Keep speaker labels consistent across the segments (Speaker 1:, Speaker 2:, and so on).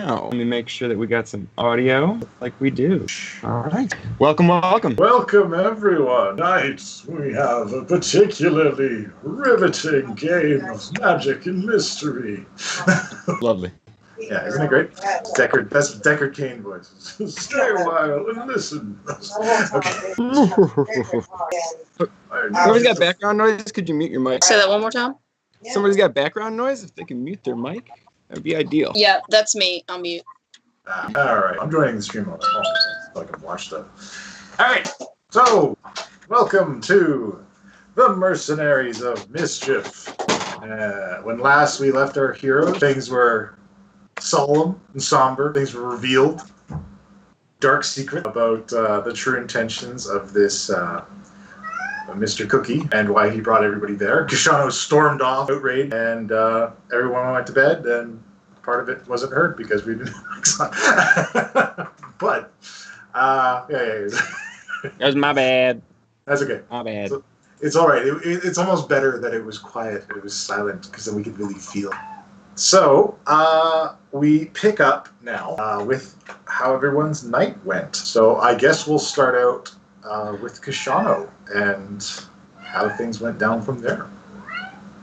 Speaker 1: Let me make sure that we got some audio like we do. All right. Welcome.
Speaker 2: Welcome, everyone. Tonight, we have a particularly riveting game of magic and mystery.
Speaker 1: Lovely.
Speaker 2: Yeah, isn't it great? Deckard, that's Deckard Cain voice. Stay a while and listen. Okay.
Speaker 1: Somebody's got background noise. Could you mute your mic?
Speaker 3: Say that one more time.
Speaker 1: Somebody's got background noise. If they can mute their mic, that'd be ideal.
Speaker 3: Yeah, that's me. I'll mute.
Speaker 2: All right, I'm joining the stream on so I can watch stuff. All right, so welcome to the Mercenaries of Mischief. When last we left our heroes, things were solemn and somber. Things were revealed. Dark secret about the true intentions of this Mr. Cookie and why he brought everybody there. Kishano stormed off, outraged, and everyone went to bed, and part of it wasn't heard because we didn't. But, yeah.
Speaker 1: That was my bad.
Speaker 2: That's okay.
Speaker 1: My bad.
Speaker 2: So, it's all right. It's almost better that it was quiet, that it was silent, because then we could really feel it. So, we pick up now with how everyone's night went. So, I guess we'll start out with Kishano and how things went down from there.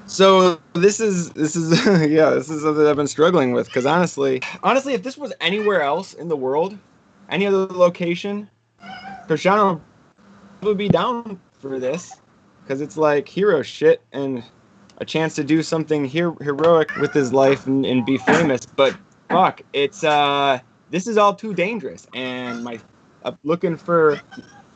Speaker 1: So this is yeah, this is something I've been struggling with, because honestly, if this was anywhere else in the world, any other location, Kishano would be down for this, because it's like hero shit and a chance to do something heroic with his life and be famous. But fuck, it's this is all too dangerous, and I'm looking for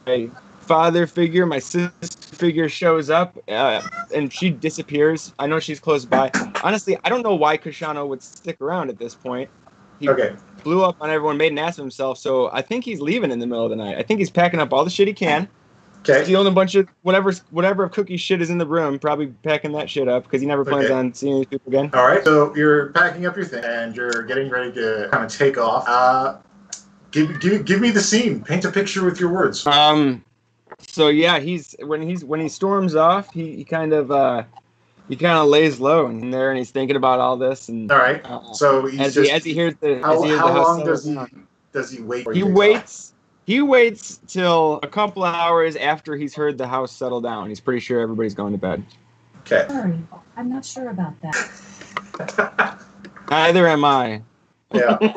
Speaker 1: a father figure. My sister figure shows up and she disappears. I know she's close by. Honestly, I don't know why Kishano would stick around at this point. He blew up on everyone, made an ass of himself, so I think he's leaving in the middle of the night. I think he's packing up all the shit he can. Stealing a bunch of whatever of Cookie's shit is in the room, probably packing that shit up because he never plans on seeing these people again.
Speaker 2: All right, so you're packing up your thing and you're getting ready to kind of take off. Give me the scene. Paint a picture with your words.
Speaker 1: So yeah, when he storms off, he kind of lays low in there and he's thinking about all this. And
Speaker 2: all right, so
Speaker 1: as he hears the
Speaker 2: how long
Speaker 1: does
Speaker 2: he wait?
Speaker 1: He waits till a couple of hours after he's heard the house settle down. He's pretty sure everybody's going to bed.
Speaker 2: Okay.
Speaker 4: Sorry, I'm not sure about that.
Speaker 1: Neither am I.
Speaker 2: Yeah. All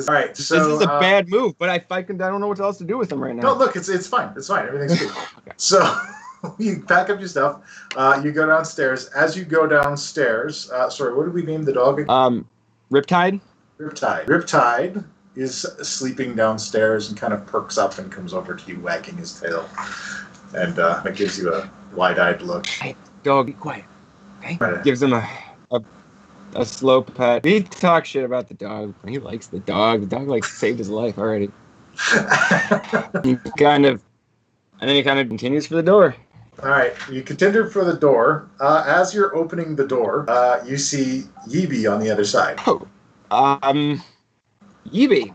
Speaker 2: right. So
Speaker 1: this is a bad move, but I don't know what else to do with him right now.
Speaker 2: No, look, it's fine. It's fine. Everything's good. Okay. So you pack up your stuff. You go downstairs. As you go downstairs, sorry, what did we name the dog?
Speaker 1: Riptide.
Speaker 2: Riptide is sleeping downstairs and kind of perks up and comes over to you, wagging his tail, and it gives you a wide-eyed look.
Speaker 1: Hey, dog, be quiet. Okay. Gives him a slow pet. He talks shit about the dog. He likes the dog. The dog saved his life already. He kind of continues for the door.
Speaker 2: All right, you continue for the door. As you're opening the door, you see Yibi on the other side.
Speaker 1: Oh, Yibi.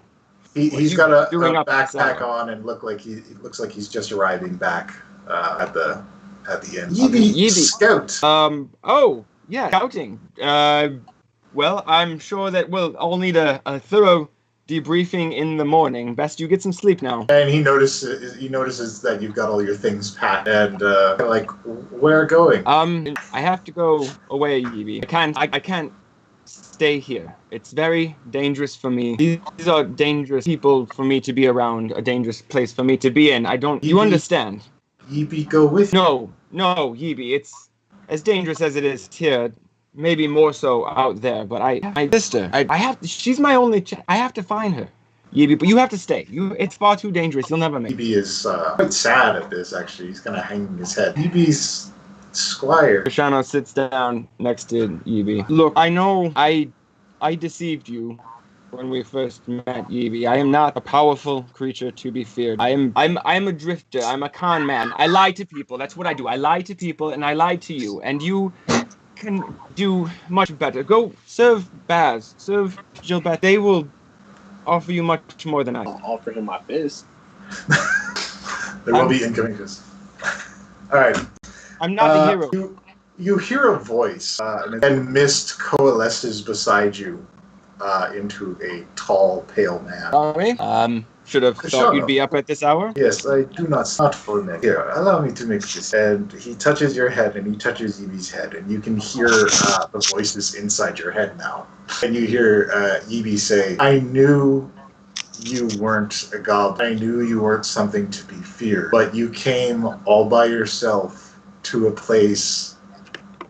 Speaker 2: He's got a backpack on and looks like he's just arriving back at the inn. Yibi, scout.
Speaker 1: Oh. Yeah, scouting. Well, I'm sure that we'll all need a thorough debriefing in the morning. Best you get some sleep now.
Speaker 2: And he notices that you've got all your things packed and where going?
Speaker 1: I have to go away, Yibi. I can't stay here. It's very dangerous for me. These are dangerous people for me to be around. A dangerous place for me to be in. You understand?
Speaker 2: Yibi, go with
Speaker 1: No, Yibi. It's as dangerous as it is here, maybe more so out there. But my sister, she's my only. I have to find her, Yibi. But you have to stay. It's far too dangerous. You'll never make it.
Speaker 2: Yibi is quite sad at this. Actually, he's kind of hanging his head. Yibi's squire.
Speaker 1: Kishano sits down next to Yibi. Look, I know I deceived you when we first met, Yibi. I am not a powerful creature to be feared. I'm a drifter. I'm a con man. I lie to people. That's what I do. I lie to people, and I lie to you. And you can do much better. Go serve Baz. Serve Gilbert. They will offer you much more than I.
Speaker 5: I'll offer him my fist.
Speaker 2: There will be incoming fist. All right.
Speaker 1: I'm not the hero.
Speaker 2: You hear a voice, and mist coalesces beside you. into a tall, pale man.
Speaker 1: Sorry. Should have thought you'd be up at this hour.
Speaker 2: Yes, I do not for me. Here, allow me to make this. And he touches your head, and he touches Yibi's head, and you can hear the voices inside your head now. And you hear Yibi say, I knew you weren't a goblin. I knew you weren't something to be feared. But you came all by yourself to a place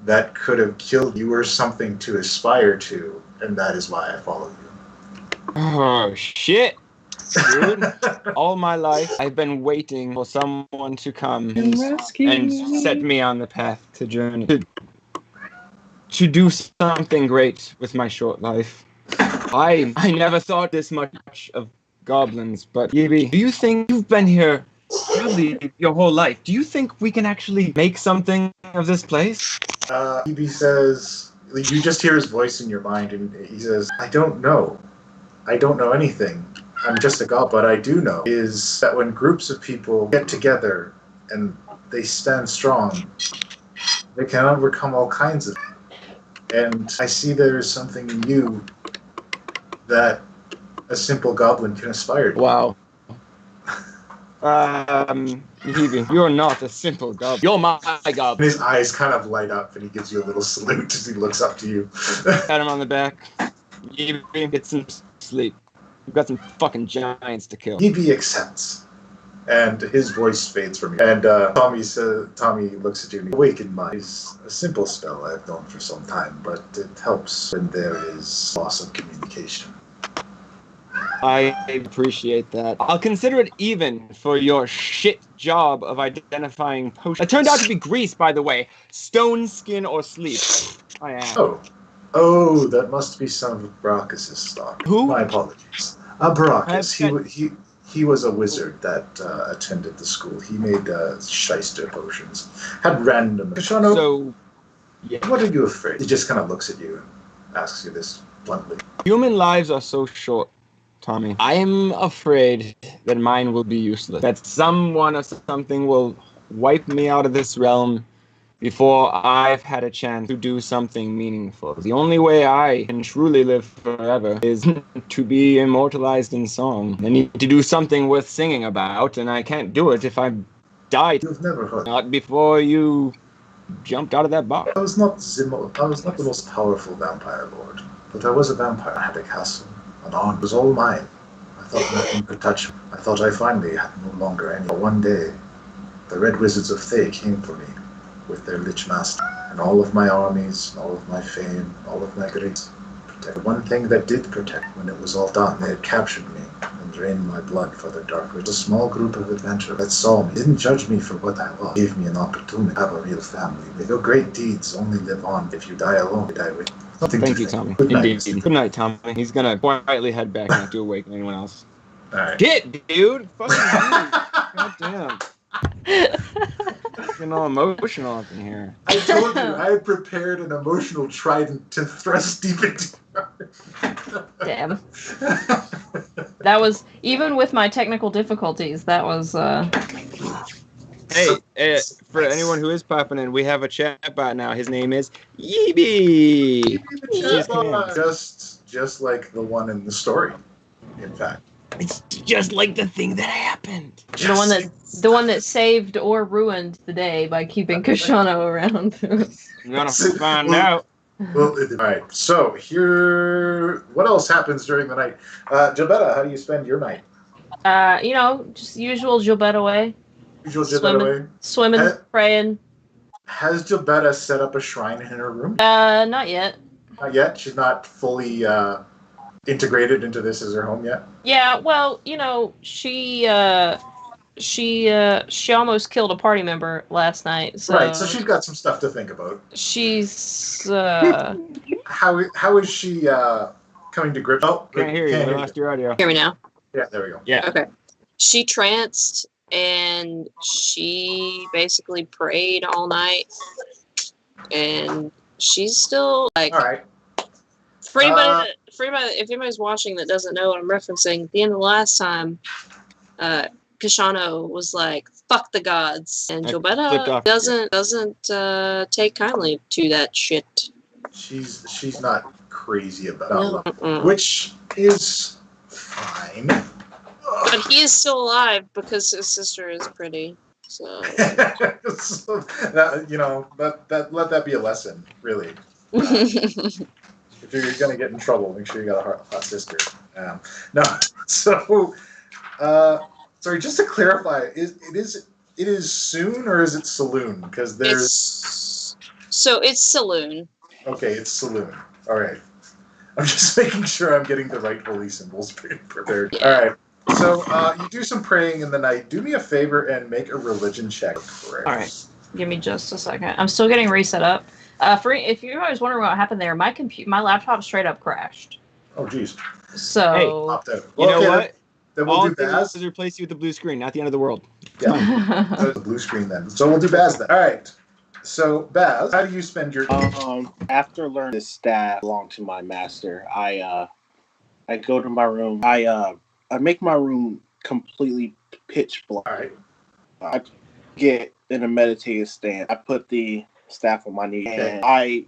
Speaker 2: that could have killed you. You were something to aspire to, and that is why I follow you.
Speaker 1: Oh, shit. Dude, all my life I've been waiting for someone to come and set me on the path to journey. To do something great with my short life. I never thought this much of goblins, but Yibi, do you think you've been here probably your whole life? Do you think we can actually make something of this place?
Speaker 2: Yibi says, you just hear his voice in your mind, and he says, I don't know. I don't know anything. I'm just a god, but I do know is that when groups of people get together and they stand strong, they can overcome all kinds of things. And I see there is something in you that a simple goblin can aspire to.
Speaker 1: Wow. Yibi, you're not a simple goblin. You're my goblin.
Speaker 2: His eyes kind of light up, and he gives you a little salute as he looks up to you.
Speaker 1: Pat him on the back. Yibi, get some sleep. We've got some fucking giants to kill.
Speaker 2: Yibi accepts, and his voice fades from you. And Tommy looks at you and awakened mind is a simple spell I've known for some time, but it helps when there is loss of communication.
Speaker 1: I appreciate that. I'll consider it even for your shit job of identifying potions. It turned out to be grease, by the way. Stone, skin, or sleep. I am.
Speaker 2: Oh, that must be some of Baracus' stock.
Speaker 1: Who?
Speaker 2: My apologies. Baracus. He was a wizard that attended the school. He made shyster potions. Had random. Kashano,
Speaker 1: So, yeah.
Speaker 2: what are you afraid? He just kind of looks at you and asks you this bluntly.
Speaker 1: Human lives are so short, Tommy. I am afraid that mine will be useless. That someone or something will wipe me out of this realm before I've had a chance to do something meaningful. The only way I can truly live forever is to be immortalized in song. I need to do something worth singing about, and I can't do it if I die.
Speaker 2: You've never heard.
Speaker 1: Not before you jumped out of that box.
Speaker 2: I was not the most powerful vampire lord, but I was a vampire. I had a castle, an arm. It was all mine. I thought nothing could touch me. I thought I finally had no longer any. But one day, the Red Wizards of Thay came for me with their Lich Master, and all of my armies, all of my fame, all of my greats. The one thing that did protect when it was all done, they had captured me and drained my blood for their dark rituals. A small group of adventurers that saw me, didn't judge me for what I was, gave me an opportunity to have a real family. Your great deeds only live on. If you die alone, you die with nothing.
Speaker 1: Thank you, Tommy.
Speaker 2: Good night.
Speaker 1: Indeed. Good night, Tommy. He's gonna quietly head back not to awaken anyone else.
Speaker 2: Alright.
Speaker 1: Get, dude! Fucking God damn. Getting all emotional up in here.
Speaker 2: I told you, I had prepared an emotional trident to thrust deep into your
Speaker 5: Damn. That was, even with my technical difficulties, that was,
Speaker 1: Hey, for anyone who is popping in, we have a chat bot now. His name is Yibi.
Speaker 2: Just like the one in the story, in fact.
Speaker 1: It's just like the thing that happened.
Speaker 5: the one that saved or ruined the day by keeping Kashano around.
Speaker 1: I'm gonna find out.
Speaker 2: Well, all right. So here, what else happens during the night? Jabetta, how do you spend your night?
Speaker 5: Just usual Jobetta way.
Speaker 2: Usual Jabetta way.
Speaker 5: Swimming, praying.
Speaker 2: Has Jabetta set up a shrine in her room?
Speaker 5: Not yet.
Speaker 2: Not yet. She's not fully integrated into this as her home yet.
Speaker 5: Yeah, well, she almost killed a party member last night. So
Speaker 2: right, so she's got some stuff to think about.
Speaker 5: She's
Speaker 2: How is she coming to grips? Oh,
Speaker 1: Can't hear you. We lost your audio.
Speaker 3: Hear me now?
Speaker 2: Yeah, there we go.
Speaker 1: Yeah.
Speaker 3: Okay. She tranced and she basically prayed all night. And she's still like.
Speaker 2: All right.
Speaker 3: For anybody, if anybody's watching that doesn't know what I'm referencing, at the end of the last time, Kashano was like, "Fuck the gods," and Jobetta doesn't take kindly to that shit.
Speaker 2: She's not crazy about, which is fine.
Speaker 3: But he is still alive because his sister is pretty. So,
Speaker 2: So let that be a lesson, really. If you're gonna get in trouble, make sure you got a hot sister. No, so sorry, just to clarify, it is Soon or is it Saloon? Because there's
Speaker 3: it's Saloon.
Speaker 2: Okay, it's Saloon. All right, I'm just making sure I'm getting the right holy symbols prepared. All right. So you do some praying in the night. Do me a favor and make a religion check.
Speaker 5: All right. Give me just a second. I'm still getting reset up. If you're always wondering what happened there, my laptop straight up crashed.
Speaker 2: Oh, geez.
Speaker 5: So
Speaker 1: you know what?
Speaker 2: Then we'll do Baz.
Speaker 1: Is replace you with the blue screen, not the end of the world.
Speaker 2: Yeah, the blue screen then. So we'll do Baz then. All right. So Baz, how do you spend your?
Speaker 6: After learning this staff belonged to my master, I go to my room. I make my room completely pitch black.
Speaker 2: All right.
Speaker 6: I get in a meditative stance. I put the staff on my knee, and I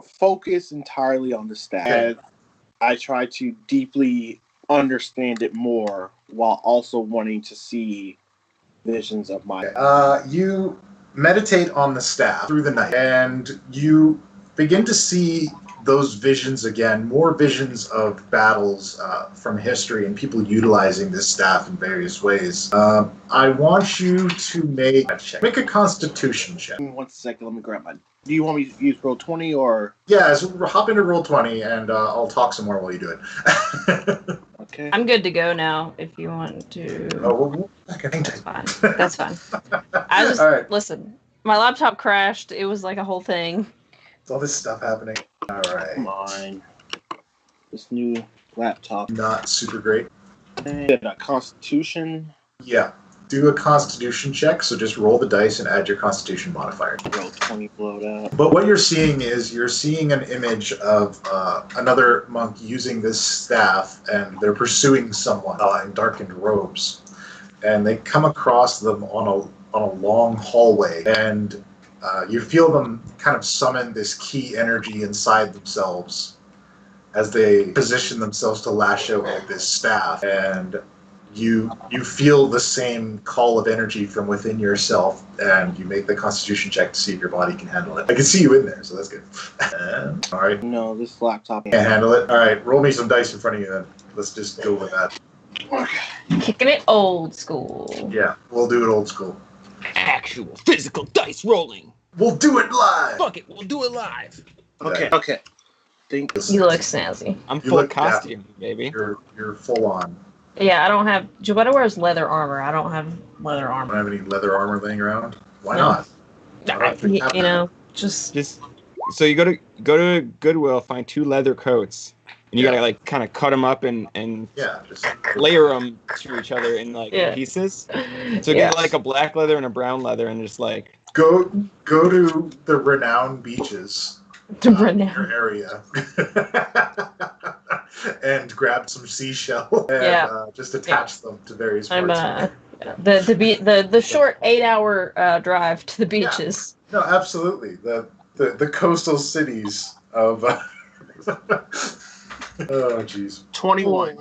Speaker 6: focus entirely on the staff.
Speaker 2: Okay.
Speaker 6: I try to deeply understand it more while also wanting to see visions of my.
Speaker 2: You meditate on the staff through the night, and you begin to see those visions again, more visions of battles from history and people utilizing this staff in various ways. I want you to make a Constitution check.
Speaker 6: 1 second, let me grab my. Do you want me to use roll 20 or?
Speaker 2: Yeah, so hop into roll 20, and I'll talk some more while you do it.
Speaker 6: Okay.
Speaker 5: I'm good to go now. If you want to.
Speaker 2: Oh,
Speaker 5: That's fine. That's fine. I just listen. My laptop crashed. It was like a whole thing.
Speaker 2: It's all this stuff happening. All right.
Speaker 6: Come on. This new laptop.
Speaker 2: Not super great.
Speaker 6: And a Constitution.
Speaker 2: Yeah. Do a Constitution check. So just roll the dice and add your Constitution modifier.
Speaker 6: Roll 20 blowed out.
Speaker 2: But what you're seeing is an image of another monk using this staff, and they're pursuing someone in darkened robes, and they come across them on a long hallway, and you feel them kind of summon this key energy inside themselves as they position themselves to lash out with this staff, and you feel the same call of energy from within yourself, and you make the Constitution check to see if your body can handle it. I can see you in there, so that's good. All right.
Speaker 6: No, this laptop
Speaker 2: Can't handle it? All right, roll me some dice in front of you then. Let's just go with that.
Speaker 5: Kicking it old school.
Speaker 2: Yeah, we'll do it old school.
Speaker 1: Actual physical dice rolling.
Speaker 2: We'll do it live!
Speaker 1: Fuck it, we'll do it live.
Speaker 6: Okay.
Speaker 5: You look snazzy.
Speaker 1: I'm full costume, baby.
Speaker 2: You're full on.
Speaker 5: Yeah, I don't have. Giovanna wears leather armor. I don't have leather
Speaker 2: I
Speaker 5: armor.
Speaker 2: don't have any leather armor laying around. Why
Speaker 5: No.
Speaker 2: not?
Speaker 5: Just
Speaker 1: So you go to Goodwill, find 2 leather coats, and you gotta like kind of cut them up and
Speaker 2: just
Speaker 1: layer them to each other in like pieces. So get like a black leather and a brown leather, and just like
Speaker 2: go to the renowned beaches in your area and grab some seashell and just attach them to various parts.
Speaker 5: The short 8-hour drive to the beaches.
Speaker 2: Yeah. No, absolutely. The coastal cities of. Oh, jeez.
Speaker 6: 21.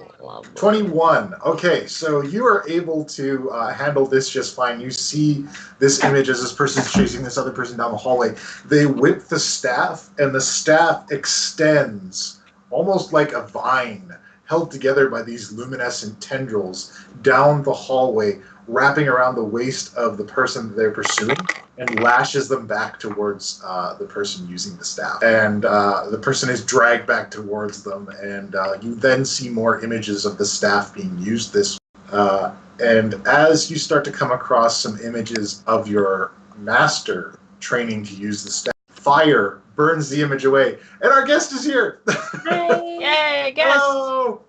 Speaker 2: 21. Okay, so you are able to handle this just fine. You see this image as this person's chasing this other person down the hallway. They whip the staff, and the staff extends almost like a vine held together by these luminescent tendrils down the hallway, wrapping around the waist of the person that they're pursuing, and lashes them back towards the person using the staff. And the person is dragged back towards them, and you then see more images of the staff being used this way. And as you start to come across some images of your master training to use the staff, fire burns the image away, and our guest is here.
Speaker 7: Hi.
Speaker 5: Yay, guest!
Speaker 2: Hello.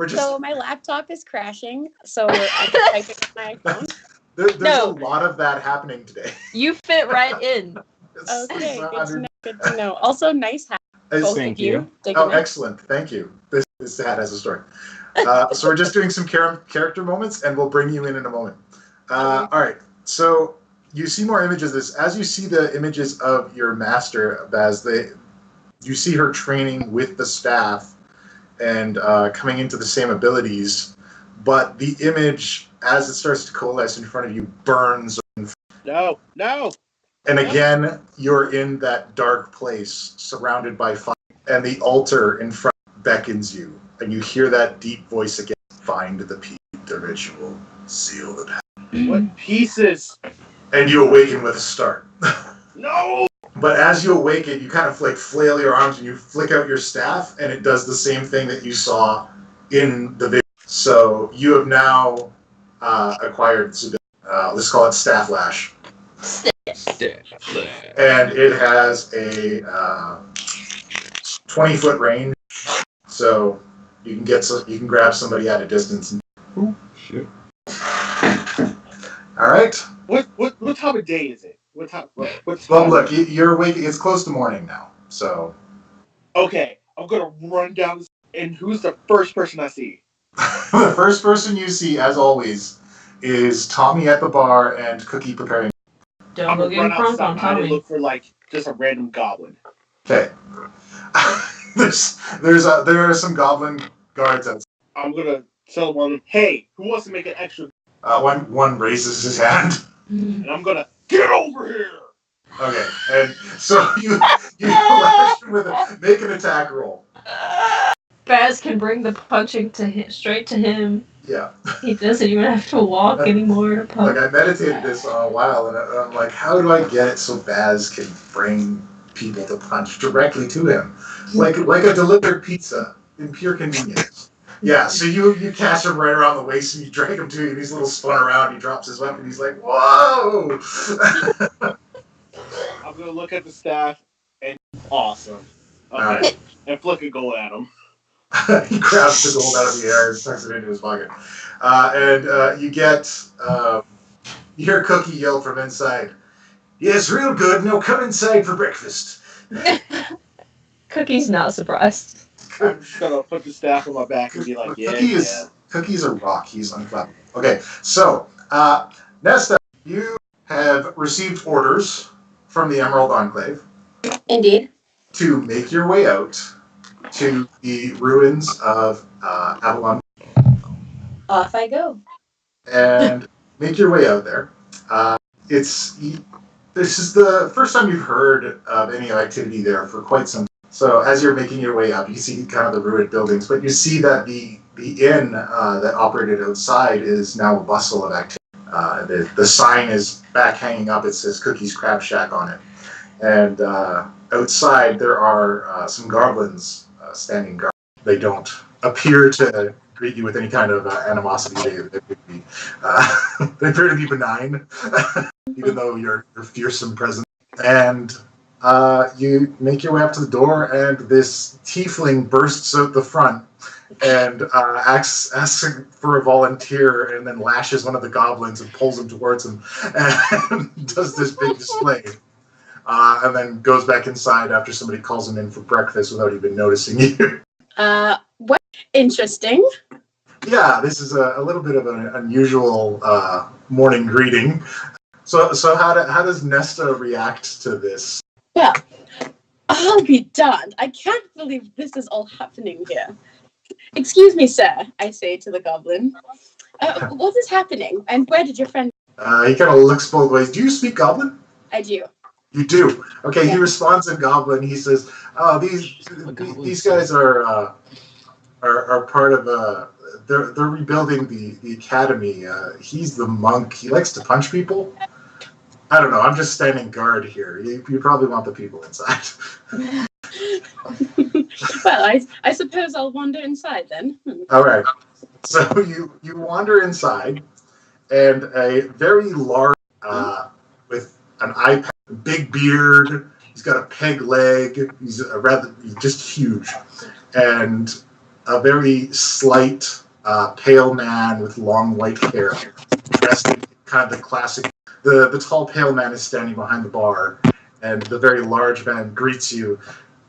Speaker 7: So my laptop is crashing, so I can type it on my phone.
Speaker 2: There's a lot of that happening today.
Speaker 5: You fit right in.
Speaker 7: Okay, good to know. Also, nice hat. Both
Speaker 1: Thank
Speaker 7: of you.
Speaker 2: Oh, excellent. Thank you. This hat has a story. So we're just doing some character moments, and we'll bring you in a moment. All right. So you see more images of this. As you see the images of your master, Baz, You see her training with the staff and coming into the same abilities, but the image, as it starts to coalesce in front of you, burns.
Speaker 6: No.
Speaker 2: And again, you're in that dark place, surrounded by fire, and the altar in front beckons you, and you hear that deep voice again. Find the piece, the ritual, seal the path.
Speaker 6: What pieces?
Speaker 2: And you awaken with a start.
Speaker 6: No!
Speaker 2: But as you awaken, you kind of like flail your arms and you flick out your staff, and it does the same thing that you saw in the video. So you have now acquired this ability. Let's call it Staff Lash. And it has a 20-foot range, so you can grab somebody at a distance.
Speaker 1: Oh, shit.
Speaker 2: All right.
Speaker 6: What time of day is it? What's
Speaker 2: Well, look, you're waking. It's close to morning now, so.
Speaker 6: Okay, I'm gonna run down. And who's the first person I see?
Speaker 2: The first person you see, as always, is Tommy at the bar and Cookie preparing.
Speaker 5: Don't go getting crunk on
Speaker 6: I
Speaker 5: Tommy.
Speaker 6: look for like just a random goblin.
Speaker 2: Okay. There are some goblin guards outside.
Speaker 6: I'm gonna tell one, hey, who wants to make an extra?
Speaker 2: One raises his hand.
Speaker 6: And I'm gonna get over here.
Speaker 2: Okay, and so you flash with make an attack roll.
Speaker 5: Baz can bring the punching to him, straight to him.
Speaker 2: Yeah.
Speaker 5: He doesn't even have to walk anymore to punch.
Speaker 2: Like I meditated this a while, and I'm like, how do I get it so Baz can bring people to punch directly to him, like a delivered pizza in pure convenience. Yeah, so you catch him right around the waist and you drag him to you, and he's a little spun around, he drops his weapon, he's like, whoa!
Speaker 6: I'm gonna look at the staff and awesome. Okay.
Speaker 2: Right.
Speaker 6: And flick a gold at him.
Speaker 2: He grabs the gold out of the air and tucks it into his pocket. And you hear Cookie yell from inside, yes, real good, now come inside for breakfast.
Speaker 5: Cookie's not surprised.
Speaker 6: I'm just gonna put the staff on my back and be like,
Speaker 2: Cookie's a rock. He's unflappable. Okay, so Nesta, you have received orders from the Emerald Enclave.
Speaker 7: Indeed.
Speaker 2: To make your way out to the ruins of Avalon.
Speaker 7: Off I go.
Speaker 2: And make your way out there. This is the first time you've heard of any activity there for quite some time. So as you're making your way up, you see kind of the ruined buildings, but you see that the inn that operated outside is now a bustle of activity. The sign is back hanging up. It says Cookie's Crab Shack on it. And outside there are some goblins standing guard. They don't appear to greet you with any kind of animosity. They appear to be benign, even though you're fearsome presence. And you make your way up to the door, and this tiefling bursts out the front and asks for a volunteer, and then lashes one of the goblins and pulls him towards him, and does this big display. And then goes back inside after somebody calls him in for breakfast without even noticing you.
Speaker 7: What? Interesting.
Speaker 2: Yeah, this is a little bit of an unusual morning greeting. So how does Nesta react to this?
Speaker 7: Well, I'll be darned. I can't believe this is all happening here. Excuse me, sir, I say to the goblin. What is happening, and where did your friend...
Speaker 2: He kind of looks both ways. Do you speak Goblin?
Speaker 7: I do.
Speaker 2: You do? Okay,
Speaker 7: Yeah.
Speaker 2: He responds in Goblin. He says, "Oh, these guys are part of they're rebuilding the academy. He's the monk. He likes to punch people. I don't know. I'm just standing guard here. You probably want the people inside."
Speaker 7: Well, I suppose I'll wander inside then.
Speaker 2: All right. So you wander inside, and a very large with an eye patch, big beard. He's got a peg leg. He's just huge, and a very slight, pale man with long white hair, dressed in kind of the classic. The tall, pale man is standing behind the bar, and the very large man greets you.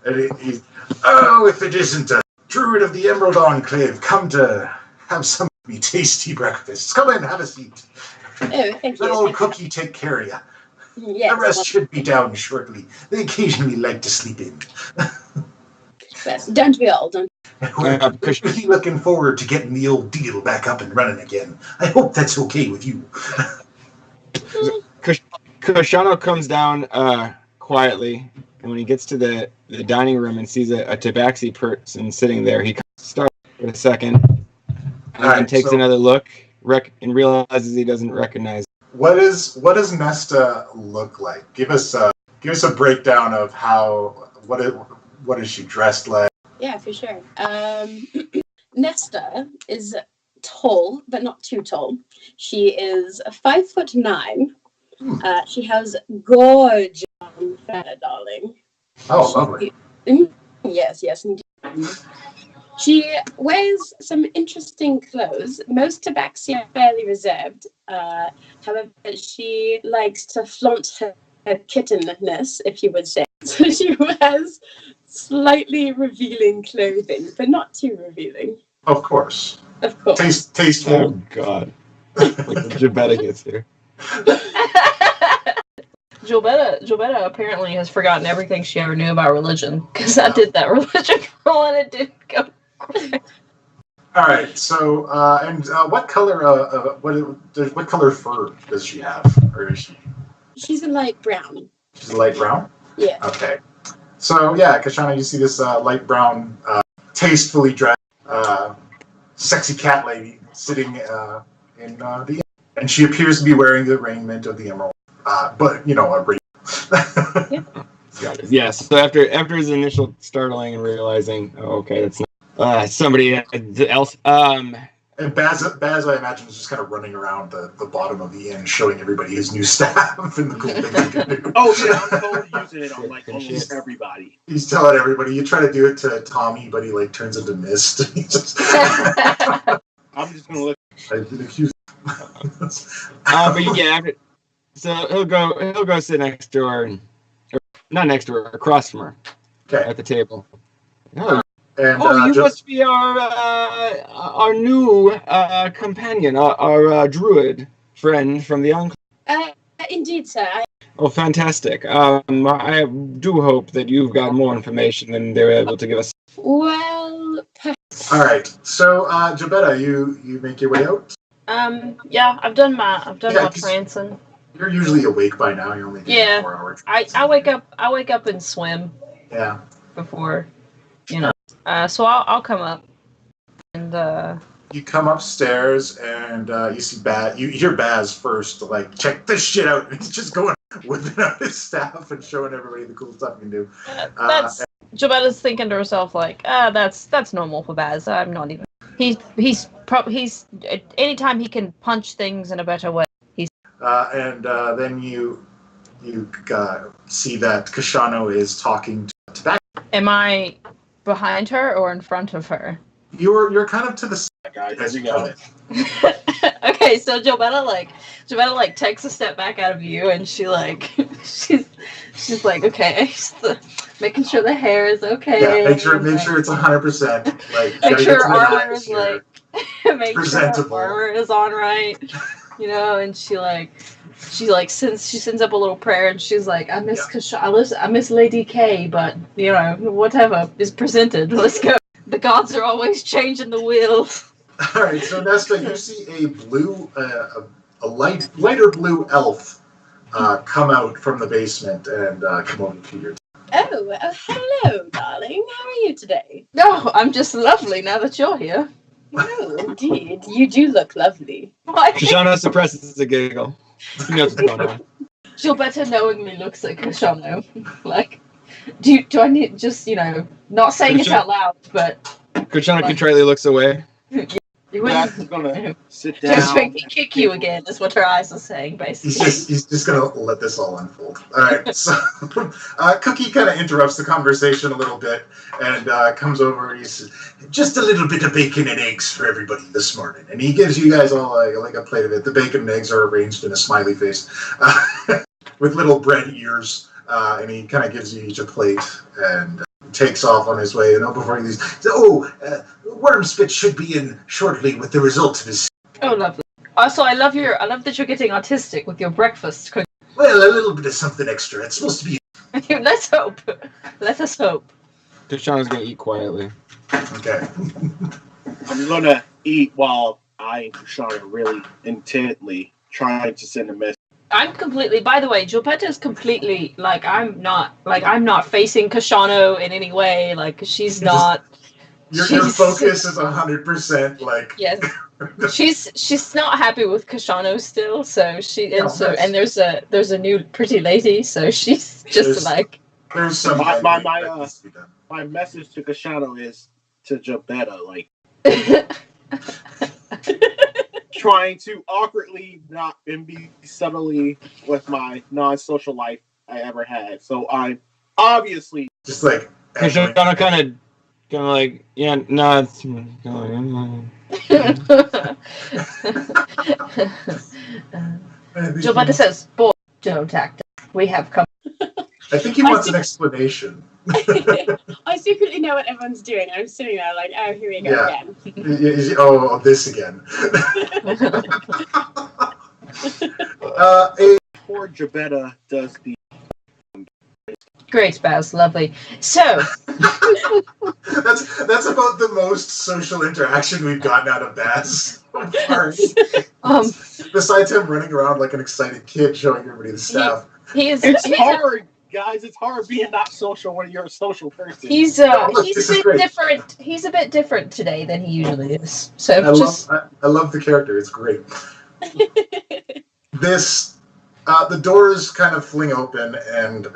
Speaker 2: And he's, "Oh, if it isn't a druid of the Emerald Enclave, come to have some tasty breakfast. Come in, have a seat.
Speaker 7: Oh, thank
Speaker 2: Let
Speaker 7: you.
Speaker 2: old Cookie take care of you.
Speaker 7: Yes.
Speaker 2: The rest should be down shortly. They occasionally like to sleep in."
Speaker 7: But don't we all? Don't.
Speaker 2: We're really looking forward to getting the old deal back up and running again. I hope that's okay with you.
Speaker 1: Kashano comes down quietly, and when he gets to the dining room and sees a tabaxi person sitting there, he starts for a second, and then takes another look, and realizes he doesn't recognize.
Speaker 2: What does Nesta look like? Give us a breakdown of what is she dressed like?
Speaker 7: Yeah, for sure. Nesta is tall, but not too tall. She is 5'9". She has gorgeous hair, darling.
Speaker 2: Oh, lovely.
Speaker 7: Yes, indeed. She wears some interesting clothes. Most tabaxi are fairly reserved. However, she likes to flaunt her kittenness, if you would say. So she wears slightly revealing clothing, but not too revealing.
Speaker 2: Of course. Tasteful.
Speaker 1: Oh God! Like when Jabetta gets here.
Speaker 5: Jobetta apparently has forgotten everything she ever knew about religion, because I did that religion roll and it didn't go great.
Speaker 2: All right. So, what color? What color fur does she have, or is she?
Speaker 7: She's a light brown.
Speaker 2: She's a light brown.
Speaker 7: Yeah.
Speaker 2: Okay. So yeah, Kashana, you see this light brown, tastefully dressed, sexy cat lady sitting in the, and she appears to be wearing the raiment of the emerald, but a ring.
Speaker 1: Got it. Yes. So after his initial startling and realizing, okay, that's not somebody else.
Speaker 2: And Baz, I imagine, is just kind of running around the bottom of the inn, showing everybody his new staff and the cool things he can do.
Speaker 6: Oh yeah, I'm totally using it on like almost everybody.
Speaker 2: He's telling everybody. You try to do it to Tommy, but he like turns into mist. He just.
Speaker 6: I'm just gonna look.
Speaker 2: I've been accused.
Speaker 1: But yeah, so he'll go sit next to her, or not next to her, across from her, at the table. Oh.
Speaker 2: And,
Speaker 1: you must be our new companion, our druid friend from the Enclave.
Speaker 7: Indeed, sir.
Speaker 1: Oh, fantastic. I do hope that you've got more information than they were able to give us.
Speaker 7: Well,
Speaker 2: all right. So, Jabetta, you make your way out?
Speaker 5: Yeah, I've done my trancing.
Speaker 2: You're usually awake by now. You're only getting 4 hours.
Speaker 5: I wake up and swim.
Speaker 2: Yeah.
Speaker 5: Before, so I'll come up and
Speaker 2: you come upstairs and you see Baz. You hear Baz first, like, check this shit out. And he's just going whipping out his staff and showing everybody the cool stuff he can do.
Speaker 5: Jabetta's thinking to herself like, that's normal for Baz. I'm not even. He's anytime he can punch things in a better way.
Speaker 2: Then you see that Kashano is talking to Tobacco.
Speaker 5: Am I behind her or in front of her?
Speaker 2: You're kind of to the side, guys, as you go.
Speaker 5: Okay, so Jobetta takes a step back out of view, and she's like, okay, making sure the hair is okay.
Speaker 2: Yeah, make sure it's 100%. Like,
Speaker 5: make sure her armor is like, make
Speaker 2: presentable.
Speaker 5: sure her armor is on right, and she sends up a little prayer, and she's like, I miss Lady K, but whatever is presented. Let's go. The gods are always changing the wheels.
Speaker 2: All right, so Nesta, you see a blue, a lighter blue elf come out from the basement and come over to your.
Speaker 7: Oh, hello, darling. How are you today?
Speaker 5: No, I'm just lovely now that you're here.
Speaker 7: Oh, indeed, you do look lovely.
Speaker 1: Kashano suppresses a giggle. He knows what's going on.
Speaker 5: Gilberta knowingly looks at Kashano. Like, do I need just not saying it out loud, but
Speaker 1: Kashano contritely looks away.
Speaker 5: You wouldn't
Speaker 6: gonna sit down.
Speaker 5: Just make me kick you again, is what her eyes are saying, basically.
Speaker 2: He's just gonna let this all unfold. All right, so Cookie kind of interrupts the conversation a little bit and comes over and he says, "Just a little bit of bacon and eggs for everybody this morning." And he gives you guys all like a plate of it. The bacon and eggs are arranged in a smiley face with little bread ears, and he kind of gives you each a plate and takes off on his way. And before he leaves, Wormspit should be in shortly with the results of his.
Speaker 5: Oh, lovely. Also, I love that you're getting artistic with your breakfast.
Speaker 2: Well, a little bit of something extra. It's supposed to be.
Speaker 5: Let's hope. Let us hope.
Speaker 1: Kashana's gonna eat quietly.
Speaker 2: Okay.
Speaker 6: I'm gonna eat while eyeing Kashana really intently, trying to send a message.
Speaker 5: I'm completely. By the way, Gilberto's completely like I'm not facing Kashano in any way. Like she's not.
Speaker 2: Your
Speaker 5: she's,
Speaker 2: focus is 100% like.
Speaker 5: Yes. She's not happy with Kashano still, so
Speaker 2: nice.
Speaker 5: and there's a new pretty lady, so she's just
Speaker 2: there's some
Speaker 6: my message to Kashano is to Jabetta, like trying to awkwardly not and be subtly with my non-social life I ever had. So I'm obviously
Speaker 2: just like
Speaker 1: Kashana kind of like, yeah, no, it's
Speaker 5: Gilberto says, "Boy, don't act. We have come."
Speaker 2: I think he wants an explanation.
Speaker 7: I secretly know what everyone's doing. I'm sitting there like, oh, here we go again.
Speaker 2: Oh, this again.
Speaker 6: Poor Jabetta does the
Speaker 5: Great, Baz, lovely. So
Speaker 2: that's about the most social interaction we've gotten out of Baz so far. Besides him running around like an excited kid showing everybody the stuff.
Speaker 6: It's hard, guys. It's hard being not social when you're a social person.
Speaker 5: He's a bit different. He's a bit different today than he usually is. So
Speaker 2: I love the character. It's great. The doors kind of fling open, and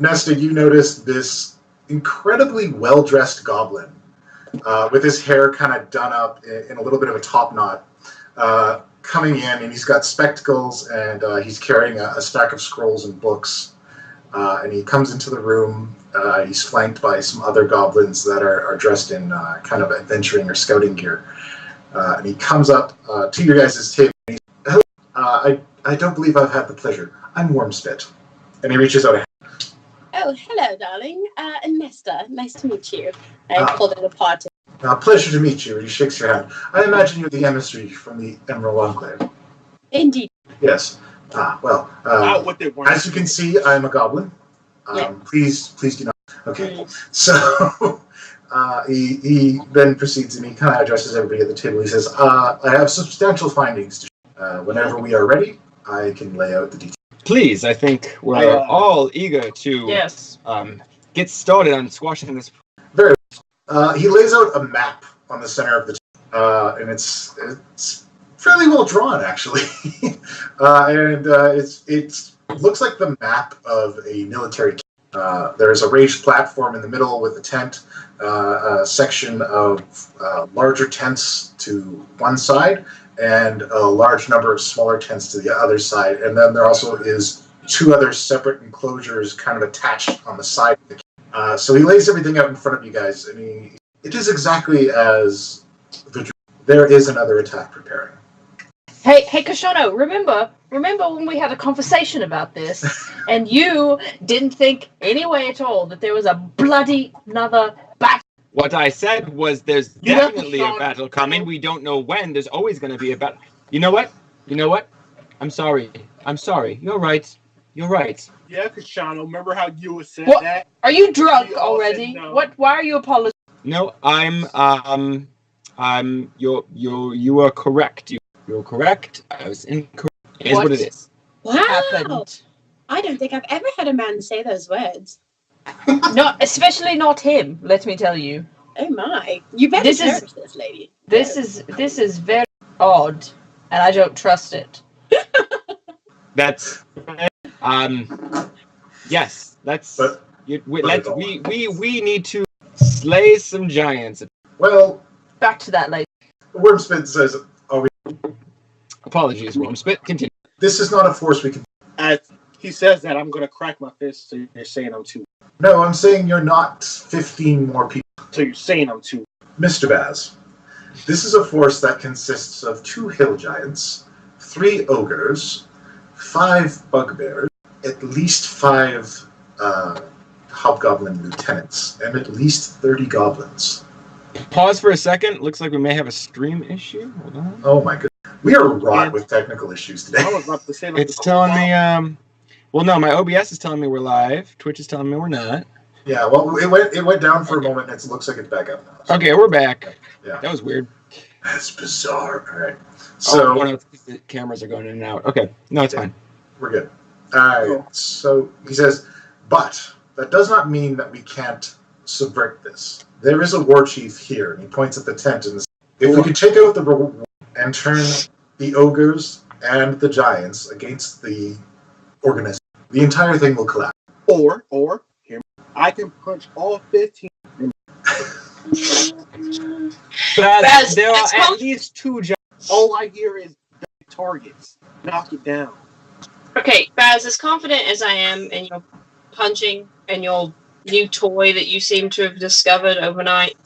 Speaker 2: Nesta, you notice this incredibly well-dressed goblin with his hair kind of done up in a little bit of a top knot, coming in, and he's got spectacles, and he's carrying a stack of scrolls and books, and he comes into the room. He's flanked by some other goblins that are dressed in kind of adventuring or scouting gear, and he comes up to your guys' table. And he's, hello, I don't believe I've had the pleasure. I'm Wormspit. And he reaches out a hand.
Speaker 7: Oh, hello, darling. Nesta, nice to meet you. I pulled it apart.
Speaker 2: Pleasure to meet you. And he shakes your hand. I imagine you're the emissary from the Emerald Enclave.
Speaker 7: Indeed.
Speaker 2: Yes. As you can see, I'm a goblin. Please do not. Okay. So he then proceeds, and he kind of addresses everybody at the table. He says, I have substantial findings to share. Whenever we are ready, I can lay out the details.
Speaker 1: Please, I think we're all eager to get started on squashing this.
Speaker 2: Very well. He lays out a map on the center of the table, and it's fairly well drawn, actually. And it looks like the map of a military camp. There's a raised platform in the middle with a tent, a section of larger tents to one side, and a large number of smaller tents to the other side. And then there also is two other separate enclosures kind of attached on the side of the camp. So he lays everything out in front of you guys, and it is exactly as there is another attack preparing.
Speaker 5: Hey, Kashano, remember when we had a conversation about this, and you didn't think any way at all that there was a bloody another battle?
Speaker 1: What I said was there's definitely a battle coming. We don't know when. There's always going to be a battle. You know what? I'm sorry. You're right.
Speaker 6: Yeah, Kashano, remember how you said that?
Speaker 5: Are you drunk already? No. Why are you apologizing?
Speaker 1: No, you are correct. You're correct. I was incorrect. It is what it is.
Speaker 7: Wow. Happened? I don't think I've ever heard a man say those words.
Speaker 5: Especially not him, let me tell you.
Speaker 7: Oh my. You better cherish this lady.
Speaker 5: This is very odd, and I don't trust it.
Speaker 1: That's yes, that's we need to slay some giants.
Speaker 2: Well,
Speaker 5: back to that later.
Speaker 2: Wormspit says,
Speaker 1: apologies, Wormspit. Continue.
Speaker 2: This is not a force we can.
Speaker 6: He says that I'm going to crack my fist, so you're saying I'm too.
Speaker 2: No, I'm saying you're not 15 more people.
Speaker 6: So you're saying I'm too.
Speaker 2: Mr. Baz, this is a force that consists of 2 hill giants, 3 ogres, 5 bugbears, at least 5 hobgoblin lieutenants, and at least 30 goblins.
Speaker 1: Pause for a second. Looks like we may have a stream issue. Hold on.
Speaker 2: Oh my goodness. We are wrought with technical issues today.
Speaker 6: I was about to say
Speaker 1: it's telling me, well, no, my OBS is telling me we're live. Twitch is telling me we're not.
Speaker 2: Yeah, well, it went down for a moment, and it looks like it's back up now. So.
Speaker 1: Okay, we're back.
Speaker 2: Yeah.
Speaker 1: That was weird.
Speaker 2: That's bizarre. All right. So
Speaker 1: no, the cameras are going in and out. Okay, no, it's fine.
Speaker 2: We're good. All right. So he says, but that does not mean that we can't subvert this. There is a war chief here, and he points at the tent. And if we could take out the reward and turn the ogres and the giants against the organization, the entire thing will collapse.
Speaker 6: Or here, I can punch all 15.
Speaker 1: But there are at least 2 giants.
Speaker 6: All I hear is targets. Knock it down.
Speaker 3: Okay, Baz, as confident as I am in your punching and your new toy that you seem to have discovered overnight,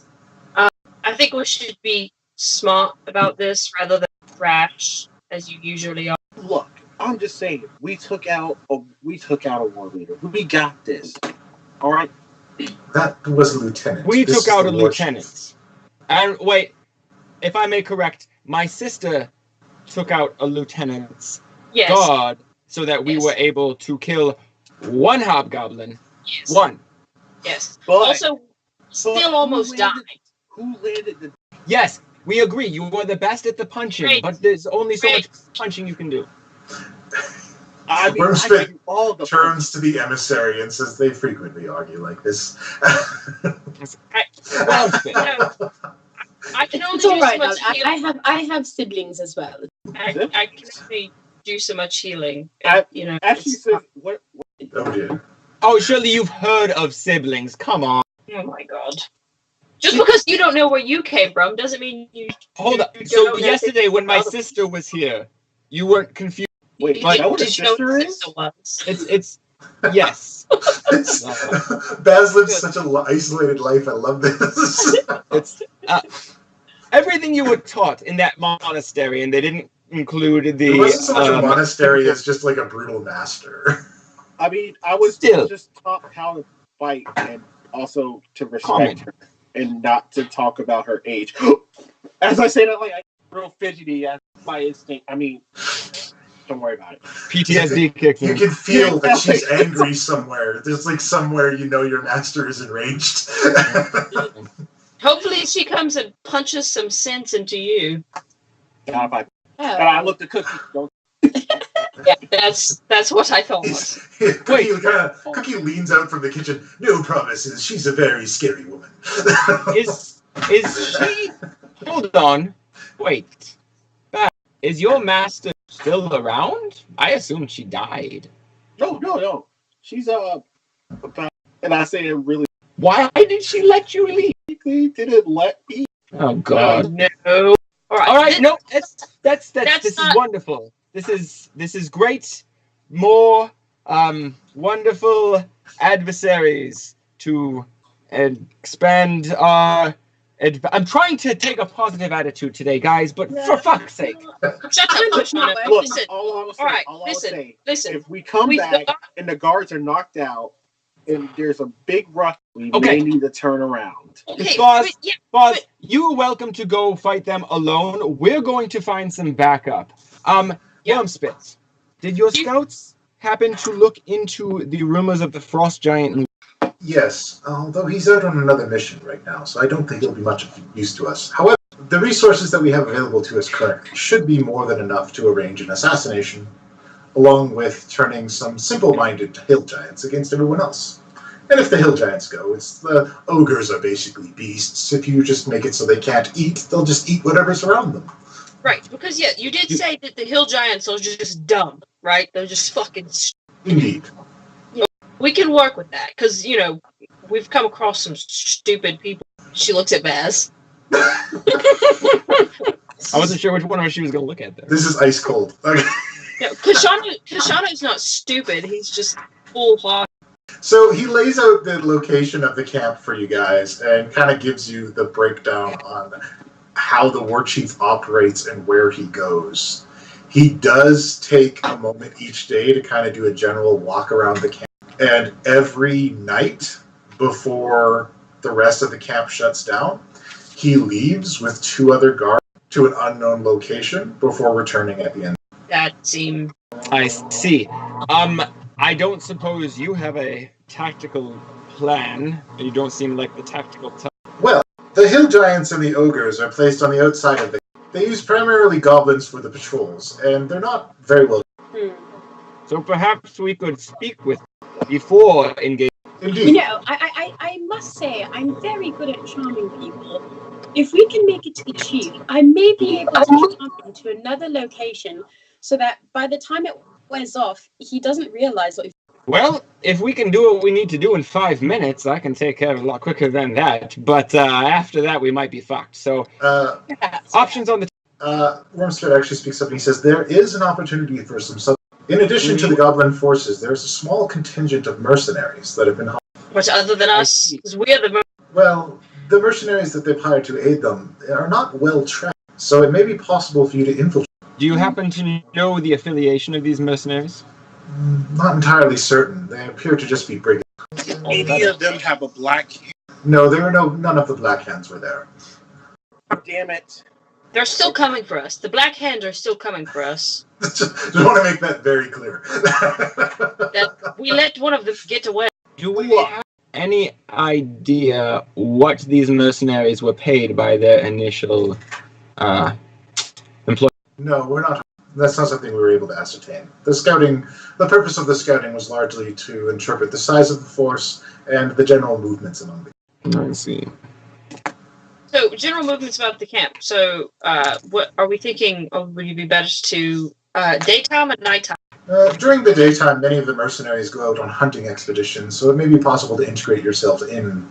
Speaker 3: I think we should be smart about this rather than rash as you usually are.
Speaker 6: Look, I'm just saying, we took out a war leader. We got this. All right.
Speaker 2: That was a lieutenant.
Speaker 1: We took out a lieutenant. And wait, if I may correct, my sister took out a lieutenant's guard so that we were able to kill 1 hobgoblin.
Speaker 3: Yes.
Speaker 1: 1.
Speaker 3: Yes.
Speaker 6: But,
Speaker 3: also, still almost died.
Speaker 6: Who landed the...
Speaker 1: Yes, we agree. You were the best at the punching, but there's only so much punching you can do.
Speaker 2: I mean, Wormspit turns to the emissary and says they frequently argue like this.
Speaker 3: I can only
Speaker 7: It's all
Speaker 3: do
Speaker 7: right.
Speaker 3: so much healing.
Speaker 7: I have siblings as well.
Speaker 3: I can only do so much healing.
Speaker 6: Actually, says what?
Speaker 2: Oh dear.
Speaker 1: Oh, surely you've heard of siblings. Come on.
Speaker 3: Oh my god. Just because you don't know where you came from doesn't mean you.
Speaker 1: Hold up. So yesterday when my sister was here, you weren't confused.
Speaker 6: Wait,
Speaker 1: like,
Speaker 6: what a sister is?
Speaker 1: It's yes.
Speaker 2: Baz lives such an isolated life. I love this.
Speaker 1: It's everything you were taught in that monastery, and they didn't include the.
Speaker 2: It wasn't so much a monastery as just like a brutal master.
Speaker 6: I mean, I was just taught how to fight and also to respect her and not to talk about her age. As I say that, like, I'm real fidgety. That's my instinct. I mean, don't worry about it.
Speaker 1: PTSD kicking.
Speaker 2: You can feel that she's angry somewhere. There's like somewhere your master is enraged.
Speaker 3: Hopefully she comes and punches some sense into you.
Speaker 6: And I looked at Cookie.
Speaker 3: Yeah, that's what I thought.
Speaker 2: Cookie leans out from the kitchen. No promises. She's a very scary woman.
Speaker 1: Is she? Hold on. Wait. Is your master still around? I assumed she died.
Speaker 6: No. She's and I say it really.
Speaker 1: Why did she let you leave?
Speaker 6: They didn't let me.
Speaker 1: Oh God.
Speaker 3: No.
Speaker 1: All right. No. This is wonderful. This is great. More wonderful adversaries to expand our. I'm trying to take a positive attitude today, guys, but for fuck's sake.
Speaker 3: Shut up.
Speaker 6: Listen. All I'll say,
Speaker 3: listen.
Speaker 6: If we come back and the guards are knocked out and there's a big rush, we may need to turn around.
Speaker 3: Okay,
Speaker 1: Boss, you're welcome to go fight them alone. We're going to find some backup. Wormspit, did your scouts happen to look into the rumors of the frost giant?
Speaker 2: Yes, although he's out on another mission right now, so I don't think he'll be much use to us. However, the resources that we have available to us currently should be more than enough to arrange an assassination, along with turning some simple-minded hill giants against everyone else. And if the hill giants go, it's the ogres are basically beasts. If you just make it so they can't eat, they'll just eat whatever's around them.
Speaker 3: Right, because you did say that the hill giants are just dumb, right? They're just fucking
Speaker 2: Indeed.
Speaker 3: We can work with that, because, we've come across some stupid people. She looks at Baz.
Speaker 1: I wasn't sure which one she was going to look at, though.
Speaker 2: This is ice cold. Okay.
Speaker 3: No, Kashano's not stupid. He's just full-hearted.
Speaker 2: So he lays out the location of the camp for you guys and kind of gives you the breakdown on how the war chief operates and where he goes. He does take a moment each day to kind of do a general walk around the camp. And every night before the rest of the camp shuts down, he leaves with 2 other guards to an unknown location before returning at the end.
Speaker 3: That seemed...
Speaker 1: I see. I don't suppose you have a tactical plan. You don't seem like the tactical type.
Speaker 2: Well, the hill giants and the ogres are placed on the outside of the... They use primarily goblins for the patrols, and they're not very well...
Speaker 1: So perhaps we could speak with before engaging.
Speaker 2: Indeed.
Speaker 7: I must say, I'm very good at charming people. If we can make it to the chief, I may be able to charm him to another location so that by the time it wears off, he doesn't realize what...
Speaker 1: Well, if we can do what we need to do in 5 minutes, I can take care of it a lot quicker than that. But after that, we might be fucked. So, options on the...
Speaker 2: Wormspit actually speaks up and he says, there is an opportunity for some sub... In addition to the goblin forces, there's a small contingent of mercenaries that have been...
Speaker 3: Much other than us? Because we are the...
Speaker 2: Well, the mercenaries that they've hired to aid them are not well trained, so it may be possible for you to infiltrate.
Speaker 1: Do you happen to know the affiliation of these mercenaries?
Speaker 2: Not entirely certain. They appear to just be brigands.
Speaker 6: Any of them have a black hand?
Speaker 2: No, there were none of the Black Hands were there.
Speaker 6: Damn it.
Speaker 3: They're still coming for us. The Black Hands are still coming for us.
Speaker 2: Just want to make that very clear.
Speaker 3: That we let one of them get away.
Speaker 1: Do we have any idea what these mercenaries were paid by their initial employer?
Speaker 2: No, we're not. That's not something we were able to ascertain. The purpose of the scouting was largely to interpret the size of the force and the general movements among them.
Speaker 1: I see.
Speaker 3: So, general movements about the camp. So, what are we thinking? Would it be better to daytime or nighttime?
Speaker 2: During the daytime, many of the mercenaries go out on hunting expeditions, so it may be possible to integrate yourselves in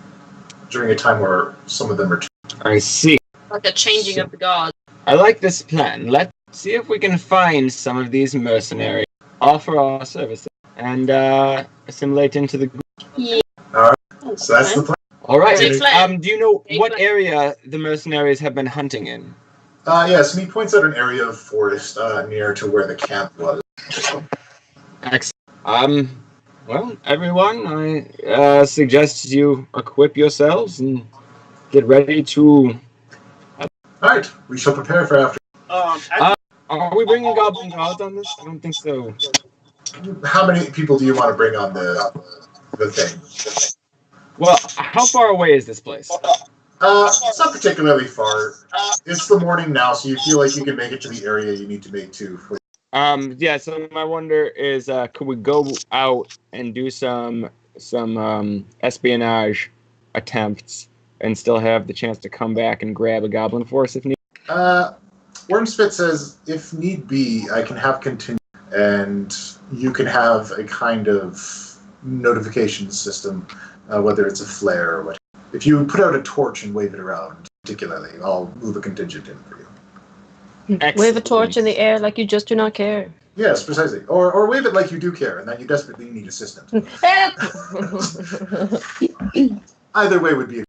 Speaker 2: during a time where some of them are...
Speaker 1: I see.
Speaker 3: Like a changing of the guards.
Speaker 1: I like this plan. Let's see if we can find some of these mercenaries, offer our services, and assimilate into the group.
Speaker 7: Yeah.
Speaker 2: Alright, so that's the plan.
Speaker 1: Alright,
Speaker 3: Big plan.
Speaker 1: do you know
Speaker 3: Big
Speaker 1: what
Speaker 3: plan.
Speaker 1: area the mercenaries have been hunting in?
Speaker 2: Yes, and he points out an area of forest near to where the camp was.
Speaker 1: Excellent. Well, everyone, I suggest you equip yourselves and get ready to...
Speaker 2: Alright, we shall prepare for after...
Speaker 1: Are we bringing goblin guards on this? I don't think so.
Speaker 2: How many people do you want to bring on the thing?
Speaker 1: Well, how far away is this place?
Speaker 2: It's not particularly far. It's the morning now, so you feel like you can make it to the area you need to make to.
Speaker 1: Yeah, so my wonder is, could we go out and do some espionage attempts and still have the chance to come back and grab a goblin force if needed?
Speaker 2: Wormspit says, if need be, I can have continue, and you can have a kind of notification system, whether it's a flare or what. If you put out a torch and wave it around, particularly, I'll move a contingent in for you.
Speaker 1: Excellent.
Speaker 8: Wave a torch in the air like you just do not care.
Speaker 2: Yes, precisely. Or wave it like you do care, and that you desperately need assistance. Either way would be a...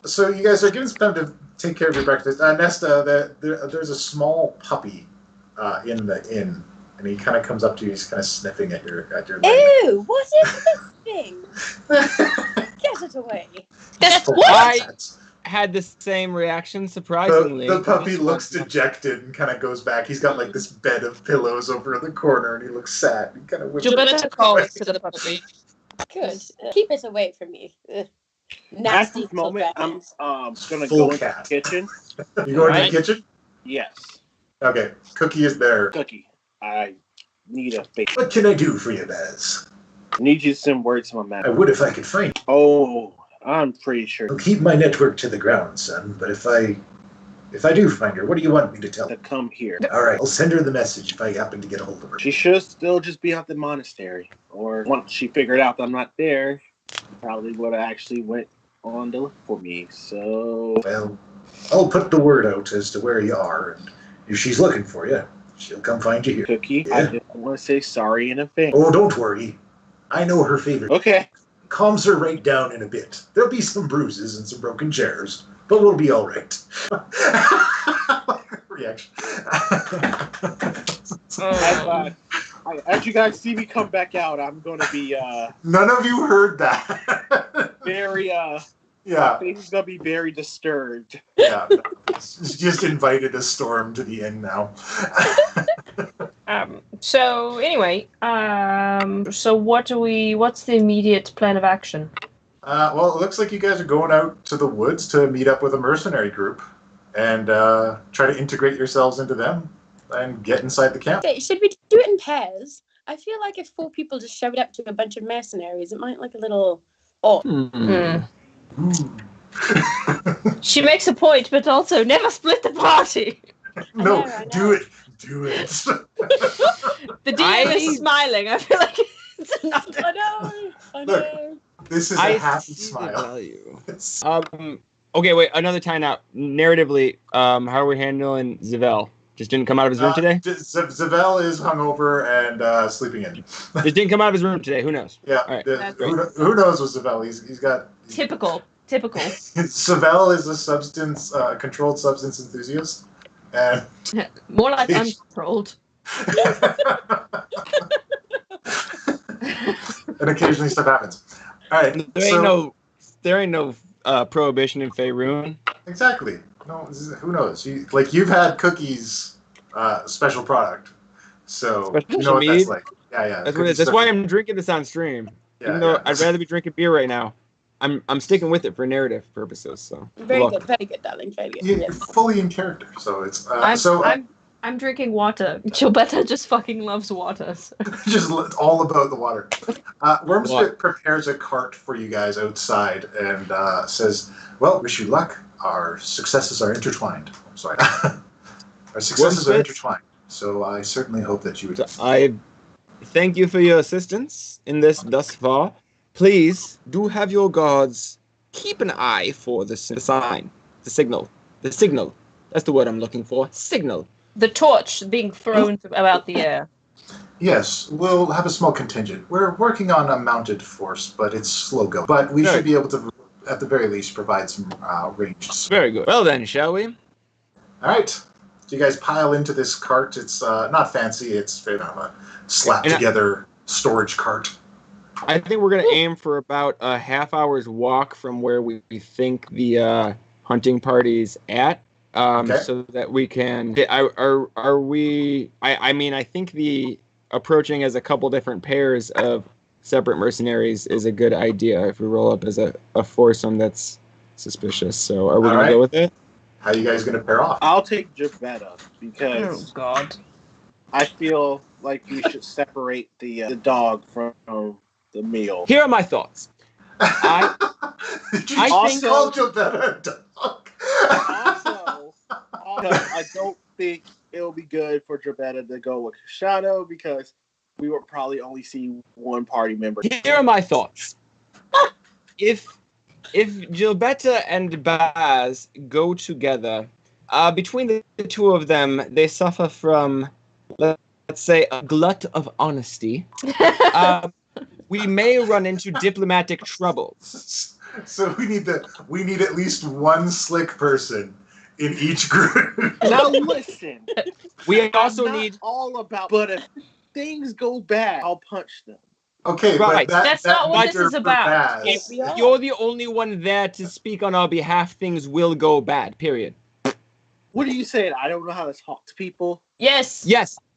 Speaker 2: So you guys are given some time to take care of your breakfast. Nesta, there's a small puppy in the inn, and he kind of comes up to you. He's kind of sniffing at your leg.
Speaker 7: Ew! What is this thing? Get it away!
Speaker 1: I had the same reaction, surprisingly.
Speaker 2: The puppy looks dejected and kind of goes back. He's got like this bed of pillows over in the corner, and he looks sad. He kind of
Speaker 8: You better call to the puppy.
Speaker 7: Good. Keep it away from me. Ugh.
Speaker 6: At
Speaker 7: Nasty
Speaker 6: this moment,
Speaker 7: little
Speaker 6: I'm gonna
Speaker 2: Full
Speaker 6: go into
Speaker 2: cat.
Speaker 6: the kitchen.
Speaker 2: You go into
Speaker 1: Right.
Speaker 2: the kitchen?
Speaker 6: Yes.
Speaker 2: Okay. Cookie is there.
Speaker 6: Cookie, I need a favor.
Speaker 2: What can I do for you, Baz?
Speaker 6: I need you to send word to my
Speaker 2: I
Speaker 6: man.
Speaker 2: would if I could find you.
Speaker 6: Oh, I'm pretty sure
Speaker 2: I'll keep my network to the ground, son, but if I do find her, what do you want me to tell
Speaker 6: to
Speaker 2: her?
Speaker 6: come here.
Speaker 2: Alright, I'll send her the message if I happen to get a hold of her.
Speaker 6: She should still just be at the monastery. Or once she figured out that I'm not there, she probably would have actually went on to look for me. So
Speaker 2: Well, I'll put the word out as to where you are, and if she's looking for you, she'll come find you here.
Speaker 6: Cookie, I
Speaker 2: Yeah.
Speaker 6: just want to say sorry in advance.
Speaker 2: Oh, don't worry. I know her favorite.
Speaker 6: Okay.
Speaker 2: Calms her right down in a bit. There'll be some bruises and some broken chairs, but we'll be all right. Reaction.
Speaker 6: As you guys see me come back out, I'm going to be
Speaker 2: None of you heard that.
Speaker 6: very
Speaker 2: Yeah.
Speaker 6: He's gonna be very disturbed.
Speaker 2: Yeah. Just invited a storm to the inn now.
Speaker 8: So anyway, so what's the immediate plan of action?
Speaker 2: Well, it looks like you guys are going out to the woods to meet up with a mercenary group and try to integrate yourselves into them and get inside the camp.
Speaker 7: Okay, should we do it in pairs? I feel like if 4 people just showed up to a bunch of mercenaries, it might look a little odd.
Speaker 8: She makes a point, but also never split the party.
Speaker 2: No,
Speaker 7: I know.
Speaker 2: do it. Do it.
Speaker 8: The DM is smiling. I feel like it's another.
Speaker 7: I know.
Speaker 2: This is a happy smile.
Speaker 1: Value. Okay, wait. Another time out. Narratively, how are we handling Zavel? Just didn't come out of his room today?
Speaker 2: Zavel is hungover and sleeping in.
Speaker 1: Just didn't come out of his room today. Who knows?
Speaker 2: Yeah.
Speaker 1: All right.
Speaker 2: Who knows with Zavel? He's got...
Speaker 8: Typical.
Speaker 2: Zavel is a controlled substance enthusiast. And
Speaker 8: More like uncontrolled.
Speaker 2: and occasionally stuff happens. All right.
Speaker 1: There ain't no prohibition in Faerun.
Speaker 2: Exactly. No, who knows? You've had cookies, special product, so
Speaker 1: Special
Speaker 2: you know what
Speaker 1: mead?
Speaker 2: that's like. Yeah.
Speaker 1: That's why I'm drinking this on stream.
Speaker 2: Yeah,
Speaker 1: Even though
Speaker 2: yeah.
Speaker 1: I'd rather be drinking beer right now. I'm sticking with it for narrative purposes. So
Speaker 7: Very good, darling. Very good.
Speaker 2: You're
Speaker 7: Yes.
Speaker 2: fully in character, so it's
Speaker 8: I'm drinking water. Gilberta just fucking loves water. So.
Speaker 2: just all about the water. Wormspit prepares a cart for you guys outside and says, "Well, wish you luck. Our successes are intertwined." I'm sorry. Our successes are intertwined. So I certainly hope that you would.
Speaker 1: I thank you for your assistance in this thus far. Please do have your guards keep an eye for the sign, the signal. That's the word I'm looking for. Signal.
Speaker 8: The torch being thrown about the air.
Speaker 2: Yes, we'll have a small contingent. We're working on a mounted force, but it's slow go. But we should be able to, at the very least, provide some range.
Speaker 1: Very good. Well then, shall we?
Speaker 2: All right. So you guys pile into this cart. It's not fancy. It's kind of a slap-together storage cart.
Speaker 1: I think we're going to aim for about a half hour's walk from where we think the hunting party's at. So that we can. Are we? I think the approaching as a couple different pairs of separate mercenaries is a good idea. If we roll up as a foursome, that's suspicious. So are we gonna go with it?
Speaker 2: How are you guys gonna pair off?
Speaker 6: I'll take Javetta because I feel like we should separate the dog from the meal.
Speaker 1: Here are my thoughts. I
Speaker 2: think call Javetta a dog.
Speaker 6: Also, I don't think it'll be good for Javetta to go with Shadow because we will probably only see one party member.
Speaker 1: Here are my thoughts. If Gilberta and Baz go together, between the two of them, they suffer from, let's say, a glut of honesty. We may run into diplomatic troubles.
Speaker 2: So we need at least one slick person in each group.
Speaker 6: Now listen,
Speaker 1: we also need
Speaker 6: all about. But if things go bad, I'll punch them.
Speaker 2: Okay,
Speaker 1: right.
Speaker 2: But
Speaker 8: that's not what this is about.
Speaker 1: If you're the only one there to speak on our behalf, things will go bad. Period.
Speaker 6: What are you saying? I don't know how to talk to people.
Speaker 8: Yes.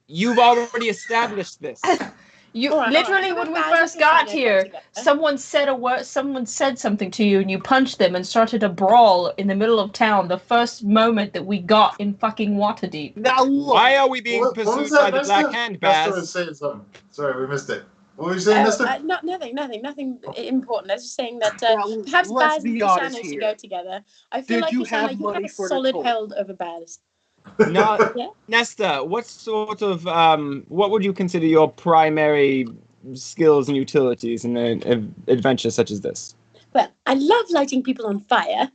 Speaker 1: You've already established this.
Speaker 8: When we first got here, someone said a word. Someone said something to you, and you punched them and started a brawl in the middle of town. The first moment that we got in fucking Waterdeep.
Speaker 6: Now look,
Speaker 1: why are we being pursued by the Black Hand, Baz?
Speaker 2: Nesta was saying something. Sorry, we missed it. What were you saying, Nesta?
Speaker 7: Nothing important. I was just saying that perhaps Baz and Shannon should go together. I feel like you have a solid hold over Baz.
Speaker 1: Now, Nesta, what sort of what would you consider your primary skills and utilities in an adventure such as this?
Speaker 7: Well, I love lighting people on fire.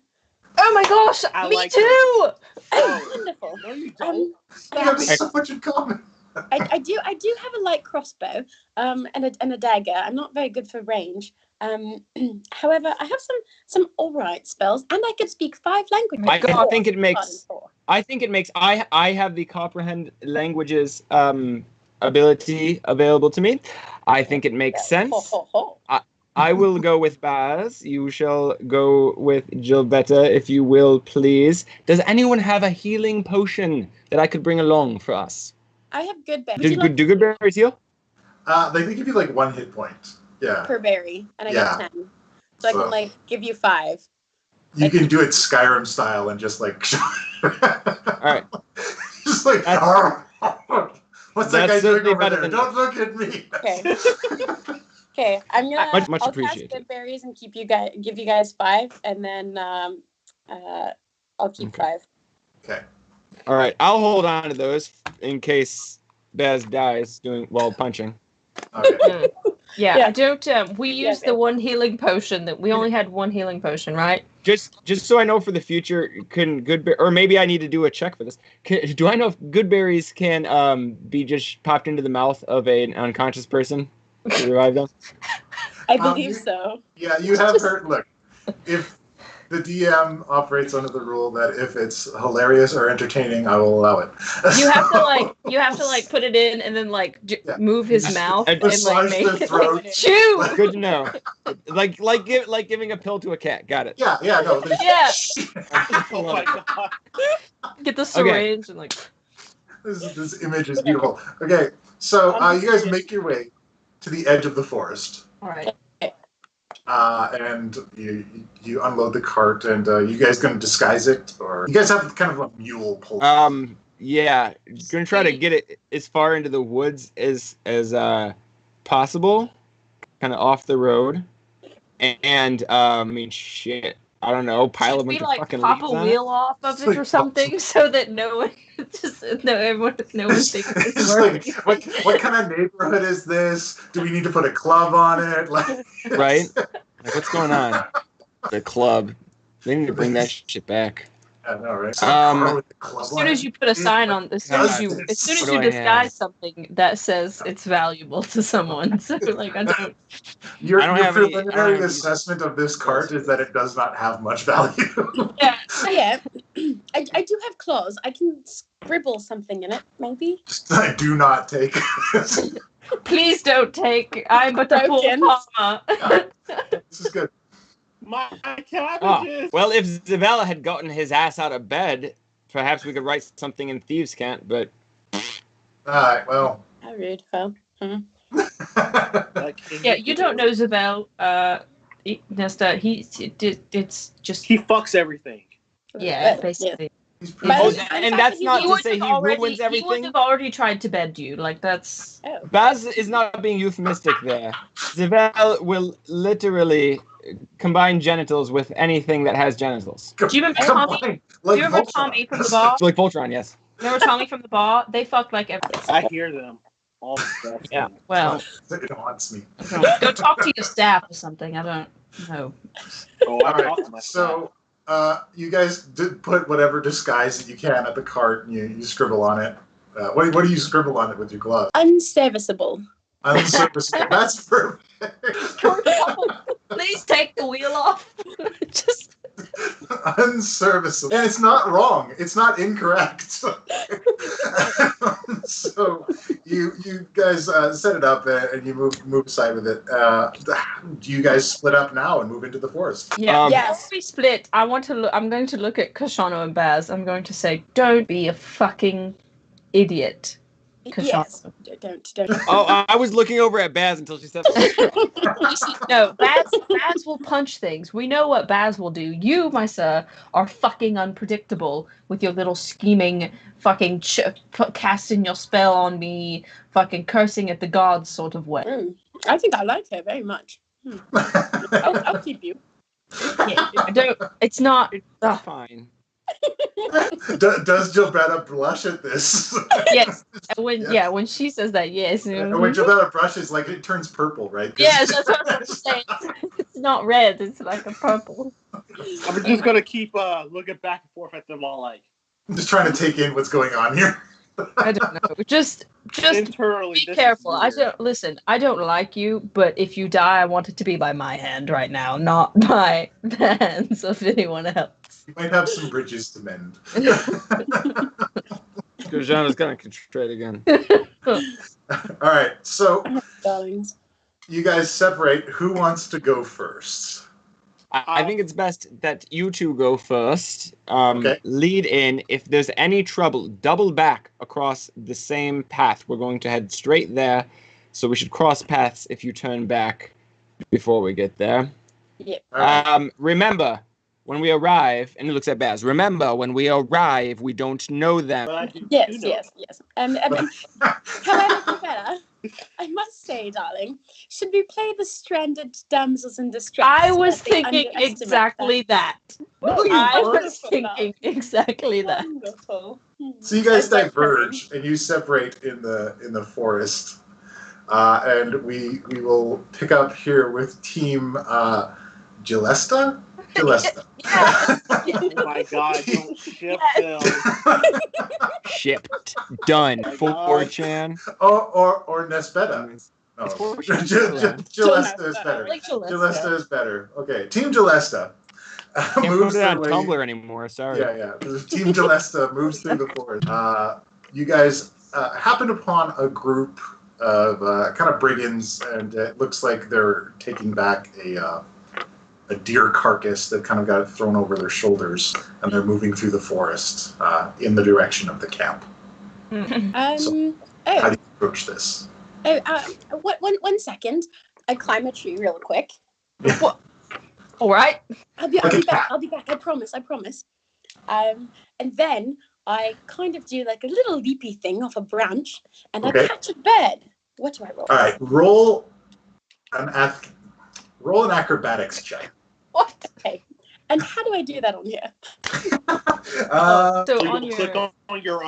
Speaker 8: Oh my gosh, me too!
Speaker 7: Oh, wonderful.
Speaker 6: No, you don't.
Speaker 2: We have so much in common.
Speaker 7: I do have a light crossbow and a dagger. I'm not very good for range. However, I have some all right spells, and I could speak 5 languages.
Speaker 1: I think it makes. I have the comprehend languages ability available to me. I think it makes sense. I will go with Baz. You shall go with Gilbetta, if you will, please. Does anyone have a healing potion that I could bring along for us?
Speaker 7: I have good berries.
Speaker 1: Do good berries heal?
Speaker 2: They give you like 1 hit point. Yeah.
Speaker 7: Per berry, and I
Speaker 2: Yeah.
Speaker 7: get 10. So I can like give you 5.
Speaker 2: You can do it Skyrim style and just like.
Speaker 1: All right.
Speaker 2: Just like. What's that guy doing over there? Don't look at me.
Speaker 7: Okay. Okay, I'm gonna.
Speaker 1: Much
Speaker 7: I'll
Speaker 1: appreciated.
Speaker 7: cast good berries and give you guys 5, and then I'll keep 5.
Speaker 2: Okay.
Speaker 1: All right. I'll hold on to those in case Baz dies while punching.
Speaker 2: Okay.
Speaker 8: Yeah, I don't. We used the one healing potion that we only had one healing potion, right?
Speaker 1: Just so I know for the future, or maybe I need to do a check for this. Do I know if good berries can be just popped into the mouth of an unconscious person to revive them?
Speaker 7: I believe so.
Speaker 2: Yeah, you have heard. Look, if the DM operates under the rule that if it's hilarious or entertaining, I will allow it.
Speaker 8: You have to like put it in and then like move his mouth and like make it like, chew.
Speaker 1: Good to know. Like giving a pill to a cat. Got it.
Speaker 2: Yeah. No.
Speaker 8: Yeah. Oh my god. Get the syringe and like.
Speaker 2: This image is beautiful. Okay, so you guys make your way to the edge of the forest.
Speaker 8: All right.
Speaker 2: And you unload the cart, and you guys gonna disguise it, or you guys have kind of a mule pull?
Speaker 1: Yeah, gonna try to get it as far into the woods as possible, kind of off the road, and I mean, shit, I don't know, pile a bunch of fucking
Speaker 8: pop
Speaker 1: leaves
Speaker 8: a
Speaker 1: on
Speaker 8: wheel off of it or something, so that no one thinks it's working.
Speaker 2: Like, what kind of neighborhood is this? Do we need to put a club on it? Like,
Speaker 1: right? Like, what's going on? The club. They need to bring that shit back.
Speaker 2: I know, right?
Speaker 8: As soon as you put a sign on, as soon as you disguise something that says it's valuable to someone, so like I don't.
Speaker 2: Your preliminary assessment of this cart is that it does not have much value.
Speaker 7: Yeah. I do have claws. I can scribble something in it, maybe.
Speaker 2: I do not take.
Speaker 8: Please don't take. I'm but the poor farmer.
Speaker 2: This is good.
Speaker 6: My cabbages.
Speaker 1: Well, if Zavella had gotten his ass out of bed, perhaps we could write something in Thieves' Cant, but...
Speaker 2: Alright, well...
Speaker 7: How rude, Phil.
Speaker 8: Yeah, you don't know Zavel, Nesta. It's just...
Speaker 6: He fucks everything.
Speaker 8: Yeah, basically.
Speaker 1: And that's not to say he ruins everything.
Speaker 8: He would have already tried to bed you. Like, that's...
Speaker 1: Baz is not being euphemistic there. Zavel will literally combine genitals with anything that has genitals.
Speaker 8: Do you remember Tommy?
Speaker 2: Like
Speaker 8: do you remember Tommy from the bar?
Speaker 1: Like Voltron, yes.
Speaker 8: Remember Tommy from the bar? They fuck like everything.
Speaker 6: I hear them. All the stuff.
Speaker 8: Yeah, well.
Speaker 2: It haunts me.
Speaker 8: Go talk to your staff or something. I don't know.
Speaker 6: Oh, I talk to my staff.
Speaker 2: So, you guys did put whatever disguise that you can at the cart, and you scribble on it. What do you scribble on it with your glove?
Speaker 7: Unserviceable.
Speaker 2: Unserviceable. That's perfect.
Speaker 8: Please take the wheel off. Just
Speaker 2: unserviceable. And it's not wrong. It's not incorrect. So you guys set it up and you move aside with it. Do you guys split up now and move into the forest?
Speaker 8: Yeah. Yes. We split. I'm going to look at Kashano and Baz. I'm going to say, don't be a fucking idiot.
Speaker 7: Yes. Don't.
Speaker 1: Oh, I was looking over at Baz until she said
Speaker 8: no, Baz will punch things. We know what Baz will do. You, my sir, are fucking unpredictable with your little scheming, fucking casting your spell on me, fucking cursing at the gods sort of way.
Speaker 7: I think I like her very much. I'll keep you.
Speaker 8: Yeah, I don't. It's not.
Speaker 1: Fine.
Speaker 2: Does Gilberta blush at this?
Speaker 8: Yes. When she says that, yes.
Speaker 2: And when Gilberta blushes, like it turns purple, right?
Speaker 8: Yes, that's what I'm saying. It's not red, it's like a purple.
Speaker 6: I'm just gonna keep looking back and forth at them all like.
Speaker 2: I'm just trying to take in what's going on here.
Speaker 8: I don't know. Just
Speaker 6: internally,
Speaker 8: be careful. I don't like you, but if you die, I want it to be by my hand right now, not by the hands of anyone else.
Speaker 2: You might have some bridges to mend.
Speaker 1: Gurjana's gonna concentrate again.
Speaker 2: All right, so
Speaker 7: darlings.
Speaker 2: you guys separate. Who wants to go first?
Speaker 1: I think it's best that you two go first.
Speaker 2: Okay.
Speaker 1: Lead in. If there's any trouble, double back across the same path. We're going to head straight there. So we should cross paths if you turn back before we get there.
Speaker 7: Yep.
Speaker 1: Remember, when we arrive, and he looks at Baz, remember, when we arrive, we don't know them.
Speaker 7: Yes. However, Bella, I must say, darling, should we play the stranded damsels in distress?
Speaker 8: I was
Speaker 7: That they
Speaker 8: thinking
Speaker 7: underestimate
Speaker 8: exactly that. I was thinking exactly that.
Speaker 7: Wonderful.
Speaker 2: So you guys
Speaker 7: That's
Speaker 2: diverge and you separate in the forest, and we will pick up here with Team Gillesta.
Speaker 6: Oh my god! Don't ship them.
Speaker 1: Shipped. Done.
Speaker 6: Oh my
Speaker 1: 4chan.
Speaker 2: or Nespeta. No,
Speaker 1: It's 4chan.
Speaker 2: Gillesta is better.
Speaker 8: Like Gillesta.
Speaker 2: Gillesta is better. Okay, Team Gillesta
Speaker 1: Can't
Speaker 2: moves
Speaker 1: put it
Speaker 2: their
Speaker 1: on
Speaker 2: way.
Speaker 1: Tumblr anymore. Sorry.
Speaker 2: Yeah. Team Gillesta moves through the forest. You guys happen upon a group of kind of brigands, and it looks like they're taking back a deer carcass that kind of got thrown over their shoulders, and they're moving through the forest in the direction of the camp. How do you approach this?
Speaker 7: One second. I climb a tree real quick.
Speaker 8: All right.
Speaker 7: I'll be back. I promise. And then I kind of do like a little leapy thing off a branch, and I catch a bird. What do I roll?
Speaker 2: All right, roll an acrobatics check.
Speaker 8: What?
Speaker 7: Okay. And how do I do that on here?
Speaker 8: So
Speaker 6: You
Speaker 8: on
Speaker 6: can
Speaker 8: your
Speaker 6: click on your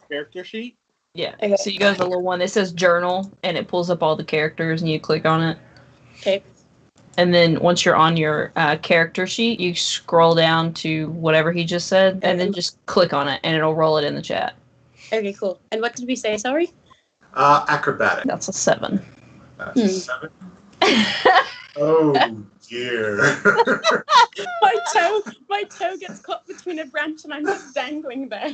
Speaker 6: character sheet.
Speaker 8: yeah.
Speaker 7: Okay.
Speaker 8: So you go to the little one that says journal, and it pulls up all the characters, and you click on it.
Speaker 7: Okay.
Speaker 8: And then once you're on your character sheet, you scroll down to whatever he just said, and then just click on it, and it'll roll it in the chat.
Speaker 7: Okay, cool. And what did we say? Sorry.
Speaker 2: Acrobatic.
Speaker 8: That's a 7.
Speaker 2: That's a 7. Oh dear.
Speaker 7: My toe gets caught between a branch, and I'm just dangling there.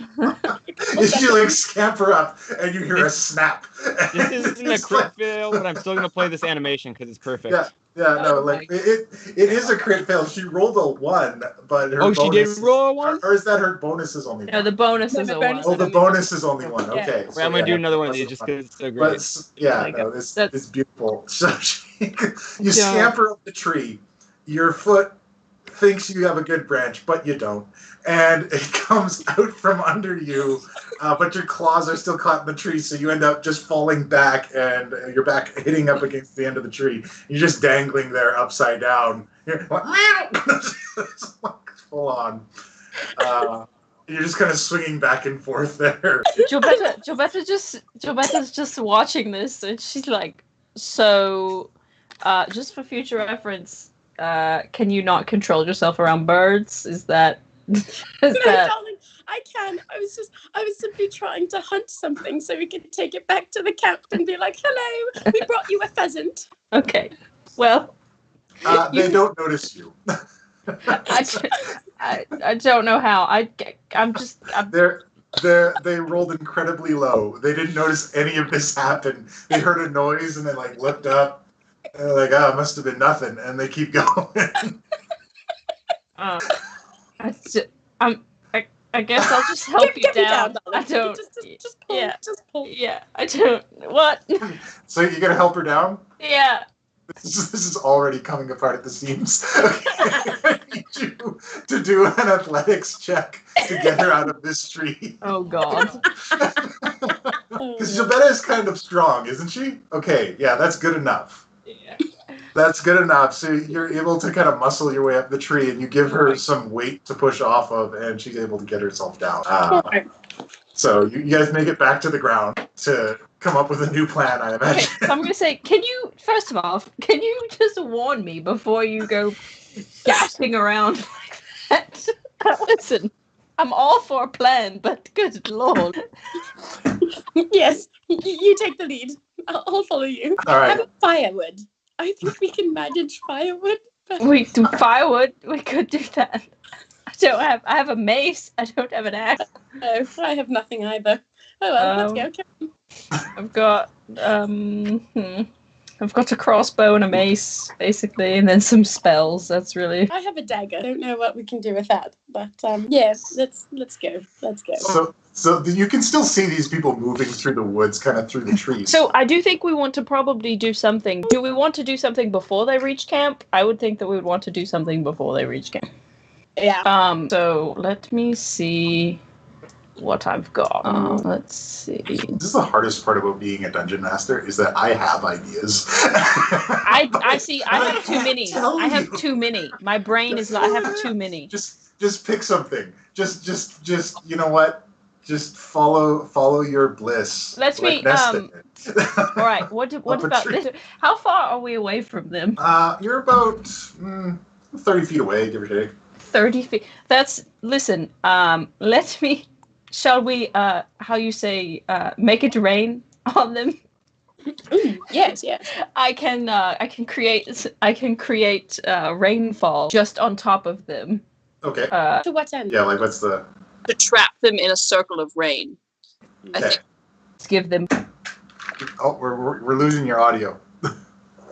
Speaker 2: You like scamper up, and you hear a snap.
Speaker 1: This isn't a crit fail, but I'm still gonna play this animation because it's perfect.
Speaker 2: No, like it is a crit fail. She rolled a 1, but her bonus,
Speaker 1: she did roll a 1?
Speaker 2: Or is that her bonus is only 1?
Speaker 8: No, the bonus is
Speaker 7: the
Speaker 8: a
Speaker 7: bonus
Speaker 8: 1.
Speaker 2: Oh, the bonus is only 1.
Speaker 7: Yeah.
Speaker 2: Okay.
Speaker 1: I'm gonna do another one of these just because it's so great.
Speaker 2: But yeah, no, this is beautiful. So you scamper up the tree. Your foot thinks you have a good branch, but you don't, and it comes out from under you. But your claws are still caught in the tree, so you end up just falling back, and your back hitting up against the end of the tree. You're just dangling there upside down. You're like, it's like full on. You're just kind of swinging back and forth there.
Speaker 8: Gilberta's just watching this, and she's like, so, just for future reference, can you not control yourself around birds? Is that...
Speaker 7: No, darling, I can. I was simply trying to hunt something so we could take it back to the camp and be like, hello, we brought you a pheasant.
Speaker 8: Okay. Well...
Speaker 2: They don't notice you.
Speaker 8: I don't know how. I'm
Speaker 2: They rolled incredibly low. They didn't notice any of this happen. They heard a noise and they like looked up and they're like, "Oh, it must have been nothing," and they keep going.
Speaker 8: I guess I'll just help you
Speaker 7: Get me
Speaker 8: down.
Speaker 7: darling.
Speaker 8: I don't.
Speaker 7: Just pull.
Speaker 8: Yeah.
Speaker 7: Just pull.
Speaker 8: Yeah. I don't. What?
Speaker 2: So you're gonna help her down?
Speaker 8: Yeah.
Speaker 2: This is already coming apart at the seams. Okay. I need you to do an athletics check to get her out of this tree.
Speaker 8: Oh God.
Speaker 2: Because Jabetta is kind of strong, isn't she? Okay, yeah, that's good enough.
Speaker 8: Yeah.
Speaker 2: That's good enough. So you're able to kind of muscle your way up the tree, and you give her some weight to push off of, and she's able to get herself down. So you guys make it back to the ground to come up with a new plan, I imagine.
Speaker 8: Okay, so I'm gonna say, first of all, can you just warn me before you go dashing around like that? Listen, I'm all for a plan, but good lord.
Speaker 7: Yes, you take the lead. I'll follow you.
Speaker 2: All right.
Speaker 7: How about firewood? I think we can manage firewood.
Speaker 8: We do firewood. We could do that. I have a mace. I don't have an axe.
Speaker 7: Oh, I have nothing either. Oh well, let's go.
Speaker 8: I've got I've got a crossbow and a mace, basically, and then some spells. That's really.
Speaker 7: I have a dagger. I don't know what we can do with that, but yes, let's go. Let's go.
Speaker 2: So you can still see these people moving through the woods, kind of through the trees.
Speaker 8: So I do think we want to probably do something. Do we want to do something before they reach camp? I would think that we would want to do something before they reach camp.
Speaker 7: Yeah.
Speaker 8: So let me see what I've got. Let's see.
Speaker 2: This is the hardest part about being a dungeon master, is that I have ideas.
Speaker 8: I see. I have too many.
Speaker 2: tell
Speaker 8: I have
Speaker 2: you.
Speaker 8: too many. My brain is. I have too many.
Speaker 2: Just pick something. Just you know what? Just follow your bliss.
Speaker 8: Let's
Speaker 2: like
Speaker 8: be
Speaker 2: Nestor did.
Speaker 8: All right. What
Speaker 2: Up a
Speaker 8: about
Speaker 2: tree.
Speaker 8: this? How far are we away from them?
Speaker 2: You're about 30 feet away, give or take.
Speaker 8: 30 feet. That's listen. Let me. Shall we? How you say? Make it rain on them.
Speaker 7: Yes.
Speaker 8: I can create rainfall just on top of them.
Speaker 2: Okay.
Speaker 7: To what end?
Speaker 2: Yeah, like what's the...
Speaker 3: To trap them in a circle of rain. I
Speaker 2: Okay.
Speaker 3: think
Speaker 8: Let's give them.
Speaker 2: Oh, we're losing your audio.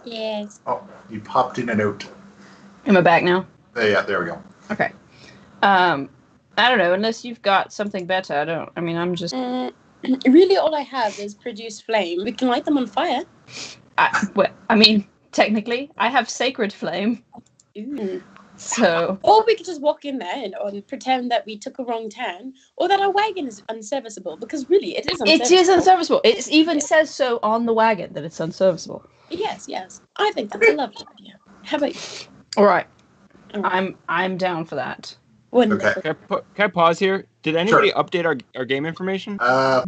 Speaker 7: Yes.
Speaker 2: Oh, you popped in and out.
Speaker 8: Am I back now?
Speaker 2: Yeah, there we go.
Speaker 8: Okay. I don't know. Unless you've got something better, I don't. I mean, I'm just.
Speaker 7: Really, all I have is produce flame. We can light them on fire.
Speaker 8: I mean, technically, I have sacred flame.
Speaker 7: Ooh.
Speaker 8: So.
Speaker 7: Or we could just walk in there and pretend that we took a wrong turn, or that our wagon is unserviceable, because really, it is unserviceable.
Speaker 8: It is unserviceable. It even says so on the wagon that it's unserviceable.
Speaker 7: Yes. I think that's a lovely idea. How about you?
Speaker 8: All right.
Speaker 7: All right.
Speaker 8: I'm down for that.
Speaker 7: Wonderful.
Speaker 2: Okay.
Speaker 1: Can I pause here? Did anybody update our game information?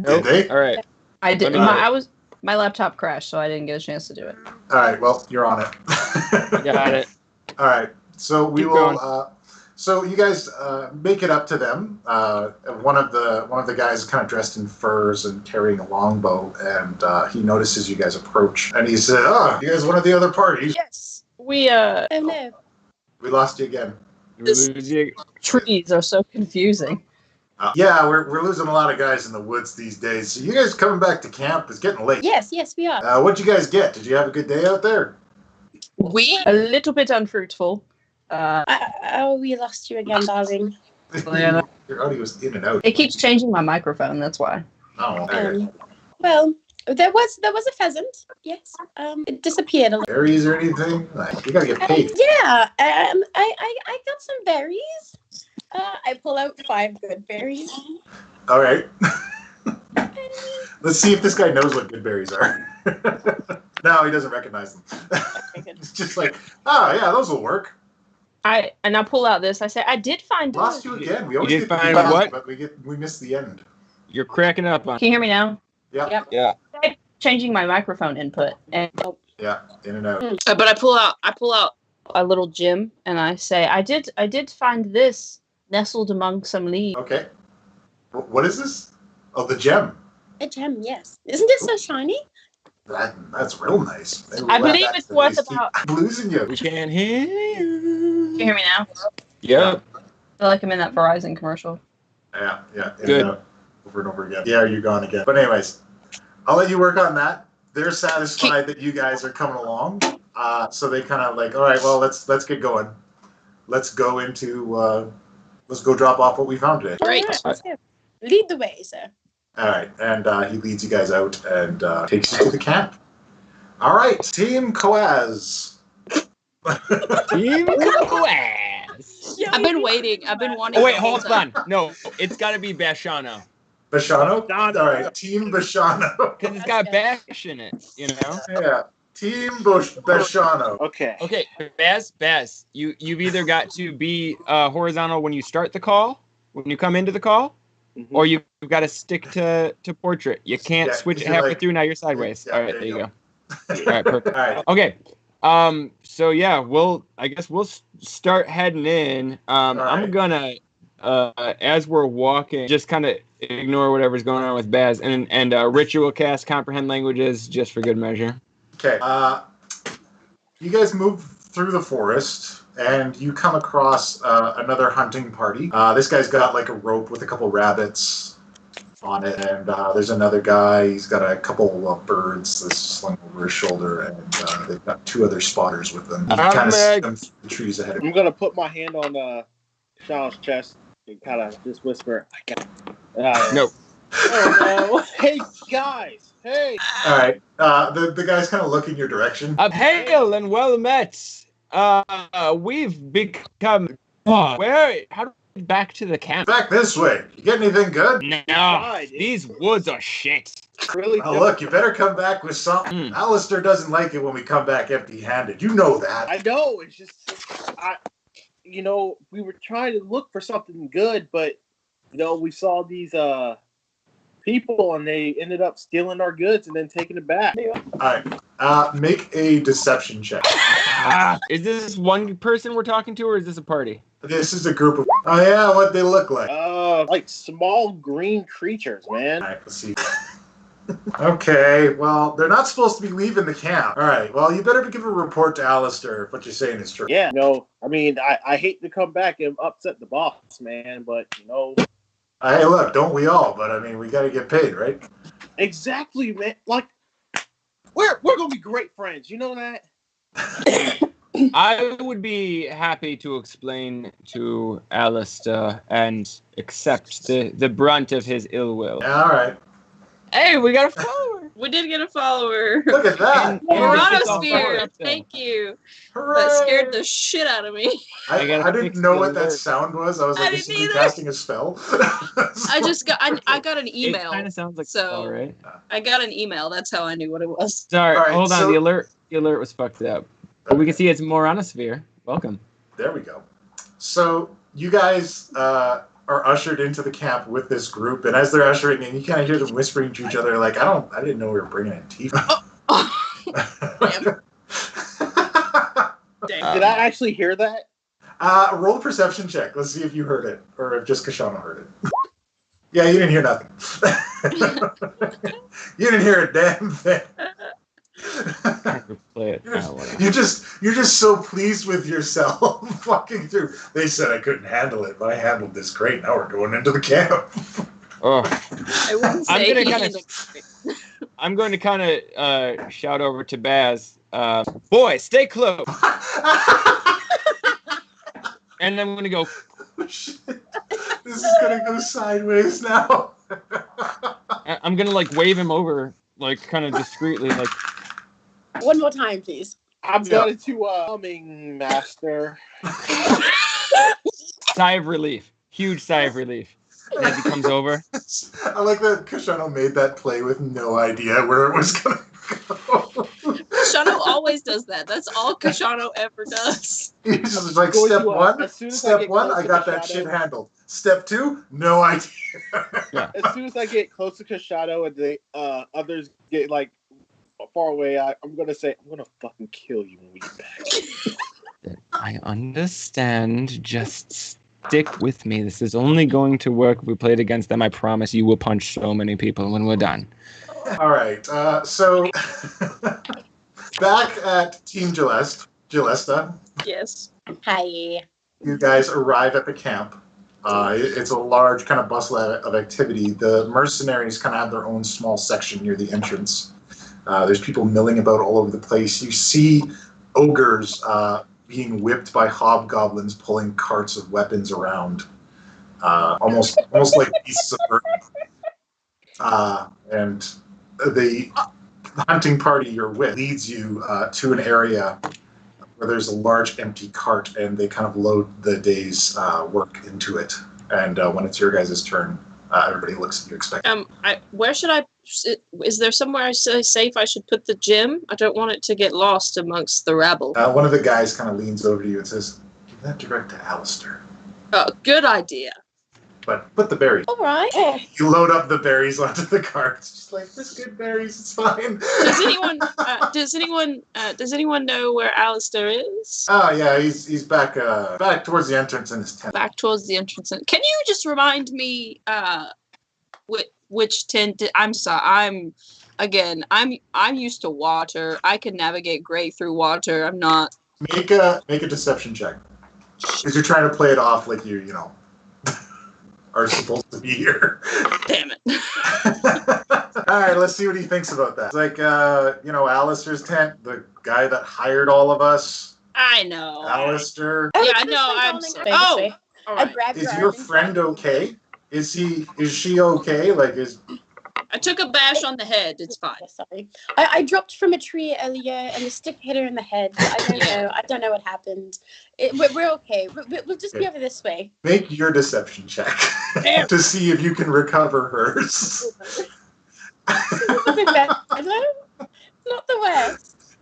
Speaker 2: Did they?
Speaker 1: All right.
Speaker 8: I did.
Speaker 2: Let me-
Speaker 8: My laptop crashed, so I didn't get a chance to do it.
Speaker 2: All right, well, you're on it.
Speaker 1: Got it.
Speaker 2: All right, so we
Speaker 1: Keep
Speaker 2: will...
Speaker 1: going.
Speaker 2: So you guys make it up to them. One of the guys is kind of dressed in furs and carrying a longbow, and he notices you guys approach, and he said, "Oh, you guys one of the other parties?
Speaker 7: Yes.
Speaker 8: We
Speaker 7: Oh no.
Speaker 2: We lost you again."
Speaker 8: trees are so confusing.
Speaker 2: Yeah, we're losing a lot of guys in the woods these days. So you guys coming back to camp? It's getting late.
Speaker 7: Yes, we are.
Speaker 2: What'd you guys get? Did you have a good day out there?
Speaker 3: we
Speaker 8: A little bit unfruitful.
Speaker 7: We lost you again, darling.
Speaker 8: Yeah.
Speaker 2: Your audio was in and out.
Speaker 8: It keeps changing my microphone. That's why.
Speaker 2: Oh, okay.
Speaker 7: Well, there was a pheasant. Yes. It disappeared a little.
Speaker 2: Berries or anything? Like, you gotta get paid.
Speaker 7: Yeah. I got some berries. I pull out 5 good berries.
Speaker 2: All right. Let's see if this guy knows what good berries are. No, he doesn't recognize them. It's just like, oh yeah, those will work.
Speaker 8: I pull out this. I say I did find.
Speaker 2: Lost you again. We always
Speaker 1: did
Speaker 2: get the
Speaker 1: find
Speaker 2: beginning,
Speaker 1: what?
Speaker 2: But we missed the end.
Speaker 1: You're cracking up on.
Speaker 8: Can you hear me now?
Speaker 2: Yeah.
Speaker 7: Yep.
Speaker 1: Yeah.
Speaker 8: I'm changing my microphone input, and
Speaker 2: Yeah, in and out.
Speaker 3: but I pull out
Speaker 8: a little gem, and I say I did find this nestled among some leaves.
Speaker 2: Okay. What is this? Oh, the gem.
Speaker 7: A gem, yes. Isn't it so shiny?
Speaker 2: That's real nice. Maybe
Speaker 8: I
Speaker 2: we'll add
Speaker 8: believe
Speaker 2: that
Speaker 8: it's
Speaker 2: to the
Speaker 8: worth
Speaker 2: list.
Speaker 8: about.
Speaker 2: I'm losing you.
Speaker 1: We can't hear you.
Speaker 8: Can you hear me now?
Speaker 1: Yep.
Speaker 8: I feel like I'm in that Verizon commercial.
Speaker 2: Yeah. In
Speaker 1: Good.
Speaker 2: and out, over and over again. Yeah, you're gone again. But anyways, I'll let you work on that. They're satisfied that you guys are coming along. So they kind of like, all right, well, let's get going. Let's go into. Let's go drop off what we found today.
Speaker 3: Great.
Speaker 7: All right, let's go. Lead the way, sir.
Speaker 2: All right, and he leads you guys out and takes you to the camp. All right, Team Coaz.
Speaker 1: Team Coaz.
Speaker 3: I've been waiting. I've been wanting.
Speaker 1: Oh wait,
Speaker 3: the whole
Speaker 1: hold
Speaker 3: time.
Speaker 1: on. No, it's got to be Bashano
Speaker 2: Bashano? All right, Team Bashano.
Speaker 1: because it's got Bash in it. You know.
Speaker 2: Yeah, Team Bashano.
Speaker 6: Okay.
Speaker 1: Okay, Baz, you've either got to be horizontal when you start the call, when you come into the call,
Speaker 6: Mm-hmm.
Speaker 1: or you've got to stick to portrait. You can't
Speaker 2: Yeah,
Speaker 1: switch it
Speaker 2: you're
Speaker 1: halfway
Speaker 2: like-
Speaker 1: through. Now you're sideways.
Speaker 2: Yeah,
Speaker 1: All right,
Speaker 2: there
Speaker 1: there
Speaker 2: you
Speaker 1: you
Speaker 2: go.
Speaker 1: go. All right, perfect.
Speaker 2: All right.
Speaker 1: Okay. So yeah, I guess we'll start heading in. I'm
Speaker 2: right.
Speaker 1: gonna as we're walking, just kind of ignore whatever's going on with Baz, and Richie will cast comprehend languages just for good measure.
Speaker 2: Okay. You guys move through the forest, and you come across another hunting party. This guy's got like a rope with a couple rabbits. on it, and there's another guy. He's got a couple of birds that's slung over his shoulder, and they've got 2 other spotters with them. He kind of sees the trees ahead of him.
Speaker 6: I'm gonna put my hand on Sean's chest and kind of just whisper, "I got."
Speaker 1: No.
Speaker 6: Oh no! Hey guys! Hey!
Speaker 2: All right. The guys kind of look in your direction.
Speaker 1: Hail and well met. We've become. Where? How do we get back to the camp?
Speaker 2: Back this way. You get anything good?
Speaker 1: No, these woods are shit.
Speaker 6: Really?
Speaker 2: Oh, look, you better come back with something. Alistair doesn't like it when we come back empty-handed. You know that.
Speaker 6: I know. It's just, we were trying to look for something good, but we saw these people and they ended up stealing our goods and then taking it back.
Speaker 2: All right. Make a deception check.
Speaker 1: Is this one person we're talking to, or is this a party?
Speaker 2: This is a group of. Oh yeah, what they look like.
Speaker 6: Like small green creatures, man.
Speaker 2: All right, let's see. Okay, well, they're not supposed to be leaving the camp. All right, well, you better give a report to Alistair if what you're saying is true.
Speaker 6: Yeah, I mean, I hate to come back and upset the boss, man, but,
Speaker 2: Hey, look, don't we all? But, I mean, we got to get paid, right?
Speaker 6: Exactly, man. Like, we're going to be great friends. You know that?
Speaker 1: I would be happy to explain to Alistair and accept the brunt of his ill will.
Speaker 2: Yeah, all right.
Speaker 1: Hey, we got a follower.
Speaker 3: We did get a follower.
Speaker 2: Look at that.
Speaker 3: Moranosphere. Thank you.
Speaker 2: Hooray.
Speaker 3: That scared the shit out of me.
Speaker 2: I didn't know what that sound was. I was like, is he casting a spell?
Speaker 3: I got an email.
Speaker 1: It kind of sounds like
Speaker 3: so.
Speaker 1: Spell, right?
Speaker 3: I got an email. That's how I knew what it was.
Speaker 1: Sorry,
Speaker 2: right,
Speaker 1: hold on. The alert was fucked up. But we can see it's Moranosphere. Welcome.
Speaker 2: There we go. So you guys are ushered into the camp with this group, and as they're ushering in, you kind of hear them whispering to each other, like, I didn't know we were bringing in Tifa.
Speaker 6: Did I actually hear that?
Speaker 2: Roll a perception check. Let's see if you heard it, or if just Kashana heard it. Yeah, you didn't hear nothing. You didn't hear a damn thing. You're just so pleased with yourself fucking through. They said I couldn't handle it, but I handled this great. Now we're going into the camp.
Speaker 3: I wouldn't say
Speaker 1: I'm going to kind of shout over to Baz. Boy, stay close. And I'm going to go.
Speaker 2: This is going to go sideways now.
Speaker 1: I'm going to wave him over, kind of discreetly,
Speaker 7: One more time, please.
Speaker 6: I'm going to humming, master.
Speaker 1: Sigh of relief. Huge sigh of relief. As he comes over.
Speaker 2: I like that Kashano made that play with no idea where it was going to go.
Speaker 3: Kashano always does that. That's all Kashano ever does.
Speaker 2: He's just like, step one, I got that shit handled. Step 2, no idea.
Speaker 1: Yeah.
Speaker 6: As soon as I get close to Kashano and the others get far away, I'm gonna say, I'm gonna fucking kill you when we get back.
Speaker 1: I understand. Just stick with me. This is only going to work if we play it against them. I promise you will punch so many people when we're done.
Speaker 2: All right. So back at Team Gillesta.
Speaker 3: Yes.
Speaker 7: Hi.
Speaker 2: You guys arrive at the camp. It's a large kind of bustle of activity. The mercenaries kind of have their own small section near the entrance. There's people milling about all over the place. You see ogres being whipped by hobgoblins pulling carts of weapons around, almost like beasts of burden. And the hunting party you're with leads you to an area where there's a large empty cart, and they kind of load the day's work into it. And when it's your guys' turn, everybody looks at you expecting.
Speaker 3: Where should I? Is there somewhere safe I should put the gem? I don't want it to get lost amongst the rabble.
Speaker 2: One of the guys kind of leans over to you and says, "Give that direct to Alistair."
Speaker 3: Oh, good idea.
Speaker 2: But put the berries.
Speaker 7: All right.
Speaker 2: You load up the berries onto the cart. It's just like, there's good berries. It's fine.
Speaker 3: Does anyone know where Alistair is?
Speaker 2: Oh yeah, he's back towards the entrance in his tent.
Speaker 3: Back towards the entrance. Can you just remind me which tent? I'm sorry. I'm used to water. I can navigate great through water. I'm not.
Speaker 2: Make a deception check. Because you're trying to play it off like you know. are supposed to be here.
Speaker 9: Damn it.
Speaker 2: All right, let's see what he thinks about that. It's like, Alistair's tent, the guy that hired all of us.
Speaker 9: I know.
Speaker 2: Alistair.
Speaker 9: Yeah, I know. I'm sorry. Oh, all right.
Speaker 2: Is your friend okay? Is she okay? Like,
Speaker 9: I took a bash on the head. It's fine.
Speaker 7: Sorry. I dropped from a tree earlier and the stick hit her in the head. I don't know. I don't know what happened. We're okay. We'll just be over this way.
Speaker 2: Make your deception check to see if you can recover hers.
Speaker 7: Not the worst.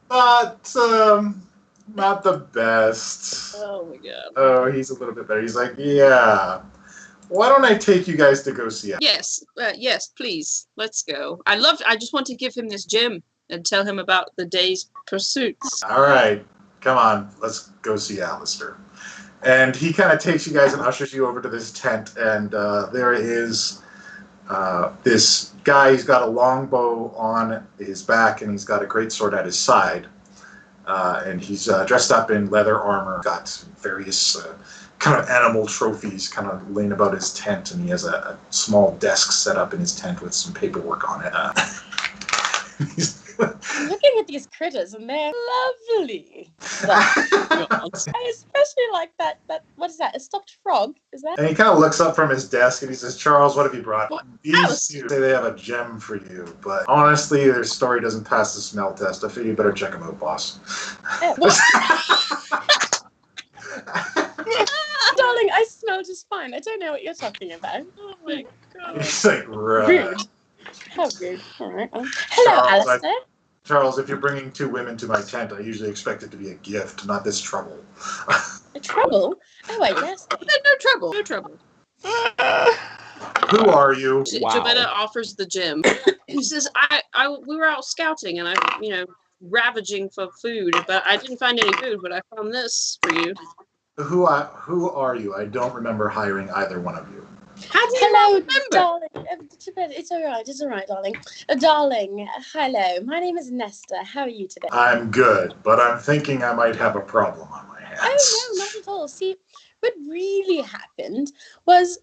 Speaker 2: Not the best.
Speaker 9: Oh my god.
Speaker 2: Oh, he's a little bit better. He's like, yeah. Why don't I take you guys to go see it?
Speaker 9: Yes, yes, please. Let's go. I just want to give him this gem and tell him about the day's pursuits.
Speaker 2: All right. Come on. Let's go see Alistair. And he kind of takes you guys and ushers you over to this tent. And there is this guy. He's got a longbow on his back, and he's got a great sword at his side. And he's dressed up in leather armor, got various kind of animal trophies kind of laying about his tent, and he has a small desk set up in his tent with some paperwork on it.
Speaker 7: I'm looking at these critters, and they're lovely. I especially like that. What is that? A stuffed frog? Is that?
Speaker 2: And he kind of looks up from his desk and he says, "Charles, what have you brought?" These two say they have a gem for you, but honestly, their story doesn't pass the smell test. I figure you better check them out, boss.
Speaker 7: Darling, I smell just fine. I don't know what you're talking about.
Speaker 9: Oh my god.
Speaker 2: He's like, right.
Speaker 7: Rude. How rude. All right. Hello,
Speaker 2: Charles,
Speaker 7: Alistair.
Speaker 2: Charles, if you're bringing two women to my tent, I usually expect it to be a gift, not this trouble.
Speaker 7: A trouble? Oh, I guess.
Speaker 9: No trouble. No trouble.
Speaker 2: Who are you?
Speaker 1: Wow.
Speaker 9: Jabetta offers the gem. She says, we were out scouting and ravaging for food, but I didn't find any food, but I found this for you.
Speaker 2: Who are you? I don't remember hiring either one of you.
Speaker 9: How do you
Speaker 7: Hello,
Speaker 9: remember?
Speaker 7: darling. It's all right. It's all right, darling. Darling, hello. My name is Nesta. How are you today?
Speaker 2: I'm good, but I'm thinking I might have a problem on my hands.
Speaker 7: Oh, no, not at all. See, what really happened was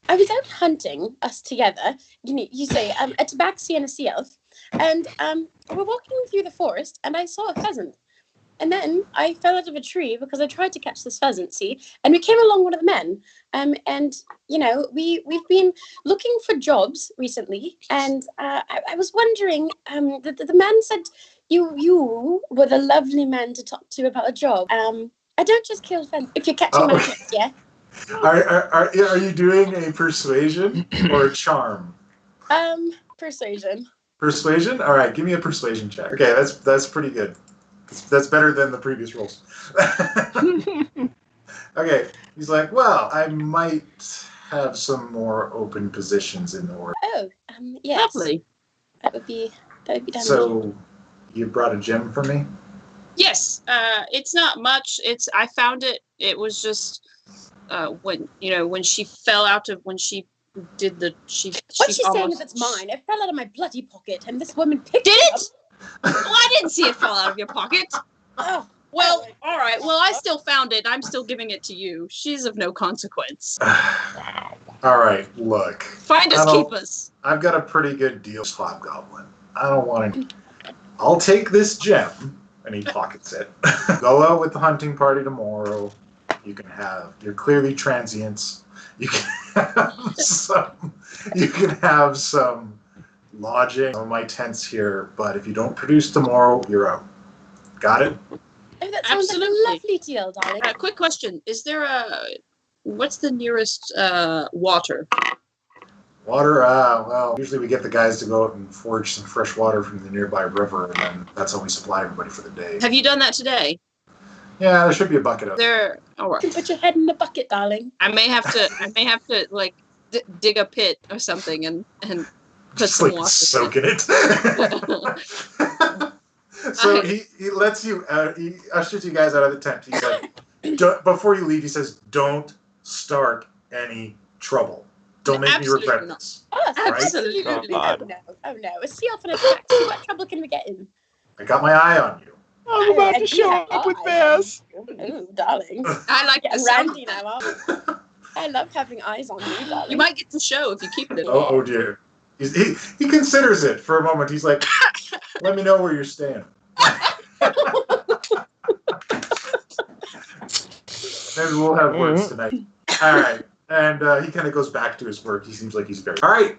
Speaker 7: I was out hunting, us together, you say, a tabaxi and a sea elf, and we're walking through the forest, and I saw a pheasant. And then I fell out of a tree because I tried to catch this pheasant, see, and we came along one of the men. And, we've been looking for jobs recently, and I was wondering, the man said you were the lovely man to talk to about a job. I don't just kill pheasants, if you're catching my drift, yeah?
Speaker 2: Are you doing a persuasion or a charm?
Speaker 7: Persuasion.
Speaker 2: Persuasion? All right, give me a persuasion check. Okay, that's pretty good. That's better than the previous rolls. Okay, he's like, well, I might have some more open positions in the order.
Speaker 7: Oh, yes.
Speaker 9: Lovely.
Speaker 7: That would be done.
Speaker 2: So, you brought a gem for me?
Speaker 9: Yes. It's not much. I found it. It was just when she fell out of when she did the she.
Speaker 7: What's she saying
Speaker 9: almost,
Speaker 7: if it's mine? It fell out of my bloody pocket, and this woman picked
Speaker 9: Did
Speaker 7: it
Speaker 9: it? Well, I didn't see it fall out of your pocket.
Speaker 7: up.
Speaker 9: Well, all right. Well, I still found it. I'm still giving it to you. She's of no consequence.
Speaker 2: All right, look.
Speaker 9: Find us, keep us.
Speaker 2: I've got a pretty good deal, Hobgoblin. I don't want to. I'll take this gem, and he pockets it. Go out with the hunting party tomorrow. You're clearly transients. You can have some lodging on my tents here, but if you don't produce tomorrow, you're out. Got it?
Speaker 7: Oh, that sounds
Speaker 9: Absolutely.
Speaker 7: like a lovely deal, darling.
Speaker 9: Quick question: what's the nearest water?
Speaker 2: Water? Well, usually we get the guys to go out and forage some fresh water from the nearby river, and then that's how we supply everybody for the day.
Speaker 9: Have you done that today?
Speaker 2: Yeah, there should be a bucket out
Speaker 9: there. All right.
Speaker 7: You can put your head in the bucket, darling.
Speaker 9: I may have to like dig a pit or something and put
Speaker 2: just
Speaker 9: some
Speaker 2: like
Speaker 9: water.
Speaker 2: soak in it. So he lets you out. He ushers you guys out of the tent. He's like, before you leave, he says, "Don't start any trouble. Don't make me regret this."
Speaker 7: Oh,
Speaker 9: absolutely.
Speaker 7: Right? Oh no! A seal for an attack. What trouble can we get in?
Speaker 2: I got my eye on you.
Speaker 1: I'm about to show up with Bass.
Speaker 7: Oh, darling.
Speaker 9: I like
Speaker 7: Getting
Speaker 9: the sound.
Speaker 7: randy now, aren't we? I love having eyes on you, darling.
Speaker 9: You might get the show if you keep it.
Speaker 2: Oh dear. He considers it for a moment. He's like, let me know where you're staying. Maybe we'll have words tonight. All right. And he kind of goes back to his work. He seems like he's very... All right.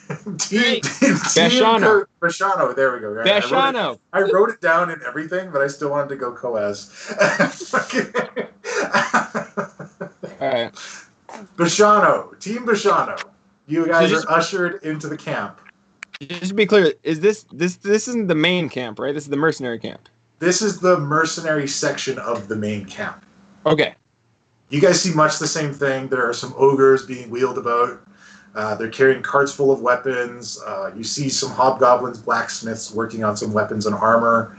Speaker 1: Bashano.
Speaker 2: Bashano. There we go. Right.
Speaker 1: Bashano.
Speaker 2: I wrote it down and everything, but I still wanted to go Coas.
Speaker 1: All right.
Speaker 2: Bashano. Team Bashano. You guys are ushered into the camp.
Speaker 1: Just to be clear, is this isn't the main camp, right? This is the mercenary camp.
Speaker 2: This is the mercenary section of the main camp.
Speaker 1: Okay.
Speaker 2: You guys see much the same thing. There are some ogres being wheeled about. They're carrying carts full of weapons. You see some hobgoblins, blacksmiths working on some weapons and armor.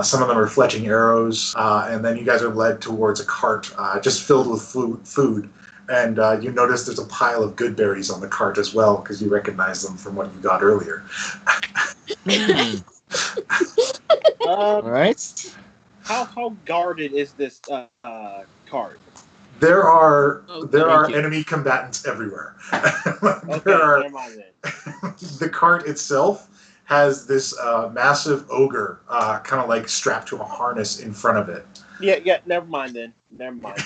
Speaker 2: Some of them are fletching arrows. And then you guys are led towards a cart just filled with food. And you notice there's a pile of good berries on the cart as well, because you recognize them from what you got earlier.
Speaker 1: All right.
Speaker 6: How guarded is this cart?
Speaker 2: There are
Speaker 1: you.
Speaker 2: enemy combatants everywhere.
Speaker 6: Okay, never mind then.
Speaker 2: The cart itself has this massive ogre kind of like strapped to a harness in front of it.
Speaker 6: Yeah, never mind then. Never mind.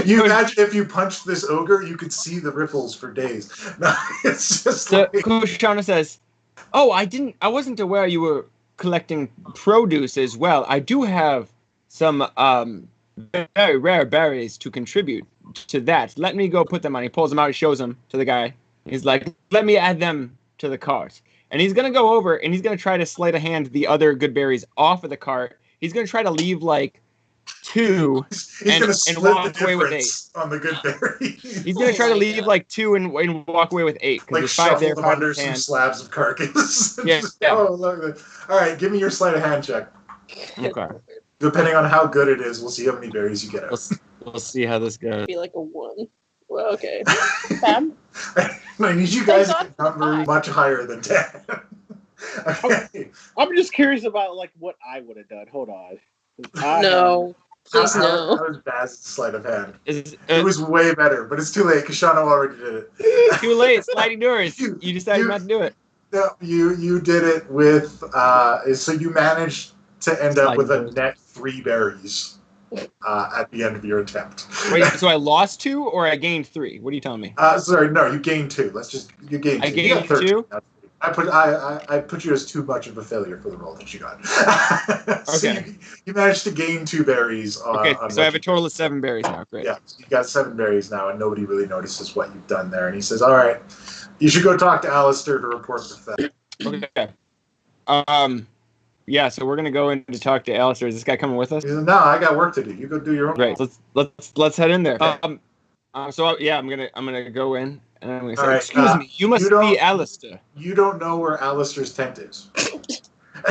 Speaker 2: You imagine if you punched this ogre, you could see the ripples for days. No, it's just like...
Speaker 1: Kushana says, "Oh, I wasn't aware you were collecting produce as well. I do have some very rare berries to contribute to that. Let me go put them on." He pulls them out, he shows them to the guy. He's like, "Let me add them to the cart." And he's gonna go over and he's gonna try to sleight of hand the other good berries off of the cart. He's gonna try to leave like 2 and walk away with 8
Speaker 2: on the good berry.
Speaker 1: He's gonna try to leave like 2 and walk away with 8 because
Speaker 2: like
Speaker 1: there's 5 there, 5
Speaker 2: under
Speaker 1: in
Speaker 2: some
Speaker 1: hand.
Speaker 2: slabs of carcass.
Speaker 1: Yeah.
Speaker 2: Oh, look. All right, give me your sleight of hand check.
Speaker 1: Okay.
Speaker 2: Depending on how good it is, we'll see how many berries you get out.
Speaker 1: We'll see how this goes.
Speaker 9: Be like a 1. Well, okay. Sam?
Speaker 2: I need you guys to number much higher than 10. Okay.
Speaker 6: I'm just curious about like what I would have done. Hold on.
Speaker 9: No. Please no.
Speaker 2: That was Baz's sleight of hand.
Speaker 1: It
Speaker 2: was way better, but it's too late. Kashano already did it.
Speaker 1: Too late. Sliding doors. You decided not to do it.
Speaker 2: No, you did it with. So you managed to end up with a net 3 berries at the end of your attempt.
Speaker 1: Wait, so I lost 2 or I gained 3? What are you telling me?
Speaker 2: Sorry, no, you gained 2. You gained 2.
Speaker 1: I gained 2.
Speaker 2: I put you as too much of a failure for the roll that you got. So
Speaker 1: Okay.
Speaker 2: you managed to gain 2 berries.
Speaker 1: Okay, so I have a total of 7 berries now. Great.
Speaker 2: Yeah, so you got 7 berries now, and nobody really notices what you've done there. And he says, "All right, you should go talk to Alistair to report the theft."
Speaker 1: Okay. Yeah, so we're gonna go in to talk to Alistair. Is this guy coming with us?
Speaker 2: He says, "No, I got work to do. You go do your own."
Speaker 1: Great. Let's head in there. So yeah, I'm gonna go in and I'm gonna say,
Speaker 2: All right,
Speaker 1: "Excuse me, you must be Alistair."
Speaker 2: You don't know where Alistair's tent is.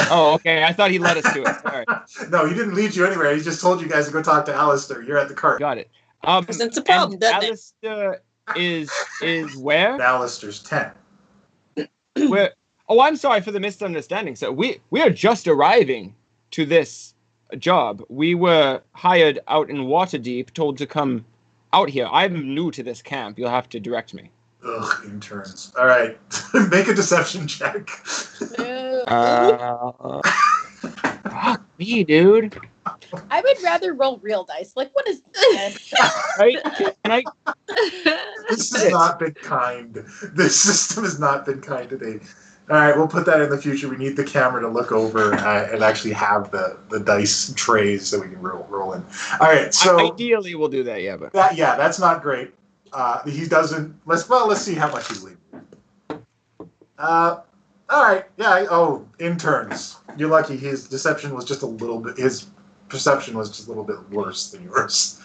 Speaker 1: Oh, okay. I thought he led us to it. All right.
Speaker 2: No, he didn't lead you anywhere. He just told you guys to go talk to Alistair. You're at the cart.
Speaker 1: Got it.
Speaker 9: Presents a problem, doesn't it?
Speaker 1: Alistair is where?
Speaker 2: Alistair's tent.
Speaker 1: Where? Oh, I'm sorry for the misunderstanding. So we are just arriving to this job. We were hired out in Waterdeep, told to come out here. I'm new to this camp. You'll have to direct me.
Speaker 2: Ugh, interns. All right, make a deception check.
Speaker 1: Fuck me, dude.
Speaker 7: I would rather roll real dice. Like, what is this?
Speaker 1: Right?
Speaker 2: This has not been kind. This system has not been kind today. All right, we'll put that in the future. We need the camera to look over and actually have the dice trays that we can roll in. All right, so
Speaker 1: ideally we'll do that, yeah, but
Speaker 2: that's not great. He doesn't. Let's see how much he's leaving. All right, yeah. Oh, interns. You're lucky. His deception was just a little bit. His perception was just a little bit worse than yours.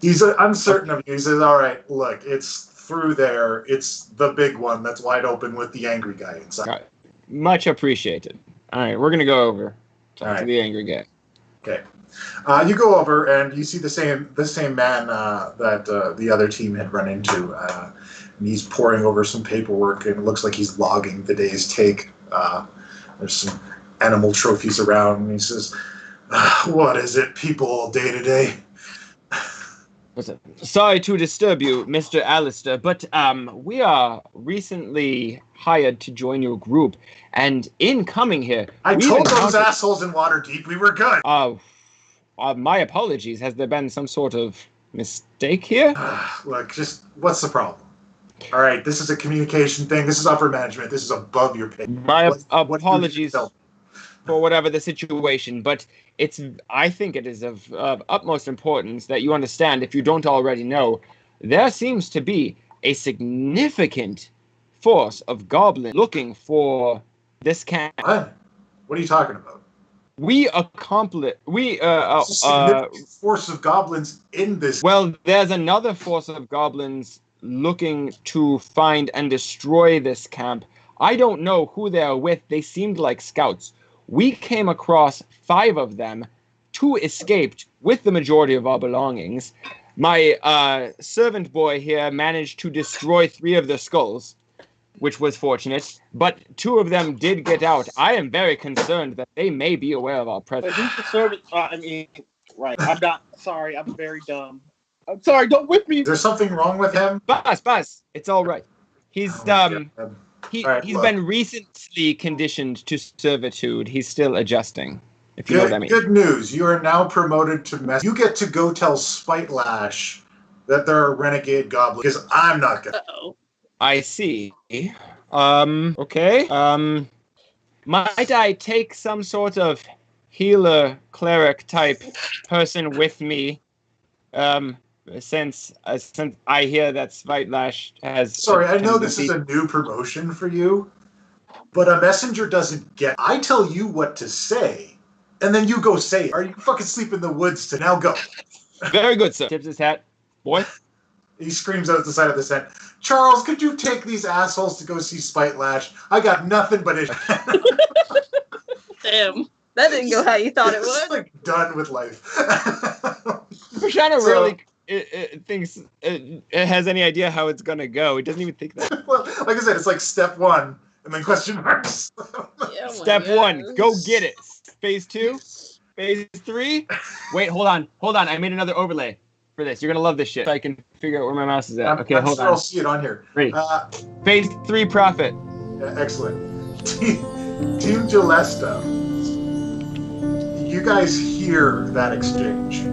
Speaker 2: He's uncertain of you. He says, "All right, look, it's through there. It's the big one that's wide open with the angry guy inside."
Speaker 1: Right. Much appreciated. All right, we're gonna go over to the angry guy.
Speaker 2: Okay. You go over and you see the same man that the other team had run into. And he's poring over some paperwork and it looks like he's logging the day's take. There's some animal trophies around and he says, "What is it, people, day to day?"
Speaker 1: Sorry to disturb you, Mr. Alistair, but we are recently hired to join your group, and in coming here,
Speaker 2: I told those assholes in Waterdeep we were good.
Speaker 1: My apologies. Has there been some sort of mistake here?
Speaker 2: Look, just what's the problem? All right, this is a communication thing. This is upper management. This is above your pay.
Speaker 1: My apologies for whatever the situation, but I think it is of utmost importance that you understand, if you don't already know, there seems to be a significant force of goblins looking for this camp.
Speaker 2: What? What are you talking about?
Speaker 1: We accomplished.
Speaker 2: Significant force of goblins in this.
Speaker 1: Well, there's another force of goblins looking to find and destroy this camp. I don't know who they're with. They seemed like scouts. We came across 5 of them. 2 escaped with the majority of our belongings. My servant boy here managed to destroy 3 of the skulls, which was fortunate, but 2 of them did get out. I am very concerned that they may be aware of our presence.
Speaker 6: But who's the servant? Right. I'm not sorry. I'm very dumb. I'm sorry. Don't whip me.
Speaker 2: Is there something wrong with him?
Speaker 1: Boss, it's all right. He's been recently conditioned to servitude. He's still adjusting. If you know what I mean.
Speaker 2: Good news. You are now promoted to mess. You get to go tell Spite Lash that they're a renegade goblin, because I'm not gonna.
Speaker 9: Uh-oh.
Speaker 1: I see. Okay. Might I take some sort of healer, cleric type person with me? Since I hear that Spitelash has...
Speaker 2: Sorry, I know this is a new promotion for you, but a messenger doesn't get... I tell you what to say, and then you go say it. Are you fucking sleep in the woods to now go?
Speaker 1: Very good, sir. Tips his hat. Boy.
Speaker 2: He screams out the side of the tent, Charles, could you take these assholes to go see Spitelash? I got nothing but issues.
Speaker 9: Damn. That didn't go how you thought it would.
Speaker 2: Like, done with life.
Speaker 1: Prashana really thinks it has any idea how it's gonna go. It doesn't even think that.
Speaker 2: Well, like I said, it's like step 1 and then question marks.
Speaker 9: Yeah,
Speaker 1: step 1, go get it. Phase 2, phase 3. Wait, hold on. I made another overlay for this. You're gonna love this shit. So I can figure out where my mouse is at. Okay, hold on.
Speaker 2: I'll see it on here.
Speaker 1: Ready. Phase 3 profit.
Speaker 2: Yeah, excellent. Team Gillesta. You guys hear that exchange.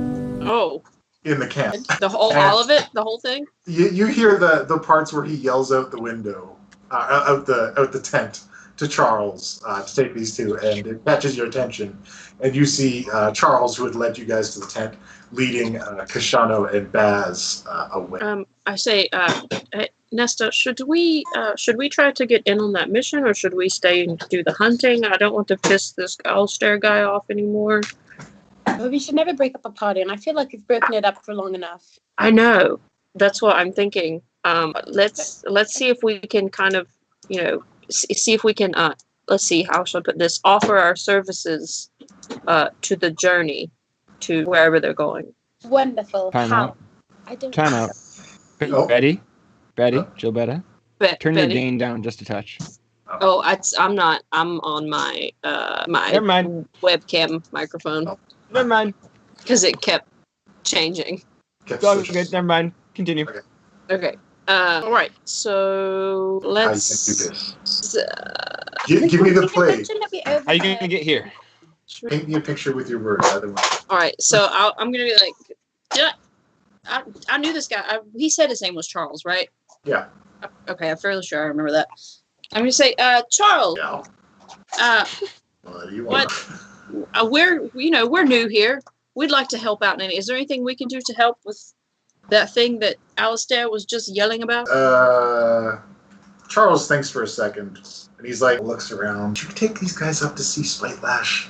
Speaker 9: Oh.
Speaker 2: In the camp.
Speaker 9: All of it? The whole thing?
Speaker 2: You hear the parts where he yells out the window, out the tent to Charles to take these 2, and it catches your attention. And you see Charles, who had led you guys to the tent, leading Kashano and Baz away.
Speaker 9: I say, hey, Nesta, should we try to get in on that mission, or should we stay and do the hunting? I don't want to piss this Alistair guy off anymore.
Speaker 7: Well, we should never break up a party, and I feel like we've broken it up for long enough.
Speaker 9: I know. That's what I'm thinking. Let's see if we can kind of, see if we can, let's see, how should I put this? Offer our services to the journey to wherever they're going.
Speaker 7: Wonderful.
Speaker 1: Time out.
Speaker 7: I don't
Speaker 1: Time out.
Speaker 2: Oh.
Speaker 1: Betty, Gilberta, turn your
Speaker 9: Betty?
Speaker 1: gain down just a touch.
Speaker 9: Oh, I'm not. I'm on my my
Speaker 1: Never mind.
Speaker 9: webcam microphone.
Speaker 1: Never mind.
Speaker 9: Because it kept changing.
Speaker 1: Okay, never mind. Continue.
Speaker 9: Okay. All right. So let's.
Speaker 2: How you can do this? Give me the play.
Speaker 1: How are you going to get here?
Speaker 2: Paint me a picture with your words. Either one.
Speaker 9: All right. So I'm gonna be like, I knew this guy. He said his name was Charles, right?
Speaker 2: Yeah.
Speaker 9: Okay, I'm fairly sure I remember that. I'm gonna say, Charles.
Speaker 2: Yeah. What do you want?
Speaker 9: We're new here. We'd like to help out. Is there anything we can do to help with that thing that Alistair was just yelling about?
Speaker 2: Charles thinks for a second, and he's like, looks around. Should we take these guys up to see Spitelash?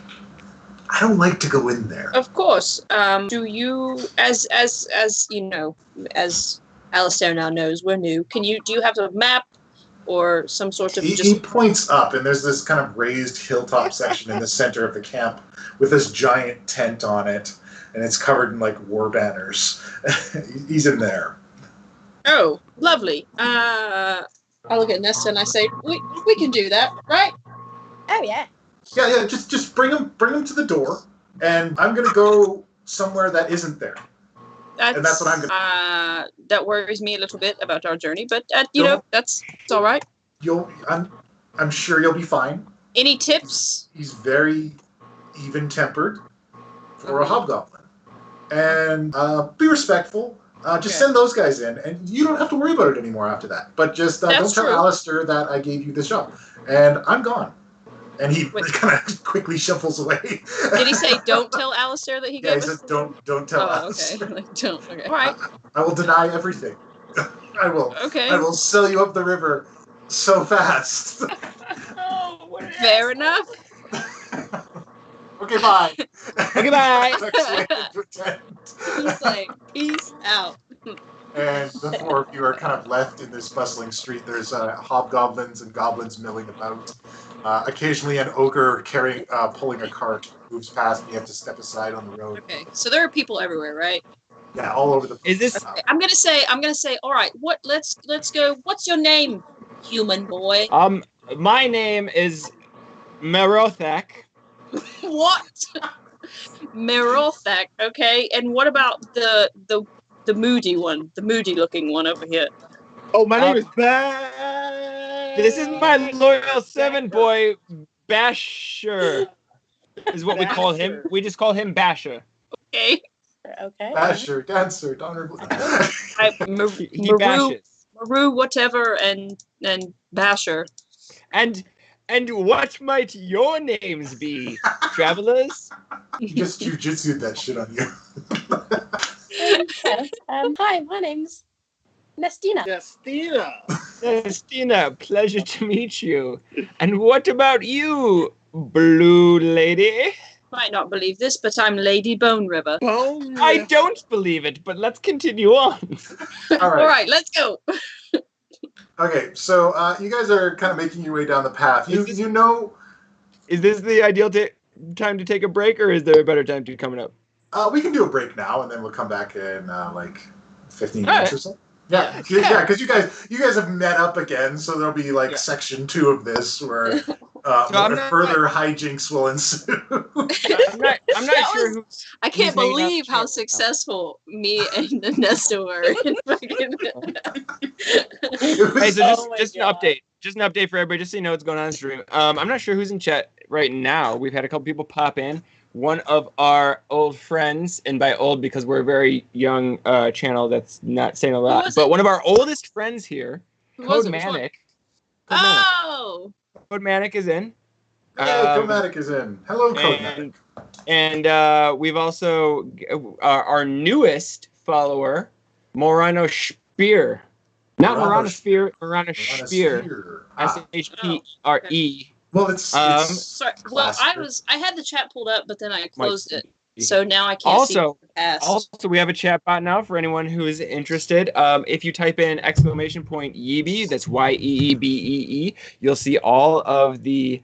Speaker 2: I don't like to go in there.
Speaker 9: Of course. Do you, as Alistair now knows, we're new. Do you have a map or some sort of?
Speaker 2: He points up, and there's this kind of raised hilltop section in the center of the camp with this giant tent on it, and it's covered in like war banners. He's in there.
Speaker 9: Oh, lovely. I look at Nesta and I say, we can do that, right?
Speaker 7: Oh yeah.
Speaker 2: Yeah. Just bring him to the door, and I'm gonna go somewhere that isn't there. And that's what I'm gonna.
Speaker 9: That worries me a little bit about our journey, but it's all right.
Speaker 2: I'm sure you'll be fine.
Speaker 9: Any tips?
Speaker 2: He's very even-tempered for a hobgoblin, and be respectful. Just send those guys in, and you don't have to worry about it anymore after that. But just don't tell Alistair that I gave you this job, and I'm gone. And he kind of quickly shuffles away.
Speaker 9: Did he say, "Don't tell Alistair that he gave us"?
Speaker 2: Yeah, he said, "Don't tell Alistair."
Speaker 9: Okay. Like, don't. Okay. All right.
Speaker 2: I will deny everything. I will.
Speaker 9: Okay.
Speaker 2: I will sell you up the river so fast.
Speaker 9: Fair enough.
Speaker 2: Okay, bye.
Speaker 1: Okay, bye.
Speaker 9: He's like, peace out.
Speaker 2: And the four of you are kind of left in this bustling street. There's hobgoblins and goblins milling about. Occasionally, an ogre pulling a cart moves past, and you have to step aside on the road.
Speaker 9: Okay, so there are people everywhere, right?
Speaker 2: Yeah, all over the place.
Speaker 1: Is this?
Speaker 9: Okay. I'm gonna say. All right. Let's go. What's your name, human boy?
Speaker 1: My name is Merothak.
Speaker 9: What? Merothak. Okay, and what about the moody one, the moody looking one over here?
Speaker 6: Oh, my name is
Speaker 1: This is my loyal servant boy, Basher, is what we call him. We just call him Basher.
Speaker 9: Okay.
Speaker 2: Basher, dancer, Donner.
Speaker 1: He bashes.
Speaker 9: Maru, whatever, and Basher.
Speaker 1: And what might your names be, travelers?
Speaker 2: You just jujitsu'd that shit on you.
Speaker 7: Hi, my name's Nestina.
Speaker 1: Nestina, pleasure to meet you. And what about you, blue lady?
Speaker 9: Might not believe this, but I'm Lady Bone River.
Speaker 1: I don't believe it, but let's continue on.
Speaker 2: All
Speaker 9: right, let's go.
Speaker 2: Okay, so you guys are kind of making your way down the path. You know...
Speaker 1: Is this the ideal time to take a break, or is there a better time to coming up?
Speaker 2: We can do a break now, and then we'll come back in 15 minutes or so. Yeah, because you guys have met up again, so there'll be section 2 of this where further hijinks will ensue.
Speaker 1: I'm not sure who.
Speaker 9: I can't believe how successful me and Nesta were.
Speaker 1: Hey, so just an update. Just an update for everybody, just so you know what's going on in the stream. I'm not sure who's in chat right now. We've had a couple people pop in. One of our old friends, and by old because we're a very young channel that's not saying a lot, but one of our oldest friends here, Code Manic.
Speaker 9: Oh!
Speaker 1: Code Manic is in.
Speaker 2: Code Manic is in. Hello, Code Manic.
Speaker 1: And we've also our newest follower, Morano Spear. Not Morano Spear, Morano Spear. SHPRE.
Speaker 2: Well, it's
Speaker 9: sorry. Well, I had the chat pulled up, but then I closed it, so now I can't see past.
Speaker 1: Also, we have a chat bot now for anyone who is interested. If you type in _Yeebee, that's YEEBEE, you'll see all of the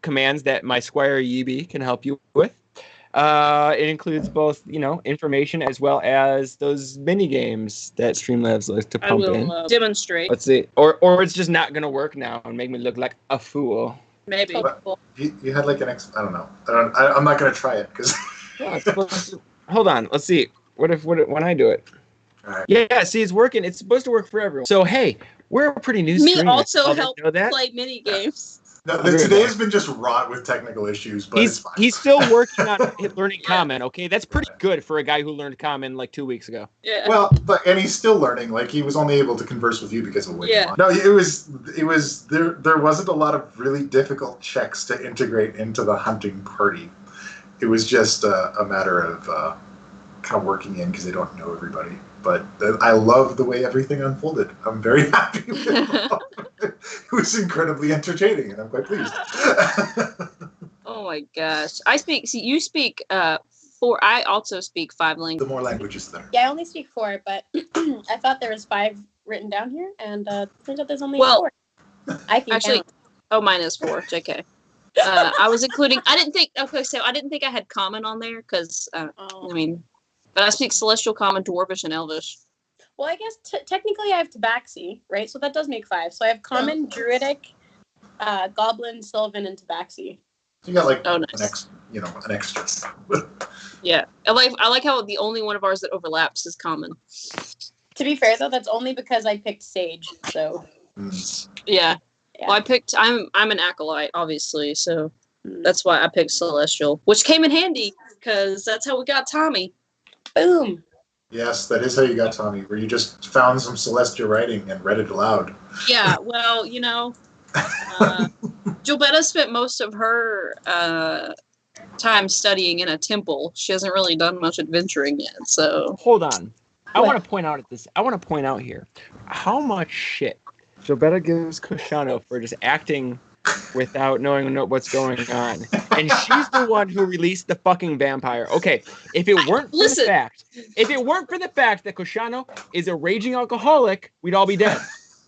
Speaker 1: commands that my Squire Yeebee can help you with. It includes both, information as well as those mini games that Streamlabs likes to pump in.
Speaker 9: I will demonstrate.
Speaker 1: Let's see, or it's just not gonna work now and make me look like a fool.
Speaker 9: Maybe.
Speaker 2: You had I don't know. I'm not gonna try it because.
Speaker 1: Hold on. Let's see. What when I do it?
Speaker 2: All right.
Speaker 1: Yeah. See, it's working. It's supposed to work for everyone. So hey, we're a pretty new.
Speaker 9: Me also help play mini games.
Speaker 2: No, today has been just wrought with technical issues, but it's fine.
Speaker 1: He's still working on learning Common. Okay, that's pretty good for a guy who learned Common 2 weeks ago.
Speaker 9: Yeah.
Speaker 2: Well, and he's still learning. He was only able to converse with you because of Wikimon. No, it was there wasn't a lot of really difficult checks to integrate into the hunting party. It was just a matter of kind of working in because they don't know everybody. But I love the way everything unfolded. I'm very happy with it. It was incredibly entertaining, and I'm quite pleased.
Speaker 9: Oh my gosh! You speak 4. I also speak 5 languages.
Speaker 2: The more languages, the better.
Speaker 7: Yeah, I only speak 4, but I thought there was 5 written down here, and turns out there's only 4. I can count.
Speaker 9: Oh, mine is 4. JK. I was including. I didn't think I had Common on there because but I speak Celestial, Common, Dwarvish, and Elvish.
Speaker 7: Well, I guess technically I have Tabaxi, right? So that does make 5. So I have Common, Druidic, Goblin, Sylvan, and Tabaxi.
Speaker 2: So you got
Speaker 9: nice.
Speaker 2: an extra.
Speaker 9: Yeah, I like how the only one of ours that overlaps is common.
Speaker 7: To be fair, though, that's only because I picked Sage. So
Speaker 9: Yeah.
Speaker 7: Yeah.
Speaker 9: Well, I'm an acolyte, obviously, so that's why I picked Celestial, which came in handy because that's how we got Tommy.
Speaker 7: Boom.
Speaker 2: Yes, that is how you got Tommy, where you just found some celestial writing and read it aloud.
Speaker 9: Yeah, well, Gilbetta spent most of her time studying in a temple. She hasn't really done much adventuring yet, so.
Speaker 1: Hold on. I want to point out here how much shit Gilbetta gives Kushano for just acting without knowing what's going on. And she's the one who released the fucking vampire. Okay, if it weren't for the fact that Kushano is a raging alcoholic, we'd all be dead.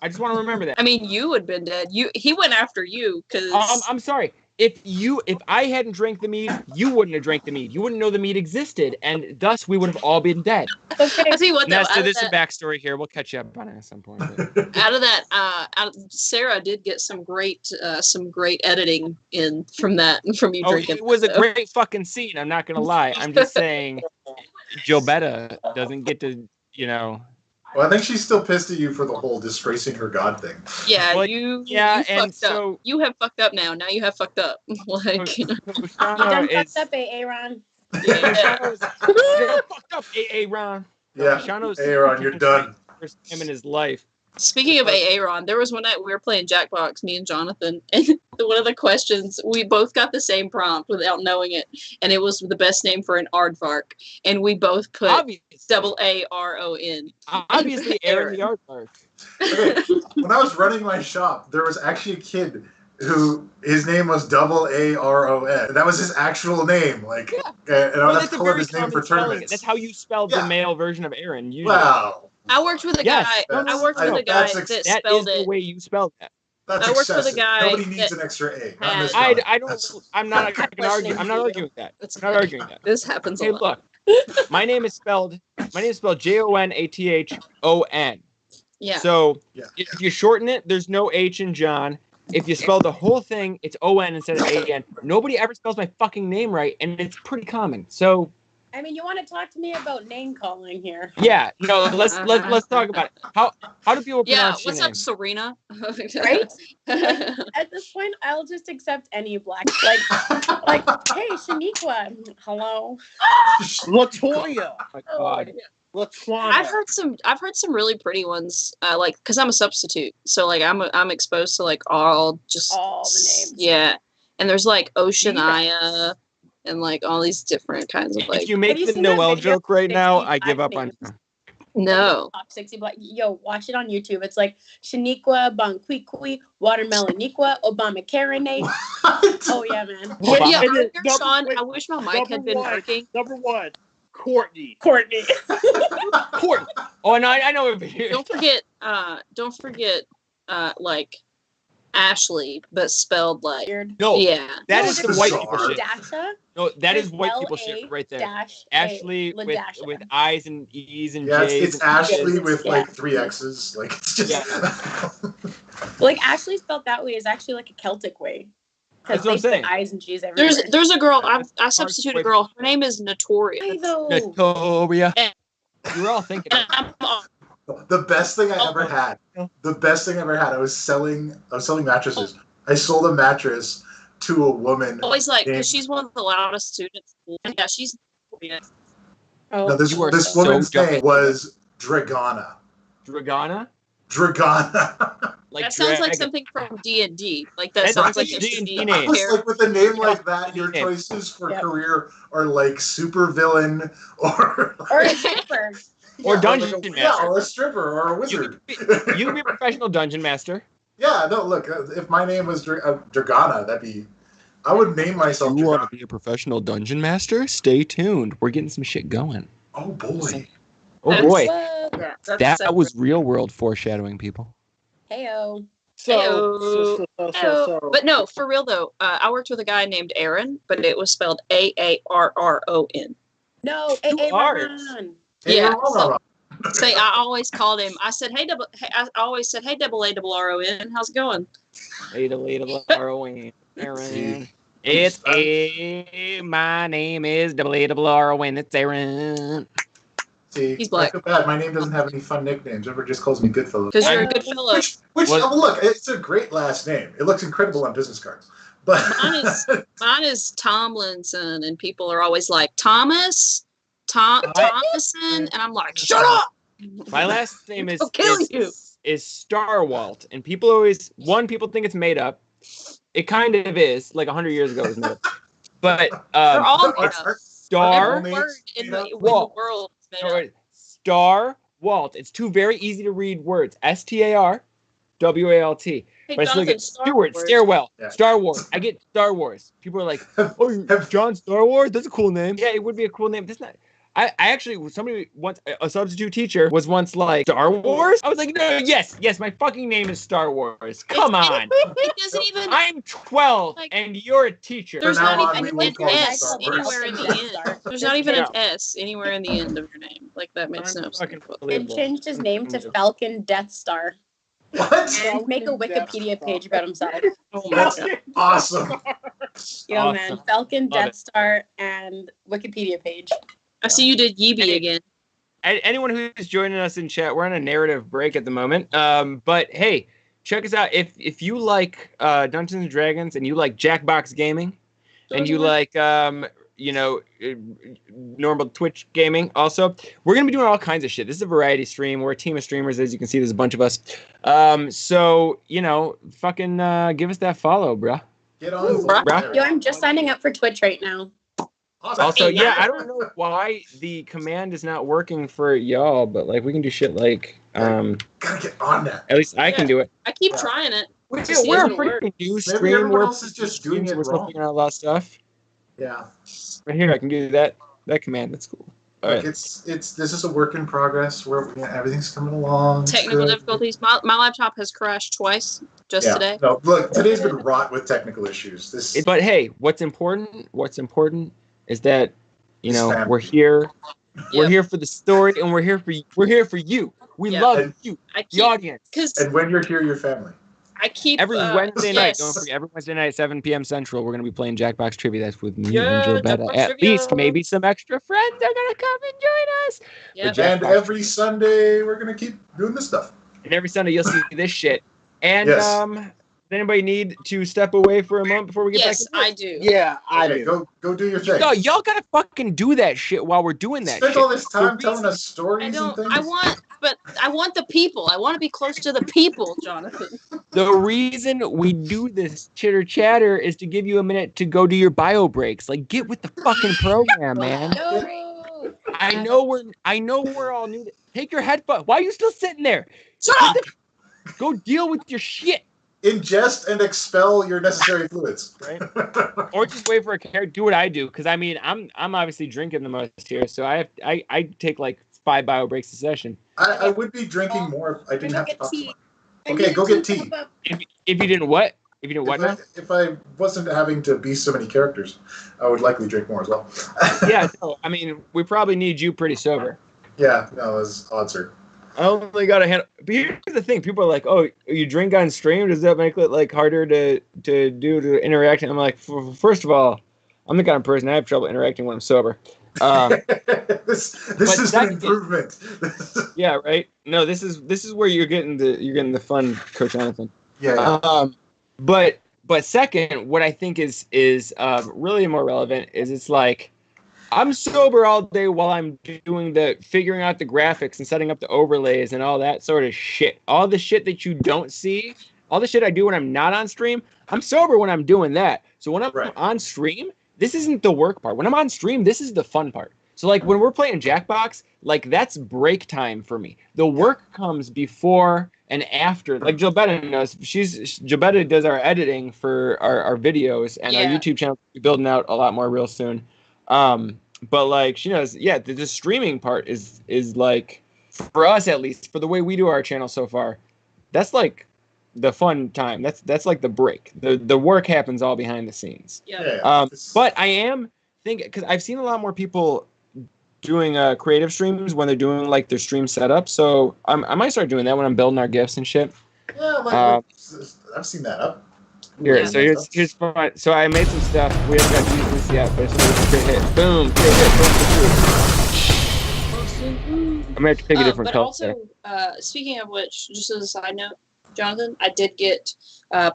Speaker 1: I just want to remember that.
Speaker 9: I mean, you would have been dead. He went after you because.
Speaker 1: I'm sorry. If I hadn't drank the mead, you wouldn't have drank the mead. You wouldn't know the mead existed, and thus we would have all been dead.
Speaker 9: I tell you what, though,
Speaker 1: So there's some backstory here. We'll catch you up on it at some point.
Speaker 9: Out of that, Sarah did get some great editing in from you drinking.
Speaker 1: It was a great fucking scene. I'm not gonna lie. I'm just saying, Gilbetta doesn't get to,
Speaker 2: Well, I think she's still pissed at you for the whole disgracing her god thing.
Speaker 9: Yeah,
Speaker 1: Well,
Speaker 9: you
Speaker 1: and
Speaker 9: fucked up. You have fucked up now. Now you have fucked up. Like,
Speaker 7: Done fucked up, Aaron.
Speaker 1: You're fucked up, Aaron.
Speaker 2: Yeah, Aaron, you're done.
Speaker 1: First time in his life.
Speaker 9: Speaking of Aaron, there was one night we were playing Jackbox, me and Jonathan, and one of the questions, we both got the same prompt without knowing it, and it was the best name for an aardvark, and we both put AARON.
Speaker 1: Obviously, Aaron the aardvark.
Speaker 2: Okay. When I was running my shop, there was actually a kid who his name was AARON. That was his actual name. Like, and I would have to call up his name for tournaments.
Speaker 1: That's how you spelled the male version of Aaron.
Speaker 2: Wow.
Speaker 9: I worked with a guy. I worked with a guy that spelled it.
Speaker 1: That is the way you spelled that.
Speaker 2: That's
Speaker 9: I worked with a guy.
Speaker 2: Nobody needs an extra A.
Speaker 1: I don't. I'm not arguing. I'm not arguing that. I'm not arguing that.
Speaker 9: This happens
Speaker 1: a lot. Look, my name is spelled JONATHON.
Speaker 9: Yeah.
Speaker 1: So if you shorten it, there's no H in John. If you spell the whole thing, it's ON instead of AN. Nobody ever spells my fucking name right, and it's pretty common. So.
Speaker 7: I mean, you want to talk to me about name calling here?
Speaker 1: Yeah, no. Let's talk about it. How do people pronounce your
Speaker 9: what's
Speaker 1: name?
Speaker 9: up, Serena?
Speaker 7: Right? At this point, I'll just accept any black. Like, hey, Shaniqua. Hello.
Speaker 6: Latoya.
Speaker 1: Oh my God.
Speaker 6: Latoya.
Speaker 9: I've heard some really pretty ones. Like, because I'm a substitute, so like I'm exposed to like all the names. Yeah, and there's like Oceania. And like all these different kinds of like.
Speaker 1: If you make the Noel joke right now, I give up on you.
Speaker 9: No.
Speaker 7: Top 60 black. Yo, watch it on YouTube. It's like Shaniqua, Bonquiqui, Watermeloniqua, Obama Karenate. Oh yeah, man.
Speaker 9: Sean, I wish my mic had been working.
Speaker 6: Number one, Courtney.
Speaker 7: Courtney.
Speaker 1: Oh, and I know.
Speaker 9: Don't forget, like. Ashley, but spelled like
Speaker 1: no.
Speaker 9: Yeah,
Speaker 1: that is some white people shit.
Speaker 7: Dasha?
Speaker 1: No, that is white people shit right there. Ashley with I's and E's and J's.
Speaker 2: It's Ashley with like 3 X's. Like it's just
Speaker 7: like Ashley spelled that way is actually like a Celtic way.
Speaker 1: That's what I'm saying.
Speaker 7: I's and G's everywhere.
Speaker 9: There's a girl. I substitute a girl. Her name is Notoria.
Speaker 1: Notoria. You were all thinking.
Speaker 2: The best thing I ever had. I was selling mattresses. I sold a mattress to a woman.
Speaker 9: Always like, because she's one of the loudest students. Yeah, she's. Yeah.
Speaker 2: No, this woman's name was Dragana.
Speaker 1: Dragana.
Speaker 9: Like that sounds like something from D&D. Like that sounds like a D&D name.
Speaker 2: Like with a name like that, your choices for career are like super villain or
Speaker 7: a stripper.
Speaker 1: Or dungeon master.
Speaker 2: Yeah, or a stripper or a wizard.
Speaker 1: You could be a professional dungeon master.
Speaker 2: Yeah, no, look, if my name was Dragana, I would name myself Dragana.
Speaker 1: You want to be a professional dungeon master? Stay tuned. We're getting some shit going.
Speaker 2: Oh, boy.
Speaker 1: That was real world foreshadowing, people.
Speaker 7: Heyo.
Speaker 9: So. But no, for real though, I worked with a guy named Aaron, but it was spelled AARRON.
Speaker 7: No,
Speaker 9: Aaron. Yeah. Say I always called him. I said, hey, I always said, hey, AARON, how's it going?
Speaker 1: AARON, Aaron. My name is WR when it's Aaron.
Speaker 2: See,
Speaker 9: He's
Speaker 2: I
Speaker 9: black.
Speaker 2: feel bad. My name doesn't have any fun nicknames. Everyone just calls me Goodfellow.
Speaker 9: Because you're a good fellow.
Speaker 2: Which look, it's a great last name. It looks incredible on business cards. But
Speaker 9: Mine is Tomlinson, and people are always like, Thomason? And I'm like, shut up!
Speaker 1: My last name
Speaker 9: I'll kill you.
Speaker 1: is Starwalt, and people think it's made up. It kind of is, like 100 years ago it was made up. But
Speaker 9: They're all made up.
Speaker 1: Star
Speaker 9: Every word in the world is made up.
Speaker 1: Star Walt. It's two very easy to read words. StarWalt.
Speaker 9: Hey,
Speaker 1: But it's like
Speaker 9: Jonathan,
Speaker 1: Stewart, stairwell,
Speaker 2: Yeah.
Speaker 1: Star Wars. I get Star Wars. People are like, "Oh, John Star Wars? That's a cool name." Yeah, it would be a cool name. That's not. I actually, somebody once, a substitute teacher was once like, Star Wars? I was like, no, yes, my fucking name is Star Wars. Come on.
Speaker 9: It doesn't even.
Speaker 1: I'm 12
Speaker 9: Like,
Speaker 1: and you're a teacher.
Speaker 9: There's
Speaker 2: now
Speaker 9: not
Speaker 2: on,
Speaker 9: even
Speaker 2: we
Speaker 9: an
Speaker 2: will call you
Speaker 9: S
Speaker 2: Star Wars.
Speaker 9: anywhere in the end. There's not even an S anywhere in the end of your name. Like, that makes no sense.
Speaker 7: And changed his name to Falcon Death Star.
Speaker 2: what?
Speaker 7: And make a Wikipedia page about himself.
Speaker 9: Oh my
Speaker 2: That's
Speaker 9: God.
Speaker 2: awesome.
Speaker 7: Yo, man.
Speaker 1: Awesome.
Speaker 7: Falcon
Speaker 1: Love
Speaker 7: Death
Speaker 1: it.
Speaker 7: Star and Wikipedia page.
Speaker 9: I see you did Yeeby again.
Speaker 1: Anyone who's joining us in chat, we're on a narrative break at the moment. But hey, check us out. If you like Dungeons and Dragons and you like Jackbox gaming, and you like normal Twitch gaming, also, we're gonna be doing all kinds of shit. This is a variety stream. We're a team of streamers, as you can see. There's a bunch of us. So fucking give us that follow, bruh.
Speaker 2: Get on.
Speaker 1: bruh.
Speaker 7: Yo, I'm just signing up for Twitch right now.
Speaker 2: Awesome.
Speaker 1: Also, yeah, I don't know why the command is not working for y'all, but like we can do shit like
Speaker 2: Gotta get on that.
Speaker 1: at least I can do it.
Speaker 9: I keep trying it.
Speaker 1: We're
Speaker 9: to see if
Speaker 1: a
Speaker 9: it'll work.
Speaker 1: pretty new
Speaker 2: Maybe
Speaker 1: stream.
Speaker 2: everyone
Speaker 1: We're
Speaker 2: else is just doing it
Speaker 1: we're still
Speaker 2: wrong.
Speaker 1: figuring out a lot of stuff.
Speaker 2: Yeah.
Speaker 1: Right here, I can do that command. That's cool. All
Speaker 2: Like
Speaker 1: right.
Speaker 2: it's this is a work in progress where everything's coming along. It's
Speaker 9: Technical
Speaker 2: good.
Speaker 9: difficulties. My laptop has crashed twice just today.
Speaker 2: No, look, today's been wrought with technical issues.
Speaker 1: But hey, what's important is that
Speaker 2: Spam.
Speaker 1: we're here. We're
Speaker 9: Yep.
Speaker 1: here for the story, and we're here for you. We're here for you. We
Speaker 9: Yeah.
Speaker 1: love
Speaker 2: And-
Speaker 1: you,
Speaker 9: I
Speaker 1: the
Speaker 9: keep
Speaker 1: audience.
Speaker 9: because
Speaker 2: And when you're here, your family.
Speaker 9: I keep
Speaker 1: Every Wednesday night,
Speaker 9: yes.
Speaker 1: don't forget, every Wednesday night at 7 p.m. Central, we're going to be playing Jackbox Trivia. That's with me
Speaker 9: Yeah,
Speaker 1: and Joe Betta.
Speaker 9: Jackbox
Speaker 1: At
Speaker 9: Trivia.
Speaker 1: least maybe some extra friends are going to come and join us.
Speaker 9: Yep.
Speaker 1: Jack-
Speaker 2: And
Speaker 1: Jackbox.
Speaker 2: every Sunday, we're gonna keep doing this stuff.
Speaker 1: And every Sunday, you'll see this shit. And
Speaker 2: Yes.
Speaker 1: does anybody need to step away for a moment before we get
Speaker 9: Yes,
Speaker 1: back?
Speaker 9: I do.
Speaker 6: Yeah, I
Speaker 2: Okay,
Speaker 6: do.
Speaker 2: go do your thing.
Speaker 1: No, y'all gotta fucking do that shit while we're doing that
Speaker 2: Spend
Speaker 1: shit.
Speaker 2: all this time
Speaker 1: The
Speaker 2: telling
Speaker 1: reason-
Speaker 2: us stories
Speaker 9: I
Speaker 2: and
Speaker 9: don't.
Speaker 2: things.
Speaker 9: I want the people. I want to be close to the people, Jonathan.
Speaker 1: The reason we do this chitter chatter is to give you a minute to go do your bio breaks. Like, get with the fucking program, man.
Speaker 7: No.
Speaker 1: I know we're all new. Take your headphones. Why are you still sitting there?
Speaker 9: Shut up!
Speaker 1: Go deal with your shit,
Speaker 2: Ingest and expel your necessary fluids.
Speaker 1: right? Or just wait for a character. Do what I do, because I mean, I'm obviously drinking the most here, so I take like 5 bio breaks a session.
Speaker 2: I would be drinking more if I didn't
Speaker 7: Go
Speaker 2: have to
Speaker 7: get
Speaker 2: talk so
Speaker 7: tea.
Speaker 2: much. Okay, go get tea.
Speaker 1: If you didn't what? If you didn't what now?
Speaker 2: If I wasn't having to be so many characters, I would likely drink more as well.
Speaker 1: Yeah, no, I mean, we probably need you pretty sober.
Speaker 2: Yeah, no, as odds are.
Speaker 1: I only got a hand. But here's the thing: people are like, "Oh, you drink on stream? Does that make it like harder to interact?" And I'm like, first of all, I'm the kind of person I have trouble interacting when I'm sober.
Speaker 2: This is an
Speaker 1: second-
Speaker 2: improvement.
Speaker 1: Yeah, right. No, this is where you're getting the fun, Coach Jonathan.
Speaker 2: Yeah.
Speaker 1: But second, what I think is really more relevant is it's like I'm sober all day while I'm doing the figuring out the graphics and setting up the overlays and all that sort of shit. All the shit that you don't see, all the shit I do when I'm not on stream, I'm sober when I'm doing that. So when I'm
Speaker 2: Right.
Speaker 1: on stream, this isn't the work part. When I'm on stream, this is the fun part. So like when we're playing Jackbox, like that's break time for me. The work comes before and after. Like Jobetta knows, Jobetta does our editing for our videos, and our
Speaker 9: Yeah.
Speaker 1: YouTube channel will be building out a lot more real soon. But like she knows, yeah, the streaming part is like, for us at least, for the way we do our channel so far, that's like the fun time. That's like the break. The work happens all behind the scenes.
Speaker 9: Yeah.
Speaker 1: But I am thinking, because I've seen a lot more people doing creative streams when they're doing like their stream setup. So I might start doing that when I'm building our gifts and shit.
Speaker 2: Yeah, I've seen that up.
Speaker 1: Here, so here's fun. So I made some stuff. We haven't got to use this yet, but it's a crit hit. Boom, crit hit. I'm gonna have to pick a different
Speaker 9: but
Speaker 1: color.
Speaker 9: also, speaking of which, just as a side note, Jonathan, I did get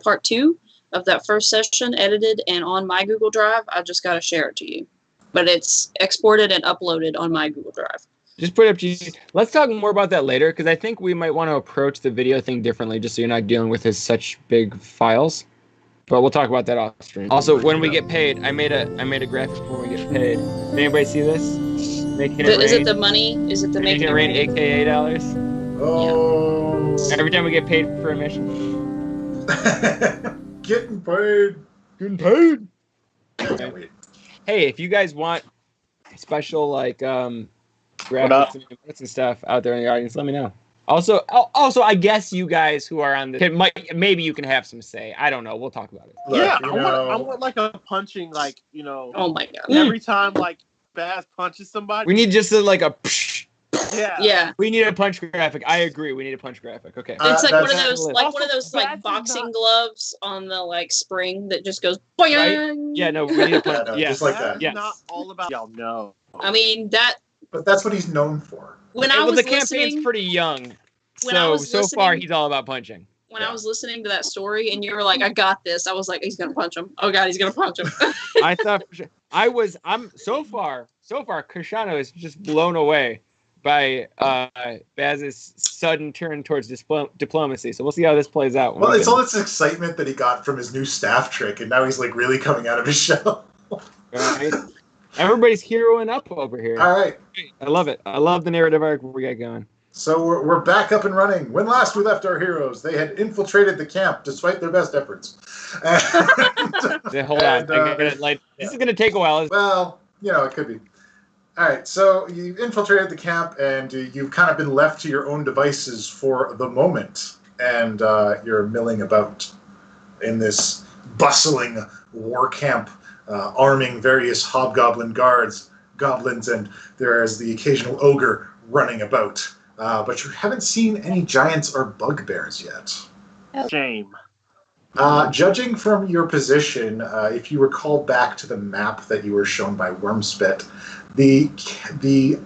Speaker 9: part 2 of that first session edited and on my Google Drive. I just got to share it to you. But it's exported and uploaded on my Google Drive.
Speaker 1: Just put it up to you. Let's talk more about that later, because I think we might want to approach the video thing differently, just so you're not dealing with such big files. But we'll talk about that off stream. Also, when we get paid, I made a graphic for when we get paid. Did anybody see this? Making it rain.
Speaker 9: Is it the money? Is it the
Speaker 1: making it rain? AKA dollars.
Speaker 2: Oh.
Speaker 9: Yeah.
Speaker 1: Every time we get paid for a mission.
Speaker 2: Getting paid.
Speaker 1: Getting paid.
Speaker 2: Can't wait.
Speaker 1: Hey, if you guys want special like graphics and stuff out there in the audience, let me know. Also, I guess you guys who are on this, maybe you can have some say. I don't know. We'll talk about it.
Speaker 2: Look,
Speaker 6: Yeah, I want like a punching, like, you know.
Speaker 9: Oh my god!
Speaker 6: Every time like Baz punches somebody,
Speaker 1: we need just like a. Psh.
Speaker 9: Yeah.
Speaker 1: We need a punch graphic. I agree. We need a punch graphic. Okay.
Speaker 9: It's like one of those like boxing gloves on the like spring that just goes. Right?
Speaker 1: Yeah. No, we need a punch.
Speaker 2: Yeah, just like that.
Speaker 6: It's not all about y'all know.
Speaker 9: I mean that.
Speaker 2: But that's what he's known for.
Speaker 1: The campaign's pretty young, so far he's all about punching.
Speaker 9: When I was listening to that story and you were like, "I got this," I was like, "He's gonna punch him! Oh god, he's gonna punch him!"
Speaker 1: I thought for sure. I'm so far, Kashano is just blown away by Baz's sudden turn towards diplomacy. So we'll see how this plays out.
Speaker 2: Well, it's all this excitement that he got from his new staff trick, and now he's like really coming out of his shell.
Speaker 1: Right? Everybody's heroing up over here.
Speaker 2: All right.
Speaker 1: I love it. I love the narrative arc we got going.
Speaker 2: So we're back up and running. When last we left our heroes, they had infiltrated the camp despite their best efforts.
Speaker 1: Hold on. This is going to take a while.
Speaker 2: Well, it could be. All right. So you infiltrated the camp, and you've kind of been left to your own devices for the moment. And you're milling about in this bustling war camp, arming various hobgoblin goblins, and there is the occasional ogre running about. But you haven't seen any giants or bugbears yet.
Speaker 6: Shame.
Speaker 2: Judging from your position, if you recall back to the map that you were shown by Wormspit, the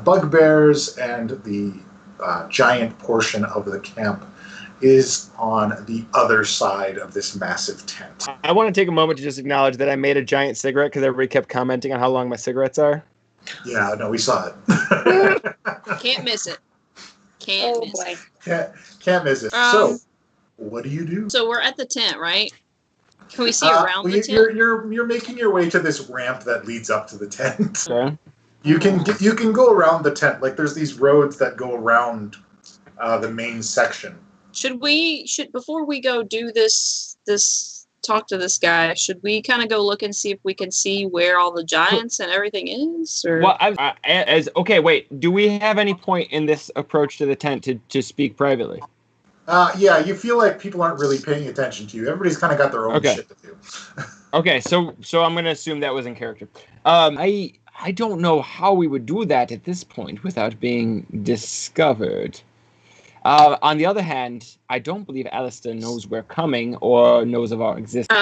Speaker 2: bugbears and the giant portion of the camp is on the other side of this massive tent.
Speaker 1: I want to take a moment to just acknowledge that I made a giant cigarette because everybody kept commenting on how long my cigarettes are.
Speaker 2: Yeah, no, we saw it.
Speaker 9: Can't miss it. Can't miss it.
Speaker 2: So, what do you do?
Speaker 9: So we're at the tent, right? Can we see around the tent?
Speaker 2: You're making your way to this ramp that leads up to the tent.
Speaker 1: Okay. You
Speaker 2: can go around the tent. Like there's these roads that go around the main section.
Speaker 9: Before we go do this talk to this guy, should we kind of go look and see if we can see where all the giants and everything is? Or?
Speaker 1: Well, okay, wait. Do we have any point in this approach to the tent to speak privately?
Speaker 2: Yeah, you feel like people aren't really paying attention to you. Everybody's kind of got their own shit to do.
Speaker 1: Okay, so I'm going to assume that was in character. I don't know how we would do that at this point without being discovered. On the other hand, I don't believe Alistair knows we're coming or knows of our existence.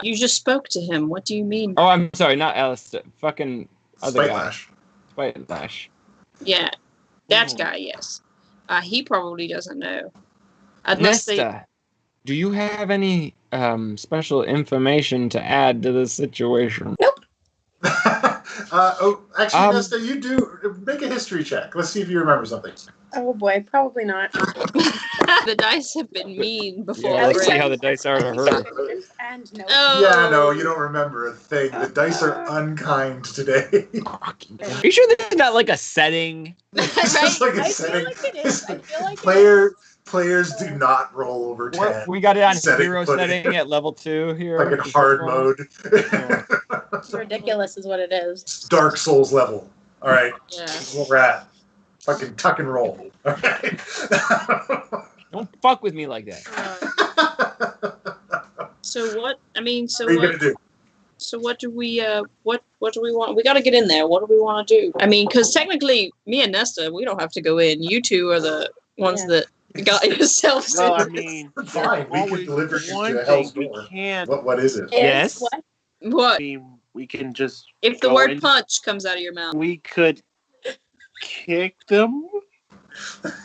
Speaker 9: You just spoke to him. What do you mean?
Speaker 1: Oh, I'm sorry, not Alistair. Fucking other guy.
Speaker 2: Spite
Speaker 1: Lash.
Speaker 9: Yeah, that guy, yes. He probably doesn't know.
Speaker 1: Nesta, do you have any special information to add to this situation?
Speaker 7: Nope.
Speaker 2: Actually, Nesta, you do. Make a history check. Let's see if you remember something.
Speaker 7: Oh boy, probably not.
Speaker 9: The dice have been mean before.
Speaker 1: Yeah, let's see how the dice are to her.
Speaker 7: And no.
Speaker 9: Oh.
Speaker 2: Yeah, no, you don't remember a thing. The dice are unkind today.
Speaker 1: Are you sure there's not like a setting?
Speaker 2: It's just like a
Speaker 7: I
Speaker 2: setting.
Speaker 7: feel like it is. I feel like
Speaker 2: Players do not roll over 10.
Speaker 1: We got it on
Speaker 2: Setting
Speaker 1: hero
Speaker 2: footing.
Speaker 1: setting at level 2 here.
Speaker 2: Like in hard mode.
Speaker 7: it's ridiculous is what it is.
Speaker 2: Dark Souls level. All right.
Speaker 9: Yeah.
Speaker 2: This is what we're at. Fucking tuck and roll. All right.
Speaker 1: Don't fuck with me like that.
Speaker 9: So what? I mean, so
Speaker 2: What are you
Speaker 9: what?
Speaker 2: gonna do?
Speaker 9: So what do we? What do we want? We got to get in there. What do we want to do? I mean, because technically, me and Nesta, we don't have to go in. You two are the ones that got yourself
Speaker 6: Well, I
Speaker 9: into
Speaker 6: mean,
Speaker 2: Fine, we can deliver you
Speaker 6: one
Speaker 2: to
Speaker 6: thing
Speaker 2: Hell's
Speaker 6: we
Speaker 2: Door.
Speaker 6: can't.
Speaker 2: What is it?
Speaker 1: Yes.
Speaker 7: What?
Speaker 9: what?
Speaker 6: I mean, we can just.
Speaker 9: If the
Speaker 6: go
Speaker 9: word
Speaker 6: in-
Speaker 9: punch comes out of your mouth.
Speaker 6: we could kick them.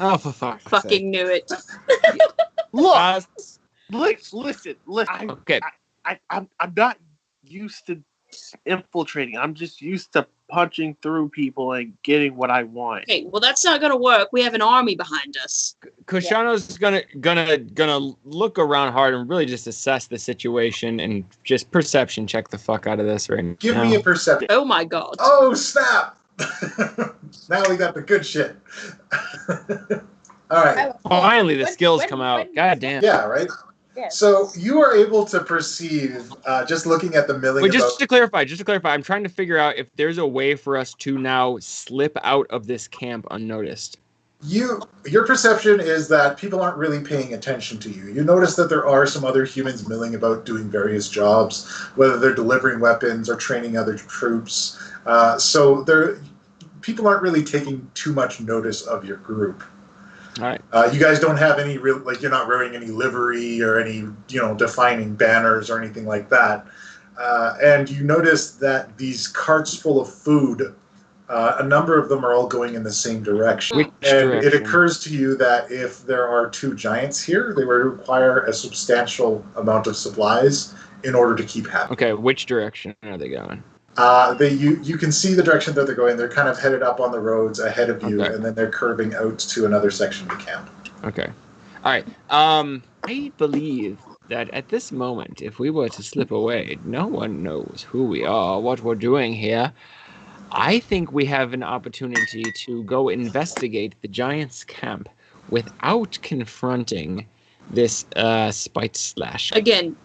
Speaker 1: Oh, for fuck's sake.
Speaker 9: Fucking knew it.
Speaker 6: Look,
Speaker 1: Uh,
Speaker 6: listen.
Speaker 1: okay.
Speaker 6: I'm not used to infiltrating. I'm just used to punching through people and getting what I want.
Speaker 9: Okay, well that's not gonna work. We have an army behind us.
Speaker 1: Kushano's gonna look around hard and really just assess the situation and just perception check the fuck out of this right
Speaker 2: Give
Speaker 1: now.
Speaker 2: me a perception.
Speaker 9: Oh my god.
Speaker 2: Oh, snap! Now we got the good shit. All right.
Speaker 1: Finally, the skills come out. God damn.
Speaker 2: Yeah, right?
Speaker 7: Yes.
Speaker 2: So you are able to perceive, just looking at the milling
Speaker 1: Wait,
Speaker 2: about...
Speaker 1: just to clarify, I'm trying to figure out if there's a way for us to now slip out of this camp unnoticed.
Speaker 2: Your perception is that people aren't really paying attention to you. You notice that there are some other humans milling about doing various jobs, whether they're delivering weapons or training other troops. So people aren't really taking too much notice of your group.
Speaker 1: All right.
Speaker 2: You guys don't have any real, like, you're not wearing any livery or any, defining banners or anything like that. And you notice that these carts full of food, a number of them are all going in the same direction.
Speaker 1: Which
Speaker 2: And
Speaker 1: direction?
Speaker 2: it occurs to you that if there are two giants here, they would require a substantial amount of supplies in order to keep happy.
Speaker 1: Okay, which direction are they going?
Speaker 2: You can see the direction that they're going. They're kind of headed up on the roads ahead of you,
Speaker 1: Okay.
Speaker 2: and then they're curving out to another section of the camp.
Speaker 1: Okay. All right. I believe that at this moment, if we were to slip away, no one knows who we are, what we're doing here. I think we have an opportunity to go investigate the Giants' camp without confronting this spite slash.
Speaker 9: Again,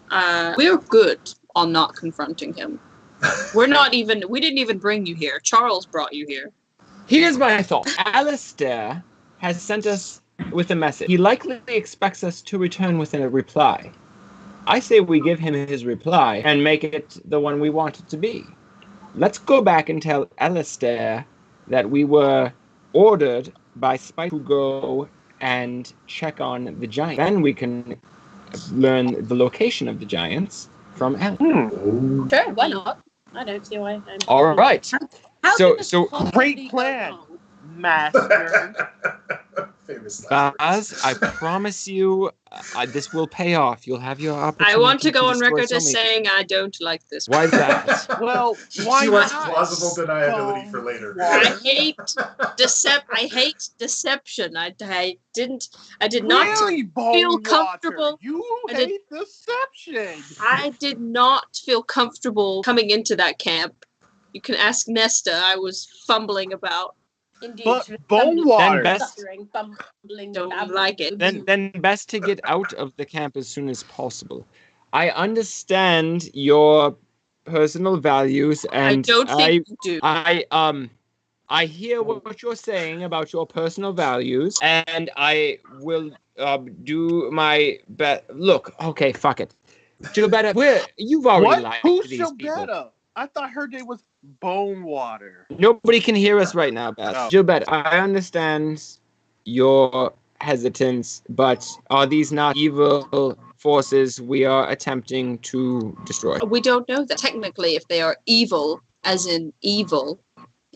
Speaker 9: we're good on not confronting him. We didn't even bring you here. Charles brought you here.
Speaker 1: Here's my thought. Alistair has sent us with a message. He likely expects us to return with a reply. I say we give him his reply and make it the one we want it to be. Let's go back and tell Alistair that we were ordered by Spike to go and check on the giant. Then we can learn the location of the giants from Alan.
Speaker 7: Sure, why not? I don't see why.
Speaker 1: All right.
Speaker 7: How
Speaker 1: So-
Speaker 7: could this
Speaker 1: so-
Speaker 7: possibly
Speaker 6: Great
Speaker 7: go
Speaker 6: plan.
Speaker 7: wrong?
Speaker 6: Master.
Speaker 2: Famous last
Speaker 1: Baz,
Speaker 2: words.
Speaker 1: I promise you, this will pay off. You'll have your opportunity.
Speaker 9: I want to go on
Speaker 1: destroy
Speaker 9: record
Speaker 1: so
Speaker 9: as
Speaker 1: many-
Speaker 9: saying I don't like this.
Speaker 1: Why is that?
Speaker 6: Well,
Speaker 2: She
Speaker 6: why
Speaker 2: wants
Speaker 6: not?
Speaker 2: plausible deniability for later.
Speaker 9: I hate I hate deception. I did not
Speaker 6: really,
Speaker 9: feel
Speaker 6: Bonewater?
Speaker 9: comfortable.
Speaker 6: You
Speaker 9: I did-
Speaker 6: hate deception.
Speaker 9: I did not feel comfortable coming into that camp. You can ask Nesta. I was fumbling about.
Speaker 7: Indeed.
Speaker 6: But
Speaker 7: she was
Speaker 6: Bonewater.
Speaker 1: Then best-
Speaker 7: stuttering, bumbling,
Speaker 9: Don't
Speaker 7: babbling.
Speaker 9: like it.
Speaker 1: then best to get out of the camp as soon as possible. I understand your personal values,
Speaker 9: I
Speaker 1: and
Speaker 9: don't think you do.
Speaker 1: I hear what you're saying about your personal values, and I will do my best. Look, okay, fuck it. Gilberta, you've already
Speaker 6: What?
Speaker 1: lied
Speaker 6: Who's
Speaker 1: to these people.
Speaker 6: Gilberta? I thought her name was Bonewater.
Speaker 1: Nobody can hear us right now, Beth.
Speaker 6: Oh.
Speaker 1: Gilberta, I understand your hesitance, but are these not evil forces we are attempting to destroy?
Speaker 9: We don't know that technically if they are evil, as in evil.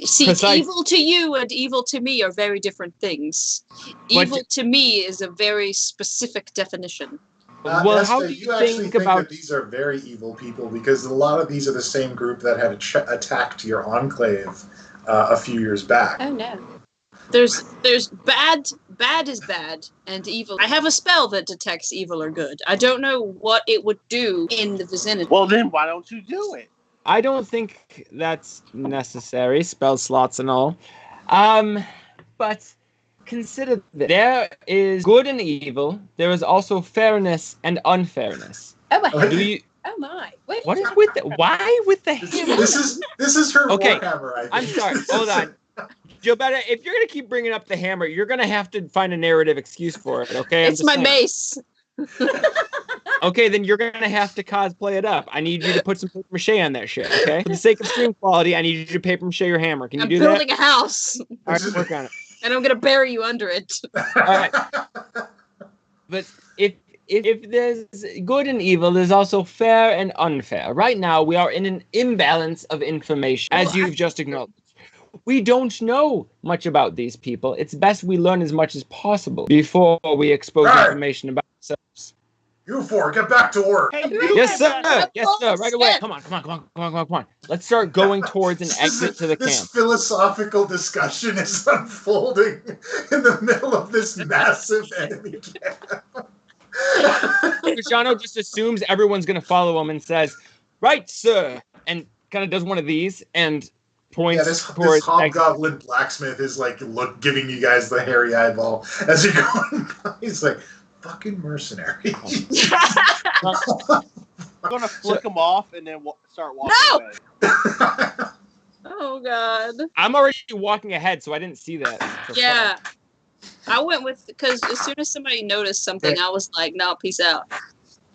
Speaker 9: See,
Speaker 1: Precise.
Speaker 9: evil to you and evil to me are very different things. Evil to me is a very specific definition.
Speaker 1: Well,
Speaker 2: Nesta,
Speaker 1: how do
Speaker 2: you
Speaker 1: you
Speaker 2: actually
Speaker 1: think
Speaker 2: think
Speaker 1: about...
Speaker 2: that these are very evil people because a lot of these are the same group that had attacked your enclave a few years back.
Speaker 7: Oh no.
Speaker 9: There's bad is bad, and evil. I have a spell that detects evil or good. I don't know what it would do in the vicinity.
Speaker 6: Well, then why don't you do it?
Speaker 1: I don't think that's necessary, spell slots and all. But consider this. There is good and evil. There is also fairness and unfairness.
Speaker 7: Oh my.
Speaker 2: Okay.
Speaker 1: Do you...
Speaker 7: Oh my. Wait,
Speaker 1: What is with the... Why with the hammer?
Speaker 2: This is her
Speaker 1: Okay,
Speaker 2: Warhammer, I think.
Speaker 1: I'm sorry, hold on. Gilberta, if you're going to keep bringing up the hammer, you're going to have to find a narrative excuse for it, okay? I'm
Speaker 9: It's
Speaker 1: just
Speaker 9: my
Speaker 1: saying.
Speaker 9: mace.
Speaker 1: Okay, then you're going to have to cosplay it up. I need you to put some paper mache on that shit, okay? For the sake of stream quality, I need you to paper mache your hammer. Can you
Speaker 9: I'm
Speaker 1: do
Speaker 9: building
Speaker 1: that?
Speaker 9: a house,
Speaker 1: All right, work on it.
Speaker 9: and I'm gonna bury you under it.
Speaker 1: All right. but if there's good and evil, there's also fair and unfair. Right now, we are in an imbalance of information, as you've just acknowledged. We don't know much about these people. It's best we learn as much as possible before we expose information about ourselves.
Speaker 2: You four, get back to work.
Speaker 6: Hey,
Speaker 1: Yes, sir. Yes, sir. Right away. Come on. Let's start going towards an exit to the
Speaker 2: This
Speaker 1: camp.
Speaker 2: philosophical discussion is unfolding in the middle of this massive enemy camp.
Speaker 1: Cristiano just assumes everyone's going to follow him and says, "Right, sir," and kind of does one of these and points
Speaker 2: this
Speaker 1: towards
Speaker 2: hobgoblin blacksmith is like giving you guys the hairy eyeball as you're going by. He's like, fucking mercenary.
Speaker 6: I'm gonna flick him off and then start walking away.
Speaker 9: Oh God.
Speaker 1: I'm already walking ahead, so I didn't see that.
Speaker 9: Yeah. I went with, because as soon as somebody noticed something, I was like, no, peace out.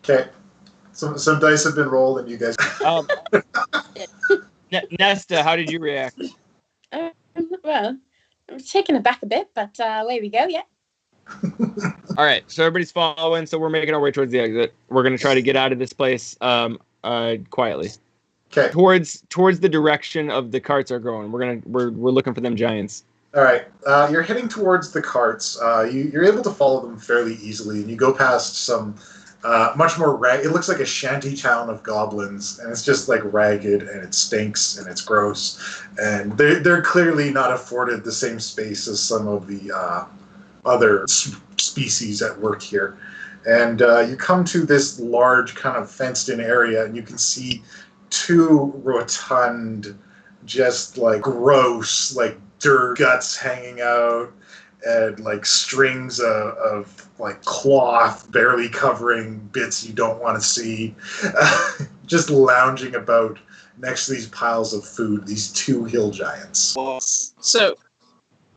Speaker 2: Okay. Some dice have been rolled and you guys...
Speaker 1: Nesta, how did you react?
Speaker 7: Well, I'm taken aback a bit, but away we go, yeah.
Speaker 1: All right, so everybody's following, so we're making our way towards the exit. We're going to try to get out of this place quietly.
Speaker 2: Okay.
Speaker 1: Towards the direction of the carts are going. We're looking for them giants.
Speaker 2: All right, you're heading towards the carts. You're able to follow them fairly easily, and you go past some much more ragged. It looks like a shanty town of goblins, and it's just like ragged, and it stinks, and it's gross, and they're clearly not afforded the same space as some of the other species at work here. And you come to this large kind of fenced-in area, and you can see two rotund, just like gross, like dirt guts hanging out, and like strings of like cloth barely covering bits you don't want to see, just lounging about next to these piles of food, these two hill giants.
Speaker 9: So,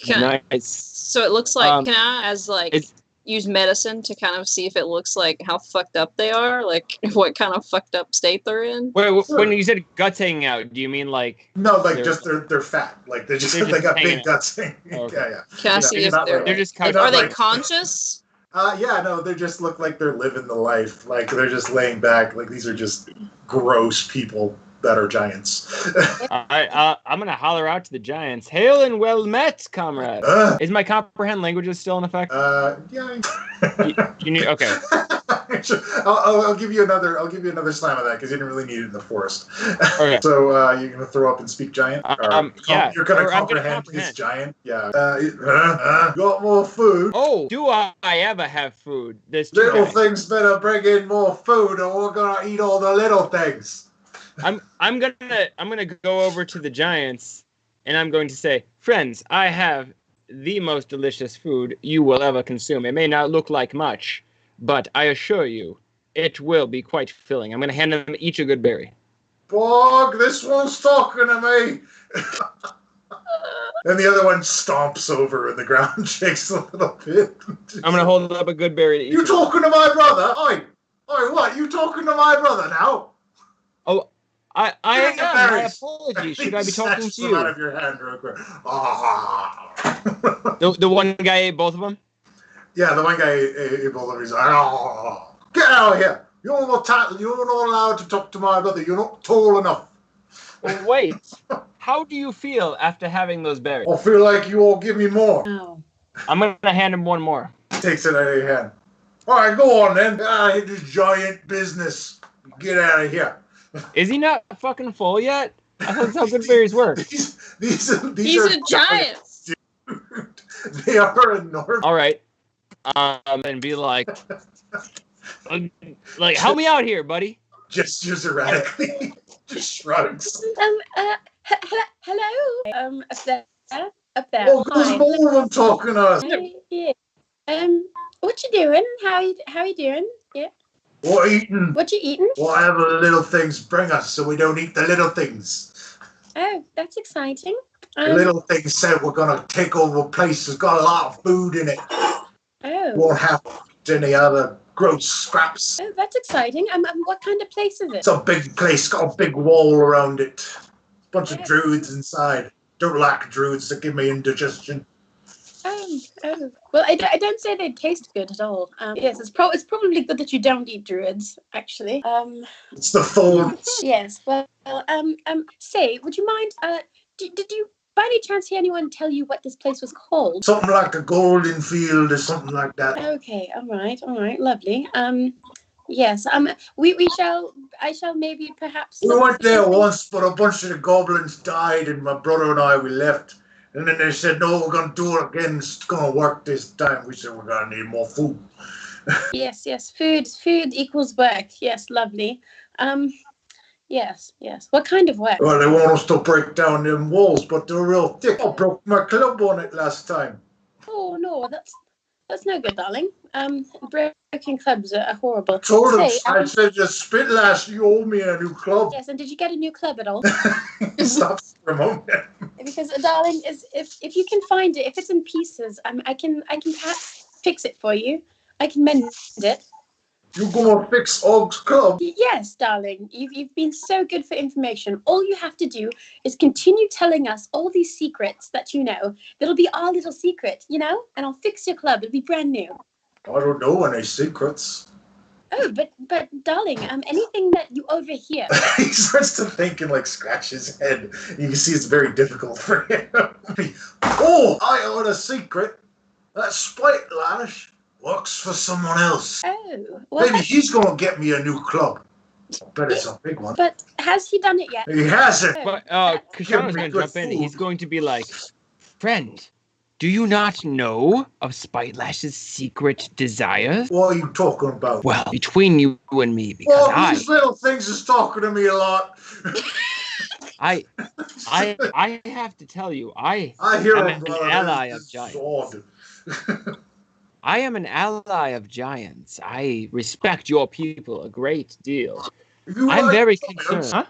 Speaker 1: Nice.
Speaker 9: so it looks like, can I, use medicine to kind of see if it looks like how fucked up they are, like what kind of fucked up state they're in?
Speaker 1: Wait, when you said guts hanging out, do you mean like?
Speaker 2: No, like they're fat, like they got big guts hanging.
Speaker 1: Okay.
Speaker 2: Yeah.
Speaker 9: Can I see if they're
Speaker 1: just
Speaker 9: are they conscious?
Speaker 2: Yeah, no, they just look like they're living the life. Like they're just laying back. Like these are just gross people that are giants.
Speaker 1: I'm gonna holler out to the giants. Hail and well met, comrade. Is my comprehend languages still in effect?
Speaker 2: Yeah.
Speaker 1: You need okay.
Speaker 2: I'll give you another. I'll give you another slam of that because you didn't really need it in the forest.
Speaker 1: Okay.
Speaker 2: So you're gonna throw up and speak giant.
Speaker 1: Yeah.
Speaker 2: You're gonna comprehend his giant. Yeah. Got more food.
Speaker 1: Oh, do I ever have food? This
Speaker 2: Little things better bring in more food, or we're gonna eat all the little things.
Speaker 1: I'm gonna go over to the giants, and I'm going to say, friends, I have the most delicious food you will ever consume. It may not look like much, but I assure you, it will be quite filling. I'm gonna hand them each a good berry.
Speaker 2: Bog, this one's talking to me. And the other one stomps over, and the ground shakes a little bit.
Speaker 1: I'm gonna hold up a good berry to each.
Speaker 2: You talking to my brother? Oi, what? You talking to my brother now?
Speaker 1: Oh. I am. My apologies. Should I be talking to you?
Speaker 2: Out of your hand real quick.
Speaker 1: The one guy ate both of them?
Speaker 2: Yeah, the one guy ate both of them. He's like, get out of here. You're not allowed to talk to my brother. You're not tall enough.
Speaker 1: Well, wait. How do you feel after having those berries?
Speaker 2: I feel like you all give me more.
Speaker 7: Oh.
Speaker 1: I'm going to hand him one more.
Speaker 2: Takes it out of your hand. All right, go on then. Hit this giant business. Get out of here.
Speaker 1: Is he not fucking full yet? I thought that's how good berries work.
Speaker 2: These
Speaker 9: He's
Speaker 2: are
Speaker 9: a giant.
Speaker 2: Dude. They are enormous.
Speaker 1: All right. And be like, help me out here, buddy.
Speaker 2: Gestures erratically. Just shrugs.
Speaker 7: Hello. Up there.
Speaker 2: Oh, there's more of them talking to us.
Speaker 7: Yeah. What you doing? How you doing? Yeah.
Speaker 2: What eating?
Speaker 7: What you eating?
Speaker 2: Whatever the little things bring us, so we don't eat the little things.
Speaker 7: Oh, that's exciting.
Speaker 2: The little things said we're gonna take over a place that's got a lot of food in it.
Speaker 7: Oh.
Speaker 2: Won't have any other gross scraps.
Speaker 7: Oh, that's exciting. What kind of place is it?
Speaker 2: It's a big place, got a big wall around it. Bunch of druids inside. Don't like druids that give me indigestion.
Speaker 7: Oh. Well, I don't say they taste good at all. Yes, it's probably good that you don't eat druids, actually.
Speaker 2: It's the thorns.
Speaker 7: Yes. Well. Say, would you mind? Did you by any chance hear anyone tell you what this place was called?
Speaker 2: Something like a golden field or something like that.
Speaker 7: Okay. All right. Lovely. Yes. I shall maybe perhaps.
Speaker 2: We went there once, but a bunch of the goblins died, and my brother and I, we left. And then they said, no, we're going to do it again. It's going to work this time. We said, we're going to need more food.
Speaker 7: Yes. Food equals work. Yes. Lovely. Yes. What kind of work?
Speaker 2: Well, they want us to break down them walls, but they're real thick. I broke my club on it last time.
Speaker 7: Oh, no, that's no good, darling. Broken clubs are horrible.
Speaker 2: I told him, I said, just spit last, you owe me a new club.
Speaker 7: Yes, and did you get a new club at all?
Speaker 2: Stop for a moment.
Speaker 7: Because, darling, if you can find it, if it's in pieces, I can perhaps fix it for you. I can mend it.
Speaker 2: You gonna fix Og's club?
Speaker 7: Yes, darling. You've been so good for information. All you have to do is continue telling us all these secrets that you know. That'll be our little secret, and I'll fix your club. It'll be brand new.
Speaker 2: I don't know any secrets.
Speaker 7: Oh, but darling, anything that you overhear.
Speaker 2: He starts to think and scratch his head. You can see it's very difficult for him. Oh, I heard a secret. That Spite Lash works for someone else.
Speaker 7: Oh, well,
Speaker 2: maybe he's gonna get me a new club. Bet it's a big one.
Speaker 7: But has he done it yet?
Speaker 2: He hasn't.
Speaker 1: But Kashana's going to jump in. He's going to be like, friend, do you not know of Spite Lash's secret desires?
Speaker 2: What are you talking about?
Speaker 1: Well, between you and me, because
Speaker 2: these little things is talking to me a lot.
Speaker 1: I have to tell you, I
Speaker 2: hear
Speaker 1: am
Speaker 2: him,
Speaker 1: an ally of giants. I am an ally of giants. I respect your people a great deal. I'm very concerned. Huh?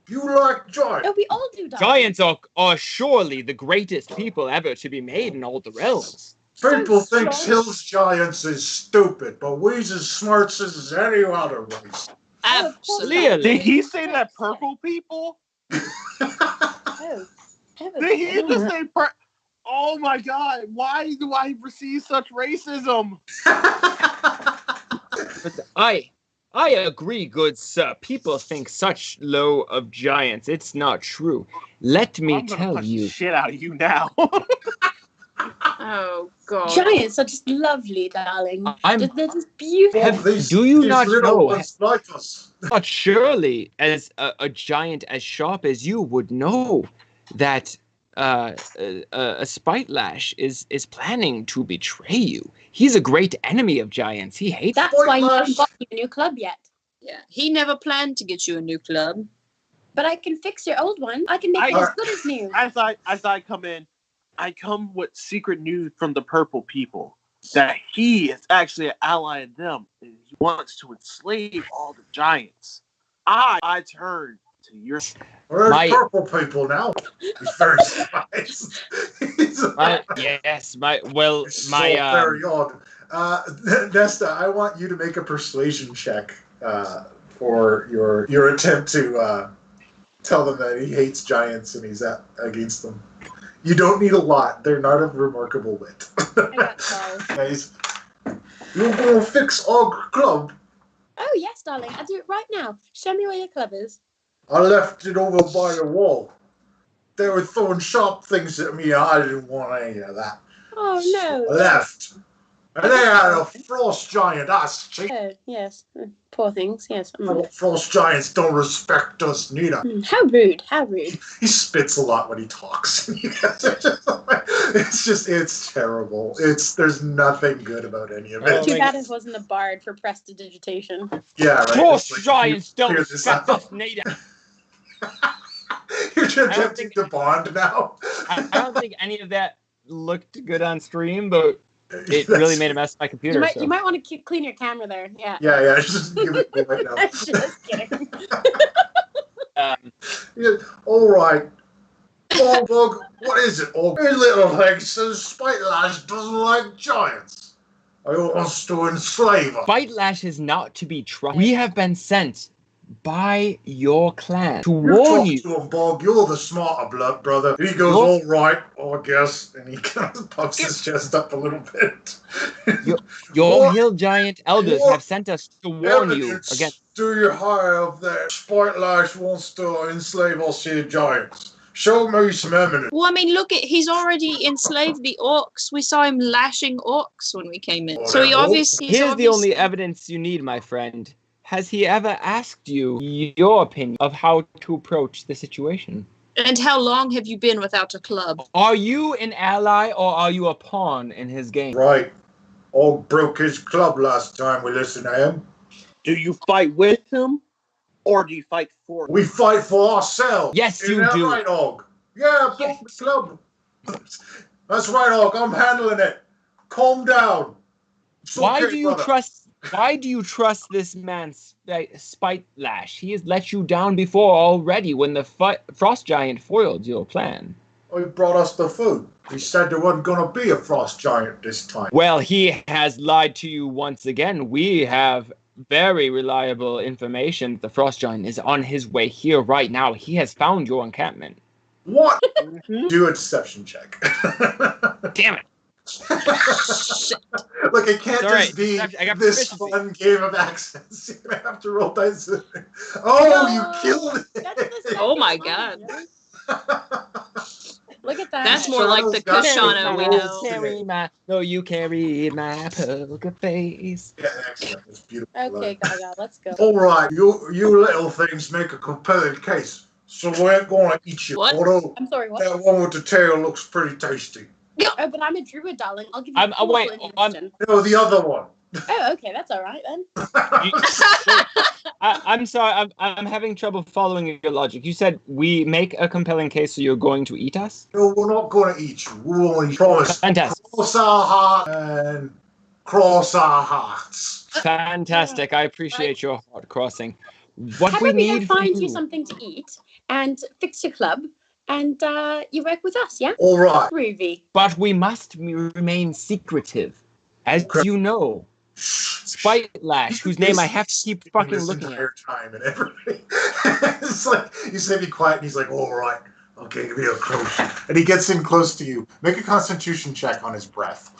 Speaker 2: You like giants?
Speaker 7: Oh, we all do.
Speaker 1: Giants are surely the greatest people ever to be made in all the realms.
Speaker 2: People think Hills Giants is stupid, but we's as smart as any other race.
Speaker 3: Absolutely.
Speaker 6: Did he say that purple people?
Speaker 7: Oh.
Speaker 6: Did he just say oh my God, why do I receive such racism?
Speaker 1: But I agree, good sir. People think such low of giants. It's not true. Let me tell
Speaker 6: punch
Speaker 1: you.
Speaker 6: The shit out of you now.
Speaker 3: Oh God.
Speaker 7: Giants are just lovely, darling. They're just beautiful.
Speaker 1: Do you not know?
Speaker 2: Like us.
Speaker 1: But surely, as a giant as sharp as you would know that a Spite Lash is planning to betray you. He's a great enemy of giants. He hates.
Speaker 7: That's why he hasn't got you a new club yet.
Speaker 3: Yeah, he never planned to get you a new club.
Speaker 7: But I can fix your old one. I can make it as good as new.
Speaker 6: As I come in, I come with secret news from the purple people that he is actually an ally of them and he wants to enslave all the giants. I turn to your
Speaker 2: purple people now. He's very surprised. Very odd. Nesta, I want you to make a persuasion check for your attempt to tell them that he hates giants and he's against them. You don't need a lot. They're not of remarkable wit. Nice. You're gonna fix our club?
Speaker 7: Oh yes, darling. I'll do it right now. Show me where your club is.
Speaker 2: I left it over by the wall. They were throwing sharp things at me. I didn't want any of that.
Speaker 7: Oh no.
Speaker 2: I left. And they had a frost giant. That's cheap.
Speaker 7: Oh, yes. Poor things, yes.
Speaker 2: Frost giants don't respect us neither.
Speaker 7: How rude. How rude.
Speaker 2: He spits a lot when he talks. It's terrible. There's nothing good about any of it.
Speaker 7: Too bad it wasn't a bard for prestidigitation.
Speaker 2: Yeah, right.
Speaker 1: Frost giants don't respect us neither.
Speaker 2: You're attempting to bond now.
Speaker 1: I don't think any of that looked good on stream, but it really made a mess of my computer.
Speaker 7: You might want to clean your camera there. Yeah.
Speaker 2: Yeah. Just give it right now.
Speaker 7: Just kidding.
Speaker 2: All right. Oh, look, what is it? Oh, hey, little thing says Spite Lash doesn't like giants. I want us to enslave her.
Speaker 1: Spite Lash is not to be trusted. We have been sent by your clan to
Speaker 2: You
Speaker 1: warn
Speaker 2: talk
Speaker 1: you.
Speaker 2: to him, Bog. You're the smarter blood, brother. He goes, all right, I guess. And he kind of puffs his chest up a little bit.
Speaker 1: Your
Speaker 2: What-
Speaker 1: hill giant elders
Speaker 2: what
Speaker 1: have sent us to warn you
Speaker 2: evidence
Speaker 1: against.
Speaker 2: do you have that Spite Lash wants to enslave us here giants? Show me some evidence.
Speaker 9: Well, I mean, look at he's already enslaved the orcs. We saw him lashing orcs when we came in.
Speaker 2: Oh,
Speaker 9: So
Speaker 2: that
Speaker 9: he
Speaker 2: orc?
Speaker 9: obviously
Speaker 1: Here's the only evidence you need, my friend. Has he ever asked you your opinion of how to approach the situation?
Speaker 9: And how long have you been without a club?
Speaker 1: Are you an ally or are you a pawn in his game?
Speaker 2: Right. Og broke his club last time we listened to him.
Speaker 6: Do you fight with him, or do you fight for him?
Speaker 2: We fight for ourselves.
Speaker 1: Yes,
Speaker 2: Isn't
Speaker 1: you
Speaker 2: that
Speaker 1: do.
Speaker 2: right, Og? Yeah, broke the club. That's right, Og. I'm handling it. Calm down. It's
Speaker 1: Why
Speaker 2: okay,
Speaker 1: do you
Speaker 2: brother.
Speaker 1: trust? Why do you trust this man's spite lash? He has let you down before already when the frost giant foiled your plan.
Speaker 2: He brought us the food. He said there wasn't going to be a frost giant this time.
Speaker 1: Well, he has lied to you once again. We have very reliable information. The frost giant is on his way here right now. He has found your encampment.
Speaker 2: What?
Speaker 6: Mhm.
Speaker 2: Do a deception check.
Speaker 1: Damn it!
Speaker 2: Look, it can't
Speaker 1: It's all right.
Speaker 2: just be
Speaker 1: I got
Speaker 2: this
Speaker 1: proficiency.
Speaker 2: fun game of accents. You're going to have to roll dice. Oh,
Speaker 7: No,
Speaker 2: you killed it.
Speaker 7: That's the
Speaker 9: Oh my
Speaker 7: second
Speaker 9: god.
Speaker 7: one. Look at that.
Speaker 9: That's more like the Kushana we know.
Speaker 1: Carry my, no, you carry my poker face.
Speaker 2: Yeah, excellent. It's beautiful.
Speaker 7: Okay, Gaga, let's go.
Speaker 2: All right, you little things make a compelling case, so we ain't gonna eat you.
Speaker 9: What?
Speaker 2: Although
Speaker 7: I'm sorry, what?
Speaker 2: that one with the tail looks pretty tasty.
Speaker 7: Oh, but I'm a druid, darling. I'll give you
Speaker 1: I'm-
Speaker 7: full
Speaker 1: wait,
Speaker 7: indigestion.
Speaker 2: No, the other one.
Speaker 7: Oh, okay, that's all right then.
Speaker 1: I'm sorry. I'm having trouble following your logic. You said we make a compelling case, so you're going to eat us?
Speaker 2: No, we're not gonna eat you. We'll only promise.
Speaker 1: Fantastic.
Speaker 2: Cross our heart and cross our hearts.
Speaker 1: Fantastic. I appreciate your heart crossing. What
Speaker 7: How
Speaker 1: we
Speaker 7: about we go
Speaker 1: need from
Speaker 7: find you
Speaker 1: you.
Speaker 7: something to eat and fix your club, and you work with us, yeah?
Speaker 2: All right.
Speaker 7: Groovy.
Speaker 1: But we must remain secretive. As
Speaker 2: Okay.
Speaker 1: you know, Spite Lash, whose name I have to keep fucking
Speaker 2: this
Speaker 1: looking at.
Speaker 2: entire time and everything. It's like you say, be quiet, and he's like, "All right, okay, real close." And he gets in close to you. Make a Constitution check on his breath.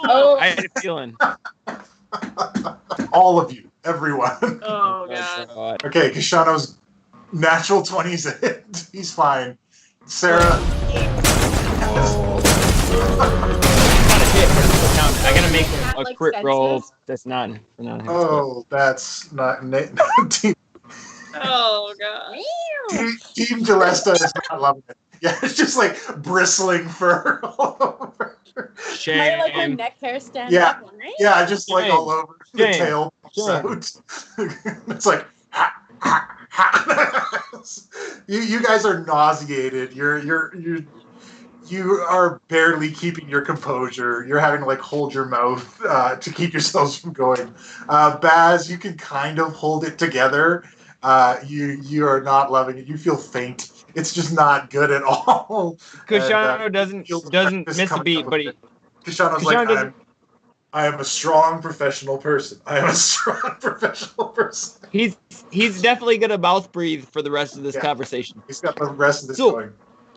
Speaker 7: Oh,
Speaker 1: I had a feeling.
Speaker 2: All of you, everyone.
Speaker 9: Oh god.
Speaker 2: Okay, Kishano's natural 20's hit. He's fine. Sarah.
Speaker 1: I gotta make
Speaker 7: That,
Speaker 1: a
Speaker 7: like,
Speaker 1: crit roll.
Speaker 7: senses?
Speaker 1: That's not.
Speaker 2: Oh, that's not Team
Speaker 9: Oh god.
Speaker 2: Team Jalesta is not loving it. Yeah, it's just like bristling fur all over.
Speaker 7: my like her
Speaker 1: Shame.
Speaker 7: neck hair stand
Speaker 2: Yeah.
Speaker 7: up. Right?
Speaker 2: Yeah, just like all over the
Speaker 1: Shame.
Speaker 2: tail.
Speaker 1: Shame.
Speaker 2: So it's like ha, ha, ha. You guys are nauseated. You are barely keeping your composure. You're having to like hold your mouth to keep yourselves from going. Baz, you can kind of hold it together. You are not loving it. You feel faint. It's just not good at all.
Speaker 1: Kushano
Speaker 2: And,
Speaker 1: doesn't miss a beat, but he.
Speaker 2: Kishano's
Speaker 1: Kushano
Speaker 2: like,
Speaker 1: doesn't-
Speaker 2: I am a strong professional person. I am a strong professional person.
Speaker 1: He's definitely gonna mouth breathe for the rest of this
Speaker 2: Yeah.
Speaker 1: conversation.
Speaker 2: He's got the rest of this
Speaker 1: So-
Speaker 2: going.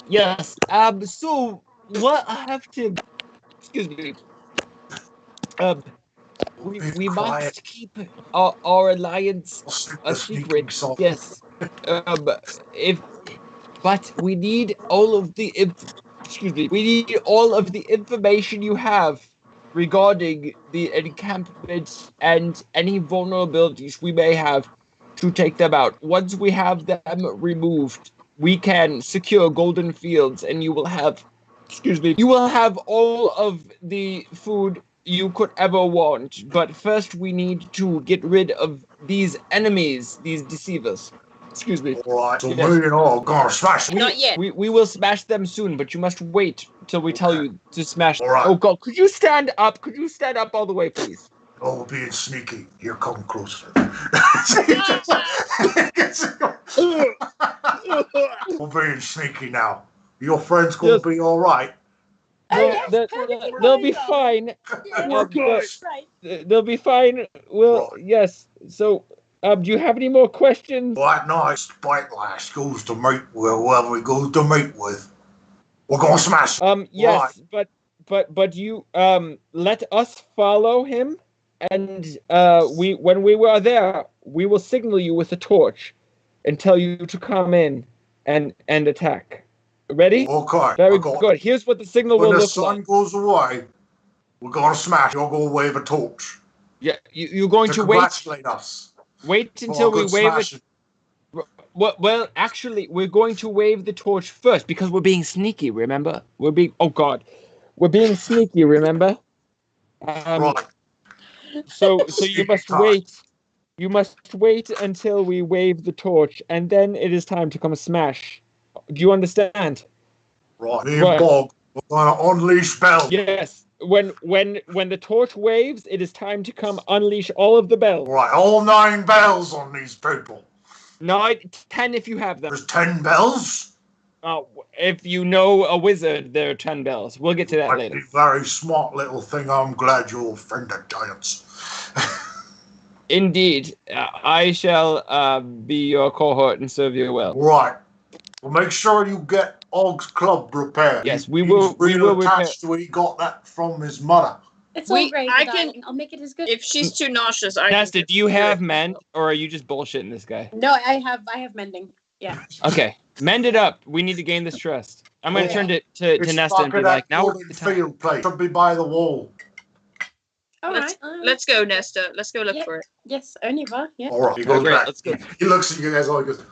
Speaker 1: Yes. So what I have to. Excuse me. We
Speaker 2: Be quiet.
Speaker 1: must keep our alliance
Speaker 2: I'll stick
Speaker 1: a
Speaker 2: the sneaking
Speaker 1: secret.
Speaker 2: salt.
Speaker 1: Yes. But we need all of the. We need all of the information you have regarding the encampment and any vulnerabilities we may have to take them out. Once we have them removed, we can secure Golden Fields, and you will have. You will have all of the food you could ever want. But first, we need to get rid of these enemies, these deceivers.
Speaker 2: All right, so
Speaker 1: Yes.
Speaker 2: me and all gonna smash.
Speaker 7: Not yet.
Speaker 1: We will smash them soon, but you must wait till we tell
Speaker 2: Okay.
Speaker 1: you to smash.
Speaker 2: All right.
Speaker 1: Oh God, could you stand up? Could you stand up all the way, please?
Speaker 2: Oh, being sneaky. Here, come closer. We're being sneaky now. Your friends gonna
Speaker 1: Yes.
Speaker 2: be all right.
Speaker 7: Oh, yes, perfectly
Speaker 1: They'll be
Speaker 7: fine,
Speaker 1: fine.
Speaker 7: Yeah,
Speaker 2: We're good.
Speaker 7: right.
Speaker 1: They'll be fine. Well,
Speaker 2: Right.
Speaker 1: yes. So Do you have any more questions?
Speaker 2: That night, Spike Lass goes to meet with whoever he goes to meet with. We're gonna smash.
Speaker 1: Yes, but you let us follow him, and when we were there, we will signal you with a torch and tell you to come in and attack. Ready?
Speaker 2: Okay.
Speaker 1: Very good. Here's what the signal will
Speaker 2: When the
Speaker 1: look
Speaker 2: sun
Speaker 1: like.
Speaker 2: goes away, we're gonna smash. You're gonna wave a torch.
Speaker 1: Yeah, you're going to
Speaker 2: congratulate us.
Speaker 1: Wait until we wave it. Well, actually, we're going to wave the torch first because we're being sneaky. Remember, we're being sneaky. Remember.
Speaker 2: Right.
Speaker 1: So you must wait. You must wait until we wave the torch, and then it is time to come smash. Do you understand?
Speaker 2: Right. Me and Bog, we're gonna unleash bells.
Speaker 1: Yes. When the torch waves, it is time to come unleash all of the bells.
Speaker 2: Right, all 9 bells on these people.
Speaker 1: 10 if you have them.
Speaker 2: There's 10 bells?
Speaker 1: If you know a wizard, there are 10 bells. We'll get to that later.
Speaker 2: Very smart little thing. I'm glad you're a friend of giants.
Speaker 1: Indeed. I shall be your cohort and serve you well.
Speaker 2: Right. Well, make sure you get Og's club repaired.
Speaker 1: Yes, we will.
Speaker 2: He's really
Speaker 1: repair.
Speaker 2: attached to it. He got that from his mother.
Speaker 7: It's all great. I'll make it as good.
Speaker 9: If she's too nauseous,
Speaker 1: Nesta, do you have mend, or are you just bullshitting this guy?
Speaker 7: No, I have mending. Yeah.
Speaker 1: Okay, mend it up. We need to gain this trust. I'm going to turn to Nesta and be like, now
Speaker 2: the field plate should be by the wall.
Speaker 9: Let's go, Nesta. Let's go look for it.
Speaker 7: Yes, Oniva. Yeah.
Speaker 2: All right. He goes back.
Speaker 1: Let's go.
Speaker 2: He looks at you guys all. He goes,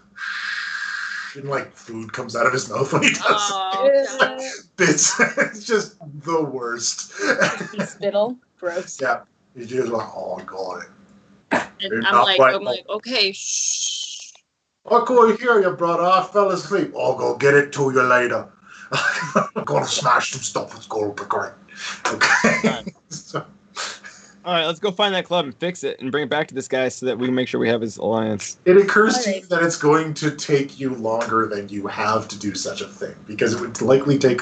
Speaker 2: and like food comes out of his mouth when he does bits. It's just the worst.
Speaker 7: Spittle. Gross.
Speaker 2: Yeah. He's just like, oh, God.
Speaker 9: And I'm like, okay, shh.
Speaker 2: I couldn't hear you, brother. I fell asleep. I'll go get it to you later. I'm gonna smash some stuff. It's gonna be great. Okay.
Speaker 1: All right, let's go find that club and fix it and bring it back to this guy so that we can make sure we have his alliance.
Speaker 2: It occurs to you that it's going to take you longer than you have to do such a thing, because it would likely take